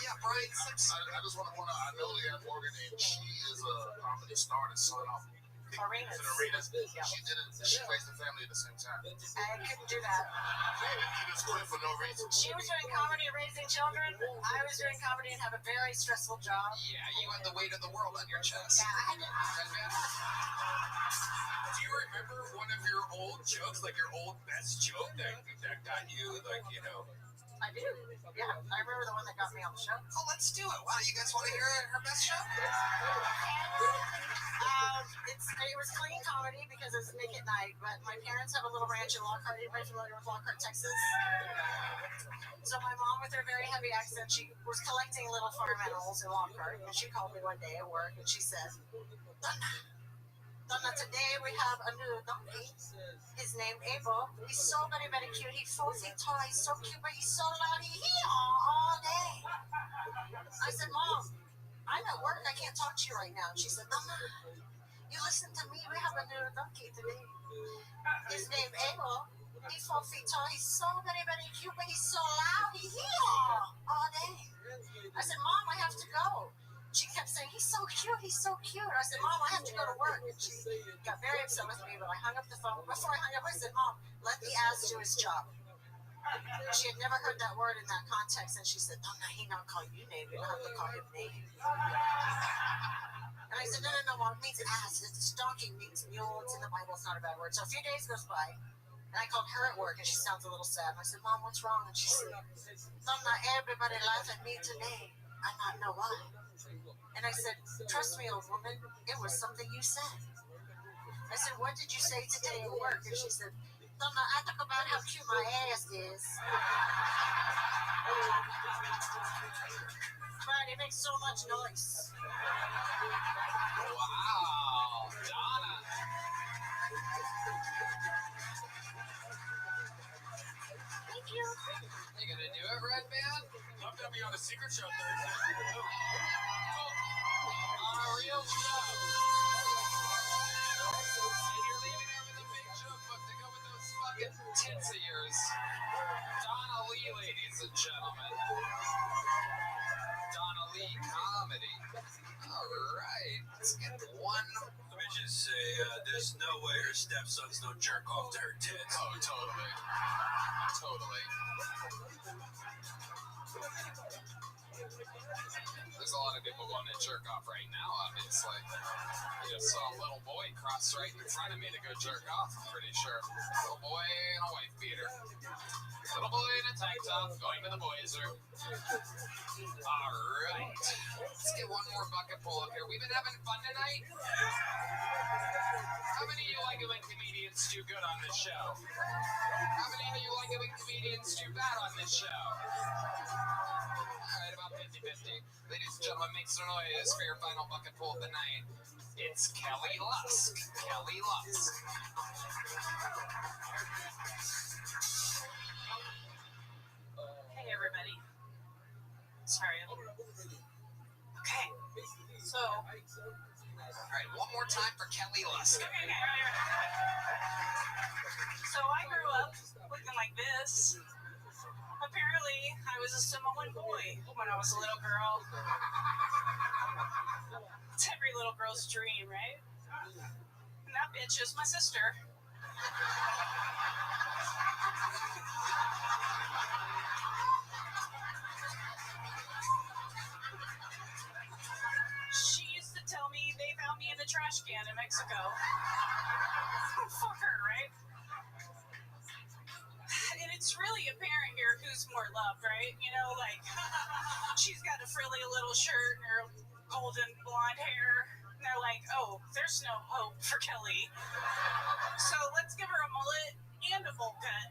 Yeah, Brian Simpson. I just want to point out, I know Leanne Morgan, and she is a comedy star that started off Arenas. Arenas. Yeah. She did it. She raised the family at the same time. I couldn't do that. You just quit for no reason. She was doing comedy raising children. I was doing comedy and have a very stressful job. Yeah, you had the weight of the world on your chest. Yeah, I had to. Do you remember one of your old jokes, like your old best joke that got you, like, you know? I do. Yeah, I remember the one that got me on the show. Oh, let's do it. Wow, you guys want to hear her best joke? It was clean comedy because it was Nick at Night, but my parents have a little ranch in Lockhart. Anybody familiar with Lockhart, Texas? So my mom, with her very heavy accent, she was collecting little farm animals in Lockhart, and she called me one day at work, and she said, Donna, today we have a new donkey. He's named Abel. He's so very, very cute. He's 4 feet tall. He's so cute, but he's so loud. He all day. I said, Mom, I'm at work. I can't talk to you right now. And she said, Donna, you listen to me. We have a new donkey today. His name Abel. He's 4 feet tall. He's so very, very cute, but he's so loud. He all day. I said, Mom, I have to go. She kept saying, he's so cute, he's so cute. I said, Mom, I have to go to work. And she got very upset with me, but I hung up the phone. Before I hung up, I said, Mom, let the ass do his job. She had never heard that word in that context, and she said, Donna, he not call you name, you don't have to call him name. And I said, no, Mom, it means ass. It's donkey means mule. It's in the Bible, it's not a bad word. So a few days goes by, and I called her at work, and she sounds a little sad. And I said, Mom, what's wrong? And she said, Donna, everybody laughed at me today. I not know why. And I said, trust me, old woman, it was something you said. I said, what did you say today at work? And she said, Donna, I talk about how cute my ass is. But it makes so much noise. Wow, Donna. Thank you. You gonna do it, Red Band? I'm gonna be on the Secret Show Thursday. On a real show. And you're leaving here with a big joke book to go with those fucking tits of yours. Donna Lee, ladies and gentlemen. Donna Lee comedy. Alright, let's get to one. Let me just say, there's no way her stepson's no jerk off to her tits. Oh, totally. Totally. There's a lot of people wanting to jerk off right now, obviously. I just saw a little boy cross right in front of me to go jerk off, I'm pretty sure. Little boy in a wife beater. Little boy in a tank top going to the boys' room. Alright. Let's get one more bucket full up here. We've been having fun tonight. How many of you like it when comedians do good on this show? How many of you like it when comedians do bad on this show? Alright, about 50-50. Ladies and gentlemen, make some noise for your final bucket full of the night. It's Kelly Lusk. Kelly Lusk. Hey, everybody. Sorry. Okay. So. Alright, one more time for Kelly Lusk. Okay. So I grew up looking like this. Apparently, I was a Samoan boy when I was a little girl. It's every little girl's dream, right? And that bitch is my sister. She used to tell me they found me in a trash can in Mexico. Fuck her, right? And it's really apparent here who's more loved, right? You know, like, she's got a frilly little shirt and her golden blonde hair. And they're like, oh, there's no hope for Kelly. So let's give her a mullet and a bowl cut.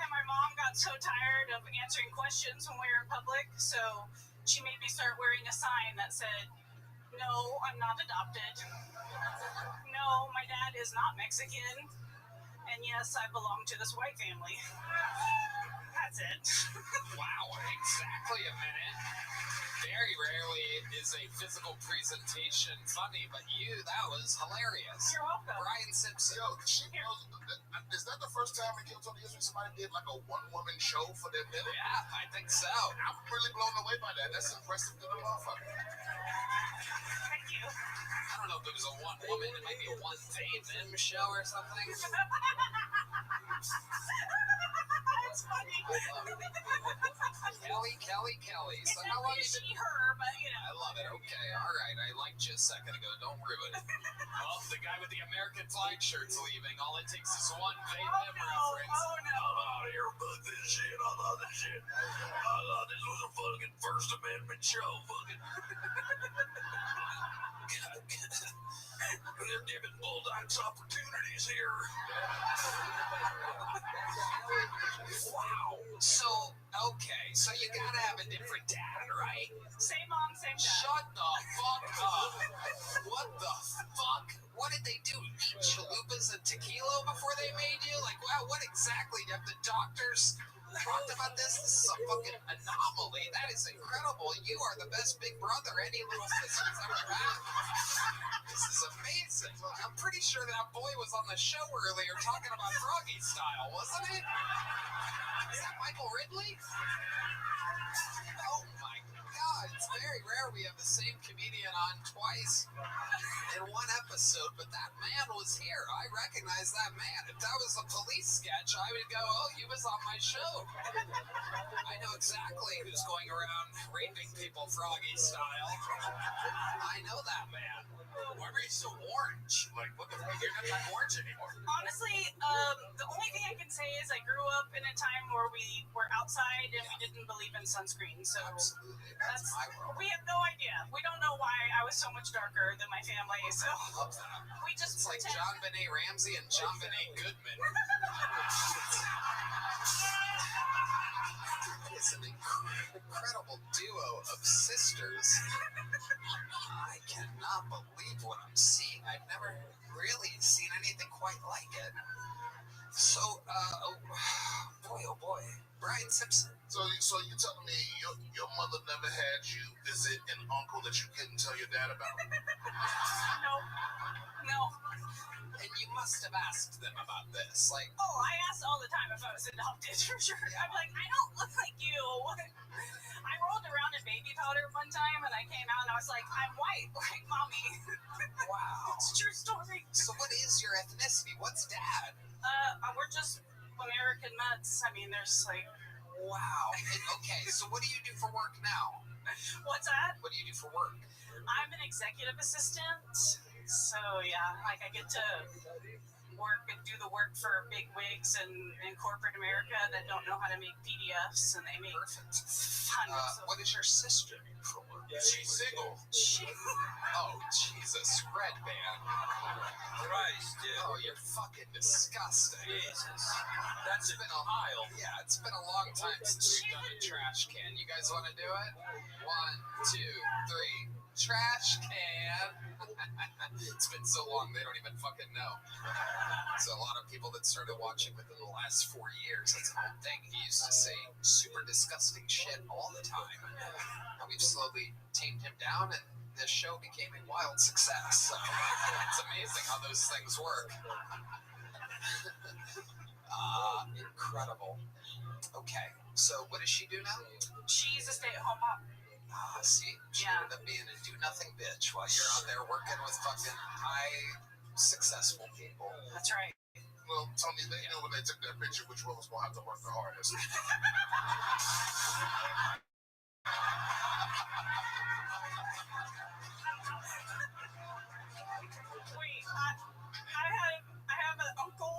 And my mom got so tired of answering questions when we were in public, so she made me start wearing a sign that said, no, I'm not adopted. No, my dad is not Mexican. And yes, I belong to this white family. That's it. Wow, exactly a minute. Very rarely is a physical presentation funny, but that was hilarious. You're welcome. Brian Simpson Listen. Yo, is that the first time in Kill Tony history somebody did like a one-woman show for their minute? Yeah, I think so. I'm really blown away by that. That's impressive to the motherfucker. Thank you. I don't know if it was a one woman, it might be a one day Vim show or something. It's funny. Kelly. So It's how long definitely you been? she, her, but you know. I love it. Okay, all right. I liked you a second ago. Don't ruin it. Well, the guy with the American flag shirt's leaving. All it takes is one Vim reference. Oh no. I'm out of here. Fuck this shit. I love this shit. I thought this was a fucking First Amendment show. Fucking. They're giving Bulldogs opportunities here. Wow. So, okay. So you gotta have a different dad, right? Same mom, same dad. Shut the fuck up. What the fuck? What did they do? Eat chalupas and tequila before they made you? Like, wow, what exactly? Have the doctors talked about this? This is a fucking anomaly. That is incredible. You are the best big brother any little sister's ever had. This is amazing. I'm pretty sure that boy was on the show earlier talking about Froggy Style, wasn't he? Is that Michael Ridley? Oh my God, it's very rare we have the same comedian on twice in one episode, but that man was here. I recognize that man. If that was a police sketch, I would go, oh, he was on my show. I know exactly who's going around raping people Froggy Style. I know that man. Why are you so orange? Like, what the fuck? You're not that orange anymore. Honestly, the only thing I can say is I grew up in a time where we were outside and we didn't believe in sunscreen. So Absolutely. That's my world. we have no idea. We don't know why I was so much darker than my family. So I love that. we just It's like pretend. John Benet Ramsey and John Benet Goodman. It's an incredible duo of sisters. I cannot believe what I'm seeing. I've never really seen anything quite like it. So, oh boy, Brian Simpson. So you telling me your mother never had you visit an uncle that you couldn't tell your dad about? No. And you must have asked them about this, like, Oh, I asked all the time if I was adopted, for sure. I'm like, I don't look like you. I rolled around in baby powder one time, and I came out, and I was like, I'm white, like mommy. wow. It's a true story. So what is your ethnicity? What's dad? We're just American Mets. I mean, there's like... Wow. And, okay, so what do you do for work now? What's that? What do you do for work? I'm an executive assistant. So, yeah, like I get to work and do the work for big wigs in corporate America that don't know how to make PDFs, and they make hundreds of... What is your sister do for work? She's single. Oh, Jesus. Red band. Christ, dude. Oh, you're fucking disgusting. Jesus. That's been a while. Yeah, it's been a long time since we've done a trash can. You guys want to do it? 1, 2, 3. Trash can. It's been so long they don't even fucking know. So a lot of people that started watching within the last 4 years, that's the whole thing. He used to say super disgusting shit all the time. And we've slowly tamed him down, and this show became a wild success. So it's amazing how those things work. Incredible. Okay, so what does she do now? She's a stay-at-home mom. See, she ended up being a do-nothing bitch while you're out there working with fucking high, successful people. That's right. Well, Tony, they know when they took that picture which one was going to have to work the hardest. Wait, I have an uncle,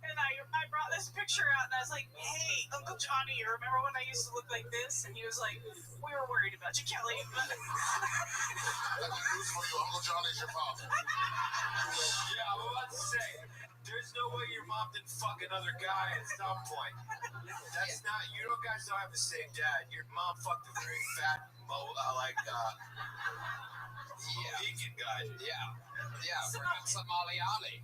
and I brought this picture out, and I was like, hey, Uncle Johnny, you remember when I used to look like this? And he was like, we were worried about you, Kelly. But... News for you, Uncle Johnny's your father. Yeah, I'm about to say, there's no way your mom didn't fuck another guy at some point. That's not, you guys don't have the same dad. Your mom fucked a very fat, Mohican guy. Yeah, we're on Somali Ali.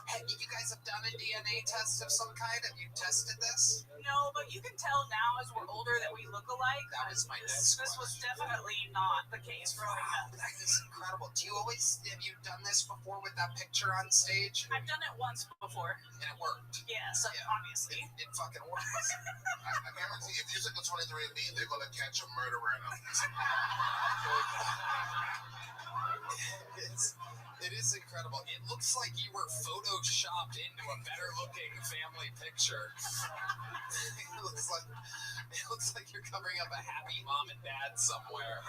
Hey, you guys have done a DNA test of some kind? Have you tested this? No, but you can tell now as we're older that we look alike. That was my next This was question. definitely not the case growing up. That is incredible. Have you done this before with that picture on stage? I've done it once before. And it worked. Yes, obviously. It fucking works. I guarantee if you took a 23andMe, they're gonna catch a murderer in them. It is incredible. It looks like you were photoshopped into a better looking family picture. It looks like you're covering up a happy mom and dad somewhere.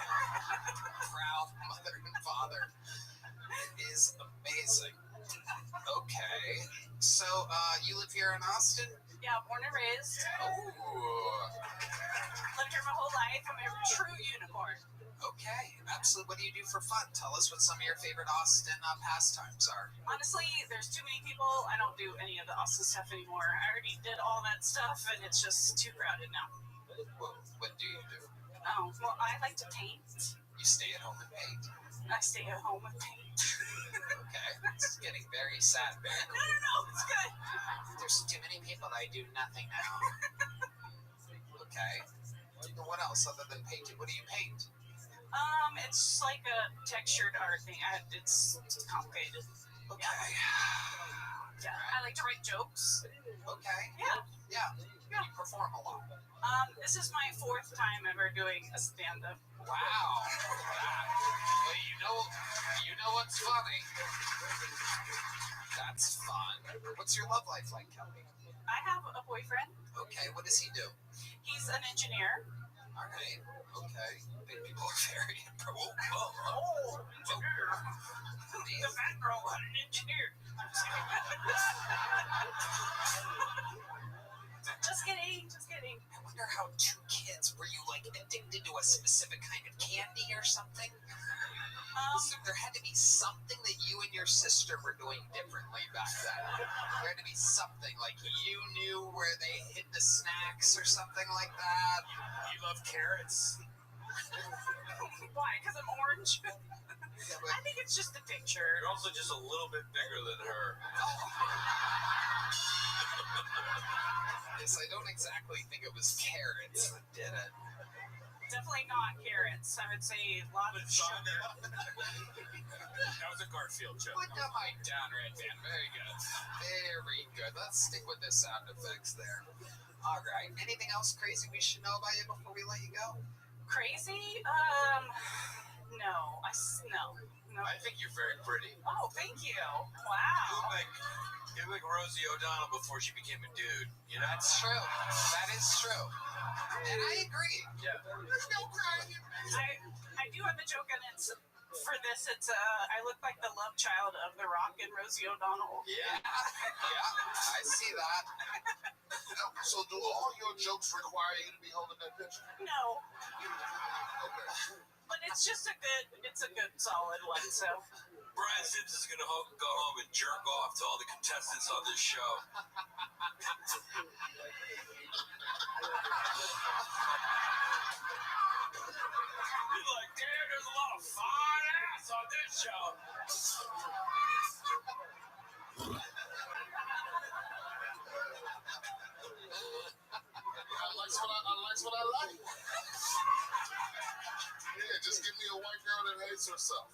Proud mother and father. It is amazing. Okay. So, you live here in Austin? Yeah, born and raised. Oh. Lived here my whole life. I'm a true unicorn. Okay, absolutely. What do you do for fun? Tell us what some of your favorite Austin pastimes are. Honestly, there's too many people. I don't do any of the Austin stuff anymore. I already did all that stuff, and it's just too crowded now. What do you do? Oh, well, I like to paint. You stay at home and paint? I stay at home and paint. Okay, this is getting very sad, man. No, it's good. There's too many people that I do nothing now. Okay. What else other than painting? What do you paint? It's like a textured art thing. It's complicated. Okay. Yeah, I like to write jokes. Okay. Yeah. You perform a lot. This is my 4th time ever doing a stand-up. Wow. Well, you know what's funny? That's fun. What's your love life like, Kelly? I have a boyfriend. Okay, what does he do? He's an engineer. All right. Okay. Big people are very improbable. Engineer. The fat girl got an engineer. Just kidding. I wonder how 2 kids, were you like addicted to a specific kind of candy or something? So there had to be something that you and your sister were doing differently back then. There had to be something, like you knew where they hid the snacks or something like that. You love carrots? Why? Because I'm orange? I think it's just a picture. You're also just a little bit bigger than her. Yes, I don't exactly think it was carrots that did it. Definitely not carrots. I would say a lot of sugar. That was a Garfield joke. Put the mic down, Red Band. Very good. Very good. Let's stick with the sound effects there. All right. Anything else crazy we should know about you before we let you go? Crazy? No. No. I think you're very pretty. Oh, thank you. Wow. You look like Rosie O'Donnell before she became a dude. You know? That's true. That is true. And I agree. Yeah. There's no crying. I do have a joke, and it's for this. It's I look like the love child of The Rock and Rosie O'Donnell. Yeah. I see that. So do all your jokes require you to be holding that picture? No, Okay. but it's just a good solid one. So Brian Sims is gonna go home and jerk off to all the contestants on this show. He's like, damn, there's a lot of fine ass on this show. I likes what I like. Yeah, just give me a white girl that hates herself.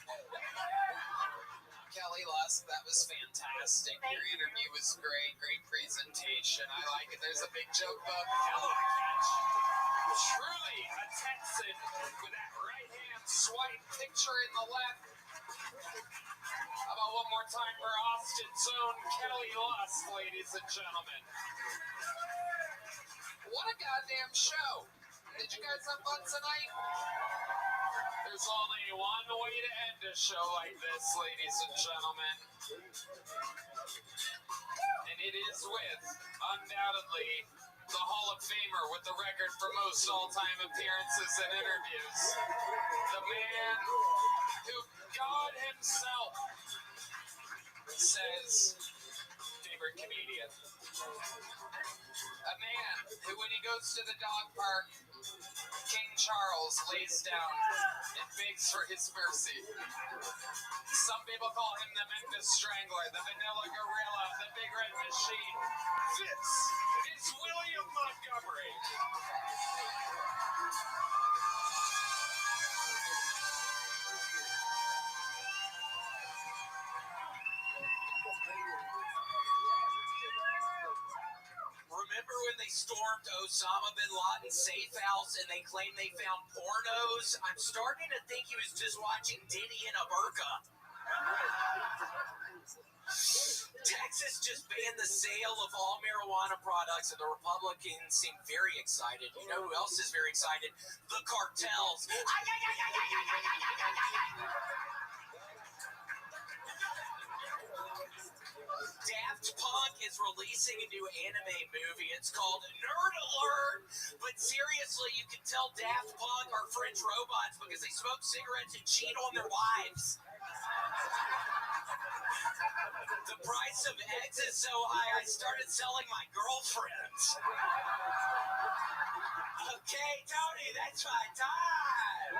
Kelly Lust, that was fantastic. Your interview was great. Great presentation. I like it. There's a big joke about Kelly to catch. Truly a Texan with that right hand swipe picture in the left. How about one more time for Austin's own Kelly Lust, ladies and gentlemen. What a goddamn show. Did you guys have fun tonight? There's only one way to end a show like this, ladies and gentlemen. And it is with, undoubtedly, the Hall of Famer with the record for most all-time appearances and interviews. The man who God himself says favorite comedian. A man who, when he goes to the dog park, King Charles lays down and begs for his mercy. Some people call him the Memphis Strangler, the Vanilla Gorilla, the Big Red Machine. This is William Montgomery. Remember when they stormed Osama bin Laden's safe house and they claimed they found pornos? I'm starting to think he was just watching Diddy in a burqa. Texas just banned the sale of all marijuana products, and the Republicans seem very excited. You know who else is very excited? The cartels. Daft Punk is releasing a new anime movie. It's called Nerd Alert. But seriously, you can tell Daft Punk are French robots because they smoke cigarettes and cheat on their wives. The price of eggs is so high, I started selling my girlfriends. Okay, Tony, that's my time.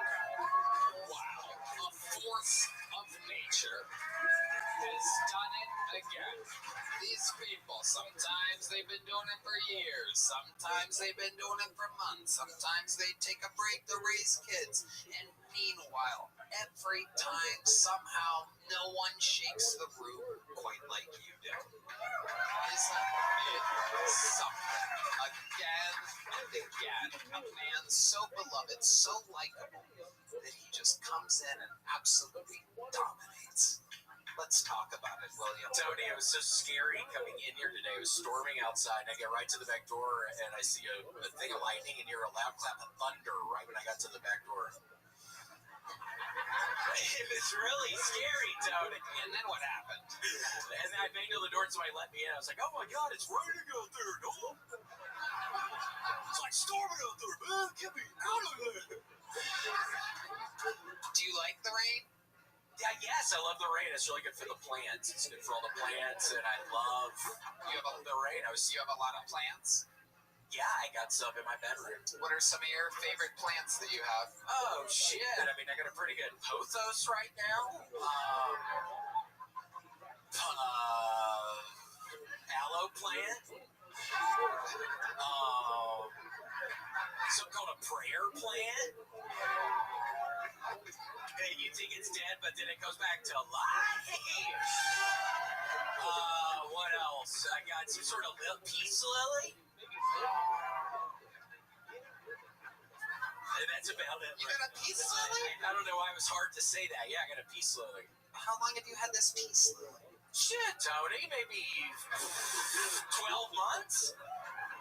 Wow, a force of nature has done it again. These people, sometimes they've been doing it for years, sometimes they've been doing it for months, sometimes they take a break to raise kids, and meanwhile, every time, somehow, no one shakes the room quite like you do. Isn't it something? Again and again, a man so beloved, so likable, that he just comes in and absolutely dominates. Let's talk about it, William. Tony, it was so scary coming in here today. It was storming outside, and I get right to the back door, and I see a thing of lightning, and hear a loud clap of thunder right when I got to the back door. It was really scary, Tony. And then what happened? And then I banged on the door and somebody let me in. I was like, oh my God, it's raining out there. No. It's like storming out there, man. Get me out of there. Do you like the rain? Yeah, yes, I love the rain. It's really good for the plants. It's good for all the plants, and I love the rain. You have a lot of plants? Yeah, I got some in my bedroom. What are some of your favorite plants that you have? Oh, shit. I mean, I got a pretty good pothos right now. Aloe plant. Something called a prayer plant. Hey, you think it's dead, but then it goes back to life. What else? I got some sort of peace lily. That's about it. You got a peace lily? I don't know why it was hard to say that. Yeah, I got a peace lily. How long have you had this peace lily? Shit, Tony, maybe 12 months?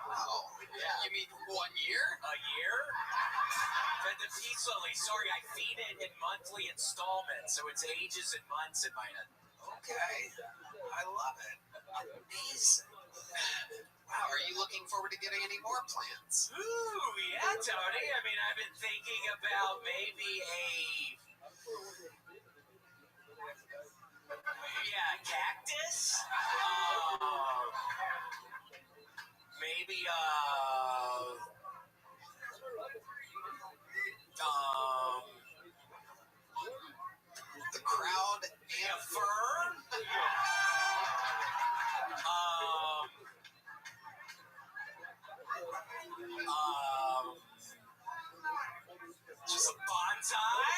Oh, yeah. You mean 1 year? A year? But the peace lily, sorry, I feed it in monthly installments, so it's ages and months in my head. Okay. I love it. Amazing. Wow, are you looking forward to getting any more plants? Ooh, yeah, Tony. I mean, I've been thinking about maybe a cactus? Maybe the crowd and a fern? Just a bonsai?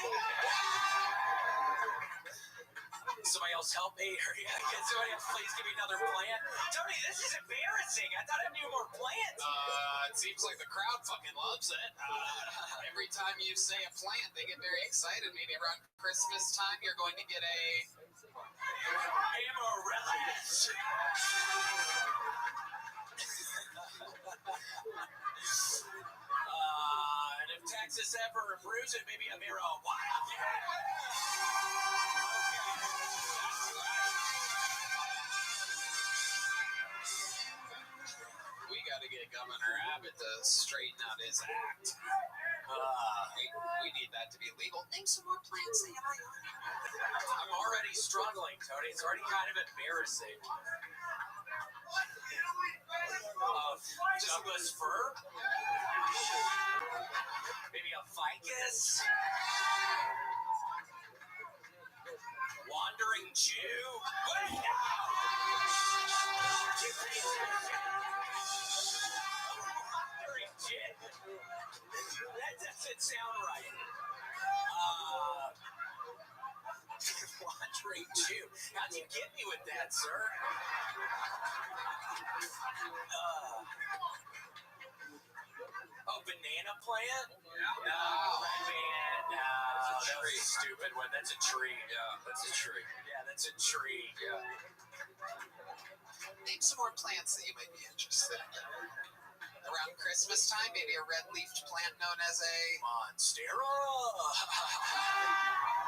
Somebody else help me? Can somebody else please give me another plant? Tony, this is embarrassing. I thought I knew more plants. It seems like the crowd fucking loves it. Every time you say a plant, they get very excited. Maybe around Christmas time, you're going to get a amaryllis. And if Texas ever improves it, maybe a marijuana. We got to get Governor Abbott to straighten out his act. We need that to be legal. Name some more plants that you like. I'm already struggling, Tony. It's already kind of embarrassing. Douglas fir? Maybe a ficus? Wandering Jew? Wait, no! Wandering Jew? That doesn't sound right. Wandering Jew. How'd you get me with that, sir? Banana plant? No, man, no. That's a stupid one. That's a tree. Yeah, that's a tree. Yeah, that's a tree. Yeah. Name some more plants that you might be interested in. Around Christmas time, maybe a red-leafed plant known as a monstera.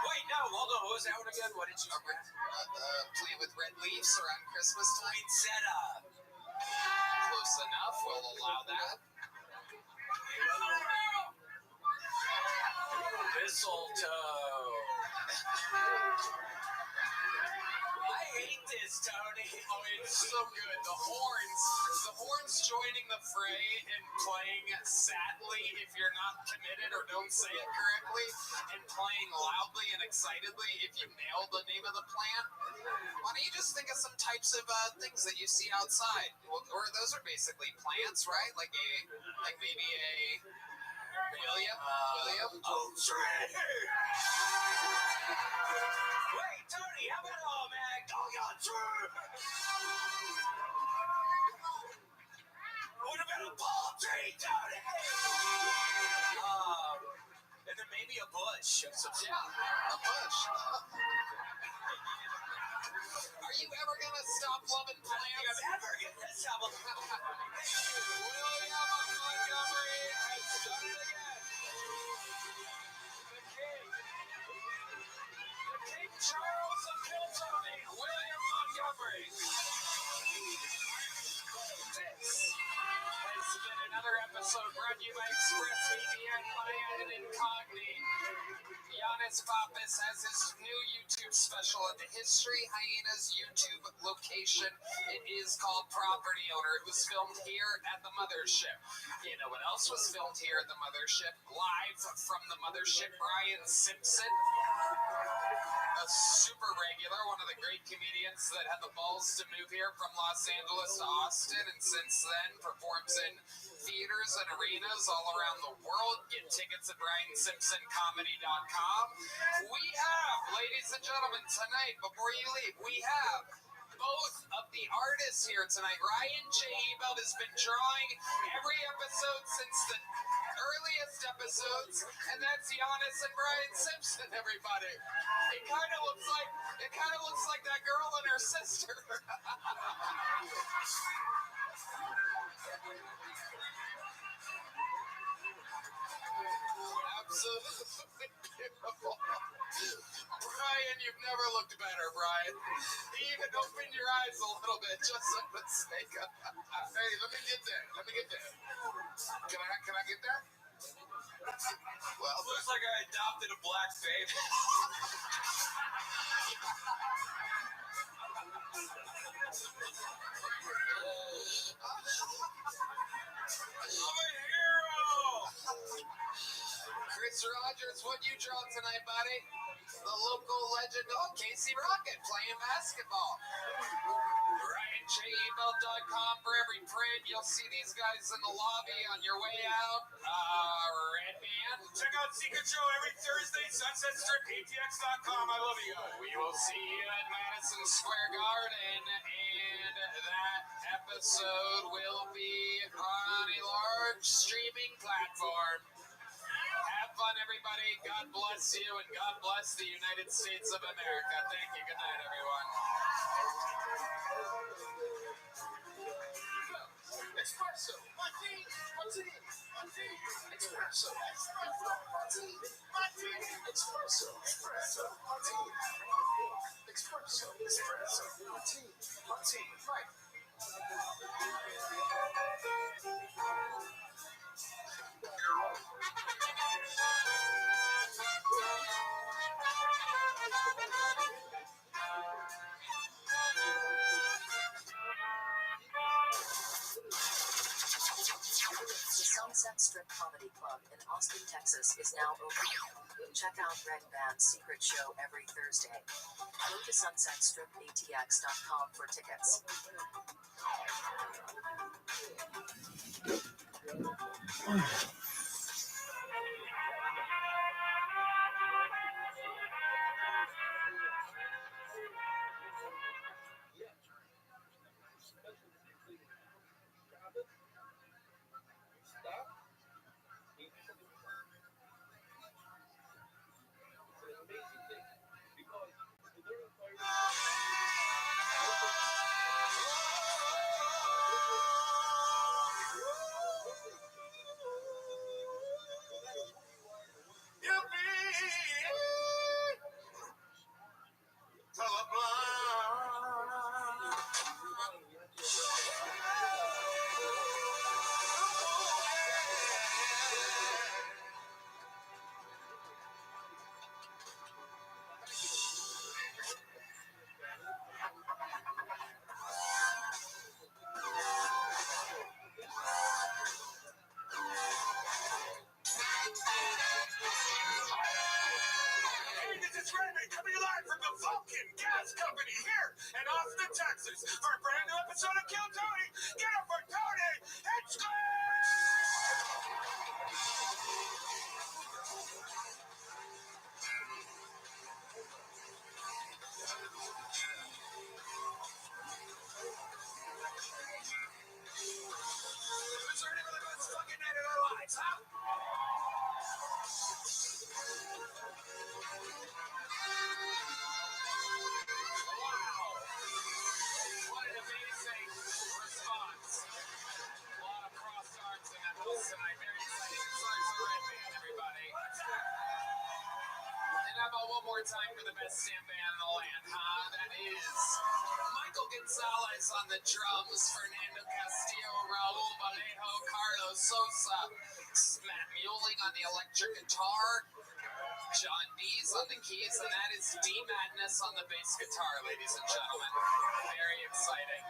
Wait, no, hold on. What was that one again? What did you say? Plant with red leaves around Christmas time. Poinsettia. Close enough. We'll allow that. Mistletoe. I hate this, Tony. Oh, it's so good. The horns joining the fray and playing sadly if you're not committed or don't say it correctly, and playing loudly and excitedly if you nailed the name of the plant. Why don't you just think of some types of things that you see outside? Or those are basically plants, right? Like maybe a William? Oh, tree! Wait, Tony, how about a magnolia tree? What about a palm tree, Tony? And then maybe a bush of some sort. Yeah, a bush. Are you ever gonna stop loving plants? I don't think I'm ever gonna stop loving plants. William Montgomery has done it again. The King Charles of Kiltony, William Montgomery. This has been another episode brought to you by ExpressVPN, Maya and Incognito. Giannis Pappas has his new YouTube special at the History Hyenas YouTube location. It is called Property Owner. It was filmed here at the Mothership. You know what else was filmed here at the Mothership? Live from the Mothership, Brian Simpson. A super regular, one of the great comedians that had the balls to move here from Los Angeles to Austin, and since then performs in theaters and arenas all around the world. Get tickets at BrianSimpsonComedy.com. We have, ladies and gentlemen, tonight, before you leave, we have both of the artists here tonight. Ryan J. Ebelt has been drawing every episode since the earliest episodes, and that's Giannis and Brian Simpson, everybody. It kind of looks like that girl and her sister. Absolutely beautiful. Brian, you've never looked better, Brian. Even open your eyes a little bit, just for the sake of. Hey, let me get there. Can I get there? Well, looks like I adopted a black baby. I'm a hero! Chris Rogers, what'd you draw tonight, buddy? The local legend, Casey Rocket playing basketball. RyanJEbelt.com for every print. You'll see these guys in the lobby on your way out. Redman. Check out Secret Show every Thursday, Sunset Strip, ATX.com. I love you guys. We will see you at Madison Square Garden, and that episode will be on a large streaming platform. Have fun, everybody. God bless you, and God bless the United States of America. Thank you. Good night, everyone. Espresso, martini, espresso, martini, espresso, martini, right. Sunset Strip Comedy Club in Austin, Texas is now open. Check out Red Band's secret show every Thursday. Go to sunsetstripatx.com for tickets. Coming live from the Vulcan Gas Company here in Austin, Texas, for a brand new episode of Kill Tony. Get up for Tony and Who's ready for the best fucking night of their lives, huh? What an amazing response. A lot of crossed arms in that house tonight. Very exciting. Sorry for Red Band, everybody. And how about one more time for the best Sam band in the land, huh? That is Michael Gonzalez on the drums, Fernando Castillo, Raul Vallejo, Carlos Sosa, Matt Mueling on the electric guitar, John Dees on the keys, and that is D Madness on the bass guitar, ladies and gentlemen. Very exciting.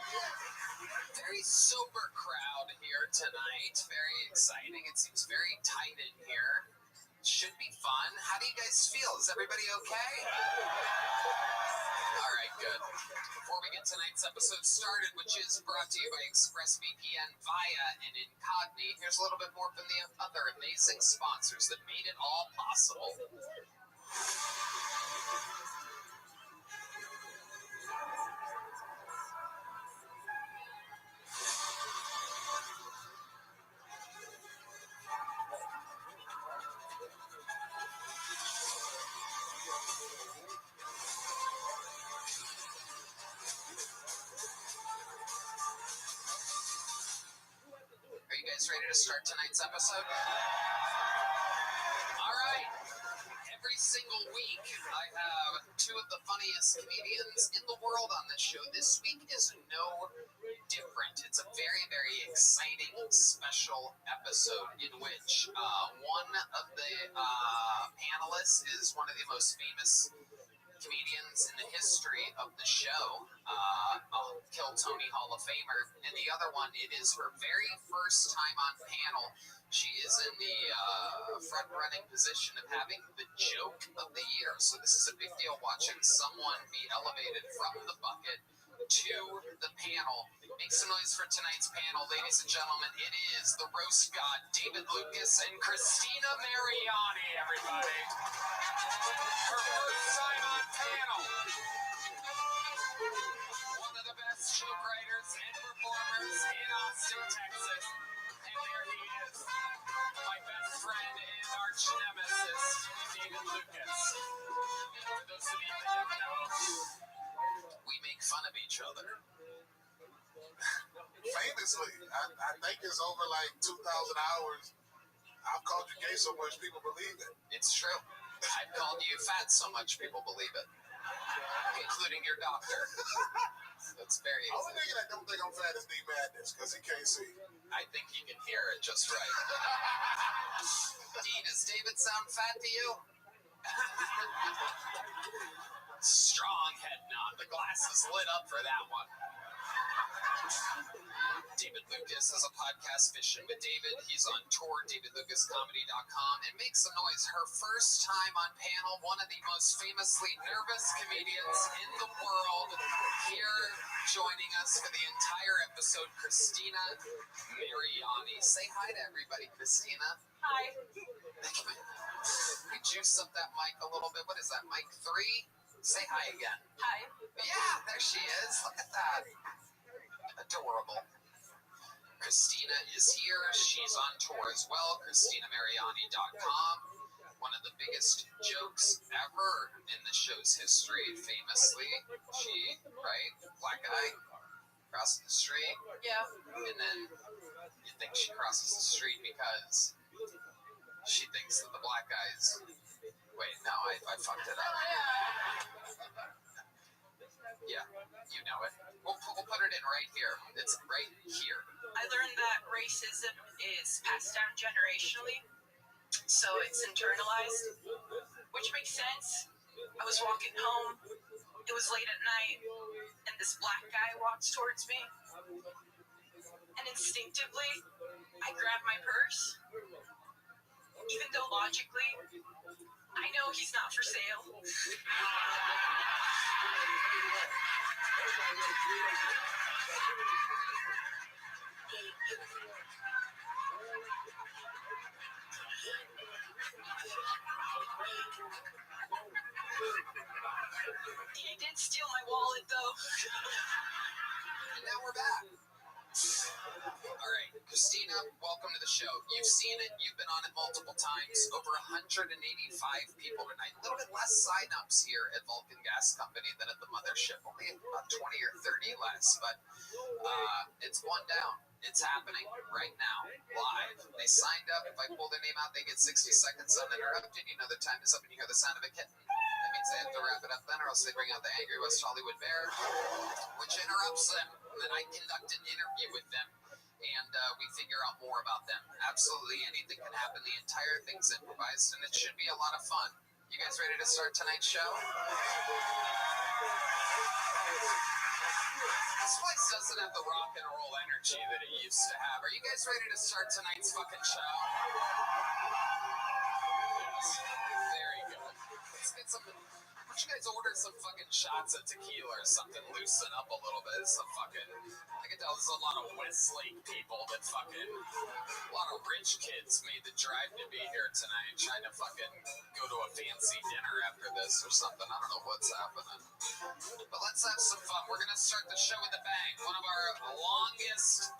Very sober crowd here tonight. Very exciting. It seems very tight in here. Should be fun. How do you guys feel? Is everybody okay? All right, good. Before we get tonight's episode started, which is brought to you by ExpressVPN via and Incogni, here's a little bit more from the other amazing sponsors that made it all possible. Are you guys ready to start tonight's episode? All right. Every single week, I have two of the funniest comedians in the world on this show. This week is no different. It's a very, very exciting, special episode in which one of the panelists is one of the most famous comedians in the history of the show, Kill Tony Hall of Famer, and the other one, it is her very first time on panel. She is in the front-running position of having the joke of the year. So this is a big deal, watching someone be elevated from the bucket to the panel. Make some noise for tonight's panel, ladies and gentlemen. It is the roast god David Lucas and Christina Mariani, everybody. Her first time on panel. One of the best joke writers and performers in Austin, Texas. And there he is, my best friend and arch nemesis, David Lucas. For those of you that don't know, we make fun of each other. Famously, I think it's over like 2,000 hours. I've called you gay so much people believe it. It's true. I've called you fat so much people believe it, including your doctor. That's very easy. Only nigga that don't think I'm fat is D Madness because he can't see. I think he can hear it just right. D, does David sound fat to you? Strong head nod. The glass is lit up for that one. David Lucas has a podcast, Fishing with David. He's on tour, davidlucascomedy.com, and Make Some Noise. Her first time on panel, one of the most famously nervous comedians in the world. Here, joining us for the entire episode, Christina Mariani. Say hi to everybody, Christina. Hi. We juice up that mic a little bit. What is that, mic 3? Say hi again. Hi. Yeah, there she is. Look at that. Adorable. Christina is here. She's on tour as well. ChristinaMariani.com. One of the biggest jokes ever in the show's history, famously. She, right? Black guy crossing the street. Yeah. And then you think she crosses the street because she thinks that the black guy's... Wait, no, I fucked it up. Yeah, you know it. We'll put it in right here. It's right here. I learned that racism is passed down generationally, so it's internalized, which makes sense. I was walking home, it was late at night, and this black guy walks towards me, and instinctively, I grabbed my purse, even though logically, I know he's not for sale. He did steal my wallet, though. And now we're back. All right, Christina, welcome to the show. You've seen it. You've been on it multiple times. Over 185 people tonight. A little bit less sign-ups here at Vulcan Gas Company than at the mothership. Only about 20 or 30 less, but it's one down. It's happening right now, live. They signed up. If I pull their name out, they get 60 seconds uninterrupted. You know the time is up and you hear the sound of a kitten. That means they have to wrap it up then, or else they bring out the angry West Hollywood Bear, which interrupts them. And then I conduct an interview with them, and we figure out more about them. Absolutely anything can happen. The entire thing's improvised, and it should be a lot of fun. You guys ready to start tonight's show? This place doesn't have the rock and roll energy that it used to have. Are you guys ready to start tonight's fucking show? Very good. Let's get some... Why don't you guys order some fucking shots of tequila or something? Loosen up a little bit. Some fucking... I can tell there's a lot of Westlake people that fucking... A lot of rich kids made the drive to be here tonight, trying to fucking go to a fancy dinner after this or something. I don't know what's happening. But let's have some fun. We're going to start the show with a bang. One of our longest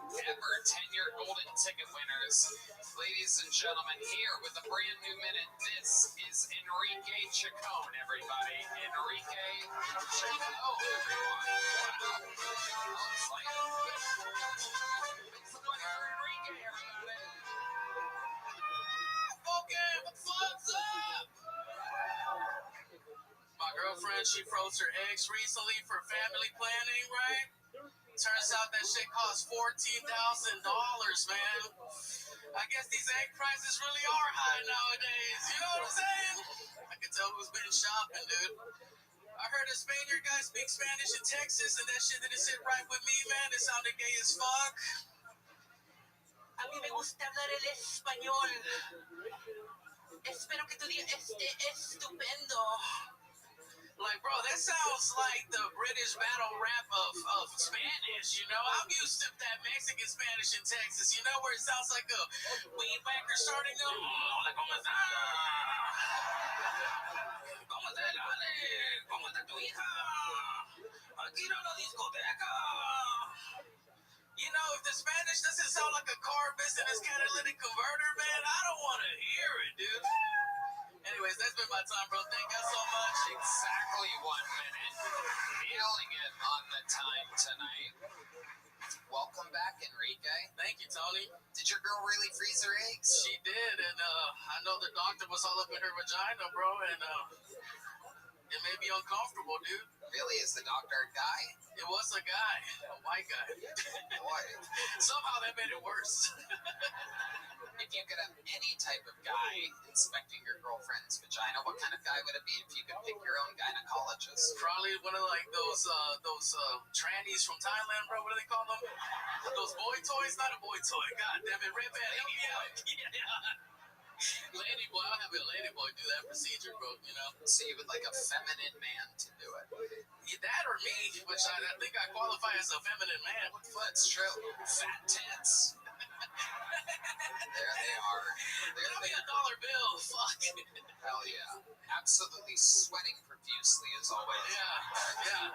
ever 10-year golden ticket winners. Ladies and gentlemen, here with a brand new minute, this is Enrique Chacon, everybody. Enrique Chacon, everyone. Wow. Excited. Make some noise for Enrique, everybody. Okay, what the fuck's up? My girlfriend, she froze her eggs recently for family planning, right? Turns out that shit costs $14,000, man. I guess these egg prices really are high nowadays. You know what I'm saying? I can tell who's been shopping, dude. I heard a Spaniard guy speak Spanish in Texas, and that shit didn't sit right with me, man. It sounded gay as fuck. A mí me gusta hablar el español. Espero que tu día esté estupendo. Like, bro, that sounds like the British battle rap of Spanish, you know? I'm used to that Mexican Spanish in Texas, you know, where it sounds like a weed whacker starting up. Hola, ¿cómo está? ¿Cómo está el Ale? ¿Cómo está tu hija? Aquí no la discoteca. You know, if the Spanish doesn't sound like a car business catalytic converter, man, I don't want to hear it, dude. Anyways, that's been my time, bro. Thank you so much. Exactly 1 minute. Nailing it on the time tonight. Welcome back, Enrique. Thank you, Tony. Did your girl really freeze her eggs? She did, and I know the doctor was all up in her vagina, bro, and it made me uncomfortable, dude. Really? Is the doctor a guy? It was a guy, a white guy. Boy. Somehow that made it worse. If you could have any type of guy inspecting your girlfriend's vagina, what kind of guy would it be if you could pick your own gynecologist? Probably one of like those trannies from Thailand, bro. What do they call them? Those boy toys? Not a boy toy. God damn it, Red Band. Help me out. Yeah. Lady boy, I'll have a lady boy do that procedure, bro. You know. So you would like a feminine man to do it? That or me, which I think I qualify as a feminine man. That's true. Fat tits. There they are. That'll be $1 bill. Fuck. Hell yeah. Absolutely sweating profusely as always. Yeah.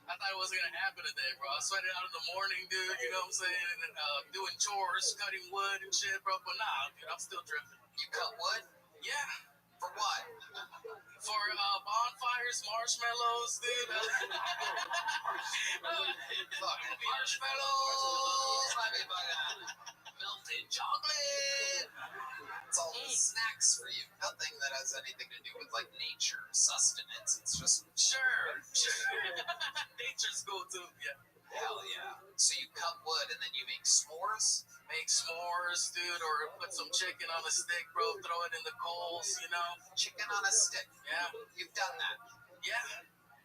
I thought it wasn't gonna happen today, bro. I sweated out in the morning, dude. You know what I'm saying? And doing chores, cutting wood and shit, bro. But nah, dude, I'm still dripping. You cut wood? Yeah. For what? For bonfires, marshmallows, dude. Fucking marshmallows. I mean, melted chocolate. It's all snacks for you. Nothing that has anything to do with like nature, sustenance. It's just sure. Nature's cool too. Yeah. Hell yeah. So you cut wood and then you make s'mores? Make s'mores, dude, or put some chicken on a stick, bro. Throw it in the coals, you know. Chicken on a stick. Yeah. You've done that. Yeah.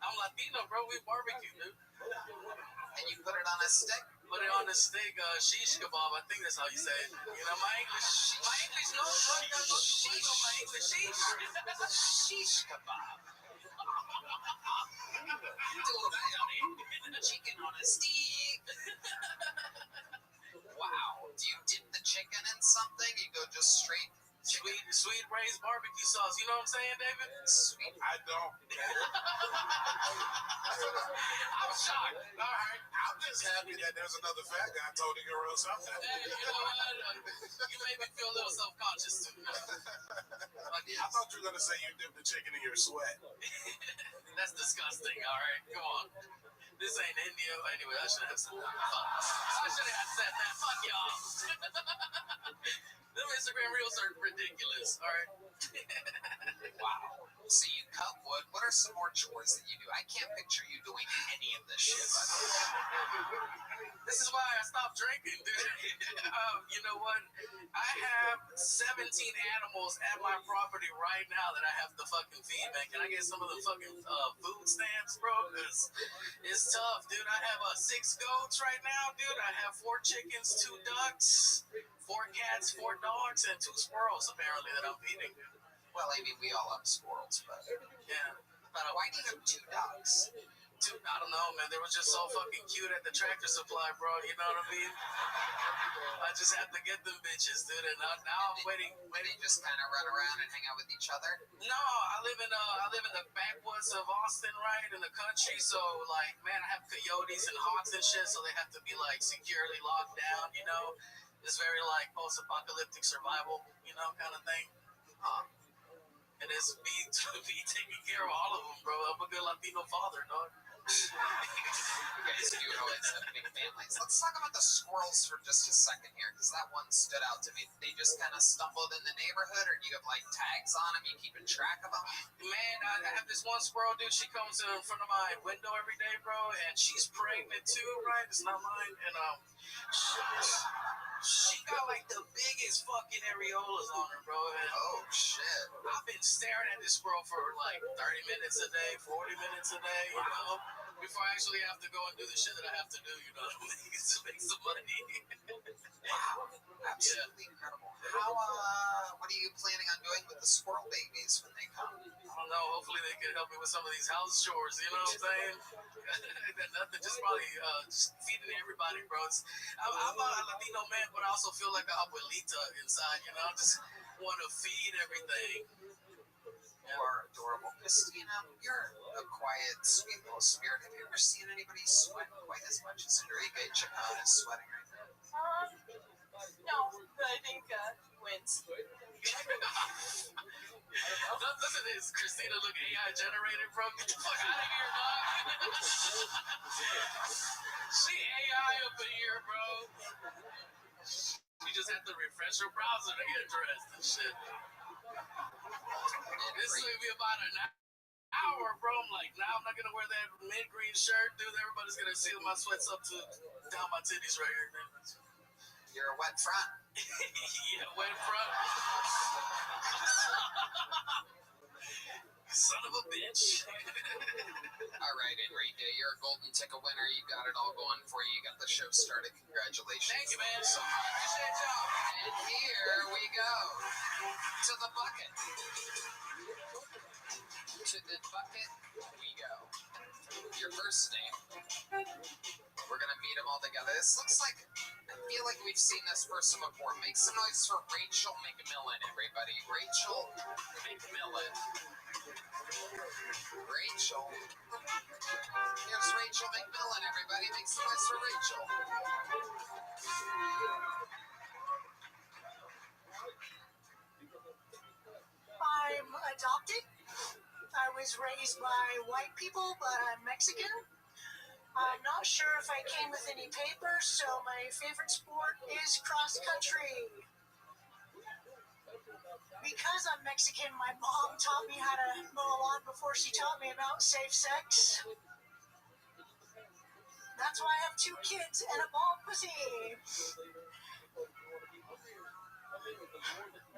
I'm Latino, bro. We barbecue, dude. And you put it on a stick? Put it on a stick, shish kebab. I think that's how you say it. You know, my English, no, bro. Sheesh. My English, Shish kebab. Chicken on a stick. Wow. Do you dip the chicken in something? You go just straight sweet braised barbecue sauce. You know what I'm saying, David? Sweet. I don't. I'm shocked. All right. I'm just happy that there's another fat guy told you or something. Hey, you know what? You made me feel a little self-conscious too. I thought you were gonna say you dipped the chicken in your sweat. That's disgusting. All right, come on. This ain't India. Anyway, I should have said that. I should have said that. Fuck y'all. Them Instagram reels are ridiculous. All right. Wow. So you cut wood. What are some more chores that you do? I can't picture you doing any of this shit. This is why I stopped drinking, dude. You know what? I have 17 animals at my property right now that I have to fucking feed, man. Can I get some of the fucking food stamps, bro? Because it's tough, dude. I have 6 goats right now, dude. I have 4 chickens, 2 ducks, 4 cats, 4 dogs, and 2 squirrels, apparently, that I'm feeding. Well, I mean, we all have squirrels, but yeah. Why do you have 2 dogs? I don't know, man. They were just so fucking cute at the Tractor Supply, bro. You know what I mean? I just have to get them bitches, dude. And now I'm waiting. They just kind of run around and hang out with each other? No, I live in the backwoods of Austin, right, in the country. So, like, man, I have coyotes and hawks and shit, so they have to be, like, securely locked down, you know? It's very, like, post-apocalyptic survival, you know, kind of thing. And it's me taking care of all of them, bro. I'm a good Latino father, dog. You guys do always have big families. Let's talk about the squirrels for just a second here, because that one stood out to me. They just kind of stumbled in the neighborhood, or do you have like tags on them? You keeping track of them? Man, I have this one squirrel, dude. She comes in front of my window every day, bro, and she's pregnant too, right? It's not mine, and she got like the biggest fucking areolas on her, bro. And, oh shit! I've been staring at this squirrel for like 30 minutes a day, 40 minutes a day, you know, before I actually have to go and do the shit that I have to do, you know, to make some money. Wow, absolutely incredible. How what are you planning on doing with the squirrel babies when they come? I don't know. Hopefully they can help me with some of these house chores. You know what I'm saying? Nothing. Just probably just feeding everybody, bro. I'm a Latino man, but I also feel like an abuelita inside. You know, I just want to feed everything. You are adorable, Christina. You're a quiet, sweet little spirit. Have you ever seen anybody sweat quite as much as Enrique Chacon is sweating right now? No, but I think he wins. Listen to this, Christina look AI generated, bro. Get the fuck out of here, dog. She AI up in here, bro. She just had to refresh her browser to get dressed and shit. This is gonna be about an hour, bro. I'm like, now I'm not gonna wear that mid-green shirt, dude. Everybody's gonna see my sweats up to down my titties right here, man. You're a wet front. Yeah, went from. Son of a bitch. All right, Enrique, you're a golden ticket winner. You got it all going for you. You got the show started. Congratulations. Thank you, man. So much. Appreciate y'all. And here we go to the bucket. To the bucket we go. Your first name. We're gonna meet them all together. This looks like, I feel like we've seen this person before. Make some noise for Rachel McMillan, everybody. Rachel McMillan. Rachel. Here's Rachel McMillan, everybody. Make some noise for Rachel. I'm adopted. I was raised by white people, but I'm Mexican. I'm not sure if I came with any papers, so my favorite sport is cross country. Because I'm Mexican, my mom taught me how to mow a lawn before she taught me about safe sex. That's why I have 2 kids and a bald pussy.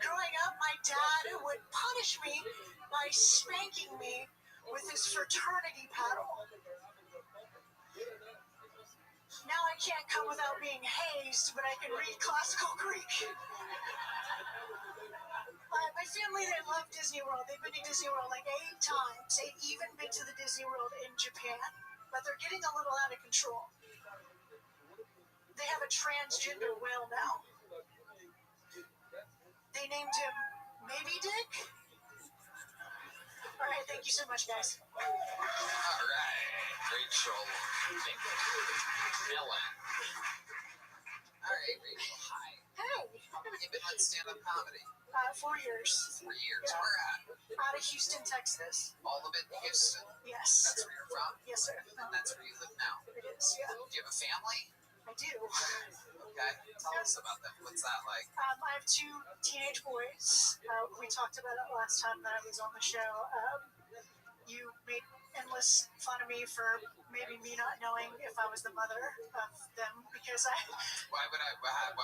Growing up, my dad would punish me by spanking me with his fraternity paddle. Now I can't come without being hazed, but I can read classical Greek. My family, they love Disney World. They've been to Disney World like 8 times. They've even been to the Disney World in Japan, but they're getting a little out of control. They have a transgender whale now. They named him Maybe Dick. All right, thank you so much, guys. All right, Rachel McMillan. All right, Rachel, hi. Hey. How long have you been on stand-up comedy? 4 years. 3 years. Yeah. Where at? Out of Houston, Texas. All of it in Houston? Yes. That's where you're from? Yes, sir. And that's where you live now? It is, yeah. Do you have a family? I do. Okay. Tell us about that. What's that like? I have 2 teenage boys. We talked about it last time that I was on the show. You made endless fun of me for maybe me not knowing if I was the mother of them because Why would I? I'm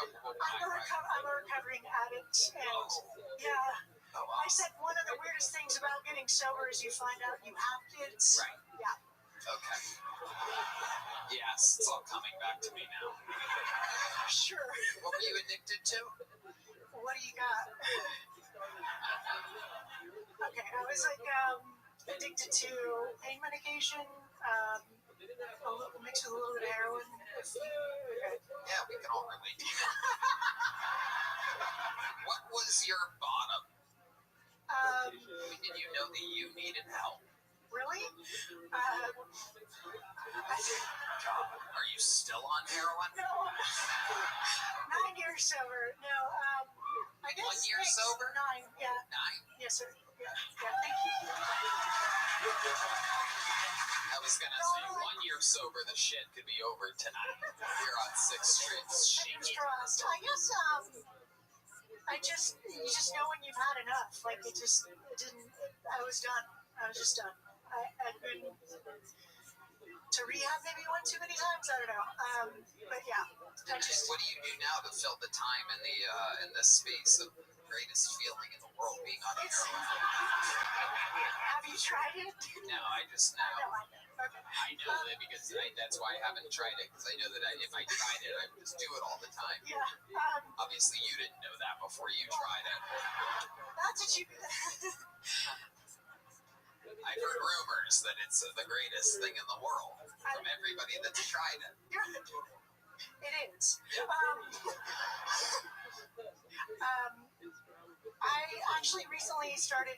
a recovering addict, and yeah. Oh, wow. I said one of the weirdest things about getting sober is you find out you have kids. Right. Yeah. Okay. Yes, it's all coming back to me now. Sure. What were you addicted to? What do you got? Okay, I was like addicted to pain medication, mixed with a little bit of heroin. Yeah, we can all relate to that. What was your bottom? When did you know that you needed help? Really? Are you still on heroin? No. 9 years sober. No, I guess 1 year sober? 9, yeah. 9? Yes, sir. Yeah, thank you. I was gonna say 1 year sober, the shit could be over tonight. Here on 6th Street. Fingers crossed. I guess, you just know when you've had enough. Like, I was done. I was just done. I'd been to rehab maybe 1 too many times. I don't know. But yeah, What do you do now to fill the time in the space of the greatest feeling in the world, being on heroin? Have you tried it? No, I just know. Okay. I know that because that's why I haven't tried it, because I know that if I tried it, I would just do it all the time. Yeah. Obviously, you didn't know that before you tried it. That's what you. I've heard rumors that it's the greatest thing in the world from everybody that's tried it. It is. I actually recently started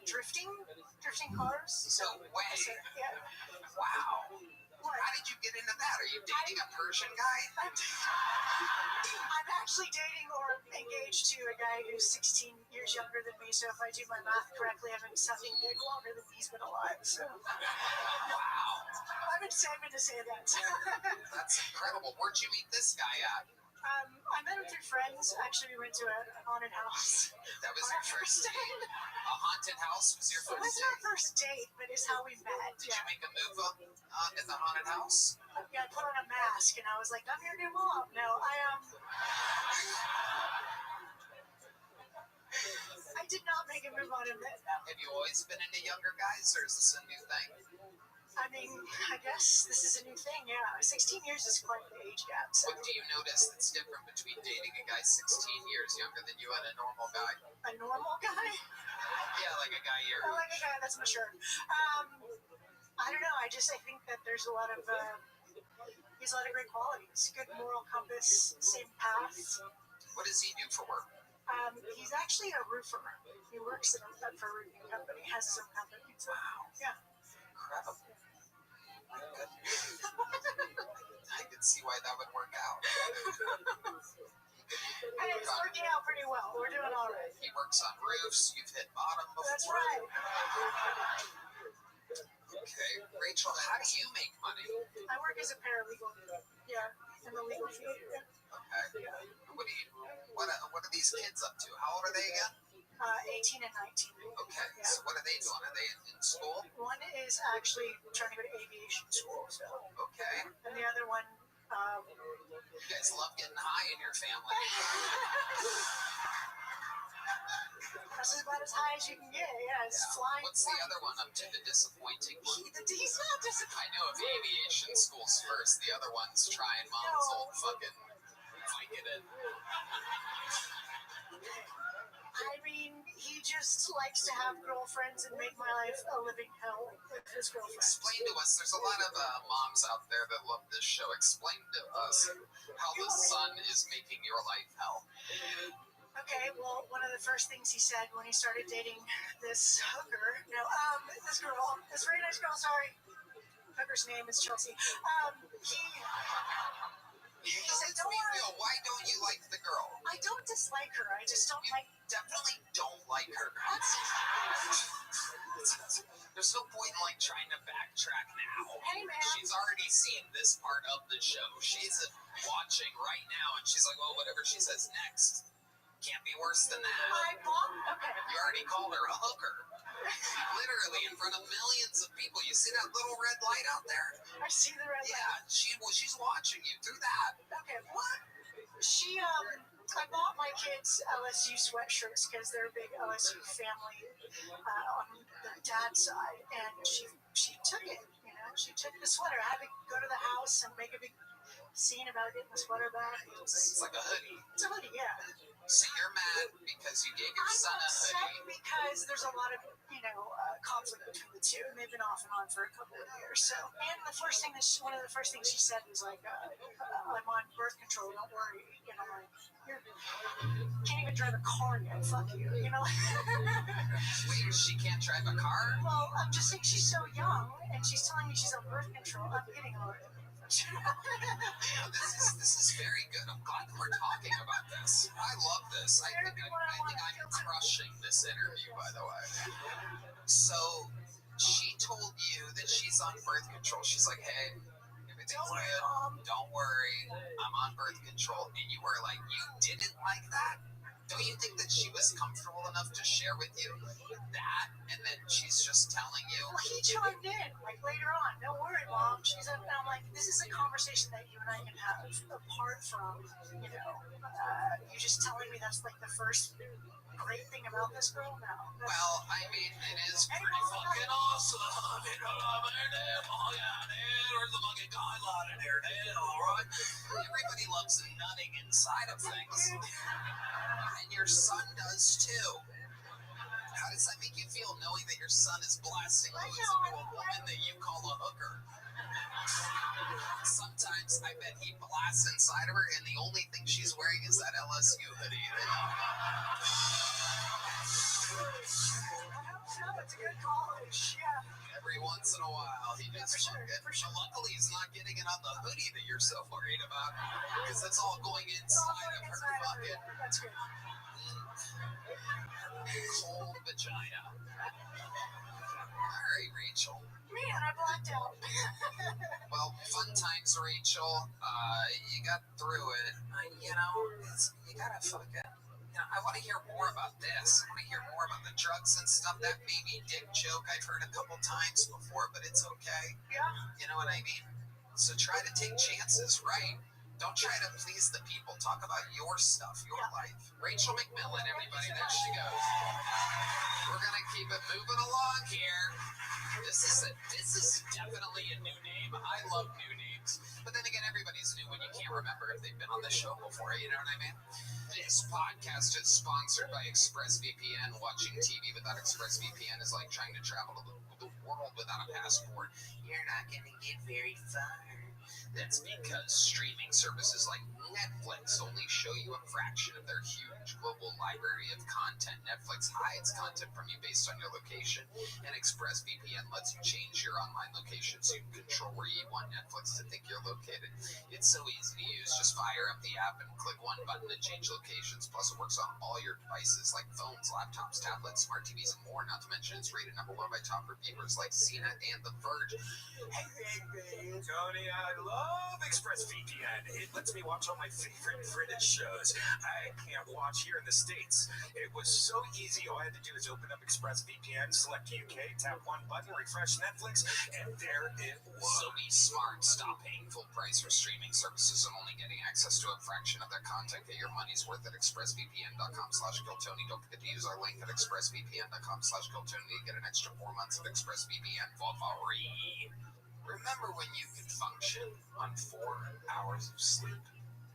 drifting cars. No way. Yeah. Wow. How did you get into that? Are you dating a Persian guy? I'm actually dating or engaged to a guy who's 16 years younger than me, so if I do my math correctly, I've been sucking dick longer than he's been alive. So. Wow. I've been saving to say that. That's incredible. Where'd you meet this guy at? I met him through friends. Actually, we went to a haunted house. That was your first date? A haunted house was your It first wasn't date? our first date, but it's how we met. Did you make a move in the haunted house? Yeah, I put on a mask. mask, and I was like, I'm your new mom. No, I did not make a move on him. Have you always been into younger guys, or is this a new thing? I mean, I guess this is a new thing, yeah. 16 years is quite the age gap. So. What do you notice that's different between dating a guy 16 years younger than you and a normal guy? A normal guy? Yeah, like a guy your like a guy, that's for sure. I don't know, I think that there's a lot of, he's a lot of great qualities. Good moral compass, same path. What does he do for work? He's actually a roofer. He works for a roofing company, has his own company. Wow. Yeah. Incredible. My goodness. I could see why that would work out. And it's working out pretty well. We're doing all right. He works on roofs. You've hit bottom before. That's right. Okay. Rachel, how do you make money? I work as a paralegal. Yeah. In the legal field. Okay. What are these kids up to? How old are they again? 18 and 19. Okay. Yeah. So what are they doing? Are they in school? One is actually trying to go to aviation school. So. Okay. And the other one. You guys love getting high in your family. That's about as high as you can get. Yeah, it's flying. What's the other one up to? The disappointing one? He's not disappointing. I know of aviation schools first. The other one's trying mom's old fucking Vicodin. I mean, he just likes to have girlfriends and make my life a living hell with his girlfriends. Explain to us, there's a lot of moms out there that love this show. Explain to us how the sun is making your life hell. Okay, well, one of the first things he said when he started dating this hooker, this very nice girl, sorry. Hooker's name is Chelsea. He said, don't worry. Why don't you like the girl? I don't dislike her. I just don't like. Definitely don't like her. There's no point in trying to backtrack now. Hey, man. She's already seen this part of the show. She's watching right now, and she's like, "Well, whatever she says next can't be worse than that." Okay. You already called her a hooker. Literally in front of millions of people. You see that little red light out there? I see the red light. Yeah, she's watching you through that. Okay, what? I bought my kids LSU sweatshirts because they're a big LSU family on the dad's side, and she took it. She took the sweater. I had to go to the house and make a big scene about getting the sweater back. It's like a hoodie. It's a hoodie, yeah. So you're mad because you gave your son a hoodie? Because there's a lot of, conflict between the two, and they've been off and on for a couple of years. So, and one of the first things she said was like, "I'm on birth control. Don't worry." You can't even drive a car yet. Fuck you. Wait, she can't drive a car? Well, I'm just saying she's so young, and she's telling me she's on birth control. I'm getting a little. This is very good. I'm glad that we're talking about this. I love this. I think I'm crushing this interview, by the way. So she told you that she's on birth control. She's like, "Hey, everything's good. Don't worry. I'm on birth control." And you were like, you didn't like that? Don't you think that she was comfortable enough to share with you that, and then she's just telling you? Well, he chimed in later on. "Don't worry, Mom." And I'm like, this is a conversation that you and I can have apart from, you just telling me that's the first great thing about this girl. No. Well, I mean, it is pretty fucking awesome. There's a fucking guideline in there, alright? Everybody loves nutting inside of things. And your son does too. How does that make you feel knowing that your son is blasting loads into a woman that you call a hooker? Sometimes I bet he blasts inside of her and the only thing she's wearing is that LSU hoodie. It's a good college, yeah. Every once in a while, he just luckily he's not getting it on the hoodie that you're so worried about, because it's all going inside of her bucket. That's good. Cold vagina. All right, Rachel. Man, I blacked out. Well, fun times, Rachel. You got through it. You gotta fucking. I want to hear more about this. I want to hear more about the drugs and stuff. That baby dick joke I've heard a couple times before, but it's okay. Yeah. You know what I mean? So try to take chances, right? Don't try to please the people. Talk about your stuff, your life. Rachel McMillan, everybody. There she goes. We're going to keep it moving along here. This is definitely a new name. I love new names. But then again, everybody's new when you can't remember if they've been on the show before. You know what I mean? This podcast is sponsored by ExpressVPN. Watching TV without ExpressVPN is like trying to travel to the world without a passport. You're not going to get very far. That's because streaming services like Netflix only show you a fraction of their huge global library of content. Netflix hides content from you based on your location, and ExpressVPN lets you change your online location so you can control where you want Netflix to think you're located. It's so easy to use. Just fire up the app and click one button to change locations. Plus, it works on all your devices like phones, laptops, tablets, smart TVs, and more. Not to mention, it's rated #1 by top reviewers like CNN and The Verge. Hey, Tony, I love ExpressVPN. It lets me watch all my favorite British shows I can't watch here in the States. It was so easy. All I had to do is open up ExpressVPN, select UK, tap one button, refresh Netflix, and there it was. So be smart. Stop paying full price for streaming services and only getting access to a fraction of their content. Get your money's worth at expressvpn.com/GoTony. Don't forget to use our link at expressvpn.com/GoTony to get an extra 4 months of ExpressVPN for free. Remember when you could function on 4 hours of sleep?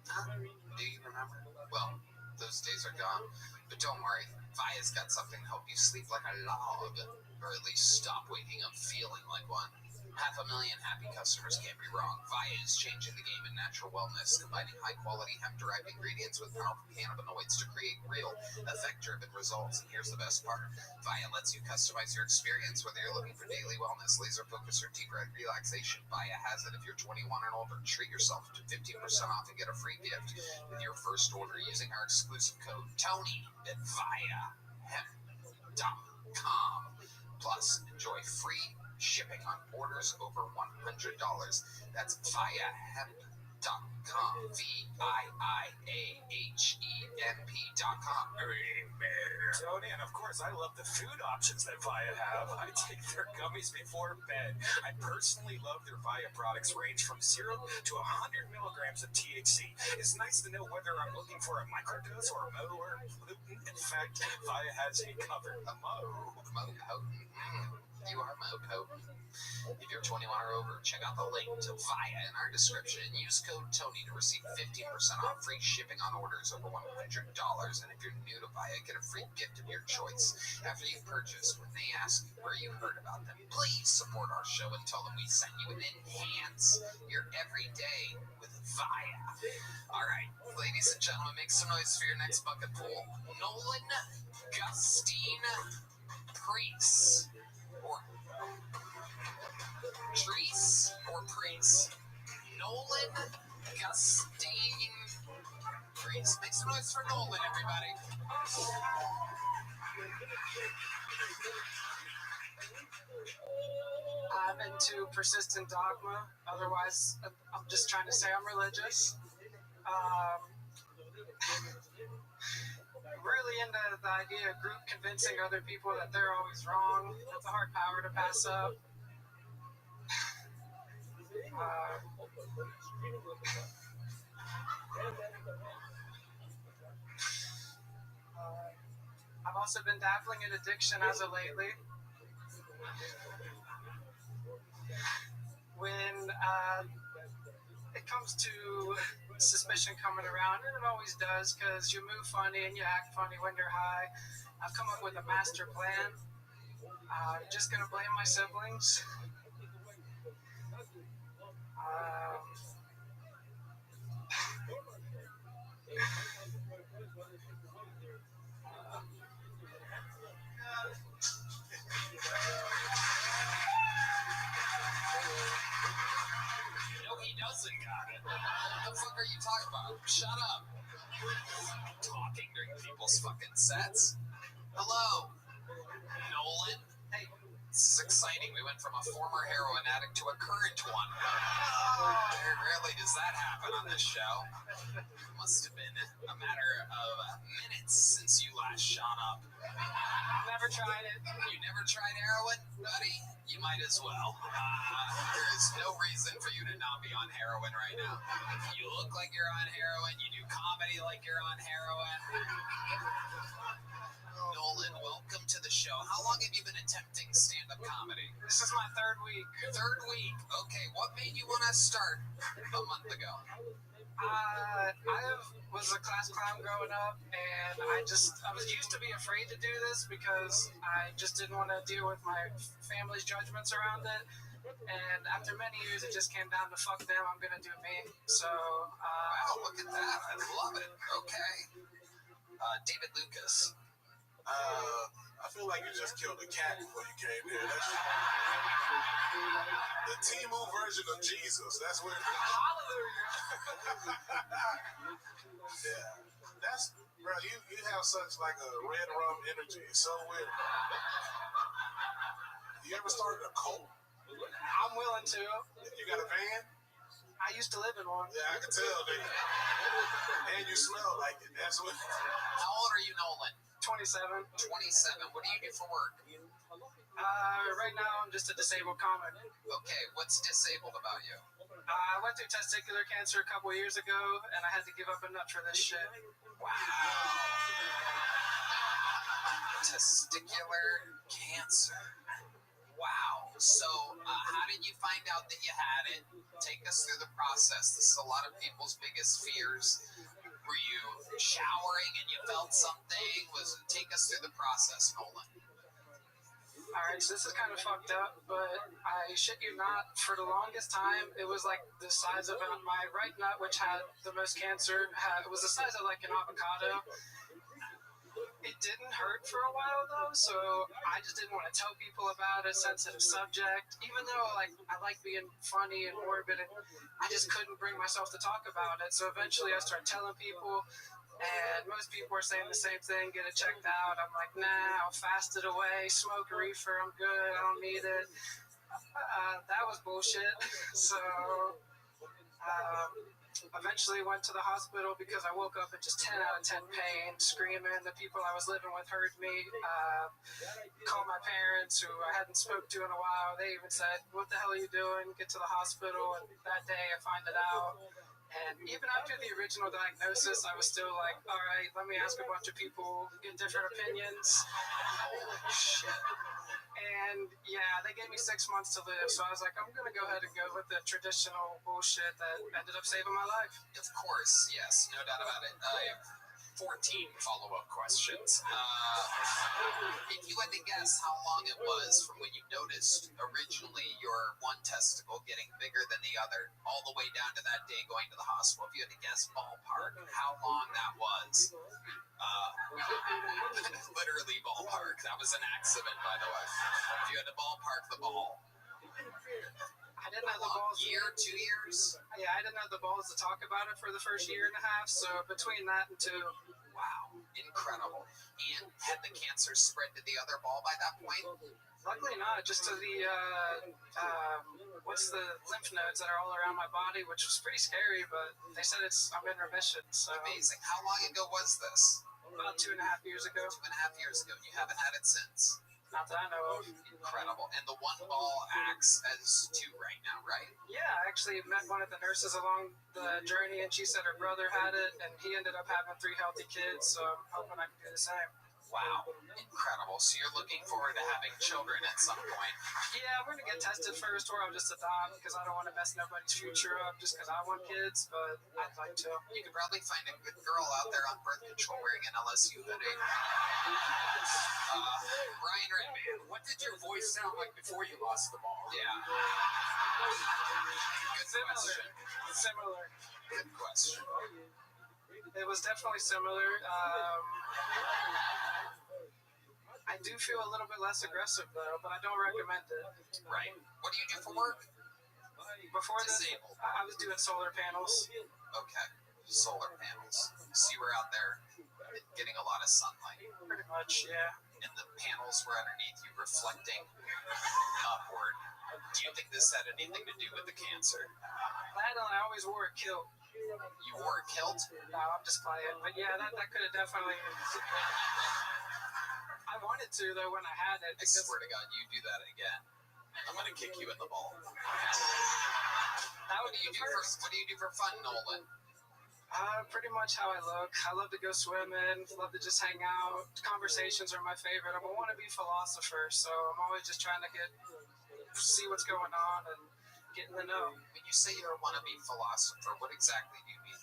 Huh? Do you remember? Well, those days are gone. But don't worry, Via's got something to help you sleep like a log, or at least stop waking up feeling like one. 500,000 happy customers can't be wrong. Via is changing the game in natural wellness, combining high-quality hemp-derived ingredients with powerful cannabinoids to create real, effect-driven results. And here's the best part. Via lets you customize your experience, whether you're looking for daily wellness, laser focus, or deeper relaxation. Via has it. If you're 21 and older, treat yourself to 15% off and get a free gift with your first order using our exclusive code TONY at viahemp.com. Plus, enjoy free shipping on orders over $100. That's viahemp.com. VIIAHEMP.com. Tony, and of course, I love the food options that Via have. I take their gummies before bed. I personally love their Via products range from 0 to 100 milligrams of THC. It's nice to know whether I'm looking for a microdose or a Mo or gluten. In fact, Via has me covered. A Mo. You are Mo potent. If you're 21 or over, check out the link to Via in our description and use code TONY to receive 15% off free shipping on orders over $100. And if you're new to Via, get a free gift of your choice. After you purchase, when they ask where you heard about them, please support our show and tell them we sent you and enhance your everyday with Via. All right, ladies and gentlemen, make some noise for your next bucket pool. Nolan Gustine Priest. Or Treese or Priest? Nolan Gustine Priest. Make some noise for Nolan, everybody. I'm into persistent dogma. Otherwise, I'm just trying to say I'm religious. Really into the idea of group convincing other people that they're always wrong. That's a hard power to pass up. I've also been dabbling in addiction as of lately. When it comes to suspicion coming around, and it always does, because you move funny and you act funny when you're high. I've come up with a master plan. I'm just gonna blame my siblings. No, he doesn't got it. What the fuck are you talking about? Shut up. Talking during people's fucking sets. Hello, Nolan. Hey, this is exciting. We went from a former heroin addict to a current one. Rarely does that happen on this show. It must have been a matter of minutes since you last shot up. Never tried it. You never tried heroin, buddy? You might as well. There is no reason for you to not be on heroin right now. You look like you're on heroin. You do comedy like you're on heroin. Nolan, welcome to the show. How long have you been attempting stand-up comedy? This is my third week. Third week. Okay, what made you want to start a month ago? I was a class clown growing up, and I was used to be afraid to do this because I just didn't want to deal with my family's judgments around it. And after many years, it just came down to fuck them, I'm gonna do me. So, wow, look at that. I love it. Okay. David Lucas. I feel like you just killed a cat before you came here. That's the Temu version of Jesus. That's what. Hallelujah. Yeah, that's bro. You have such like a red rum energy. It's so weird. You ever started a cult? I'm willing to. You got a van? I used to live in one. Yeah, I can tell, nigga. And you smell like it. That's what. How old are you, Nolan? 27. 27. What do you do for work? Right now, I'm just a disabled comic. Okay, what's disabled about you? I went through testicular cancer a couple years ago, and I had to give up a nut for this shit. Wow. Testicular cancer. Wow. So, how did you find out that you had it? Take us through the process. This is a lot of people's biggest fears. Were you showering and you felt something? Take us through the process, Nolan. Alright, so this is kind of fucked up, but I shit you not, for the longest time, it was like the size of my right nut, which had the most cancer, it was the size of like an avocado. It didn't hurt for a while though, so I just didn't want to tell people about it, sensitive subject, even though like I like being funny and morbid, and I just couldn't bring myself to talk about it. So eventually I started telling people, and most people were saying the same thing, get it checked out. I'm like, nah, I'll fast it away, smoke a reefer, I'm good, I don't need it. That was bullshit. So eventually went to the hospital because I woke up in just 10 out of 10 pain, screaming. The people I was living with heard me. Called my parents, who I hadn't spoke to in a while. They even said, what the hell are you doing? Get to the hospital. And that day I find it out. And even after the original diagnosis, I was still like, all right, let me ask a bunch of people, get different opinions. Shit. And yeah, they gave me 6 months to live. So I was like, I'm going to go ahead and go with the traditional bullshit that ended up saving my life. Of course, yes, no doubt about it. I have 14 follow-up questions. If you had to guess how long it was from when you noticed originally your one testicle getting bigger than the other, all the way down to that day going to the hospital, if you had to guess ballpark how long that was, literally ballpark. That was an accident, by the way. If you had to ballpark the ball. I didn't have the balls. Year, 2 years? Yeah, I didn't have the balls to talk about it for the first year and a half. So between that and 2. Wow, incredible. And had the cancer spread to the other ball by that point? Luckily not, just to the, the lymph nodes that are all around my body, which was pretty scary, but they said I'm in remission, so. Amazing. How long ago was this? About 2.5 years ago. 2.5 years ago. You haven't had it since? Not that I know of. Incredible. And the one ball acts as 2 right now, right? Yeah, I actually met one of the nurses along the journey, and she said her brother had it, and he ended up having 3 healthy kids, so I'm hoping I can do the same. Wow, incredible. So you're looking forward to having children at some point? Yeah, we're going to get tested first, or I'll just adopt, because I don't want to mess nobody's future up just because I want kids, but I'd like to. You could probably find a good girl out there on birth control wearing an LSU hoodie. Ryan Redman, what did your voice sound like before you lost the ball? Yeah. Good question. Similar. Good question. It was definitely similar. I do feel a little bit less aggressive though, but I don't recommend it. Right. What do you do for work? Before this, Disabled. I was doing solar panels. Okay. Solar panels. So you were out there getting a lot of sunlight. Pretty much, yeah. And the panels were underneath you reflecting upward. Do you think this had anything to do with the cancer? I always wore a kilt. You wore a kilt? No, I'm just playing. But yeah, that could have definitely... I wanted to, though, when I had it. I swear to God, you do that again, I'm going to kick you in the ball. That What would do be you the do first. What do you do for fun, Nolan? Pretty much how I look. I love to go swimming, love to just hang out. Conversations are my favorite. I'm a wannabe philosopher, so I'm always just trying to see what's going on and get in the know. When you say you're a wannabe philosopher, what exactly do you mean?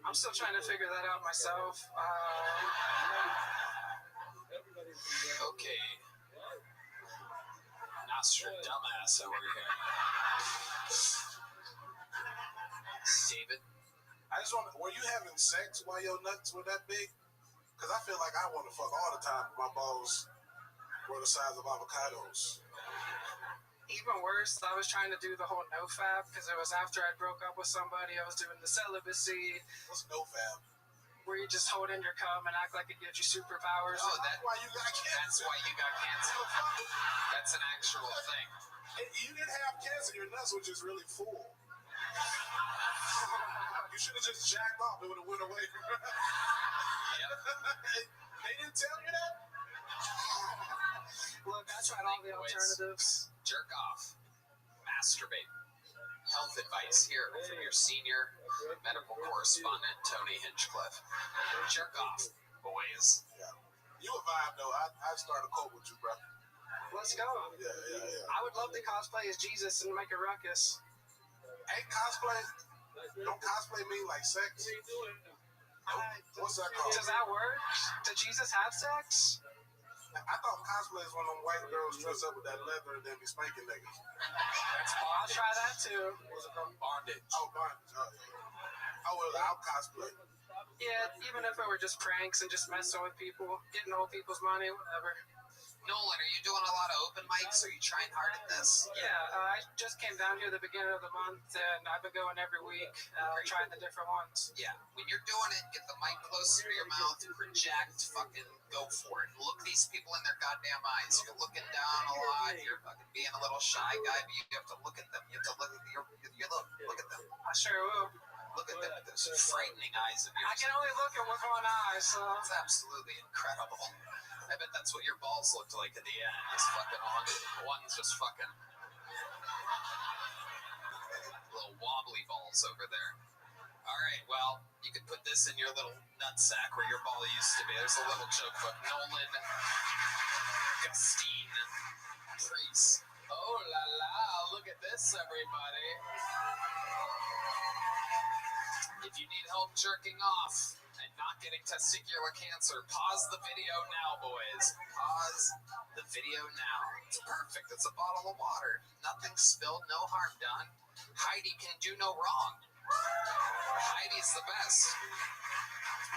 I'm still trying to figure that out myself. Okay. Nostradamus over here. David? I just want. Were you having sex while your nuts were that big? Because I feel like I want to fuck all the time. My balls were the size of avocados. Even worse, I was trying to do the whole nofap because it was after I broke up with somebody. I was doing the celibacy. What's nofap? Where you just hold in your cum and act like it gives you superpowers. Oh, That's why you got cancer. That's why you got cancer. That's an actual thing. You didn't have cancer. Your nuts were just really full. You should have just jacked off. It would have went away. Yep. They didn't tell you that? Look, I tried all the alternatives. Jerk off. Masturbate. Health advice here from your senior medical correspondent, Tony Hinchcliffe. Jerk off, boys. Yeah. You a vibe, though. I'd start a cult with you, bro. Let's go. Yeah. I would love to cosplay as Jesus and make a ruckus. Ain't cosplay? Don't cosplay mean like sex? What's that called? Does that work? Did Jesus have sex? I thought cosplay is when them white girls dress up with that leather and then be spanking niggas. I'll try that too. What's it called? Bondage. Oh, bondage. Oh, well, I'll cosplay. Yeah, even if it were just pranks and just messing with people, getting old people's money, whatever. Nolan, are you doing a lot of open mics? Are you trying hard at this? Yeah, I just came down here at the beginning of the month, and I've been going every week, trying the different ones. Yeah, when you're doing it, get the mic close to your mouth, project, fucking go for it. Look these people in their goddamn eyes. You're looking down a lot. You're fucking being a little shy guy, but you have to look at them. You have to look at look at them. I sure will. Look at them with those frightening eyes of yours. I can only look at with one eye, so it's absolutely incredible. I bet that's what your balls looked like at the end. Just fucking one's just fucking little wobbly balls over there. All right, well, you could put this in your little nutsack where your ball used to be. There's a little joke book. Nolan Gustine Priest. Oh la la! Look at this, everybody. If you need help jerking off and not getting testicular cancer, pause the video now, boys. Pause the video now. It's perfect. It's a bottle of water. Nothing spilled, no harm done. Heidi can do no wrong. Heidi's the best.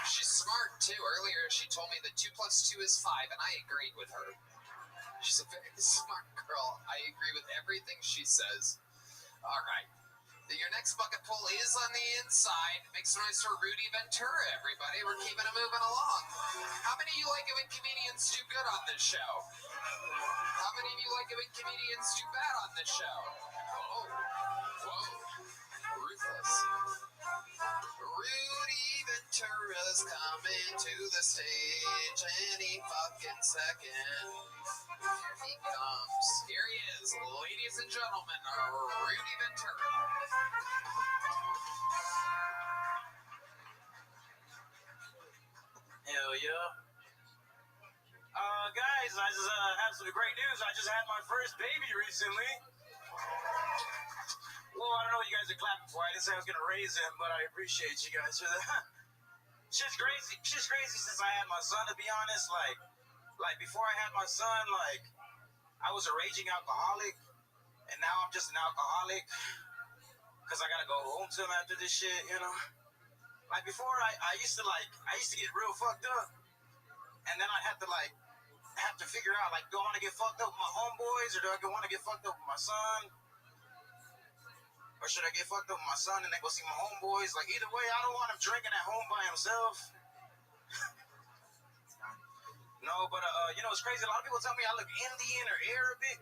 She's smart, too. Earlier, she told me that 2 + 2 is 5, and I agreed with her. She's a very smart girl. I agree with everything she says. All right. Your next bucket pull is on the inside. Make some noise for Rudy Ventura, everybody. We're keeping it moving along. How many of you like it when comedians do good on this show? How many of you like it when comedians do bad on this show? Whoa. Ruthless. Rudy Ventura's coming to the stage any fucking second. Here he comes. Here he is, ladies and gentlemen, Rudy Ventura. Hell yeah. Guys, I just have some great news. I just had my first baby recently. Well, I don't know what you guys are clapping for. I didn't say I was going to raise him, but I appreciate you guys for that. Shit's crazy. Shit's crazy since I had my son, to be honest. Like before I had my son, like, I was a raging alcoholic, and now I'm just an alcoholic because I got to go home to him after this shit, you know? Like, before, I used to get real fucked up, and then I'd have to figure out, like, do I want to get fucked up with my homeboys, or do I want to get fucked up with my son? Or should I get fucked up with my son and then go see my homeboys? Like, either way, I don't want him drinking at home by himself. No, but, you know, it's crazy. A lot of people tell me I look Indian or Arabic.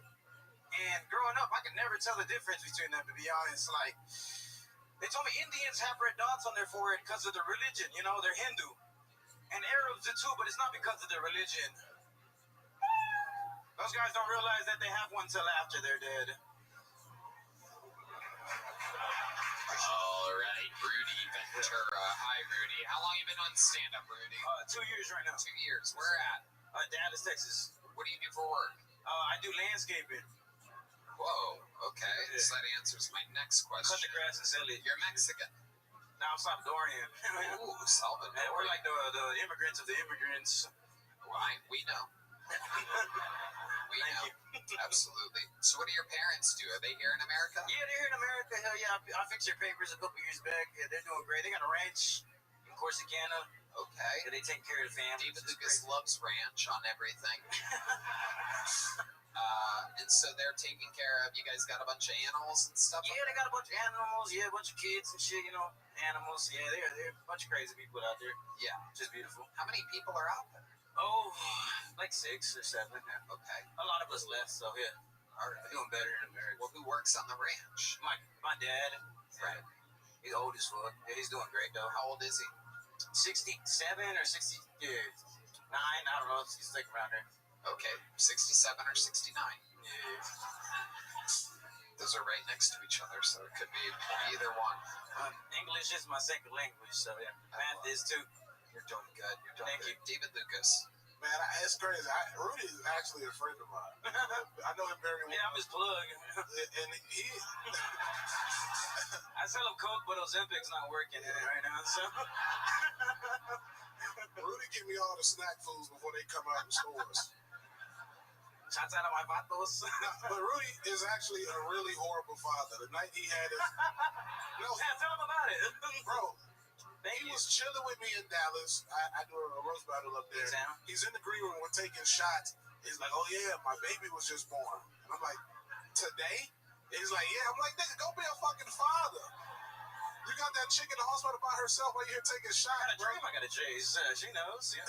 And growing up, I could never tell the difference between them, to be honest. Like, they told me Indians have red dots on their forehead because of their religion. You know, they're Hindu. And Arabs do too, but it's not because of their religion. Those guys don't realize that they have one till after they're dead. right, Rudy Ventura. Hi, Rudy. How long you been on stand-up, Rudy? 2 years right now. 2 years. Where at? Dallas, Texas. What do you do for work? I do landscaping. Whoa, okay. Yeah. So that answers my next question. Cut the grass and sell it. You're Mexican. Now I'm Salvadorian. Ooh, Salvador. Man, we're like the immigrants of the immigrants. Right, we know. We know. Absolutely. So what do your parents do? Are they here in America? Yeah, they're here in America. Hell yeah. I fixed their papers a couple years back. Yeah, they're doing great. They got a ranch in Corsicana. Okay. Yeah, they take care of the family. David Lucas loves ranch on everything. And so they're taking care of, you guys got a bunch of animals and stuff? Yeah, they got a bunch of animals. Yeah, a bunch of kids and shit, animals. Yeah, they're a bunch of crazy people out there. Yeah. Just beautiful. How many people are out there? Oh, like 6 or 7. Yeah. Okay. A lot of us left, so yeah. All right. We're doing better in America. Well, who works on the ranch? My dad. Right. He's old as fuck. Yeah, he's doing great, though. How old is he? 67 or 60, 9, I don't know. He's like around there. Okay, 67 or 69. Yeah. Those are right next to each other, so it could be either one. English is my second language, so yeah. Math is too. You're doing good. You're doing Thank good. you. David Lucas. Man, it's crazy. Rudy is actually a friend of mine. I know him very well. Yeah, I'm his plug. And he... I sell him Coke, but Ozempic's not working right now, so... Rudy give me all the snack foods before they come out in stores. Shots out of my vatos. But Rudy is actually a really horrible father. The night he had it... No, yeah, tell him about it. Bro, he was chilling with me in Dallas. I do a roast battle up there. He's in the green room. We're taking shots. He's like, oh, yeah, my baby was just born. And I'm like, today? He's like, yeah. I'm like, nigga, go be a fucking father. You got that chick in the hospital by herself while you're here taking shots, I got a dream I got to chase. She knows, yeah.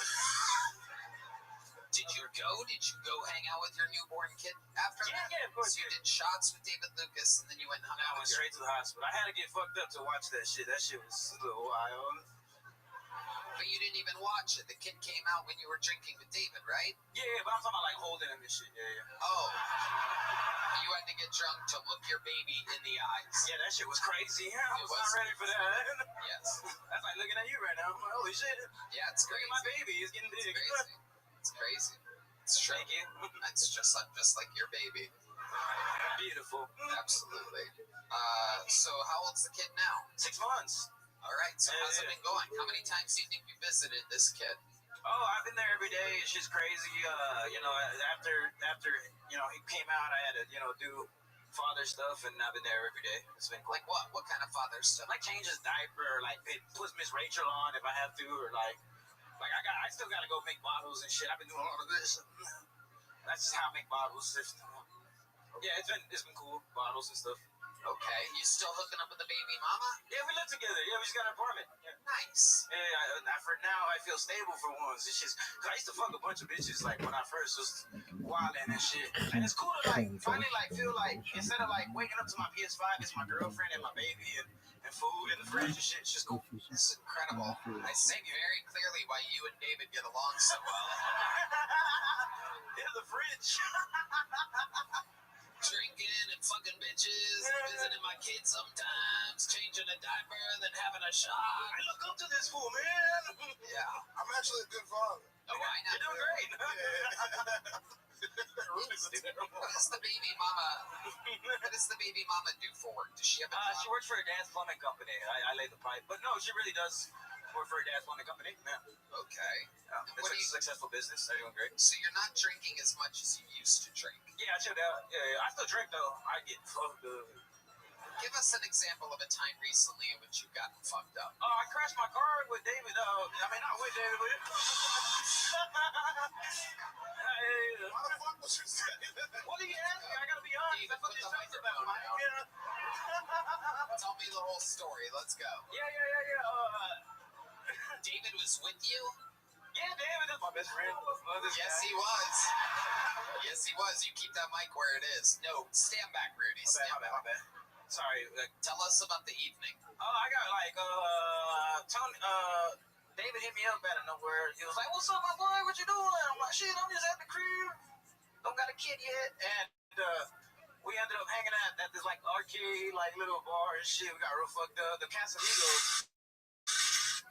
Did you go hang out with your newborn kid after that? Yeah, of course. So you did shots with David Lucas, and then you went and hung out I went with straight to the hospital. I had to get fucked up to watch that shit. That shit was a little wild. But you didn't even watch it. The kid came out when you were drinking with David, right? Yeah, but I'm talking about like holding him and shit. Yeah. Oh. You had to get drunk to look your baby in the eyes. Yeah, that shit was crazy. I was not ready for that. Yes. That's like looking at you right now. I'm like, holy shit. Yeah, it's crazy. Look at my baby. He's getting big. It's crazy. It's true. Thank you. It's just like your baby. Beautiful. Absolutely. So how old's the kid now? 6 months. All right. So how's it been going? How many times do you think you visited this kid? Oh, I've been there every day. It's just crazy. After he came out, I had to do father stuff, and I've been there every day. It's been cool. Like what? What kind of father stuff? Like change his diaper, or like it puts Miss Rachel on if I have to, or like I still gotta go make bottles and shit. I've been doing a lot of this. That's just how I make bottles. Yeah, it's been cool. Bottles and stuff. Okay. You still hooking up with the baby mama? Yeah, we live together. Yeah, we just got an apartment. Yeah. Nice. Yeah, for now I feel stable for once. It's just cause I used to fuck a bunch of bitches like when I first was wilding and shit. And it's cool to like finally like feel like instead of like waking up to my PS5, it's my girlfriend and my baby and food in the fridge and shit. It's just cool. This is incredible. I see very clearly why you and David get along so well. Yeah, the fridge. Drinking and fucking bitches, visiting my kids sometimes, changing a diaper, then having a shot. I look up to this fool, man. Yeah. I'm actually a good father. Oh, I know. You're doing great. What does the baby mama do for work? Does she have a job? She works for a dad's plumbing company. I lay the pipe. But no, she really does work for a dad's plumbing company. Yeah. Okay. It's a successful business. They're doing great. So you're not drinking as much as you used to drink? Yeah, I chilled out. Yeah, I still drink, though. I get fucked up. Give us an example of a time recently in which you've gotten fucked up. Oh, I crashed my car with David. Not with David, but... Why the fuck was you saying that? What are you asking? I gotta be honest. That's what this show's about, man. Tell me the whole story. Let's go. Yeah. David was with you? Yeah, David is my best friend. Yes, he was. Yes, he was. You keep that mic where it is. No, stand back, Rudy. My bad. Sorry. Tell us about the evening. I got Tony. David hit me up out of nowhere. He was like, "What's up, my boy? What you doing?" I'm like, "Shit, I'm just at the crib. Don't got a kid yet." And we ended up hanging out at this like arcade, like little bar and shit. We got real fucked up. The Casamigos,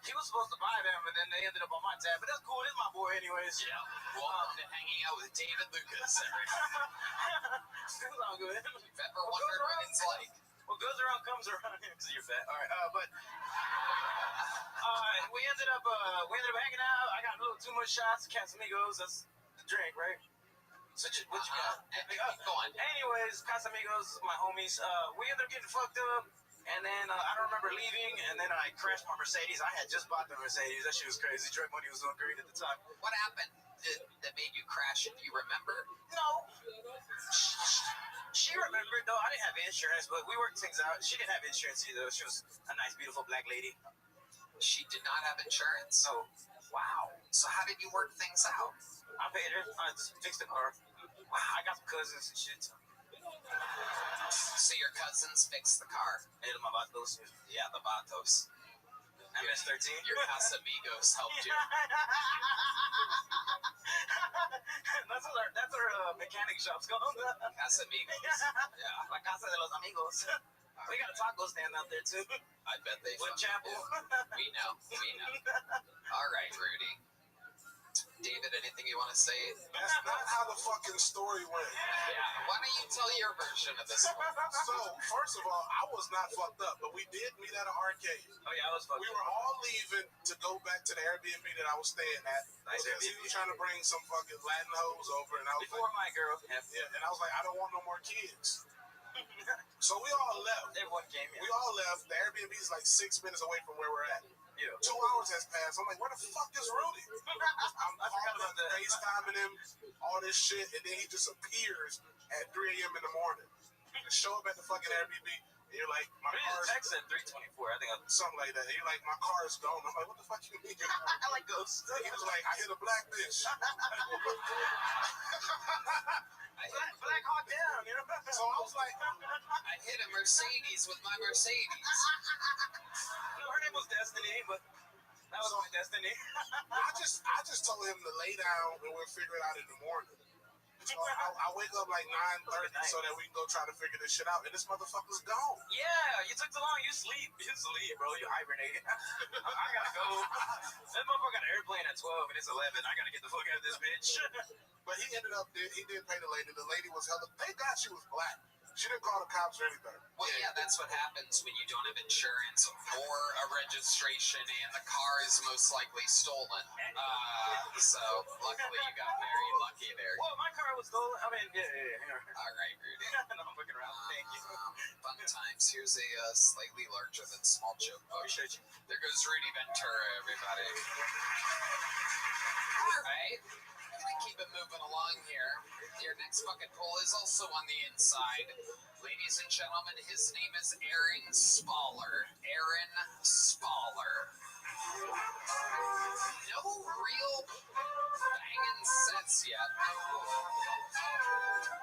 he was supposed to buy them, and then they ended up on my tab. But that's cool. It's my boy, anyways. Yeah. Welcome to hanging out with David Lucas. It's all good. If you've ever wondered what it's like. What goes around comes around. So you're fat. All right, but we ended up hanging out. I got a little too much shots. Casamigos, that's the drink, right? So what you got? Go on. Anyways, Casamigos, my homies. We ended up getting fucked up. And then I don't remember leaving, and then I crashed my Mercedes. I had just bought the Mercedes. That shit was crazy. Drug money was doing great at the time. What happened that made you crash? Do you remember? No. She remembered, though. I didn't have insurance, but we worked things out. She didn't have insurance either. She was a nice, beautiful black lady. She did not have insurance? So, wow. So how did you work things out? I paid her. I just fixed the car. Wow, I got some cousins and shit, too. So your cousins fixed the car? And my Vatos. Yeah, the Vatos. MS-13. Your Casamigos helped you. That's our mechanic shop's called. Casamigos. Yeah. La Casa de los Amigos. We got a taco stand out there, too. I bet they With Chapel. We know. All right, Rudy. David, anything you want to say? That's not how the fucking story went. Yeah. Why don't you tell your version of this one? So, first of all, I was not fucked up, but we did meet at an arcade. Oh, yeah, I was fucked up. We were all leaving to go back to the Airbnb that I was staying at. Nice because he Airbnb. was trying to bring some fucking Latin hoes over, and I was Before like, my girl. yeah, and I was like, I don't want no more kids. So we all left. Everyone came in. We all left. The Airbnb is like 6 minutes away from where we're at. Yeah. 2 hours has passed. I'm like, where the fuck is Rudy? I'm calling him, FaceTiming him, all this shit, and then he just appears at 3 a.m. in the morning. You show up at the fucking Airbnb, and you're like, my car's... text at 3:24, I think. Something like that. And you're like, my car is gone. I'm like, what the fuck you mean? I like ghosts. He was like, I hit a black bitch. Black Hawk down, you know? So I was like... I hit a Mercedes with my Mercedes. No, her name was Destiny, but that was my destiny. I just told him to lay down and we'll figure it out in the morning. So I wake up like 9:30 so that we can go try to figure this shit out. And this motherfucker's gone. Yeah, you took too long. You sleep, bro. You hibernated. I gotta go. That motherfucker got an airplane at 12 and it's 11. I gotta get the fuck out of this bitch. But he ended up, he did pay the lady. The lady was hella, thank God she was black. She didn't call the cops or anything. Well, yeah, that's what happens when you don't have insurance or a registration and the car is most likely stolen. So, luckily you got very lucky there. Well, my car was stolen. I mean, yeah. All right, Rudy. No, I'm fucking around. Thank you. Fun times. Here's a slightly larger than small joke. Appreciate you. There goes Rudy Ventura, everybody. All right. I'm gonna keep it moving along here. Your next fucking poll is also on the inside. Ladies and gentlemen, his name is Aaron Spaller. Aaron Spaller. No real banging sets yet.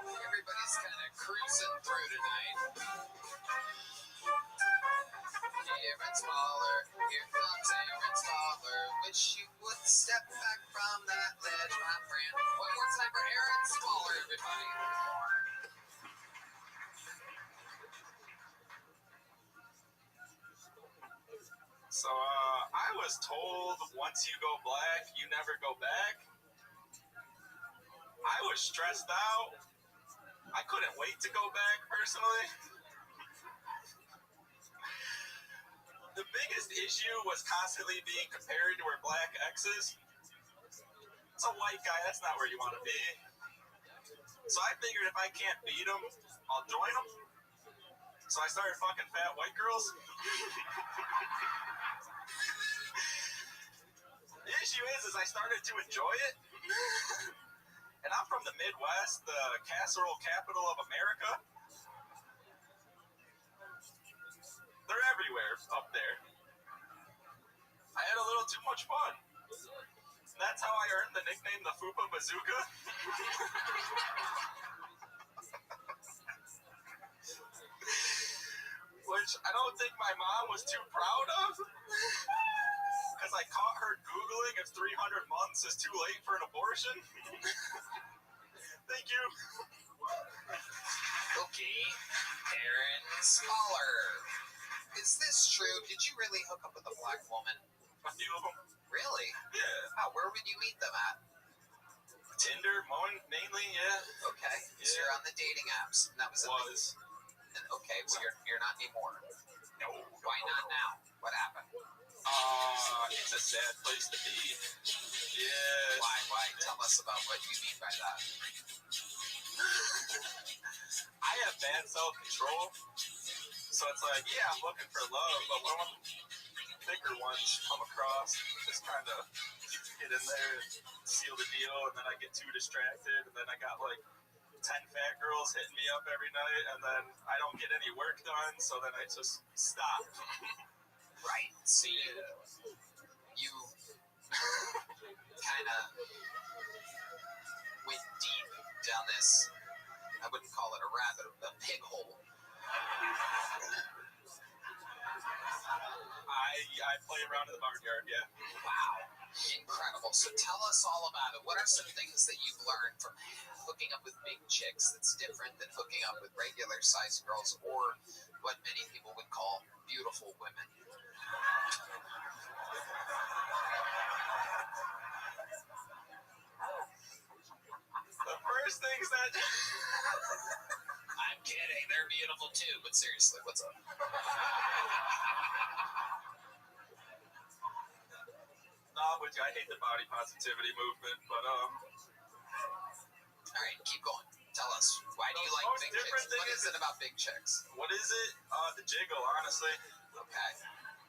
Everybody's kind of cruising through tonight. Aaron Spaller, here comes Aaron Spaller. Wish you would step back from that ledge, my friend. One more time for Aaron Spaller, everybody. So, I was told once you go black, you never go back. I was stressed out. I couldn't wait to go back, personally. The biggest issue was constantly being compared to her black exes. It's a white guy, that's not where you want to be. So I figured if I can't beat him, I'll join him. So I started fucking fat white girls. The issue is I started to enjoy it. And I'm from the Midwest, the casserole capital of America. They're everywhere up there. I had a little too much fun. That's how I earned the nickname the Fupa Bazooka. Which I don't think my mom was too proud of. Because I caught her Googling if 300 months is too late for an abortion. Thank you. Okay, Aaron Smaller. Is this true? Did you really hook up with a black woman? A few of them. Really? Yeah. Oh, where would you meet them at? Tinder, mainly, yeah. Okay, so you're on the dating apps. And that was okay, well you're not anymore. No. Why not now? What happened? It's a sad place to be. Yeah. Why? Tell us about what you mean by that. I have bad self-control. So it's like, yeah, I'm looking for love, but when one of the thicker ones come across, just kind of get in there and seal the deal, and then I get too distracted, and then I got like 10 fat girls hitting me up every night, and then I don't get any work done, so then I just stop. Right. See, you kind of went deep down this, I wouldn't call it a pig hole. I play around in the barnyard, yeah. Wow. Incredible. So tell us all about it. What are some things that you've learned from hooking up with big chicks that's different than hooking up with regular sized girls or what many people would call beautiful women? The first things that... I'm kidding. They're beautiful too, but seriously, what's up? Which I hate the body positivity movement, but All right, keep going. Tell us, why do you like big chicks? What is it about big chicks? What is it? The jiggle, honestly. Okay.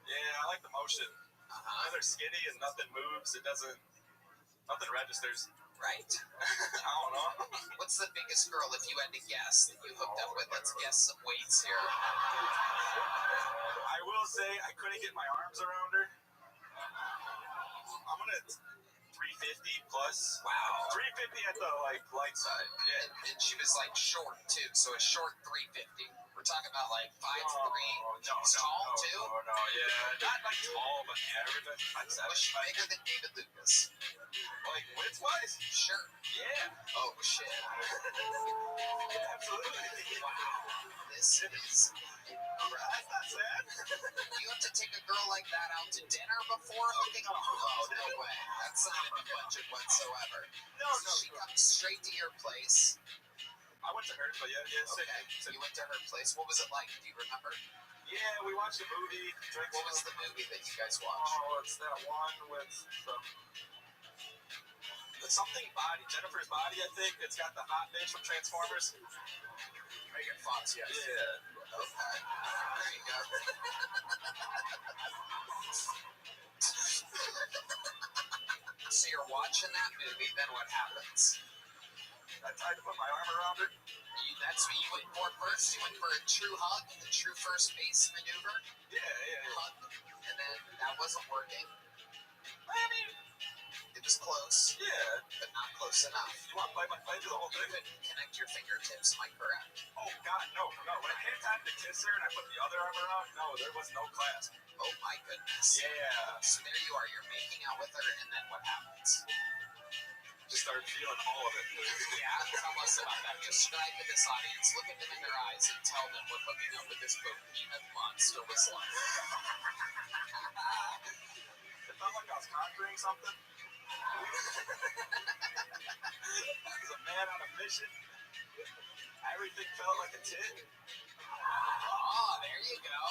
Yeah, I like the motion. When they're skinny and nothing moves, nothing registers. Right. I don't know. What's the biggest girl, if you had to guess, that you hooked up with? Let's guess some weights here. I will say I couldn't get my arms around her. I'm gonna 350 plus. Wow. 350 at the light side. Yeah. And she was short too, so a short 350. We're talking about 5'3". She's tall too. No, yeah, not tall, but average. Was she bigger than David Lucas? Width wise? Sure. Yeah. Oh shit. Absolutely. Wow. This is incredible. That's not sad. You have to take a girl like that out to dinner before hooking up? Oh, no way. That's not in the budget whatsoever. No. She comes straight to your place. I went to her, but yeah. Okay. You went to her place. What was it like? Do you remember? Yeah, we watched a movie. What was the movie that you guys watched? Oh, it's that one with the something body, Jennifer's Body, I think. It's got the hot bitch from Transformers. Megan Fox, yes. Yeah. Okay. There you go. So you're watching that movie, then what happens? I tried to put my arm around her. That's what you went for first? You went for a true hug, a true first base maneuver? Yeah. Hug. And then that wasn't working. I mean, it was close. Yeah. But not close enough. You want to play through the whole thing? You couldn't connect your fingertips, am I correct? Oh, God, no. When it came time to kiss her and I put the other arm around, no, there was no clasp. Oh, my goodness. Yeah. So there you are. You're making out with her, and then what happens? Just started feeling all of it. Yeah, tell us about that. Describe to this audience. Look at them in their eyes and tell them what hooking up with this behemoth monster was like. It felt like I was conquering something. I was a man on a mission. Everything felt like a tit. Oh, there you go.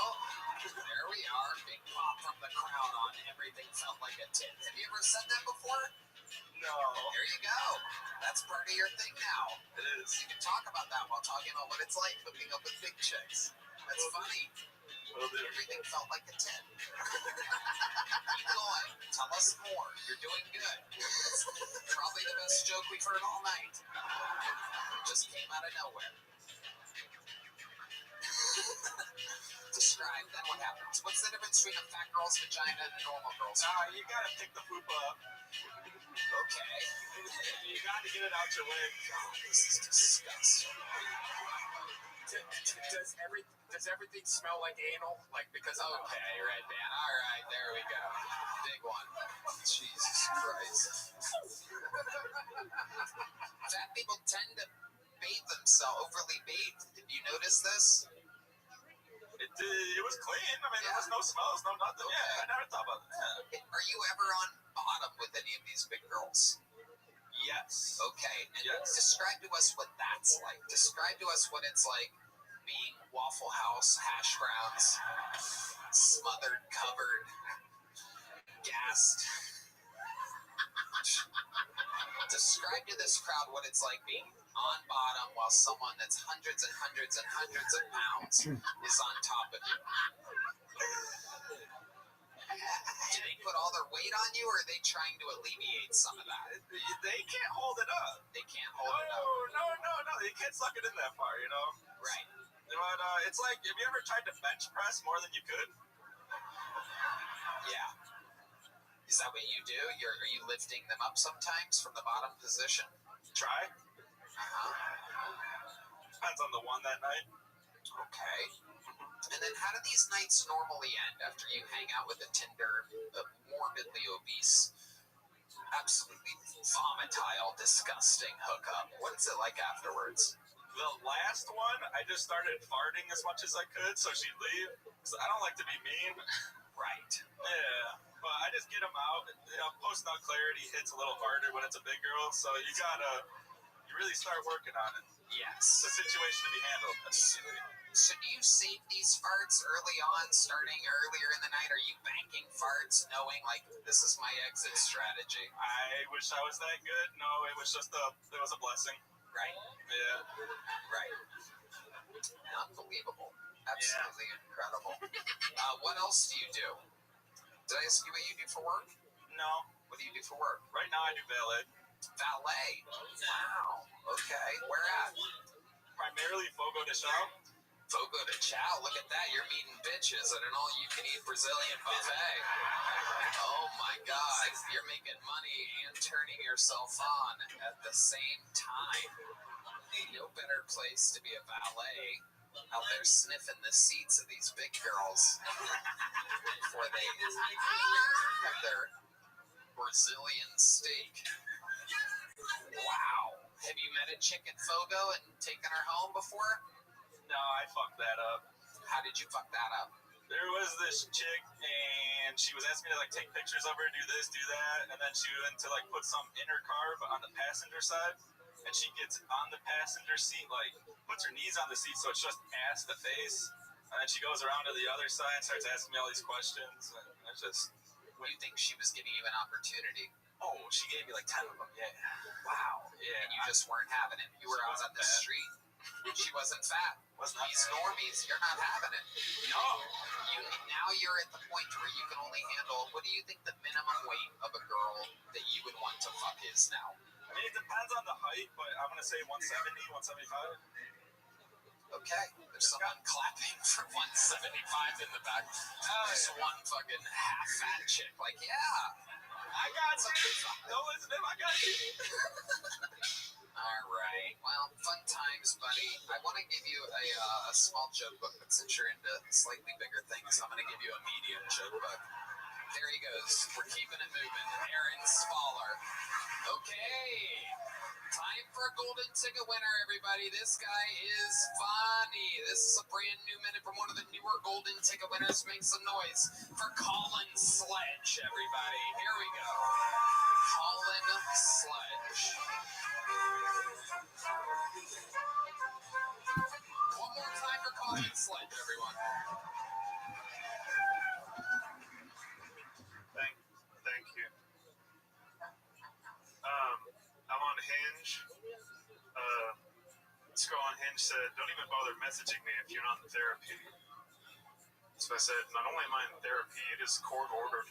There we are. Big pop from the crowd on Everything Felt Like a Tit. Have you ever said that before? No. There you go. That's part of your thing now. It is. You can talk about that while talking about what it's like hooking up with big chicks. That's funny. Everything felt like a 10. Keep going. Tell us more. You're doing good. It's probably the best joke we've heard all night. It just came out of nowhere. Describe then what happens. What's the difference between a fat girl's vagina and a normal girl's vagina? You gotta pick the poop up. Okay. You gotta get it out your way. Oh, this is disgusting. Does everything smell like anal? Because okay, Red Band. All right, there we go. Big one. Jesus Christ. Fat people tend to bathe overly bathed. Did you notice this? It was clean. I mean, there was no smells, no nothing. Yeah, I never thought about that. Yeah. Are you ever on bottom with any of these big girls? Yes. Okay. And describe to us what that's like. Describe to us what it's like being Waffle House hash browns, smothered, covered, gassed. Describe to this crowd what it's like being on bottom while someone that's hundreds and hundreds and hundreds of pounds is on top of you. Do they put all their weight on you, or are they trying to alleviate some of that? They can't hold it up. They can't hold it up. No. You can't suck it in that far, you know? Right. But it's like, have you ever tried to bench press more than you could? Yeah. Is that what you do? Are you lifting them up sometimes from the bottom position? Try. Uh-huh. Depends on the one that night. Okay. And then how do these nights normally end after you hang out with a Tinder, morbidly obese, absolutely vomitile, disgusting hookup? What is it like afterwards? The last one, I just started farting as much as I could so she'd leave. So I don't like to be mean. Right. Yeah. But I just get them out. You know, post-nut clarity hits a little harder when it's a big girl, so you really start working on it. Yes. It's a situation to be handled. So do you save these farts early on, starting earlier in the night? Are you banking farts, knowing, like, this is my exit strategy? I wish I was that good. No, it was just it was a blessing. Right. Yeah. Right. Unbelievable. Absolutely incredible. What else do you do? Did I ask you what you do for work? No. What do you do for work? Right now I do valet. Valet? Wow. Okay. Where at? Primarily Fogo de Chao. Fogo de Chao. Look at that. You're meeting bitches at an all-you-can-eat Brazilian buffet. Oh, my God. You're making money and turning yourself on at the same time. No better place to be a valet out there sniffing the seats of these big girls before they have their Brazilian steak. Wow. Have you met a chick in Fogo and taken her home before? No, I fucked that up. How did you fuck that up? There was this chick, and she was asking me to, like, take pictures of her, do this, do that, and then she went to, like, put some in her car, but on the passenger side, and she gets on the passenger seat, like, puts her knees on the seat, so it's just ass to face, and then she goes around to the other side and starts asking me all these questions, and it's just... What do you think she was giving you an opportunity? Oh, she gave me, like, 10 of them, yeah. Wow. Yeah. And you just weren't having it. You were out on the street. She wasn't fat. These normies, you're not having it. No. Now you're at the point where you can only handle, what do you think the minimum weight of a girl that you would want to fuck is now? I mean, it depends on the height, but I'm going to say 170, 175. Okay, there's someone clapping for 175 in the back. There's one fucking half-fat chick, like, yeah. I got you. Don't listen to him, I got you. All right. Well, fun times, buddy. I want to give you a small joke book, but since you're into slightly bigger things, I'm going to give you a medium joke book. There he goes. We're keeping it moving. Aaron Smaller. Okay. Time for a golden ticket winner, everybody. This guy is funny. This is a brand new minute from one of the newer golden ticket winners. Make some noise for Colin Sledge, everybody. Here we go. Colin Sledge. One more time for Colin Sledge, everyone. Thank you. I'm on Hinge. This girl on Hinge said, don't even bother messaging me if you're not in therapy. So I said, not only am I in therapy, it is court ordered.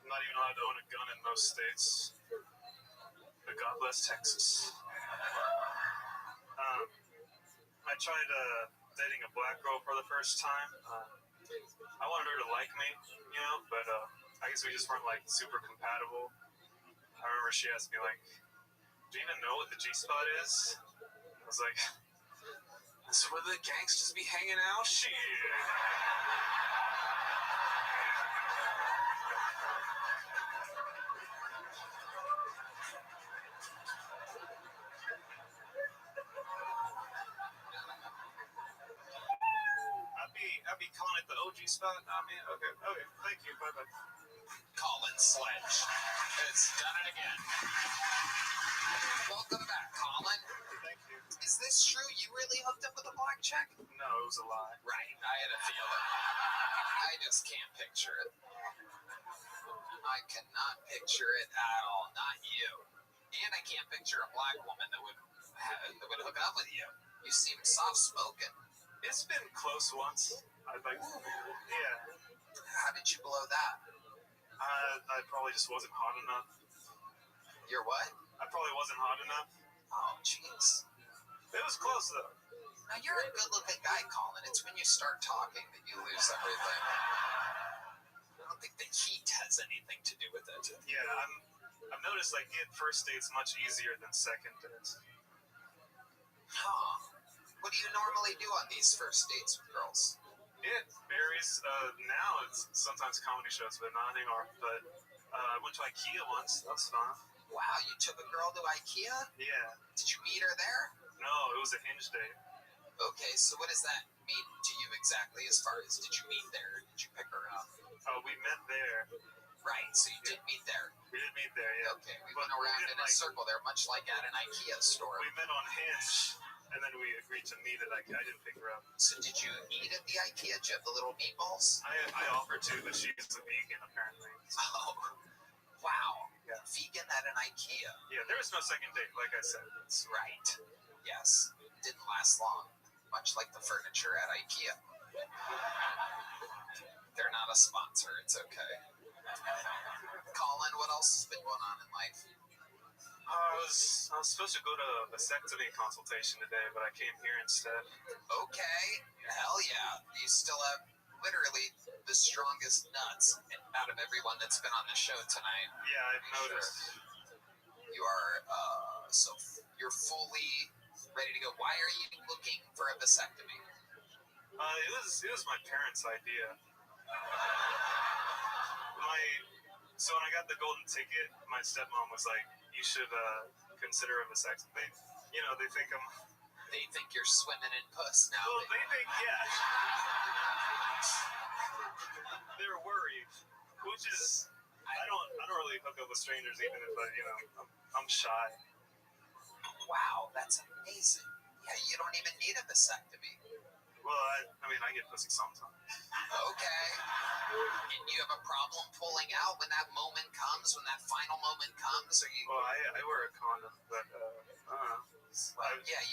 I'm not even allowed to own a gun in most states. But God bless Texas. I tried dating a black girl for the first time. I wanted her to like me, you know, but I guess we just weren't, like, super compatible. I remember she asked me, like, do you even know what the G-spot is? I was like, that's where the gangsters be hanging out? Shit. G-spot? I mean, okay, thank you, bye-bye. Colin Sledge has done it again. Welcome back, Colin. Thank you. Is this true? You really hooked up with a black chick? No, it was a lie. Right, I had a feeling. I just can't picture it. I cannot picture it at all. Not you. And I can't picture a black woman that would hook up with you. You seem soft-spoken. It's been close once. Yeah. How did you blow that? I probably just wasn't hot enough. You're what? I probably wasn't hot enough. Oh, jeez. It was close, though. Now, you're a good-looking guy, Colin. It's when you start talking that you lose everything. I don't think the heat has anything to do with it. Yeah, I've noticed, like, first dates much easier than second dates. Huh. What do you normally do on these first dates with girls? It varies. Now it's sometimes comedy shows, but not anymore. But I went to IKEA once. That was fun. Wow, you took a girl to IKEA? Yeah. Did you meet her there? No, it was a Hinge date. Okay, so what does that mean to you exactly as far as did you meet there? Did you pick her up? Oh, we met there. Right, so you did meet there. We did meet there, yeah. Okay, we went around in a circle there, much like at an IKEA store. We met on Hinge, and then we agreed to meet at IKEA. I didn't pick her up. So did you eat at the IKEA? Did you have the little meatballs? I offered to, but she's a vegan, apparently. Oh, wow. Yeah. Vegan at an IKEA. Yeah, there was no second date, like I said. Right. Yes. Didn't last long. Much like the furniture at IKEA. They're not a sponsor. It's okay. Colin, what else has been going on in life? I was supposed to go to a vasectomy consultation today, but I came here instead. Okay. Hell yeah. You still have literally the strongest nuts out of everyone that's been on the show tonight. Yeah, I've noticed. You are, so you're fully ready to go. Why are you looking for a vasectomy? It was my parents' idea. So when I got the golden ticket, my stepmom was like, "You should consider a vasectomy." They think I'm. They think you're swimming in puss now. Well, they think, yeah. They're worried, which is I don't really hook up with strangers, even if I'm shy. Wow, that's amazing. Yeah, you don't even need a vasectomy. Well, I get pussy sometimes. Okay. And you have a problem pulling out when that moment comes, when that final moment comes, or you? Well, I wear a condom, but you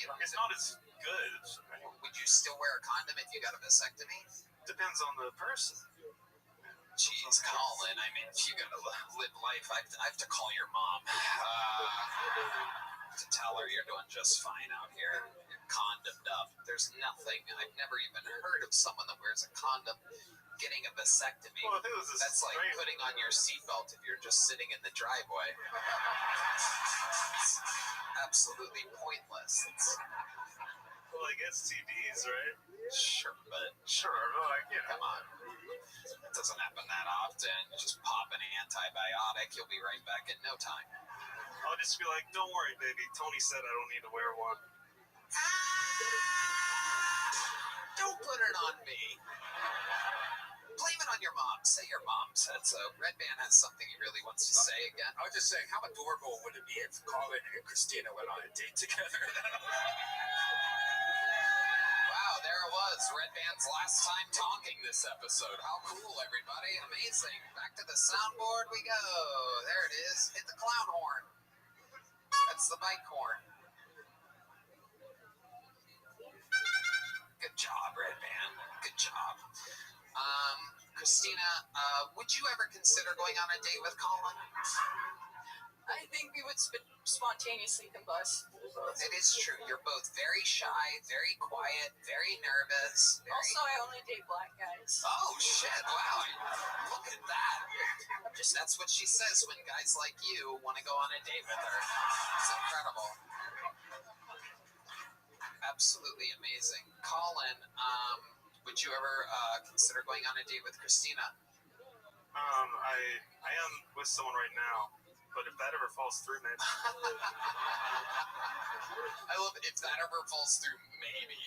don't. It's not as good. Would you still wear a condom if you got a vasectomy? Depends on the person. Jeez, Colin. I mean, if you gotta live life, I have to call your mom to tell her you're doing just fine out here. You're condomed up. There's nothing. I've never even heard of someone that wears a condom getting a vasectomy. Well, that's like putting on your seatbelt if you're just sitting in the driveway. It's absolutely pointless. Well, like STDs, right? Sure, but come on. It doesn't happen that often. You just pop an antibiotic, you'll be right back in no time. I'll just be like, "Don't worry, baby. Tony said I don't need to wear one." Don't put it on me. Blame it on your mom. Say your mom said so. Red Band has something he really wants to say again. I was just saying, how adorable would it be if Colin and Christina went on a date together? Wow, there it was. Red Band's last time talking this episode. How cool, everybody. Amazing. Back to the soundboard we go. There it is. Hit the clown horn. That's the bike horn. Good job, Red Band. Good job. Christina, would you ever consider going on a date with Colin? I think we would spontaneously combust. It is true. You're both very shy, very quiet, very nervous. Also, I only date black guys. Oh, shit. Wow. Look at that. That's what she says when guys like you want to go on a date with her. It's incredible. Absolutely amazing. Colin, would you ever consider going on a date with Christina? I am with someone right now, but if that ever falls through, maybe. I love it. If that ever falls through, maybe.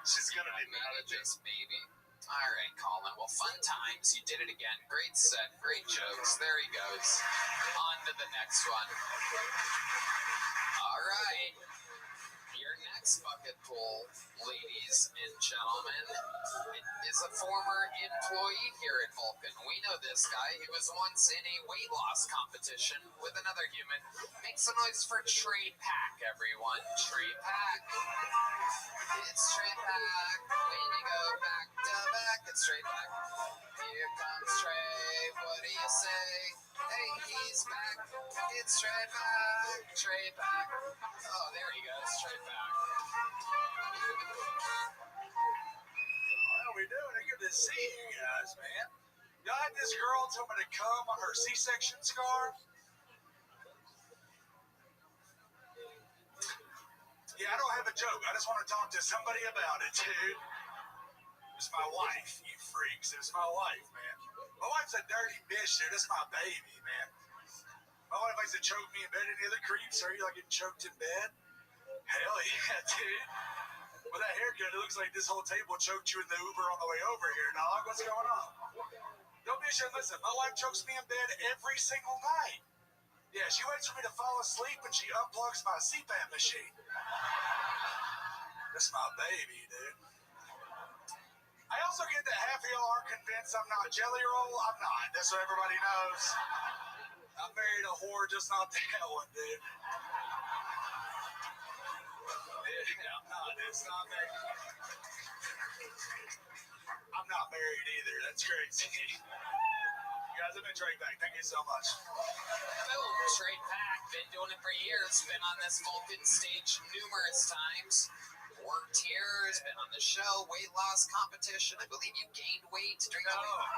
She's gonna be mad at just maybe. All right, Colin. Well, fun times. You did it again. Great set. Great jokes. There he goes. On to the next one. All right. Your next bucket pool, ladies and gentlemen, is a former employee here at Vulcan. We know this guy. He was once in a weight loss competition with another human. Make some noise for Trey Pack, everyone. Trey Pack. It's Trey Pack. When you go back to back, it's Trey Pack. Here comes Trey. What do you say? Hey, he's back. It's Trey Pack. Trey Pack. Oh, there he goes. Trey Pack. How we doing? Good to see you guys, man. Y'all had this girl tell me to come on her C-section scar? Yeah, I don't have a joke. I just want to talk to somebody about it, dude. It's my wife, you freaks. It's my wife, man. My wife's a dirty bitch, dude. It's my baby, man. My wife likes to choke me in bed. Any other creeps? Are you like getting choked in bed? Hell yeah, dude. With that haircut, it looks like this whole table choked you in the Uber on the way over here, dog. What's going on? Don't be ashamed. Listen, my wife chokes me in bed every single night. Yeah, she waits for me to fall asleep when she unplugs my CPAP machine. That's my baby, dude. I also get that half of y'all are convinced I'm not Jelly Roll. I'm not. That's what everybody knows. I married a whore, just not that one, dude. Yeah, I'm not. It's not married. I'm not married either. That's crazy. You guys have been Trey Pack. Thank you so much. Boom, Trey Pack. Been doing it for years. Been on this Vulcan stage numerous times. Worked here, has been on the show, weight loss competition. I believe you gained weight during the weight.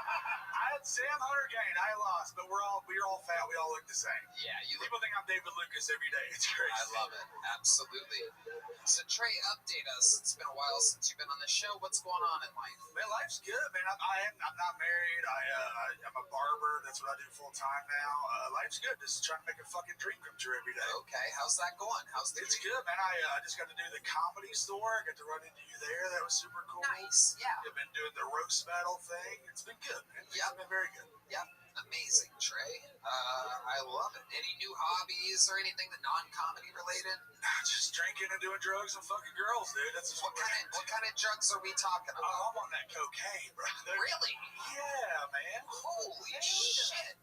I had Sam Hunter gain. I lost, but we're all fat. We all look the same. Yeah, people think I'm David Lucas every day. It's crazy. I love it. Absolutely. So Trey, update us. It's been a while since you've been on the show. What's going on in life? Man, life's good, man. I'm not married. I'm a barber. That's what I do full time now. Life's good. Just trying to make a fucking dream come true every day. Okay, how's that going? How's the It's good, man. I just got to do the comedy store. I got to run into you there. That was super cool. Nice, yeah. I've been doing the roast battle thing. It's been good, man. It's been very good. Yep. Amazing, Trey. I love it. Any new hobbies or anything that non-comedy related? Just drinking and doing drugs and fucking girls, dude. That's what kind of drugs are we talking about? Oh, I'm on that cocaine, bro. Really? Yeah, man. Holy shit.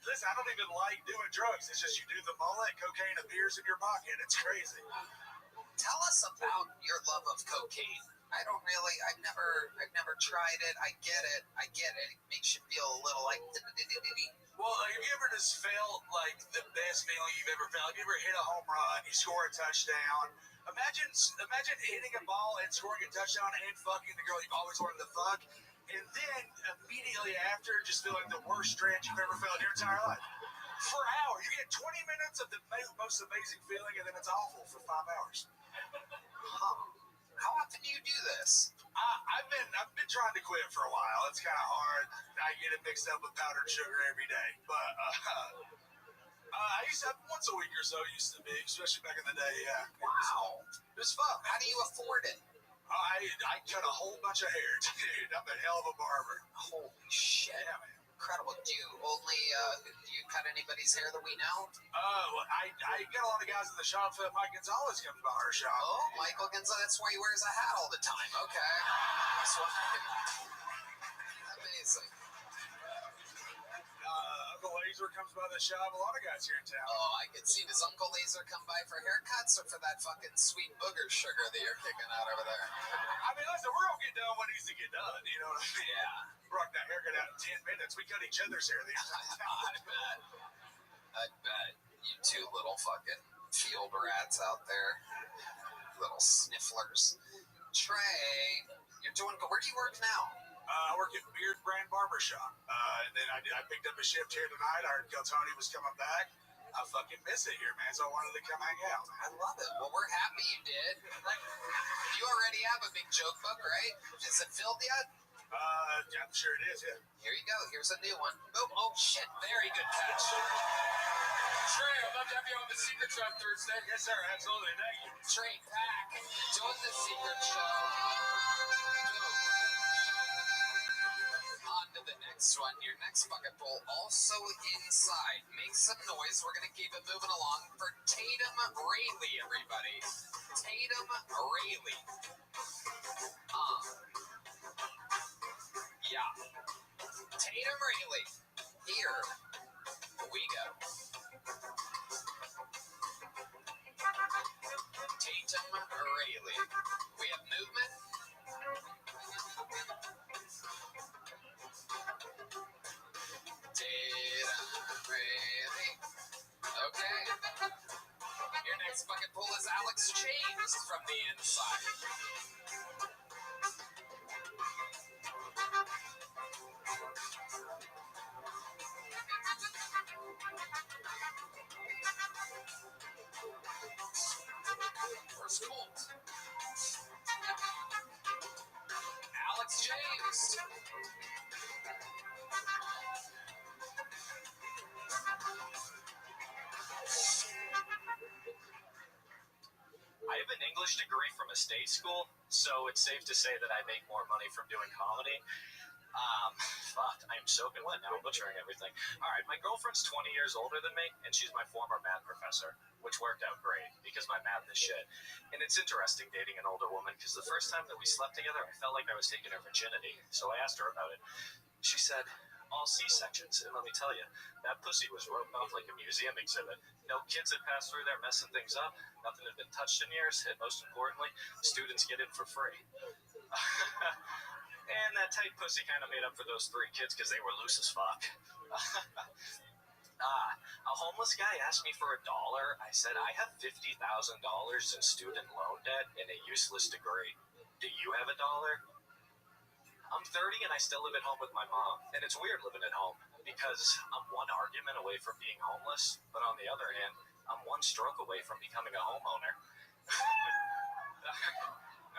Listen, I don't even like doing drugs. It's just you do the mullet, cocaine appears in your pocket. It's crazy. Tell us about your love of cocaine. I've never tried it. I get it. It makes you feel a little like. Well, have you ever just felt like the best feeling you've ever felt? Have you ever hit a home run, you score a touchdown? Imagine hitting a ball and scoring a touchdown and fucking the girl you've always wanted to fuck, and then immediately after just feeling the worst stretch you've ever felt in your entire life. For an hour, you get 20 minutes of the most amazing feeling, and then it's awful for 5 hours. How often do you do this? I've been trying to quit for a while. It's kind of hard. I get it mixed up with powdered sugar every day. But I used to have once a week or so. Used to be, especially back in the day. Yeah. Wow. It was fun. How do you afford it? I cut a whole bunch of hair, dude. I'm a hell of a barber. Holy shit. Yeah, man. Incredible. Do you cut anybody's hair that we know? I get a lot of guys in the shop. Mike Gonzalez comes by our shop. Oh, Michael Gonzalez. That's why he wears a hat all the time. Okay. That's what amazing. Uncle Laser comes by the shop. A lot of guys here in town. Oh, I could see. Does Uncle Laser come by for haircuts or for that fucking sweet booger sugar that you're kicking out over there? I mean, listen, we're gonna get done what needs to get done. You know what I mean? Yeah. Rock that haircut out in 10 minutes. We cut each other's hair the entire time. I bet. You two little fucking field rats out there. Little snifflers. Trey, you're doing good. Where do you work now? I work at Beard Brand Barbershop. And then I picked up a shift here tonight. I heard Tony was coming back. I fucking miss it here, man. So I wanted to come hang out. I love it. Well, we're happy you did. You already have a big joke book, right? Is it filled yet? I'm sure it is, yeah. Here you go. Here's a new one. Boom. Oh, shit. Very good catch. Trey, I'd love to have you on the Secret Show Thursday. Yes, sir. Absolutely. Thank you. Trey Pack doing the Secret Show. Boom. next one, your next bucket bowl, also inside. Make some noise. We're going to keep it moving along for Tatum Rayleigh, everybody. Tatum Rayleigh. Yeah. Tatum Rayleigh. Here we go. Tatum Rayleigh. We have movement. Tatum Rayleigh. Okay. Your next bucket pull is Alex James from the inside. First Colt. Alex James. I have an English degree from a state school, so it's safe to say that I make more money from doing comedy. Fuck, I'm soaking wet now. I'm butchering everything. All right, my girlfriend's 20 years older than me, and she's my former math professor, which worked out great because my math is shit. And it's interesting dating an older woman because the first time that we slept together, I felt like I was taking her virginity. So I asked her about it. She said, all C-sections. And let me tell you, that pussy was roped off like a museum exhibit. No kids had passed through there messing things up. Nothing had been touched in years. And most importantly, students get in for free. And that tight pussy kind of made up for those 3 kids because they were loose as fuck. A homeless guy asked me for $1. I said, I have $50,000 in student loan debt and a useless degree. Do you have $1? I'm 30 and I still live at home with my mom. And it's weird living at home because I'm one argument away from being homeless. But on the other hand, I'm one stroke away from becoming a homeowner.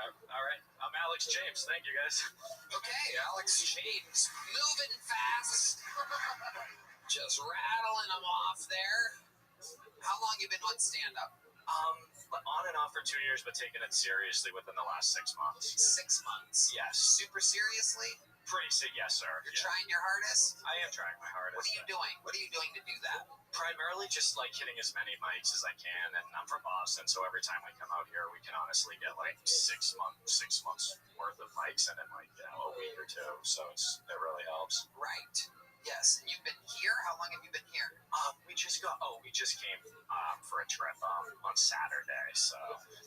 All right, I'm Alex James. Thank you, guys. Okay, Alex James, moving fast. Just rattling them off there. How long you been on stand-up? On and off for 2 years, but taking it seriously within the last 6 months. 6 months? Yes. Super seriously? Yes, sir. You're trying your hardest? I am trying my hardest. What are you doing? What are you doing to do that? Primarily just like hitting as many mics as I can, and I'm from Boston, so every time we come out here, we can honestly get like 6 months worth of mics in like a week or two. So it really helps. Right. Yes, and you've been here? How long have you been here? We just came for a trip on Saturday. So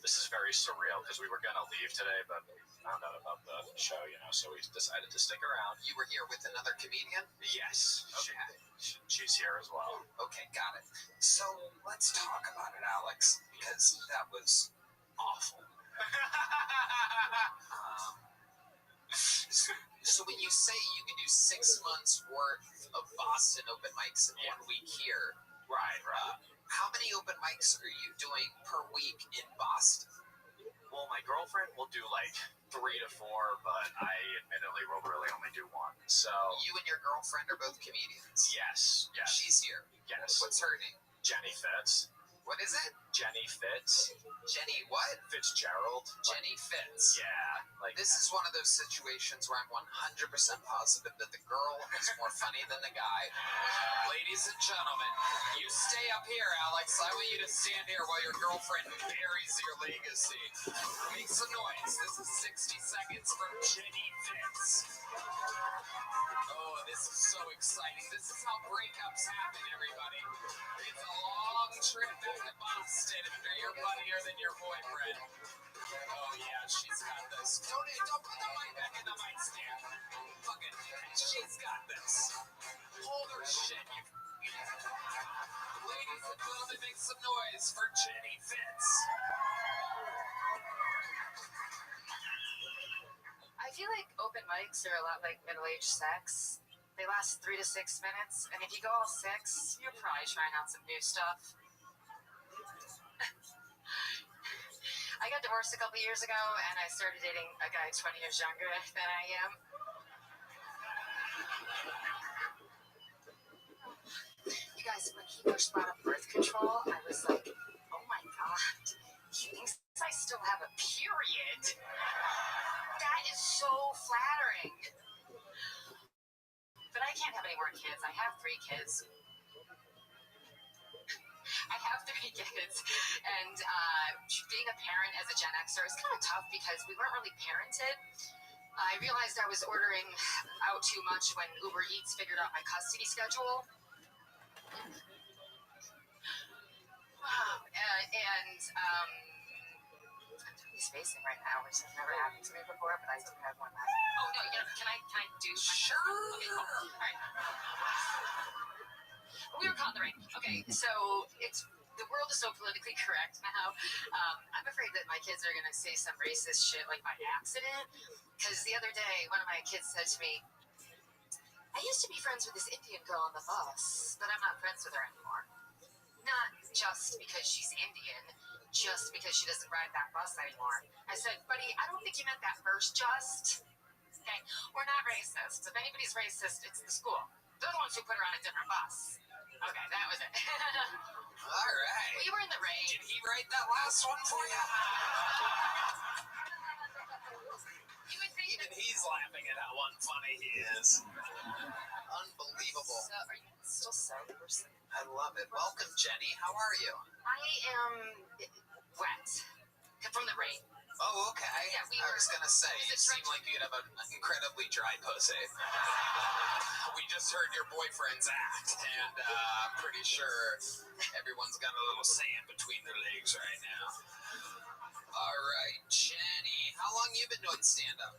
this is very surreal because we were gonna leave today, but found out about the show, so we decided to stick around. You were here with another comedian? Yes. Okay. She's here as well. Okay, got it. So let's talk about it, Alex, because that was awful. So when you say you can do 6 months worth of Boston open mics in 1 week here, right. How many open mics are you doing per week in Boston? Well, my girlfriend will do like 3 to 4, but I admittedly will really only do 1. So you and your girlfriend are both comedians? Yes. She's here? Yes. What's her name? Jenny Fitz. What is it? Jenny Fitz. Jenny what? Fitzgerald. Jenny Fitz. Yeah. This is one of those situations where I'm 100% positive that the girl is more funny than the guy. Ladies and gentlemen, you stay up here, Alex. I want you to stand here while your girlfriend buries your legacy. Make some noise. This is 60 seconds from Jenny Fitz. Oh, this is so exciting. This is how breakups happen, everybody. It's a long trip back to Boston, and you're funnier than your boyfriend. Oh, yeah, she's got this. Don't put the mic back in the mic stand. Fuck it. She's got this. Hold her shit, you. Ladies and gentlemen, make some noise for Jenny Fitz. I feel like open mics are a lot like middle-aged sex. They last 3 to 6 minutes, and if you go all 6, you're probably trying out some new stuff. I got divorced a couple years ago, and I started dating a guy 20 years younger than I am. You guys, when he first brought up birth control, I was like, oh my God, he thinks I still have a period. That is so flattering. But I can't have any more kids. I have 3 kids. And being a parent as a Gen Xer is kind of tough because we weren't really parented. I realized I was ordering out too much when Uber Eats figured out my custody schedule. I'm totally spacing right now, which has never happened to me before, but I do have one last. Oh no, can I do my sure? Okay, cool. All right. We were caught in the rain. Okay, so the world is so politically correct now. I'm afraid that my kids are gonna say some racist shit like by accident. Because the other day, one of my kids said to me, "I used to be friends with this Indian girl on the bus, but I'm not friends with her anymore." Not just because she's Indian, just because she doesn't ride that bus anymore. I said, "Buddy, I don't think you meant that first just. Okay, we're not racist. If anybody's racist, it's the school. They're the ones who put her on a different bus." Okay, that was it. All right. We were in the rain. Did he write that last one for you? You would think Even he's laughing at how unfunny he is. Unbelievable. So, are you still so person? I love it. Welcome, Jenny. How are you? I am wet from the rain. Oh, okay. Yeah, I was going to say, you seem like you'd have an incredibly dry pussy. We just heard your boyfriend's act, and I'm pretty sure everyone's got a little sand between their legs right now. All right, Jenny, how long you been doing stand-up?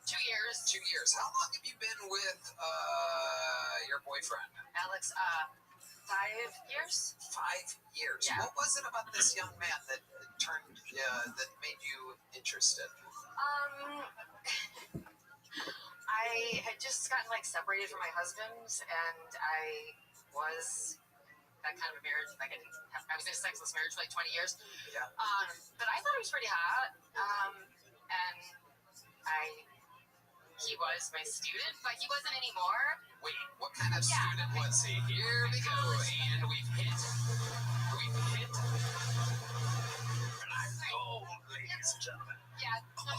2 years. 2 years. How long have you been with your boyfriend? Alex, 5 years? 5 years. Yeah. What was it about this young man that that made you interested? I had just gotten separated from my husband, and I was that kind of a marriage. I was in a sexless marriage for 20 years. Yeah. But I thought he was pretty hot. And he was my student, but he wasn't anymore. Wait, what kind of student was he? Here we go, and we've hit. Oh, ladies and gentlemen. Yeah, no,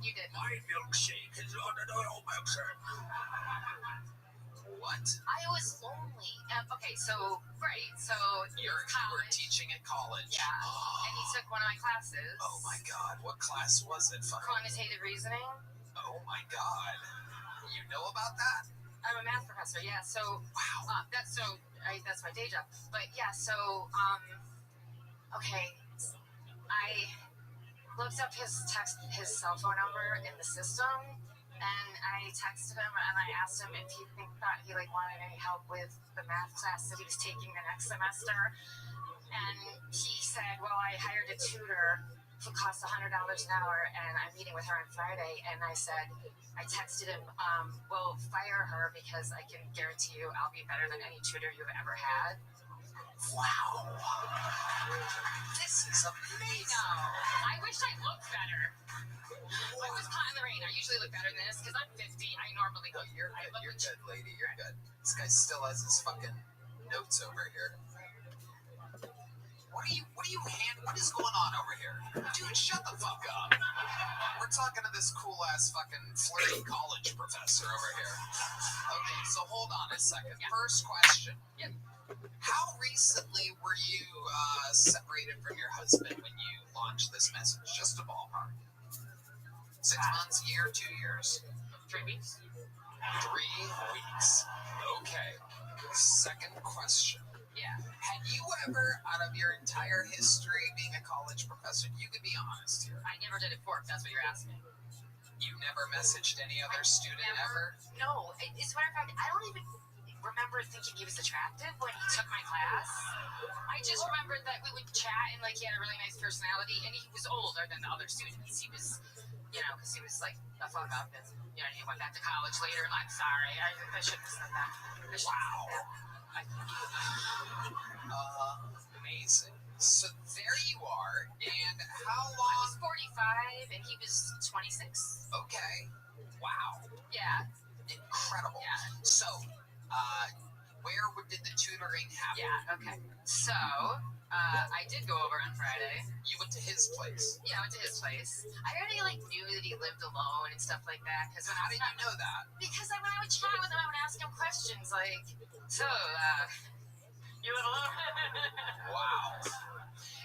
you did. My milkshake is on an oil milkshake. What? I was lonely. Okay, so You were teaching at college. Yeah, and he took one of my classes. Oh my God, what class was it? Quantitative reasoning. Oh my God, you know about that? I'm a math professor. Yeah, so wow. That's my day job. But yeah, so okay, I looked up his cell phone number in the system, and I texted him and I asked him if he thought he wanted any help with the math class that he was taking the next semester. And he said, "Well, I hired a tutor who costs $100 an hour, and I'm meeting with her on Friday." And I texted him, "Well, fire her because I can guarantee you I'll be better than any tutor you've ever had." Wow. This is amazing. I wish I looked better. I was caught in the rain. I usually look better than this because I'm 50. I normally go. You're good, lady. You're good. This guy still has his fucking notes over here. What is going on over here? Dude, shut the fuck up. We're talking to this cool ass fucking flirty college professor over here. Okay, so hold on a second. Yeah. First question. Yep. How recently were you separated from your husband when you launched this message? Just a ballpark. 6 months, year, 2 years? 3 weeks. 3 weeks. Okay. Second question. Yeah. Had you ever, out of your entire history being a college professor, you could be honest here. I never did it before, if that's what you're asking. You never messaged any other student ever? No. As a matter of fact, I don't even remember thinking he was attractive when he took my class. I just remembered that we would chat and he had a really nice personality, and he was older than the other students. He was, because he was a fuck up, and he went back to college later. And I'm sorry, I shouldn't have said that. Wow. Amazing. So there you are, and how long? I was 45, and he was 26. Okay. Wow. Yeah. Incredible. Yeah. So, where did the tutoring happen? Yeah, okay. So, I did go over on Friday. You went to his place. Yeah, I went to his place. I already knew that he lived alone and stuff like that. Cause how did you know that? Because when I would chat with him, I would ask him questions like, "So, you live alone?" Wow.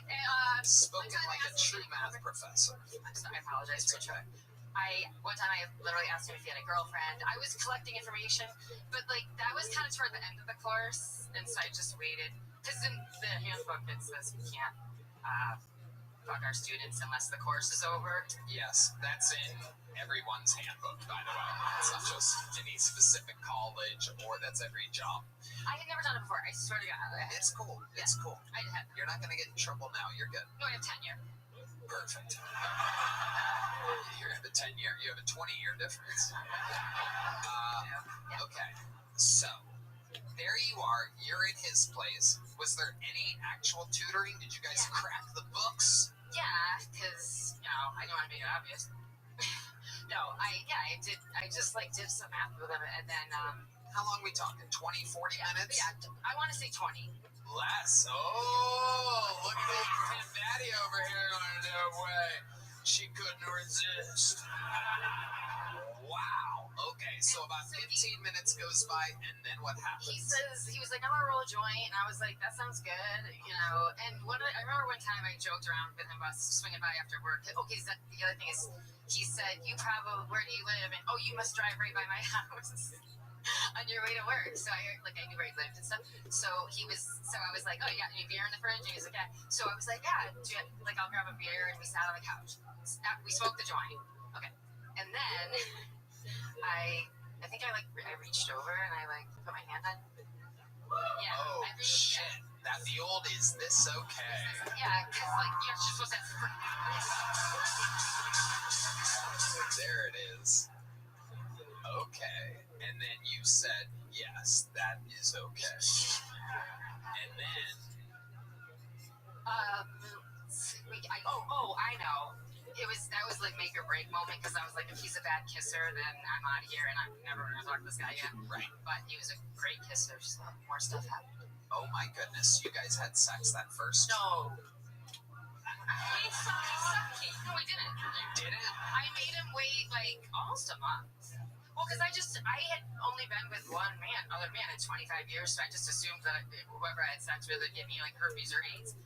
And, spoken like a true math professor. I'm sorry, I apologize for that. One time I literally asked him if he had a girlfriend. I was collecting information, but that was kind of toward the end of the course, and so I just waited. Because in the handbook it says we can't fuck our students unless the course is over. Yes, that's in everyone's handbook, by the way. It's not just any specific college or that's every job. I had never done it before. I swear to God. It's cool. Yeah. It's cool. You're not going to get in trouble now. You're good. No, I have tenure. Perfect. You have a 10-year. You have a 20-year difference. Okay. So, there you are. You're in his place. Was there any actual tutoring? Did you guys crack the books? Yeah, because, I don't want to make it obvious. No, I did. I just, did some math with him, and then, how long we talking? 20, 40 minutes? Yeah, I want to say 20. Less. Oh, look at that Maddie over here. No way. She couldn't resist. Wow. Okay, so about 15 minutes goes by, and then what happens? He was like, "I want to roll a joint," and I was like, "That sounds good," And I remember one time I joked around with him about swinging by after work. Okay, so the other thing is, he said, "Where do you live?" And you must drive right by my house on your way to work. So I knew where he lived and stuff. So I was like, "Oh, you got any beer in the fridge?" And he was like, "Yeah." So I was like, "Yeah, I'll grab a beer," and we sat on the couch. We smoked the joint. Okay, and then I think I reached over and I put my hand on. Yeah. Oh shit! That the old is this okay? Yeah, because you're supposed to. There it is. Okay, and then you said yes, that is okay. And then. I know. That was make or break moment because I was like, if he's a bad kisser, then I'm out of here and I'm never gonna talk to this guy again. Right. But he was a great kisser, so more stuff happened. Oh my goodness, you guys had sex that first? No. He sucked. No, I didn't. You didn't? I made him wait almost a month. Well, because I had only been with one other man in 25 years, so I just assumed that whoever I had sex with would give me herpes or AIDS.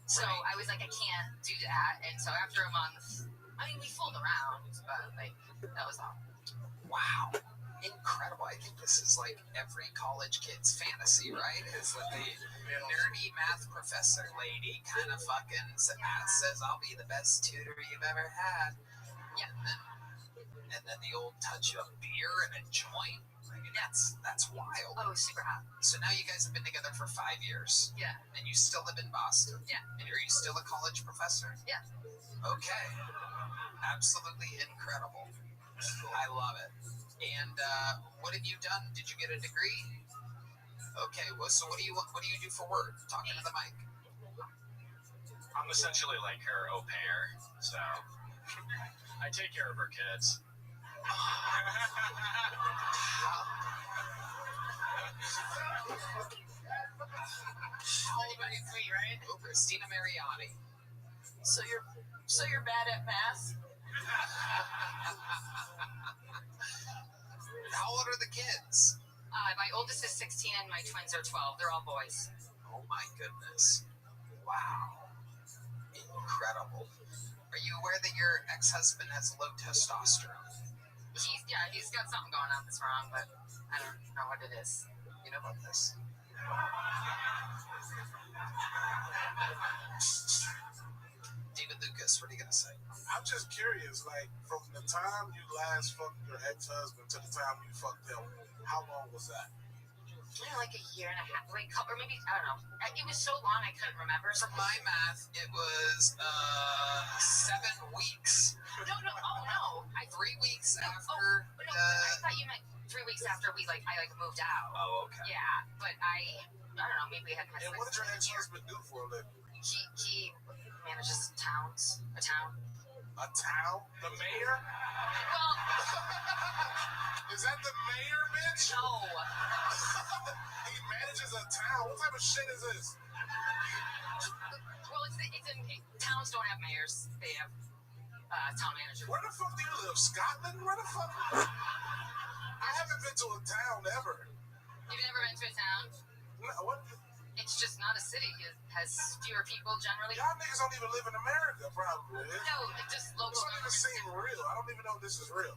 So I was like, I can't do that. And so after a month, we fooled around, but that was all. Wow. Incredible. I think this is every college kid's fantasy, right? Is that the nerdy math professor lady kind of fucking says, "I'll be the best tutor you've ever had." Yeah. And then the old touch of beer and a joint. That's wild. Oh, super hot. So now you guys have been together for 5 years. Yeah. And you still live in Boston. Yeah. And are you still a college professor? Yeah. Okay. Absolutely incredible. I love it. And what have you done? Did you get a degree? Okay. Well, so what do you do for work? Talking to the mic. I'm essentially like her au pair, so I take care of her kids. How old are you? Right? Oh, Christina Mariani. So you're bad at math? How old are the kids? My oldest is 16 and my twins are 12. They're all boys. Oh my goodness. Wow. Incredible. Are you aware that your ex-husband has low testosterone? He's got something going on that's wrong, but I don't know what it is. You know about this? David Lucas, what are you going to say? I'm just curious, from the time you last fucked your ex-husband to the time you fucked him, how long was that? Like a year and a half, or maybe, I don't know. It was so long I couldn't remember. From my math, it was 7 weeks. No, oh no. 3 weeks after. I thought you meant 3 weeks after I moved out. Oh, okay. Yeah, but I don't know, maybe we hadn't had sex. And what did your ex-husband do for a living? He manages a town. A town? The mayor? Well... Is that the mayor, bitch? No. He manages a town? What type of shit is this? towns don't have mayors. They have town managers. Where the fuck do you live? Scotland? Where the fuck? I haven't been to a town ever. You've never been to a town? No, what? It's just not a city. It has fewer people generally. Y'all niggas don't even live in America, probably. No, it just local. This don't even seem real. I don't even know if this is real.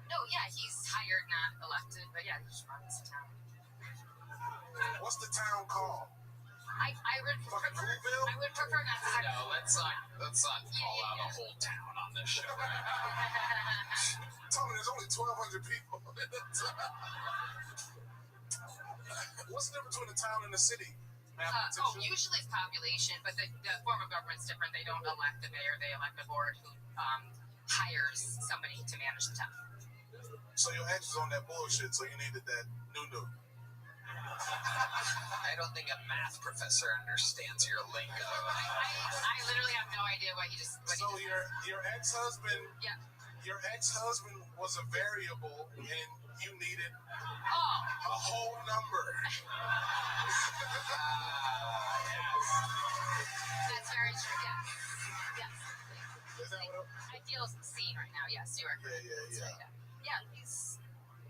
No, yeah, he's hired, not elected, but yeah, he just runs the town. What's the town called? I would prefer not to. No, let's not call out a whole town on this show. Tony, there's only 1,200 people. What's the difference between a town and a city? Usually it's population, but the form of government's different. They don't elect the mayor; they elect the board who hires somebody to manage the town. So your ex was on that bullshit, so you needed that new. I don't think a math professor understands your lingo. I literally have no idea what he just. So your ex-husband. Yeah. Your ex-husband was a variable, and you needed a whole number. That's very true. Yeah. Yes. Is that what? I feel seen right now. Yes, you are. Yeah.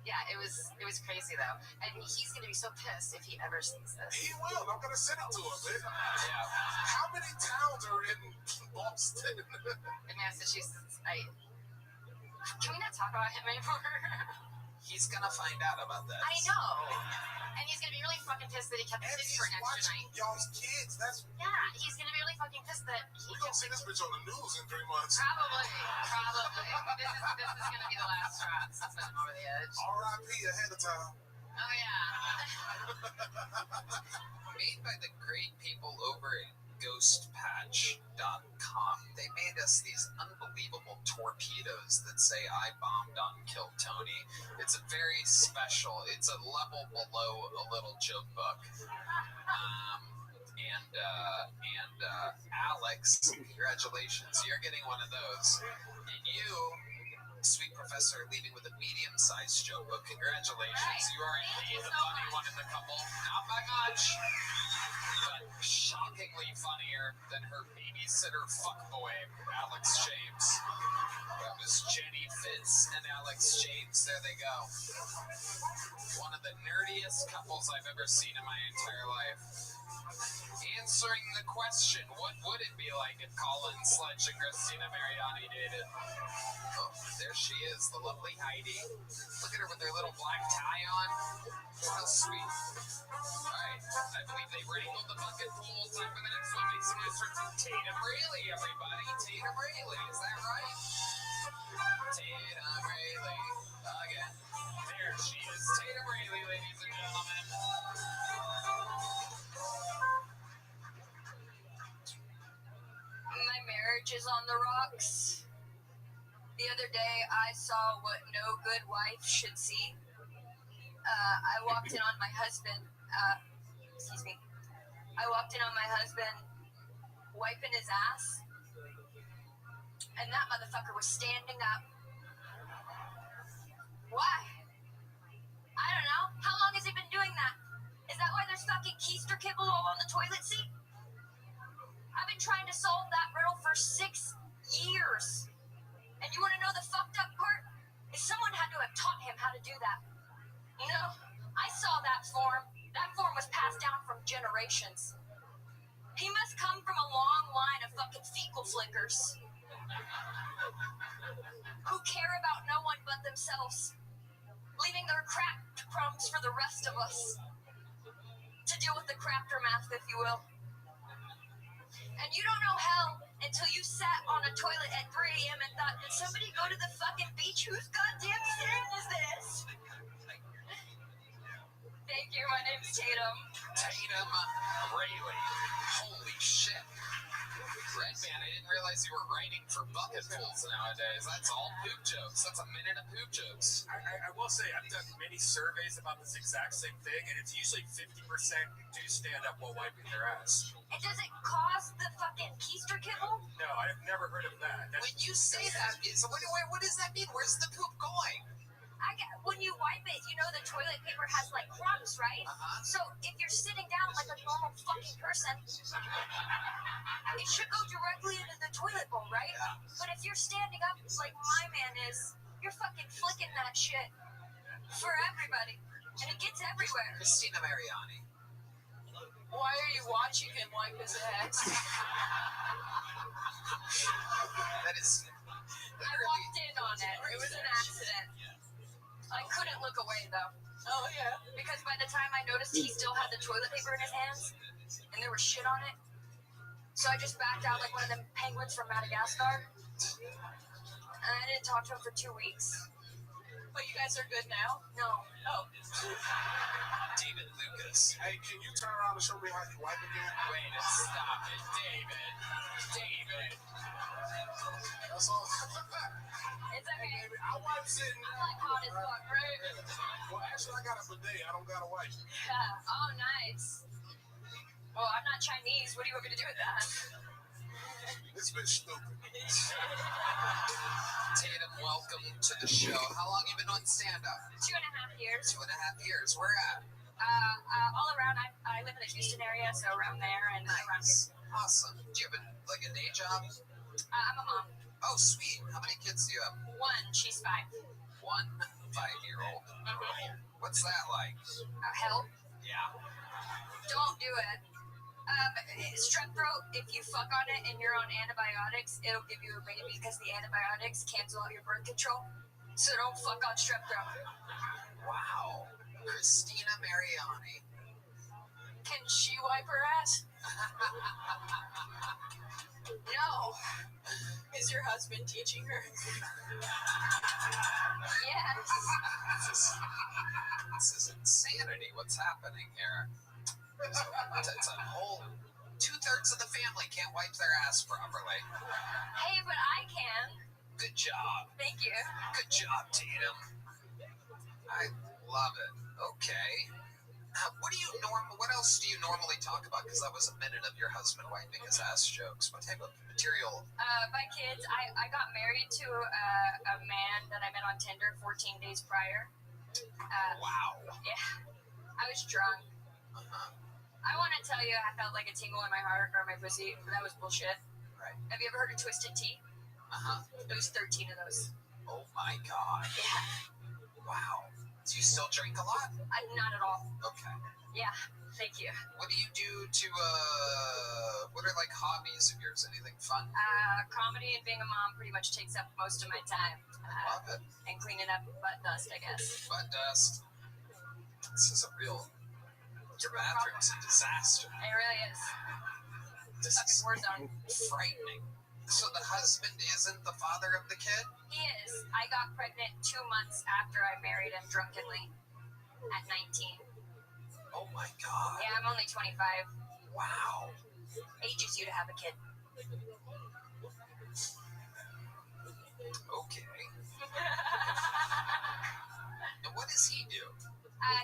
Yeah, it was crazy though, and he's gonna be so pissed if he ever sees this. He will. I'm gonna send it to him, man. Yeah. How many towns are in Boston? In Massachusetts, can we not talk about him anymore? He's gonna find out about that. I know, and he's gonna be really fucking pissed that he kept his for an extra night. Y'all's kids. Yeah, he's gonna be really fucking pissed that he. We gonna see this bitch on the news in 3 months. Probably. This is gonna be the last straw to send him over the edge. R.I.P. ahead of time. Oh yeah. Made by the great people over at ghostpatch.com. They made us these unbelievable torpedoes that say I bombed on Kill Tony. It's a very special, it's a level below a little joke book. And Alex, congratulations, you're getting one of those. And you, sweet professor, leaving with a medium-sized joke book. Congratulations, you are indeed the funny one in the couple. Not by much, but shockingly funnier than her babysitter fuckboy, Alex James. That was Jenny Fitz and Alex James. There they go. One of the nerdiest couples I've ever seen in my entire life. Answering the question, what would it be like if Colin Sledge and Christina Mariani dated? Oh, there she is, the lovely Heidi. Look at her with her little black tie on. How sweet. Alright, I believe they wrangled the bucket pool. Time for the next one. Make some noise for Tatum Rayleigh, everybody. Tatum Rayleigh, is that right? Tatum Rayleigh. Again. There she is. Tatum Rayleigh, ladies and gentlemen. My marriage is on the rocks. The other day, I saw what no good wife should see. I walked in on my husband. I walked in on my husband wiping his ass, and that motherfucker was standing up. Why? I don't know. How long has he been doing that? Is that why there's fucking keister kibble all on the toilet seat? I've been trying to solve that riddle for 6 years. And you want to know the fucked up part? Is someone had to have taught him how to do that. You know, I saw that form. That form was passed down from generations. He must come from a long line of fucking fecal flickers who care about no one but themselves, leaving their cracked crumbs for the rest of us to deal with the craftermath, if you will. And you don't know hell until you sat on a toilet at 3 a.m. and thought, did somebody go to the fucking beach? Whose goddamn sin is this? Thank you, my name's Tatum. Tatum Rayleigh. Holy shit. Red Man, I didn't realize you were writing for bucketfuls nowadays. That's all poop jokes. That's a minute of poop jokes. I will say, I've done many surveys about this exact same thing, and it's usually 50% do stand up while wiping their ass. And does it cause the fucking keister kibble? No, I've never heard of that. When you say that, what does that mean? Where's the poop going? When you wipe it, you know the toilet paper has like crumbs, right? So if you're sitting down like a normal fucking person, it should go directly into the toilet bowl, right? But if you're standing up like my man is, you're fucking flicking that shit for everybody, and it gets everywhere. Christina Mariani. Why are you watching him wipe his ass? That is. I walked in on it. It was an accident. I couldn't look away though. Oh yeah. Because by the time I noticed, he still had the toilet paper in his hands, and there was shit on it. So I just backed out like one of them penguins from Madagascar. And I didn't talk to him for 2 weeks. But you guys are good now? No. Oh. David Lucas. Hey, can you turn around and show me how you wipe again? Wait, stop it, David. David. That's all. It's okay. I wipe sitting. I'm like hot as fuck, right? Well, actually, I got a bidet. I don't got a wipe. Yeah. Oh, nice. Well, I'm not Chinese. What do you want me to do with that? This bitch stupid. Tatum, welcome to the show. How long you been on stand-up? 2.5 years. 2.5 years. Where at? All around. I live in the Houston area, so around there and around here. Awesome. Do you have a day job? I'm a mom. Oh, sweet. How many kids do you have? One. She's 5. 1 5-year-old. What's that like? Help. Yeah. Don't do it. Strep throat, if you fuck on it and you're on antibiotics, it'll give you a baby because the antibiotics cancel out your birth control. So don't fuck on strep throat. Wow. Christina Mariani. Can she wipe her ass? No. Is your husband teaching her? Yes. This is insanity. What's happening here? It's a whole 2/3 of the family can't wipe their ass properly. Hey, but I can. Good job. Thank you. Good job, Tatum. I love it. Okay. What else do you normally talk about? Because that was a minute of your husband wiping his ass jokes. What type of material? My kids. I got married to a man that I met on Tinder 14 days prior. Wow. Yeah. I was drunk. I want to tell you, I felt like a tingle in my heart or my pussy. That was bullshit. Right. Have you ever heard of Twisted Tea? It was 13 of those. Oh my god. Yeah. Wow. Do you still drink a lot? Not at all. Okay. Yeah. Thank you. What do you do to, what are like hobbies of yours? Anything fun? Comedy and being a mom pretty much takes up most of my time. Love it. And cleaning up butt dust, I guess. Butt dust. This is a real... Your bathroom's a disaster. It really is. This is war zone. Frightening. So the husband isn't the father of the kid? He is. I got pregnant 2 months after I married him drunkenly at 19. Oh my god. Yeah, I'm only 25. Wow. Ages you to have a kid. Okay. And what does he do?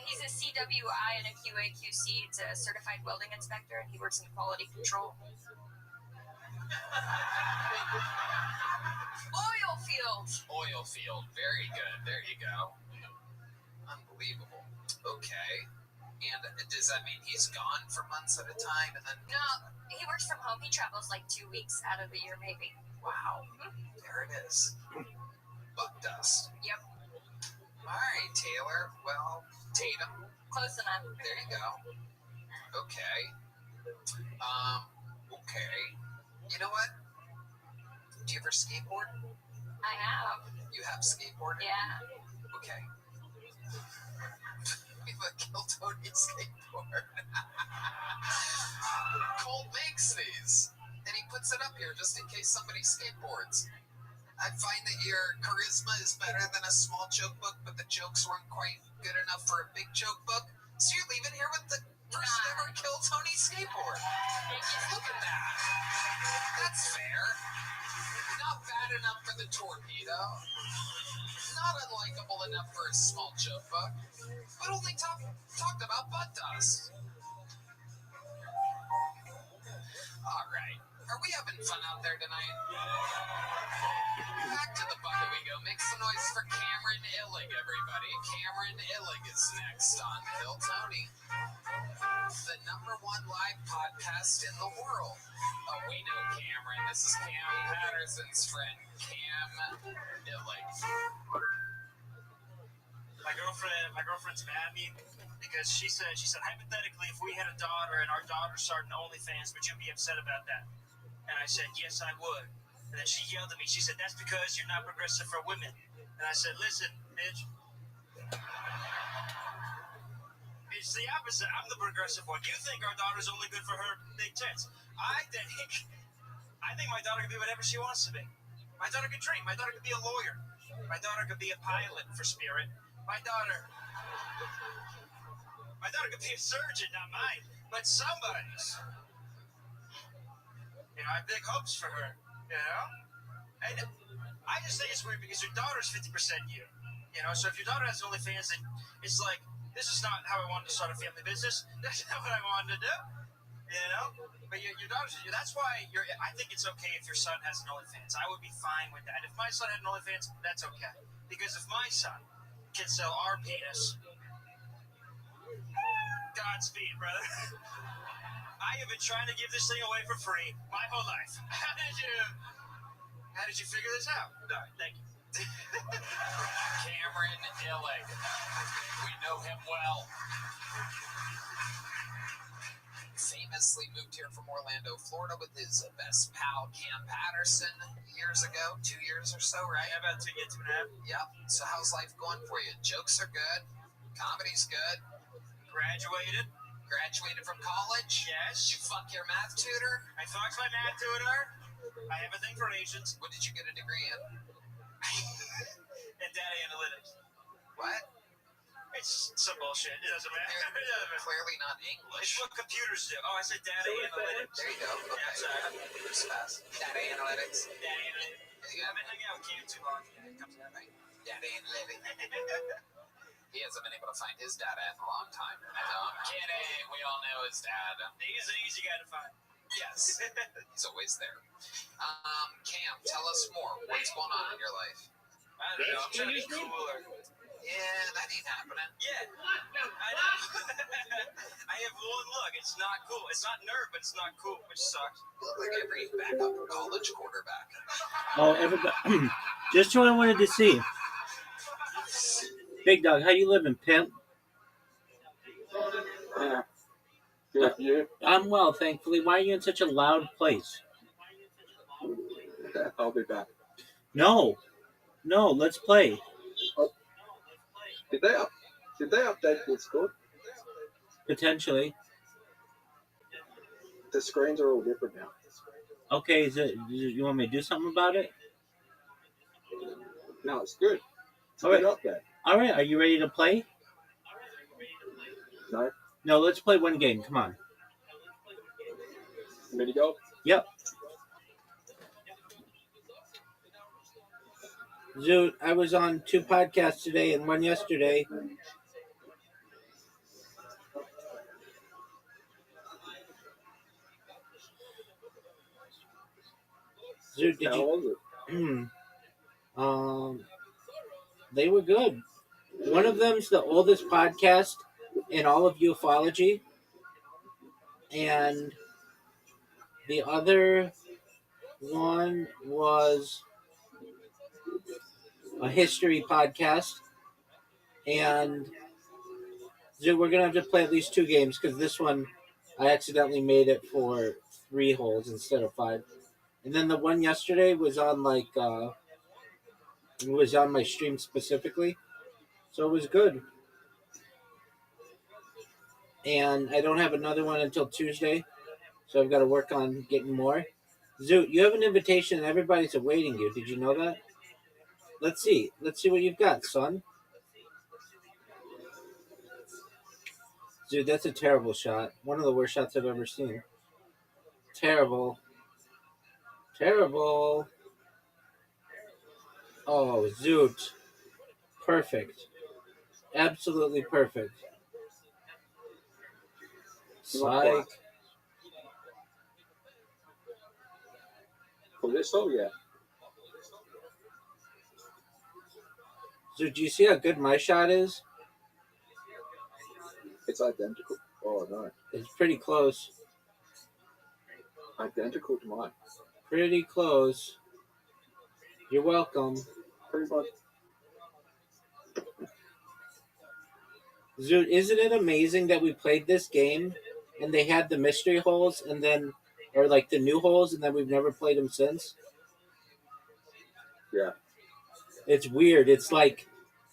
He's a CWI and a QA/QC. It's a certified welding inspector, and he works in quality control. Oil field. Oil field. Very good. There you go. Unbelievable. Okay. And does that mean he's gone for months at a time? And then No, he works from home. He travels like 2 weeks out of the year, maybe. Wow. There it is. Butt dust. Yep. All right, Taylor. Well, Tatum. Close enough. There you go. Okay. Okay. You know what? Do you ever skateboard? I have. You have skateboarded? Yeah. Okay. We have a Kiltony skateboard. Cole makes these, and he puts it up here just in case somebody skateboards. I find that your charisma is better than a small joke book, but the jokes weren't quite good enough for a big joke book. So you're leaving here with the first ever Kiltony skateboard. Look at that. That's fair. Not bad enough for the torpedo. Not unlikable enough for a small joke book. But only talked about butt dust. All right. Are we having fun out there tonight? Back to the bucket we go. Make Make some noise for Cameron Illig, everybody. Cameron Illig is next on Phil Tony. The #1 live podcast in the world. Oh, we know Cameron. This is Cam Patterson's friend, Cam Illig. My girlfriend's mad at me because she said hypothetically, if we had a daughter and our daughter started an OnlyFans, would you be upset about that? And I said, yes, I would. And then she yelled at me. She said, that's because you're not progressive for women. And I said, listen, bitch. It's the opposite. I'm the progressive one. You think our daughter's only good for her big tits. I think my daughter can be whatever she wants to be. My daughter can dream. My daughter could be a lawyer. My daughter could be a pilot for Spirit. My daughter could be a surgeon, not mine, but somebody's. You know, I have big hopes for her, you know? And I just think it's weird because your daughter's 50% you. You know, so if your daughter has OnlyFans, then it's like, this is not how I wanted to start a family business. That's not what I wanted to do, you know? But your daughter's, that's why I think it's okay if your son has an OnlyFans. I would be fine with that. If my son had an OnlyFans, that's okay. Because if my son can sell our penis, Godspeed, brother. I have been trying to give this thing away for free my whole life. How did you figure this out? No, thank you. Cameron Illig. We know him well. Famously moved here from Orlando, Florida with his best pal, Cam Patterson, years ago, 2 years or so, right? Yeah, about 2 years, 2.5. Yep. So how's life going for you? Jokes are good. Comedy's good. Graduated from college? Yes. You fuck your math tutor? I fucked my math tutor. I have a thing for Asians. What did you get a degree in? And data analytics. What? It's some bullshit. It doesn't matter. Clearly not English. It's what computers do. Oh, I said data analytics. There you go. Okay. Yeah, I'm sorry. Computers fast. Data analytics. Data analytics. I've been hanging out with Cam too long. Yeah, it comes out right. Data analytics. He hasn't been able to find his data in a long time. No, I'm kidding. We all know his dad. He's an easy guy to find. Yes. He's always there. Cam, tell us more. What's going on in your life? I don't know. I'm trying to be cooler. Yeah, that ain't happening. Yeah. I know. I have one look. It's not cool. It's not nerd, but it's not cool, which sucks. You look like every backup college quarterback. Oh, everybody. Just what I wanted to see. Big Dog, how you living, pimp? Yeah. Good, you? I'm well, thankfully. Why are you in such a loud place? I'll be back. No, let's play. Oh. Did they update Discord? Potentially. The screens are all different now. Okay, you want me to do something about it? No, it's good. It's a All right. good update. All right, are you ready to play? No? No, let's play one game. Come on. Mini golf? Yep. Zoot, I was on 2 podcasts today and 1 yesterday. Zoot, did How you? was it? They were good. One of them's the oldest podcast in all of ufology, and the other one was a history podcast. And so we're gonna have to play at least 2 games because this one I accidentally made it for 3 holes instead of 5. And then the one yesterday was on it was on my stream specifically, so it was good. And I don't have another one until Tuesday, so I've got to work on getting more. Zoot, you have an invitation and everybody's awaiting you. Did you know that? Let's see what you've got, son. Dude, that's a terrible shot. One of the worst shots I've ever seen. Terrible. Oh, Zoot. Perfect. Absolutely perfect. Psych. For this hole, yeah. So do you see how good my shot is? It's identical. Oh, no. It's pretty close. Identical to mine. Pretty close. You're welcome. Pretty much. Zoot, isn't it amazing that we played this game and they had the mystery holes and then, or like the new holes, and then we've never played them since? Yeah. It's weird. It's like,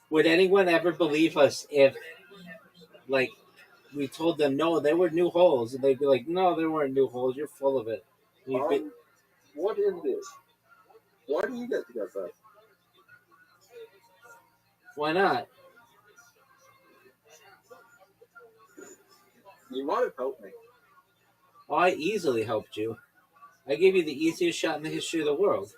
would anyone ever believe us if, like, we told them, no, they were new holes, and they'd be like, no, there weren't new holes. You're full of it. What is this? Why do you get to go first? Why not? You might have helped me. Oh, I easily helped you. I gave you the easiest shot in the history of the world.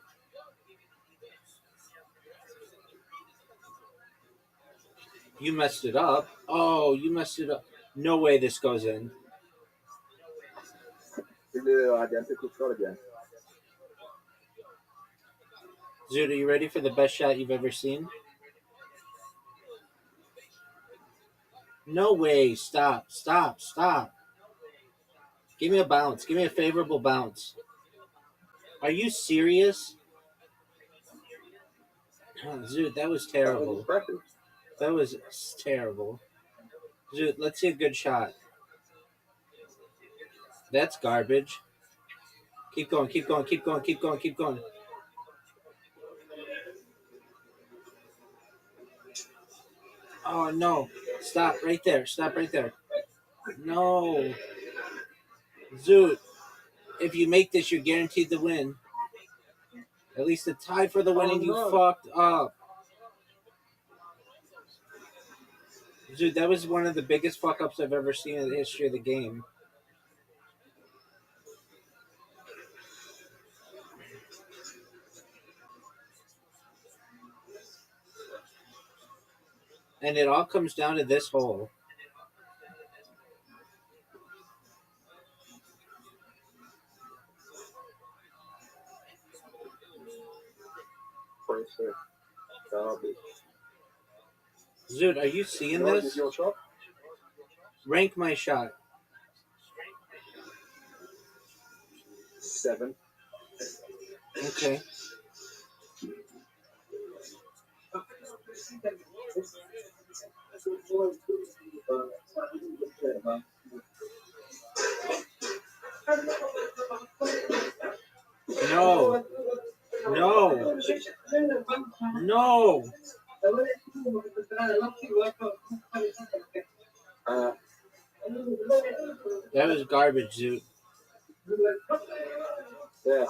You messed it up. Oh, you messed it up. No way this goes in. Is it identical shot again? Zoot, are you ready for the best shot you've ever seen? No way. Stop. Stop. Stop. Give me a bounce. Give me a favorable bounce. Are you serious? Oh, Zoot, that was terrible. That was terrible. Zoot, let's see a good shot. That's garbage. Keep going, keep going, keep going, keep going, keep going. Oh, no. Stop right there. Stop right there. No. Zoot, if you make this, you're guaranteed to win. At least a tie for the winning. You fucked up. Dude, that was one of the biggest fuck-ups I've ever seen in the history of the game. And it all comes down to this hole. Zoot, are you seeing this? Your shot? Rank my shot. 7. Okay. No. No. No. That was garbage, Zoot. Yeah.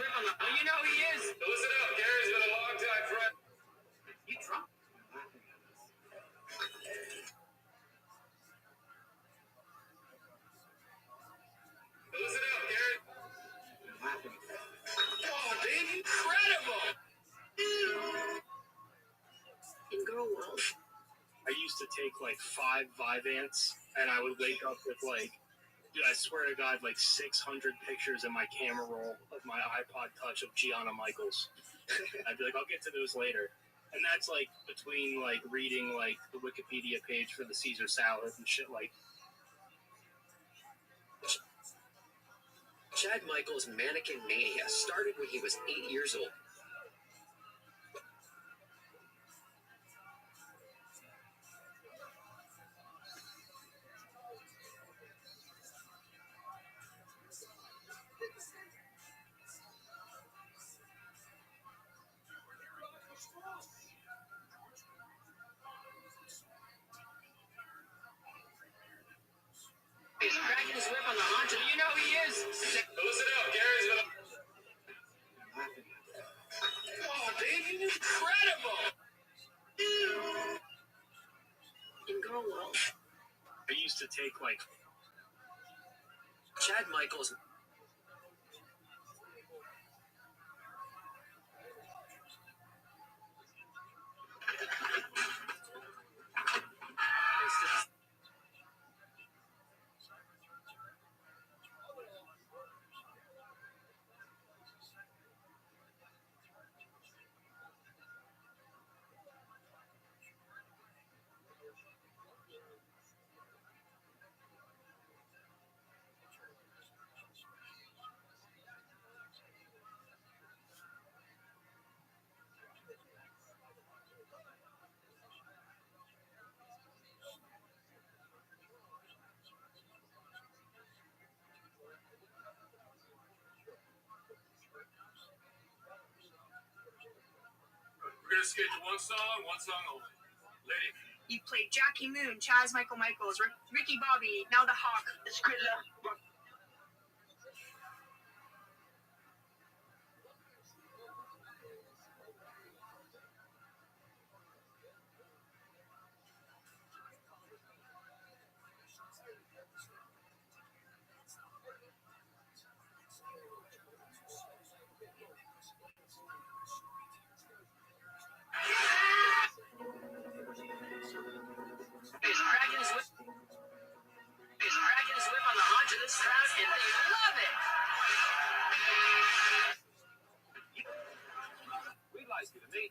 rip on the. You know who he is. Listen up, Gary's been a long time friend. You drunk? Listen up, Gary. Oh, dude, incredible. In girl world, I used to take like 5 Vyvanse, and I would wake up with like, dude, I swear to God, like 600 pictures in my camera roll of my iPod Touch of Gianna Michaels. I'd be like, I'll get to those later. And that's like between like reading like the Wikipedia page for the Caesar salad and shit like. Chad Michaels' mannequin mania started when he was 8 years old. He's cracking his whip on the haunch. You know who he is. Listen up, Gary's been. Oh, dude, incredible. in girl world, I used to take like. Chad Michaels. We're gonna skate to one song only. Lady. You played Jackie Moon, Chaz Michaels, Ricky Bobby, now the Hawk, the Skrilla. He's cracking his whip. He's cracking his whip on the haunch of this crowd, and they love it. We like you to me.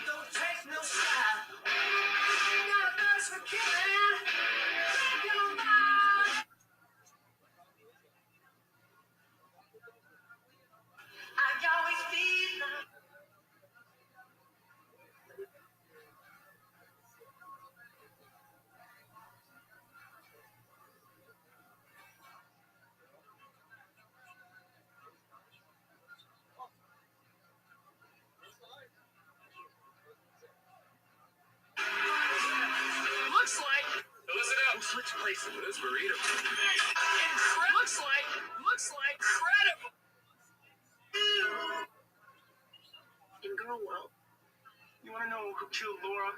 Don't take no shot. Got a thirst for killing. Come on. I always feel love. Looks like. Listen up. Switch places with this burrito. Looks like incredible. In girl world, You want to know who killed Laura?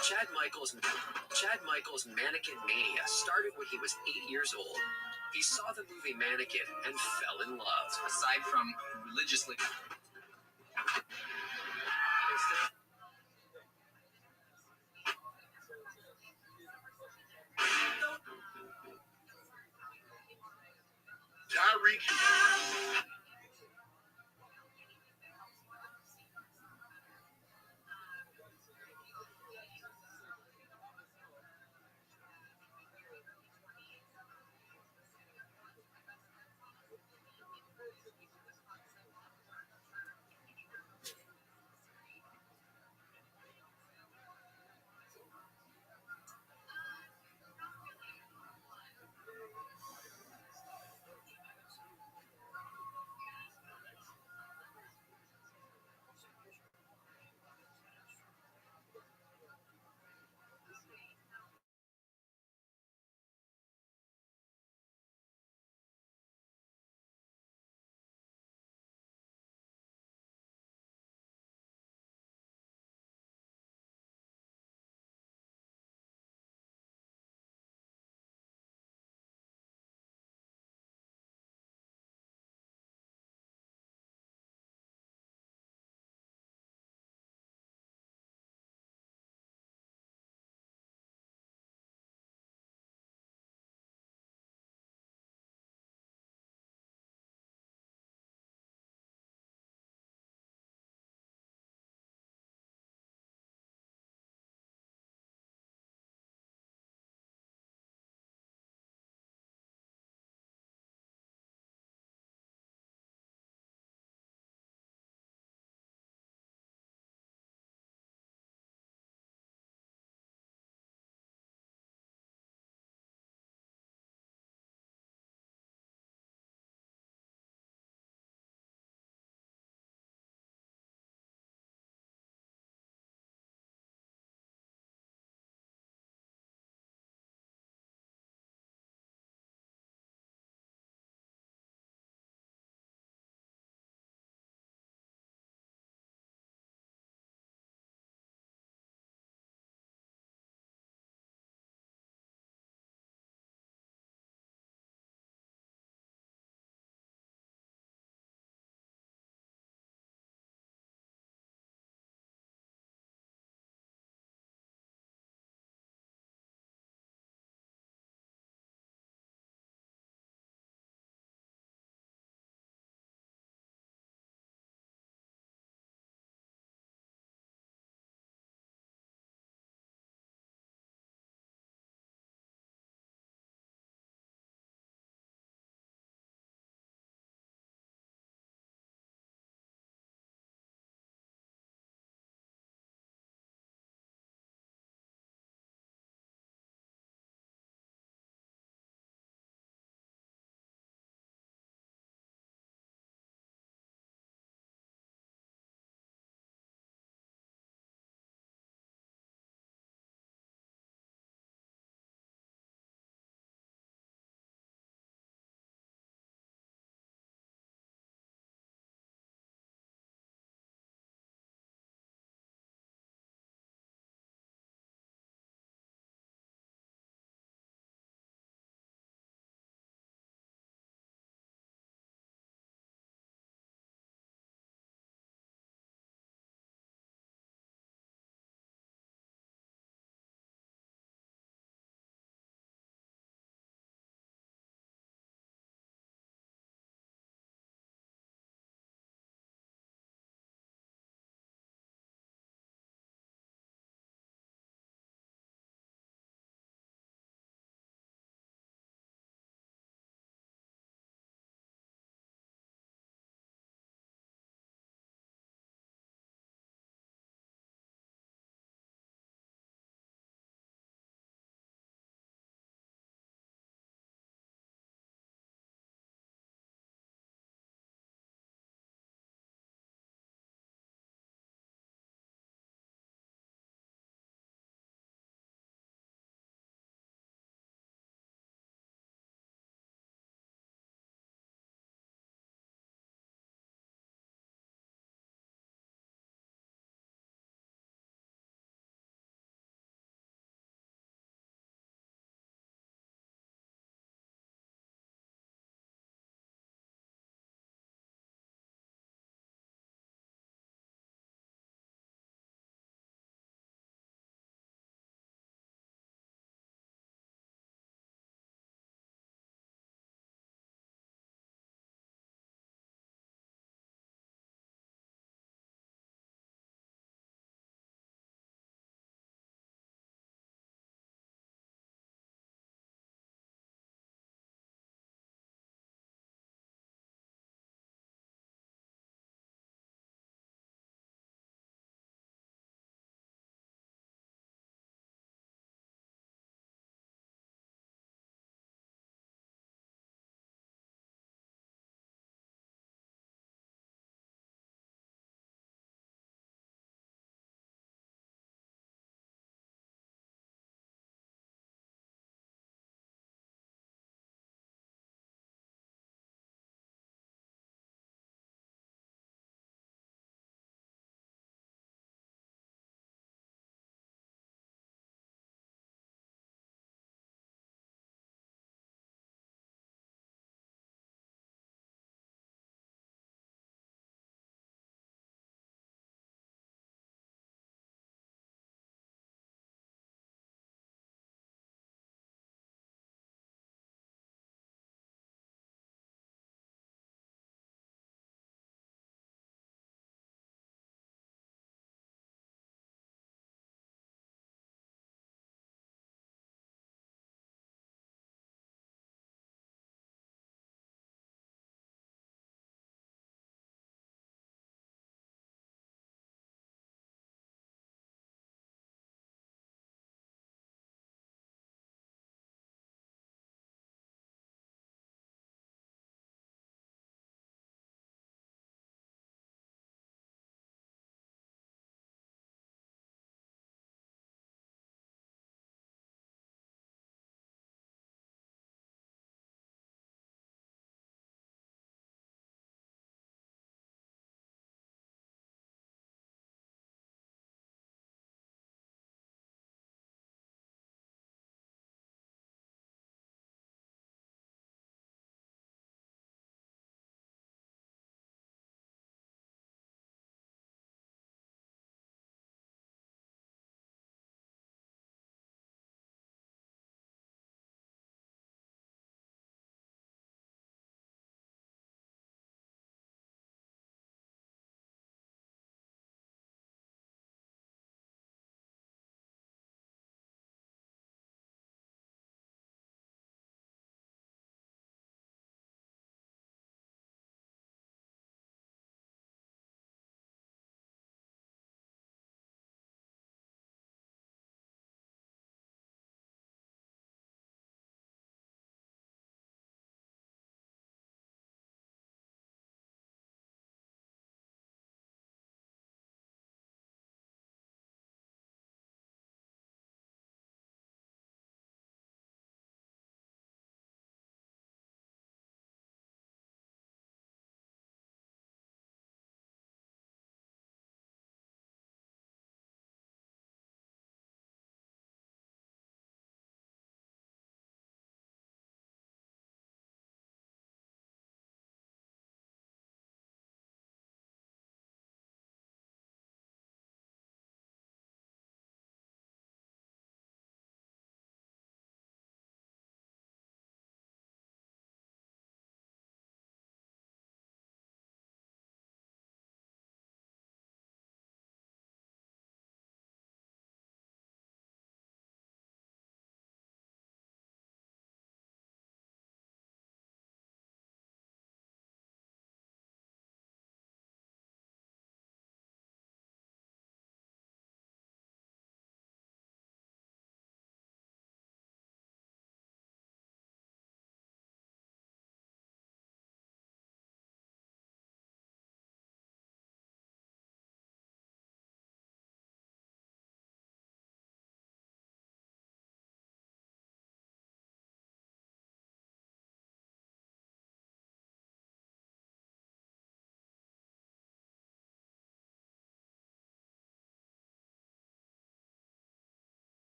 Chad Michaels' mannequin mania started when he was 8 years old. He saw the movie Mannequin and fell in love. Aside from religiously. Tyreek Hill.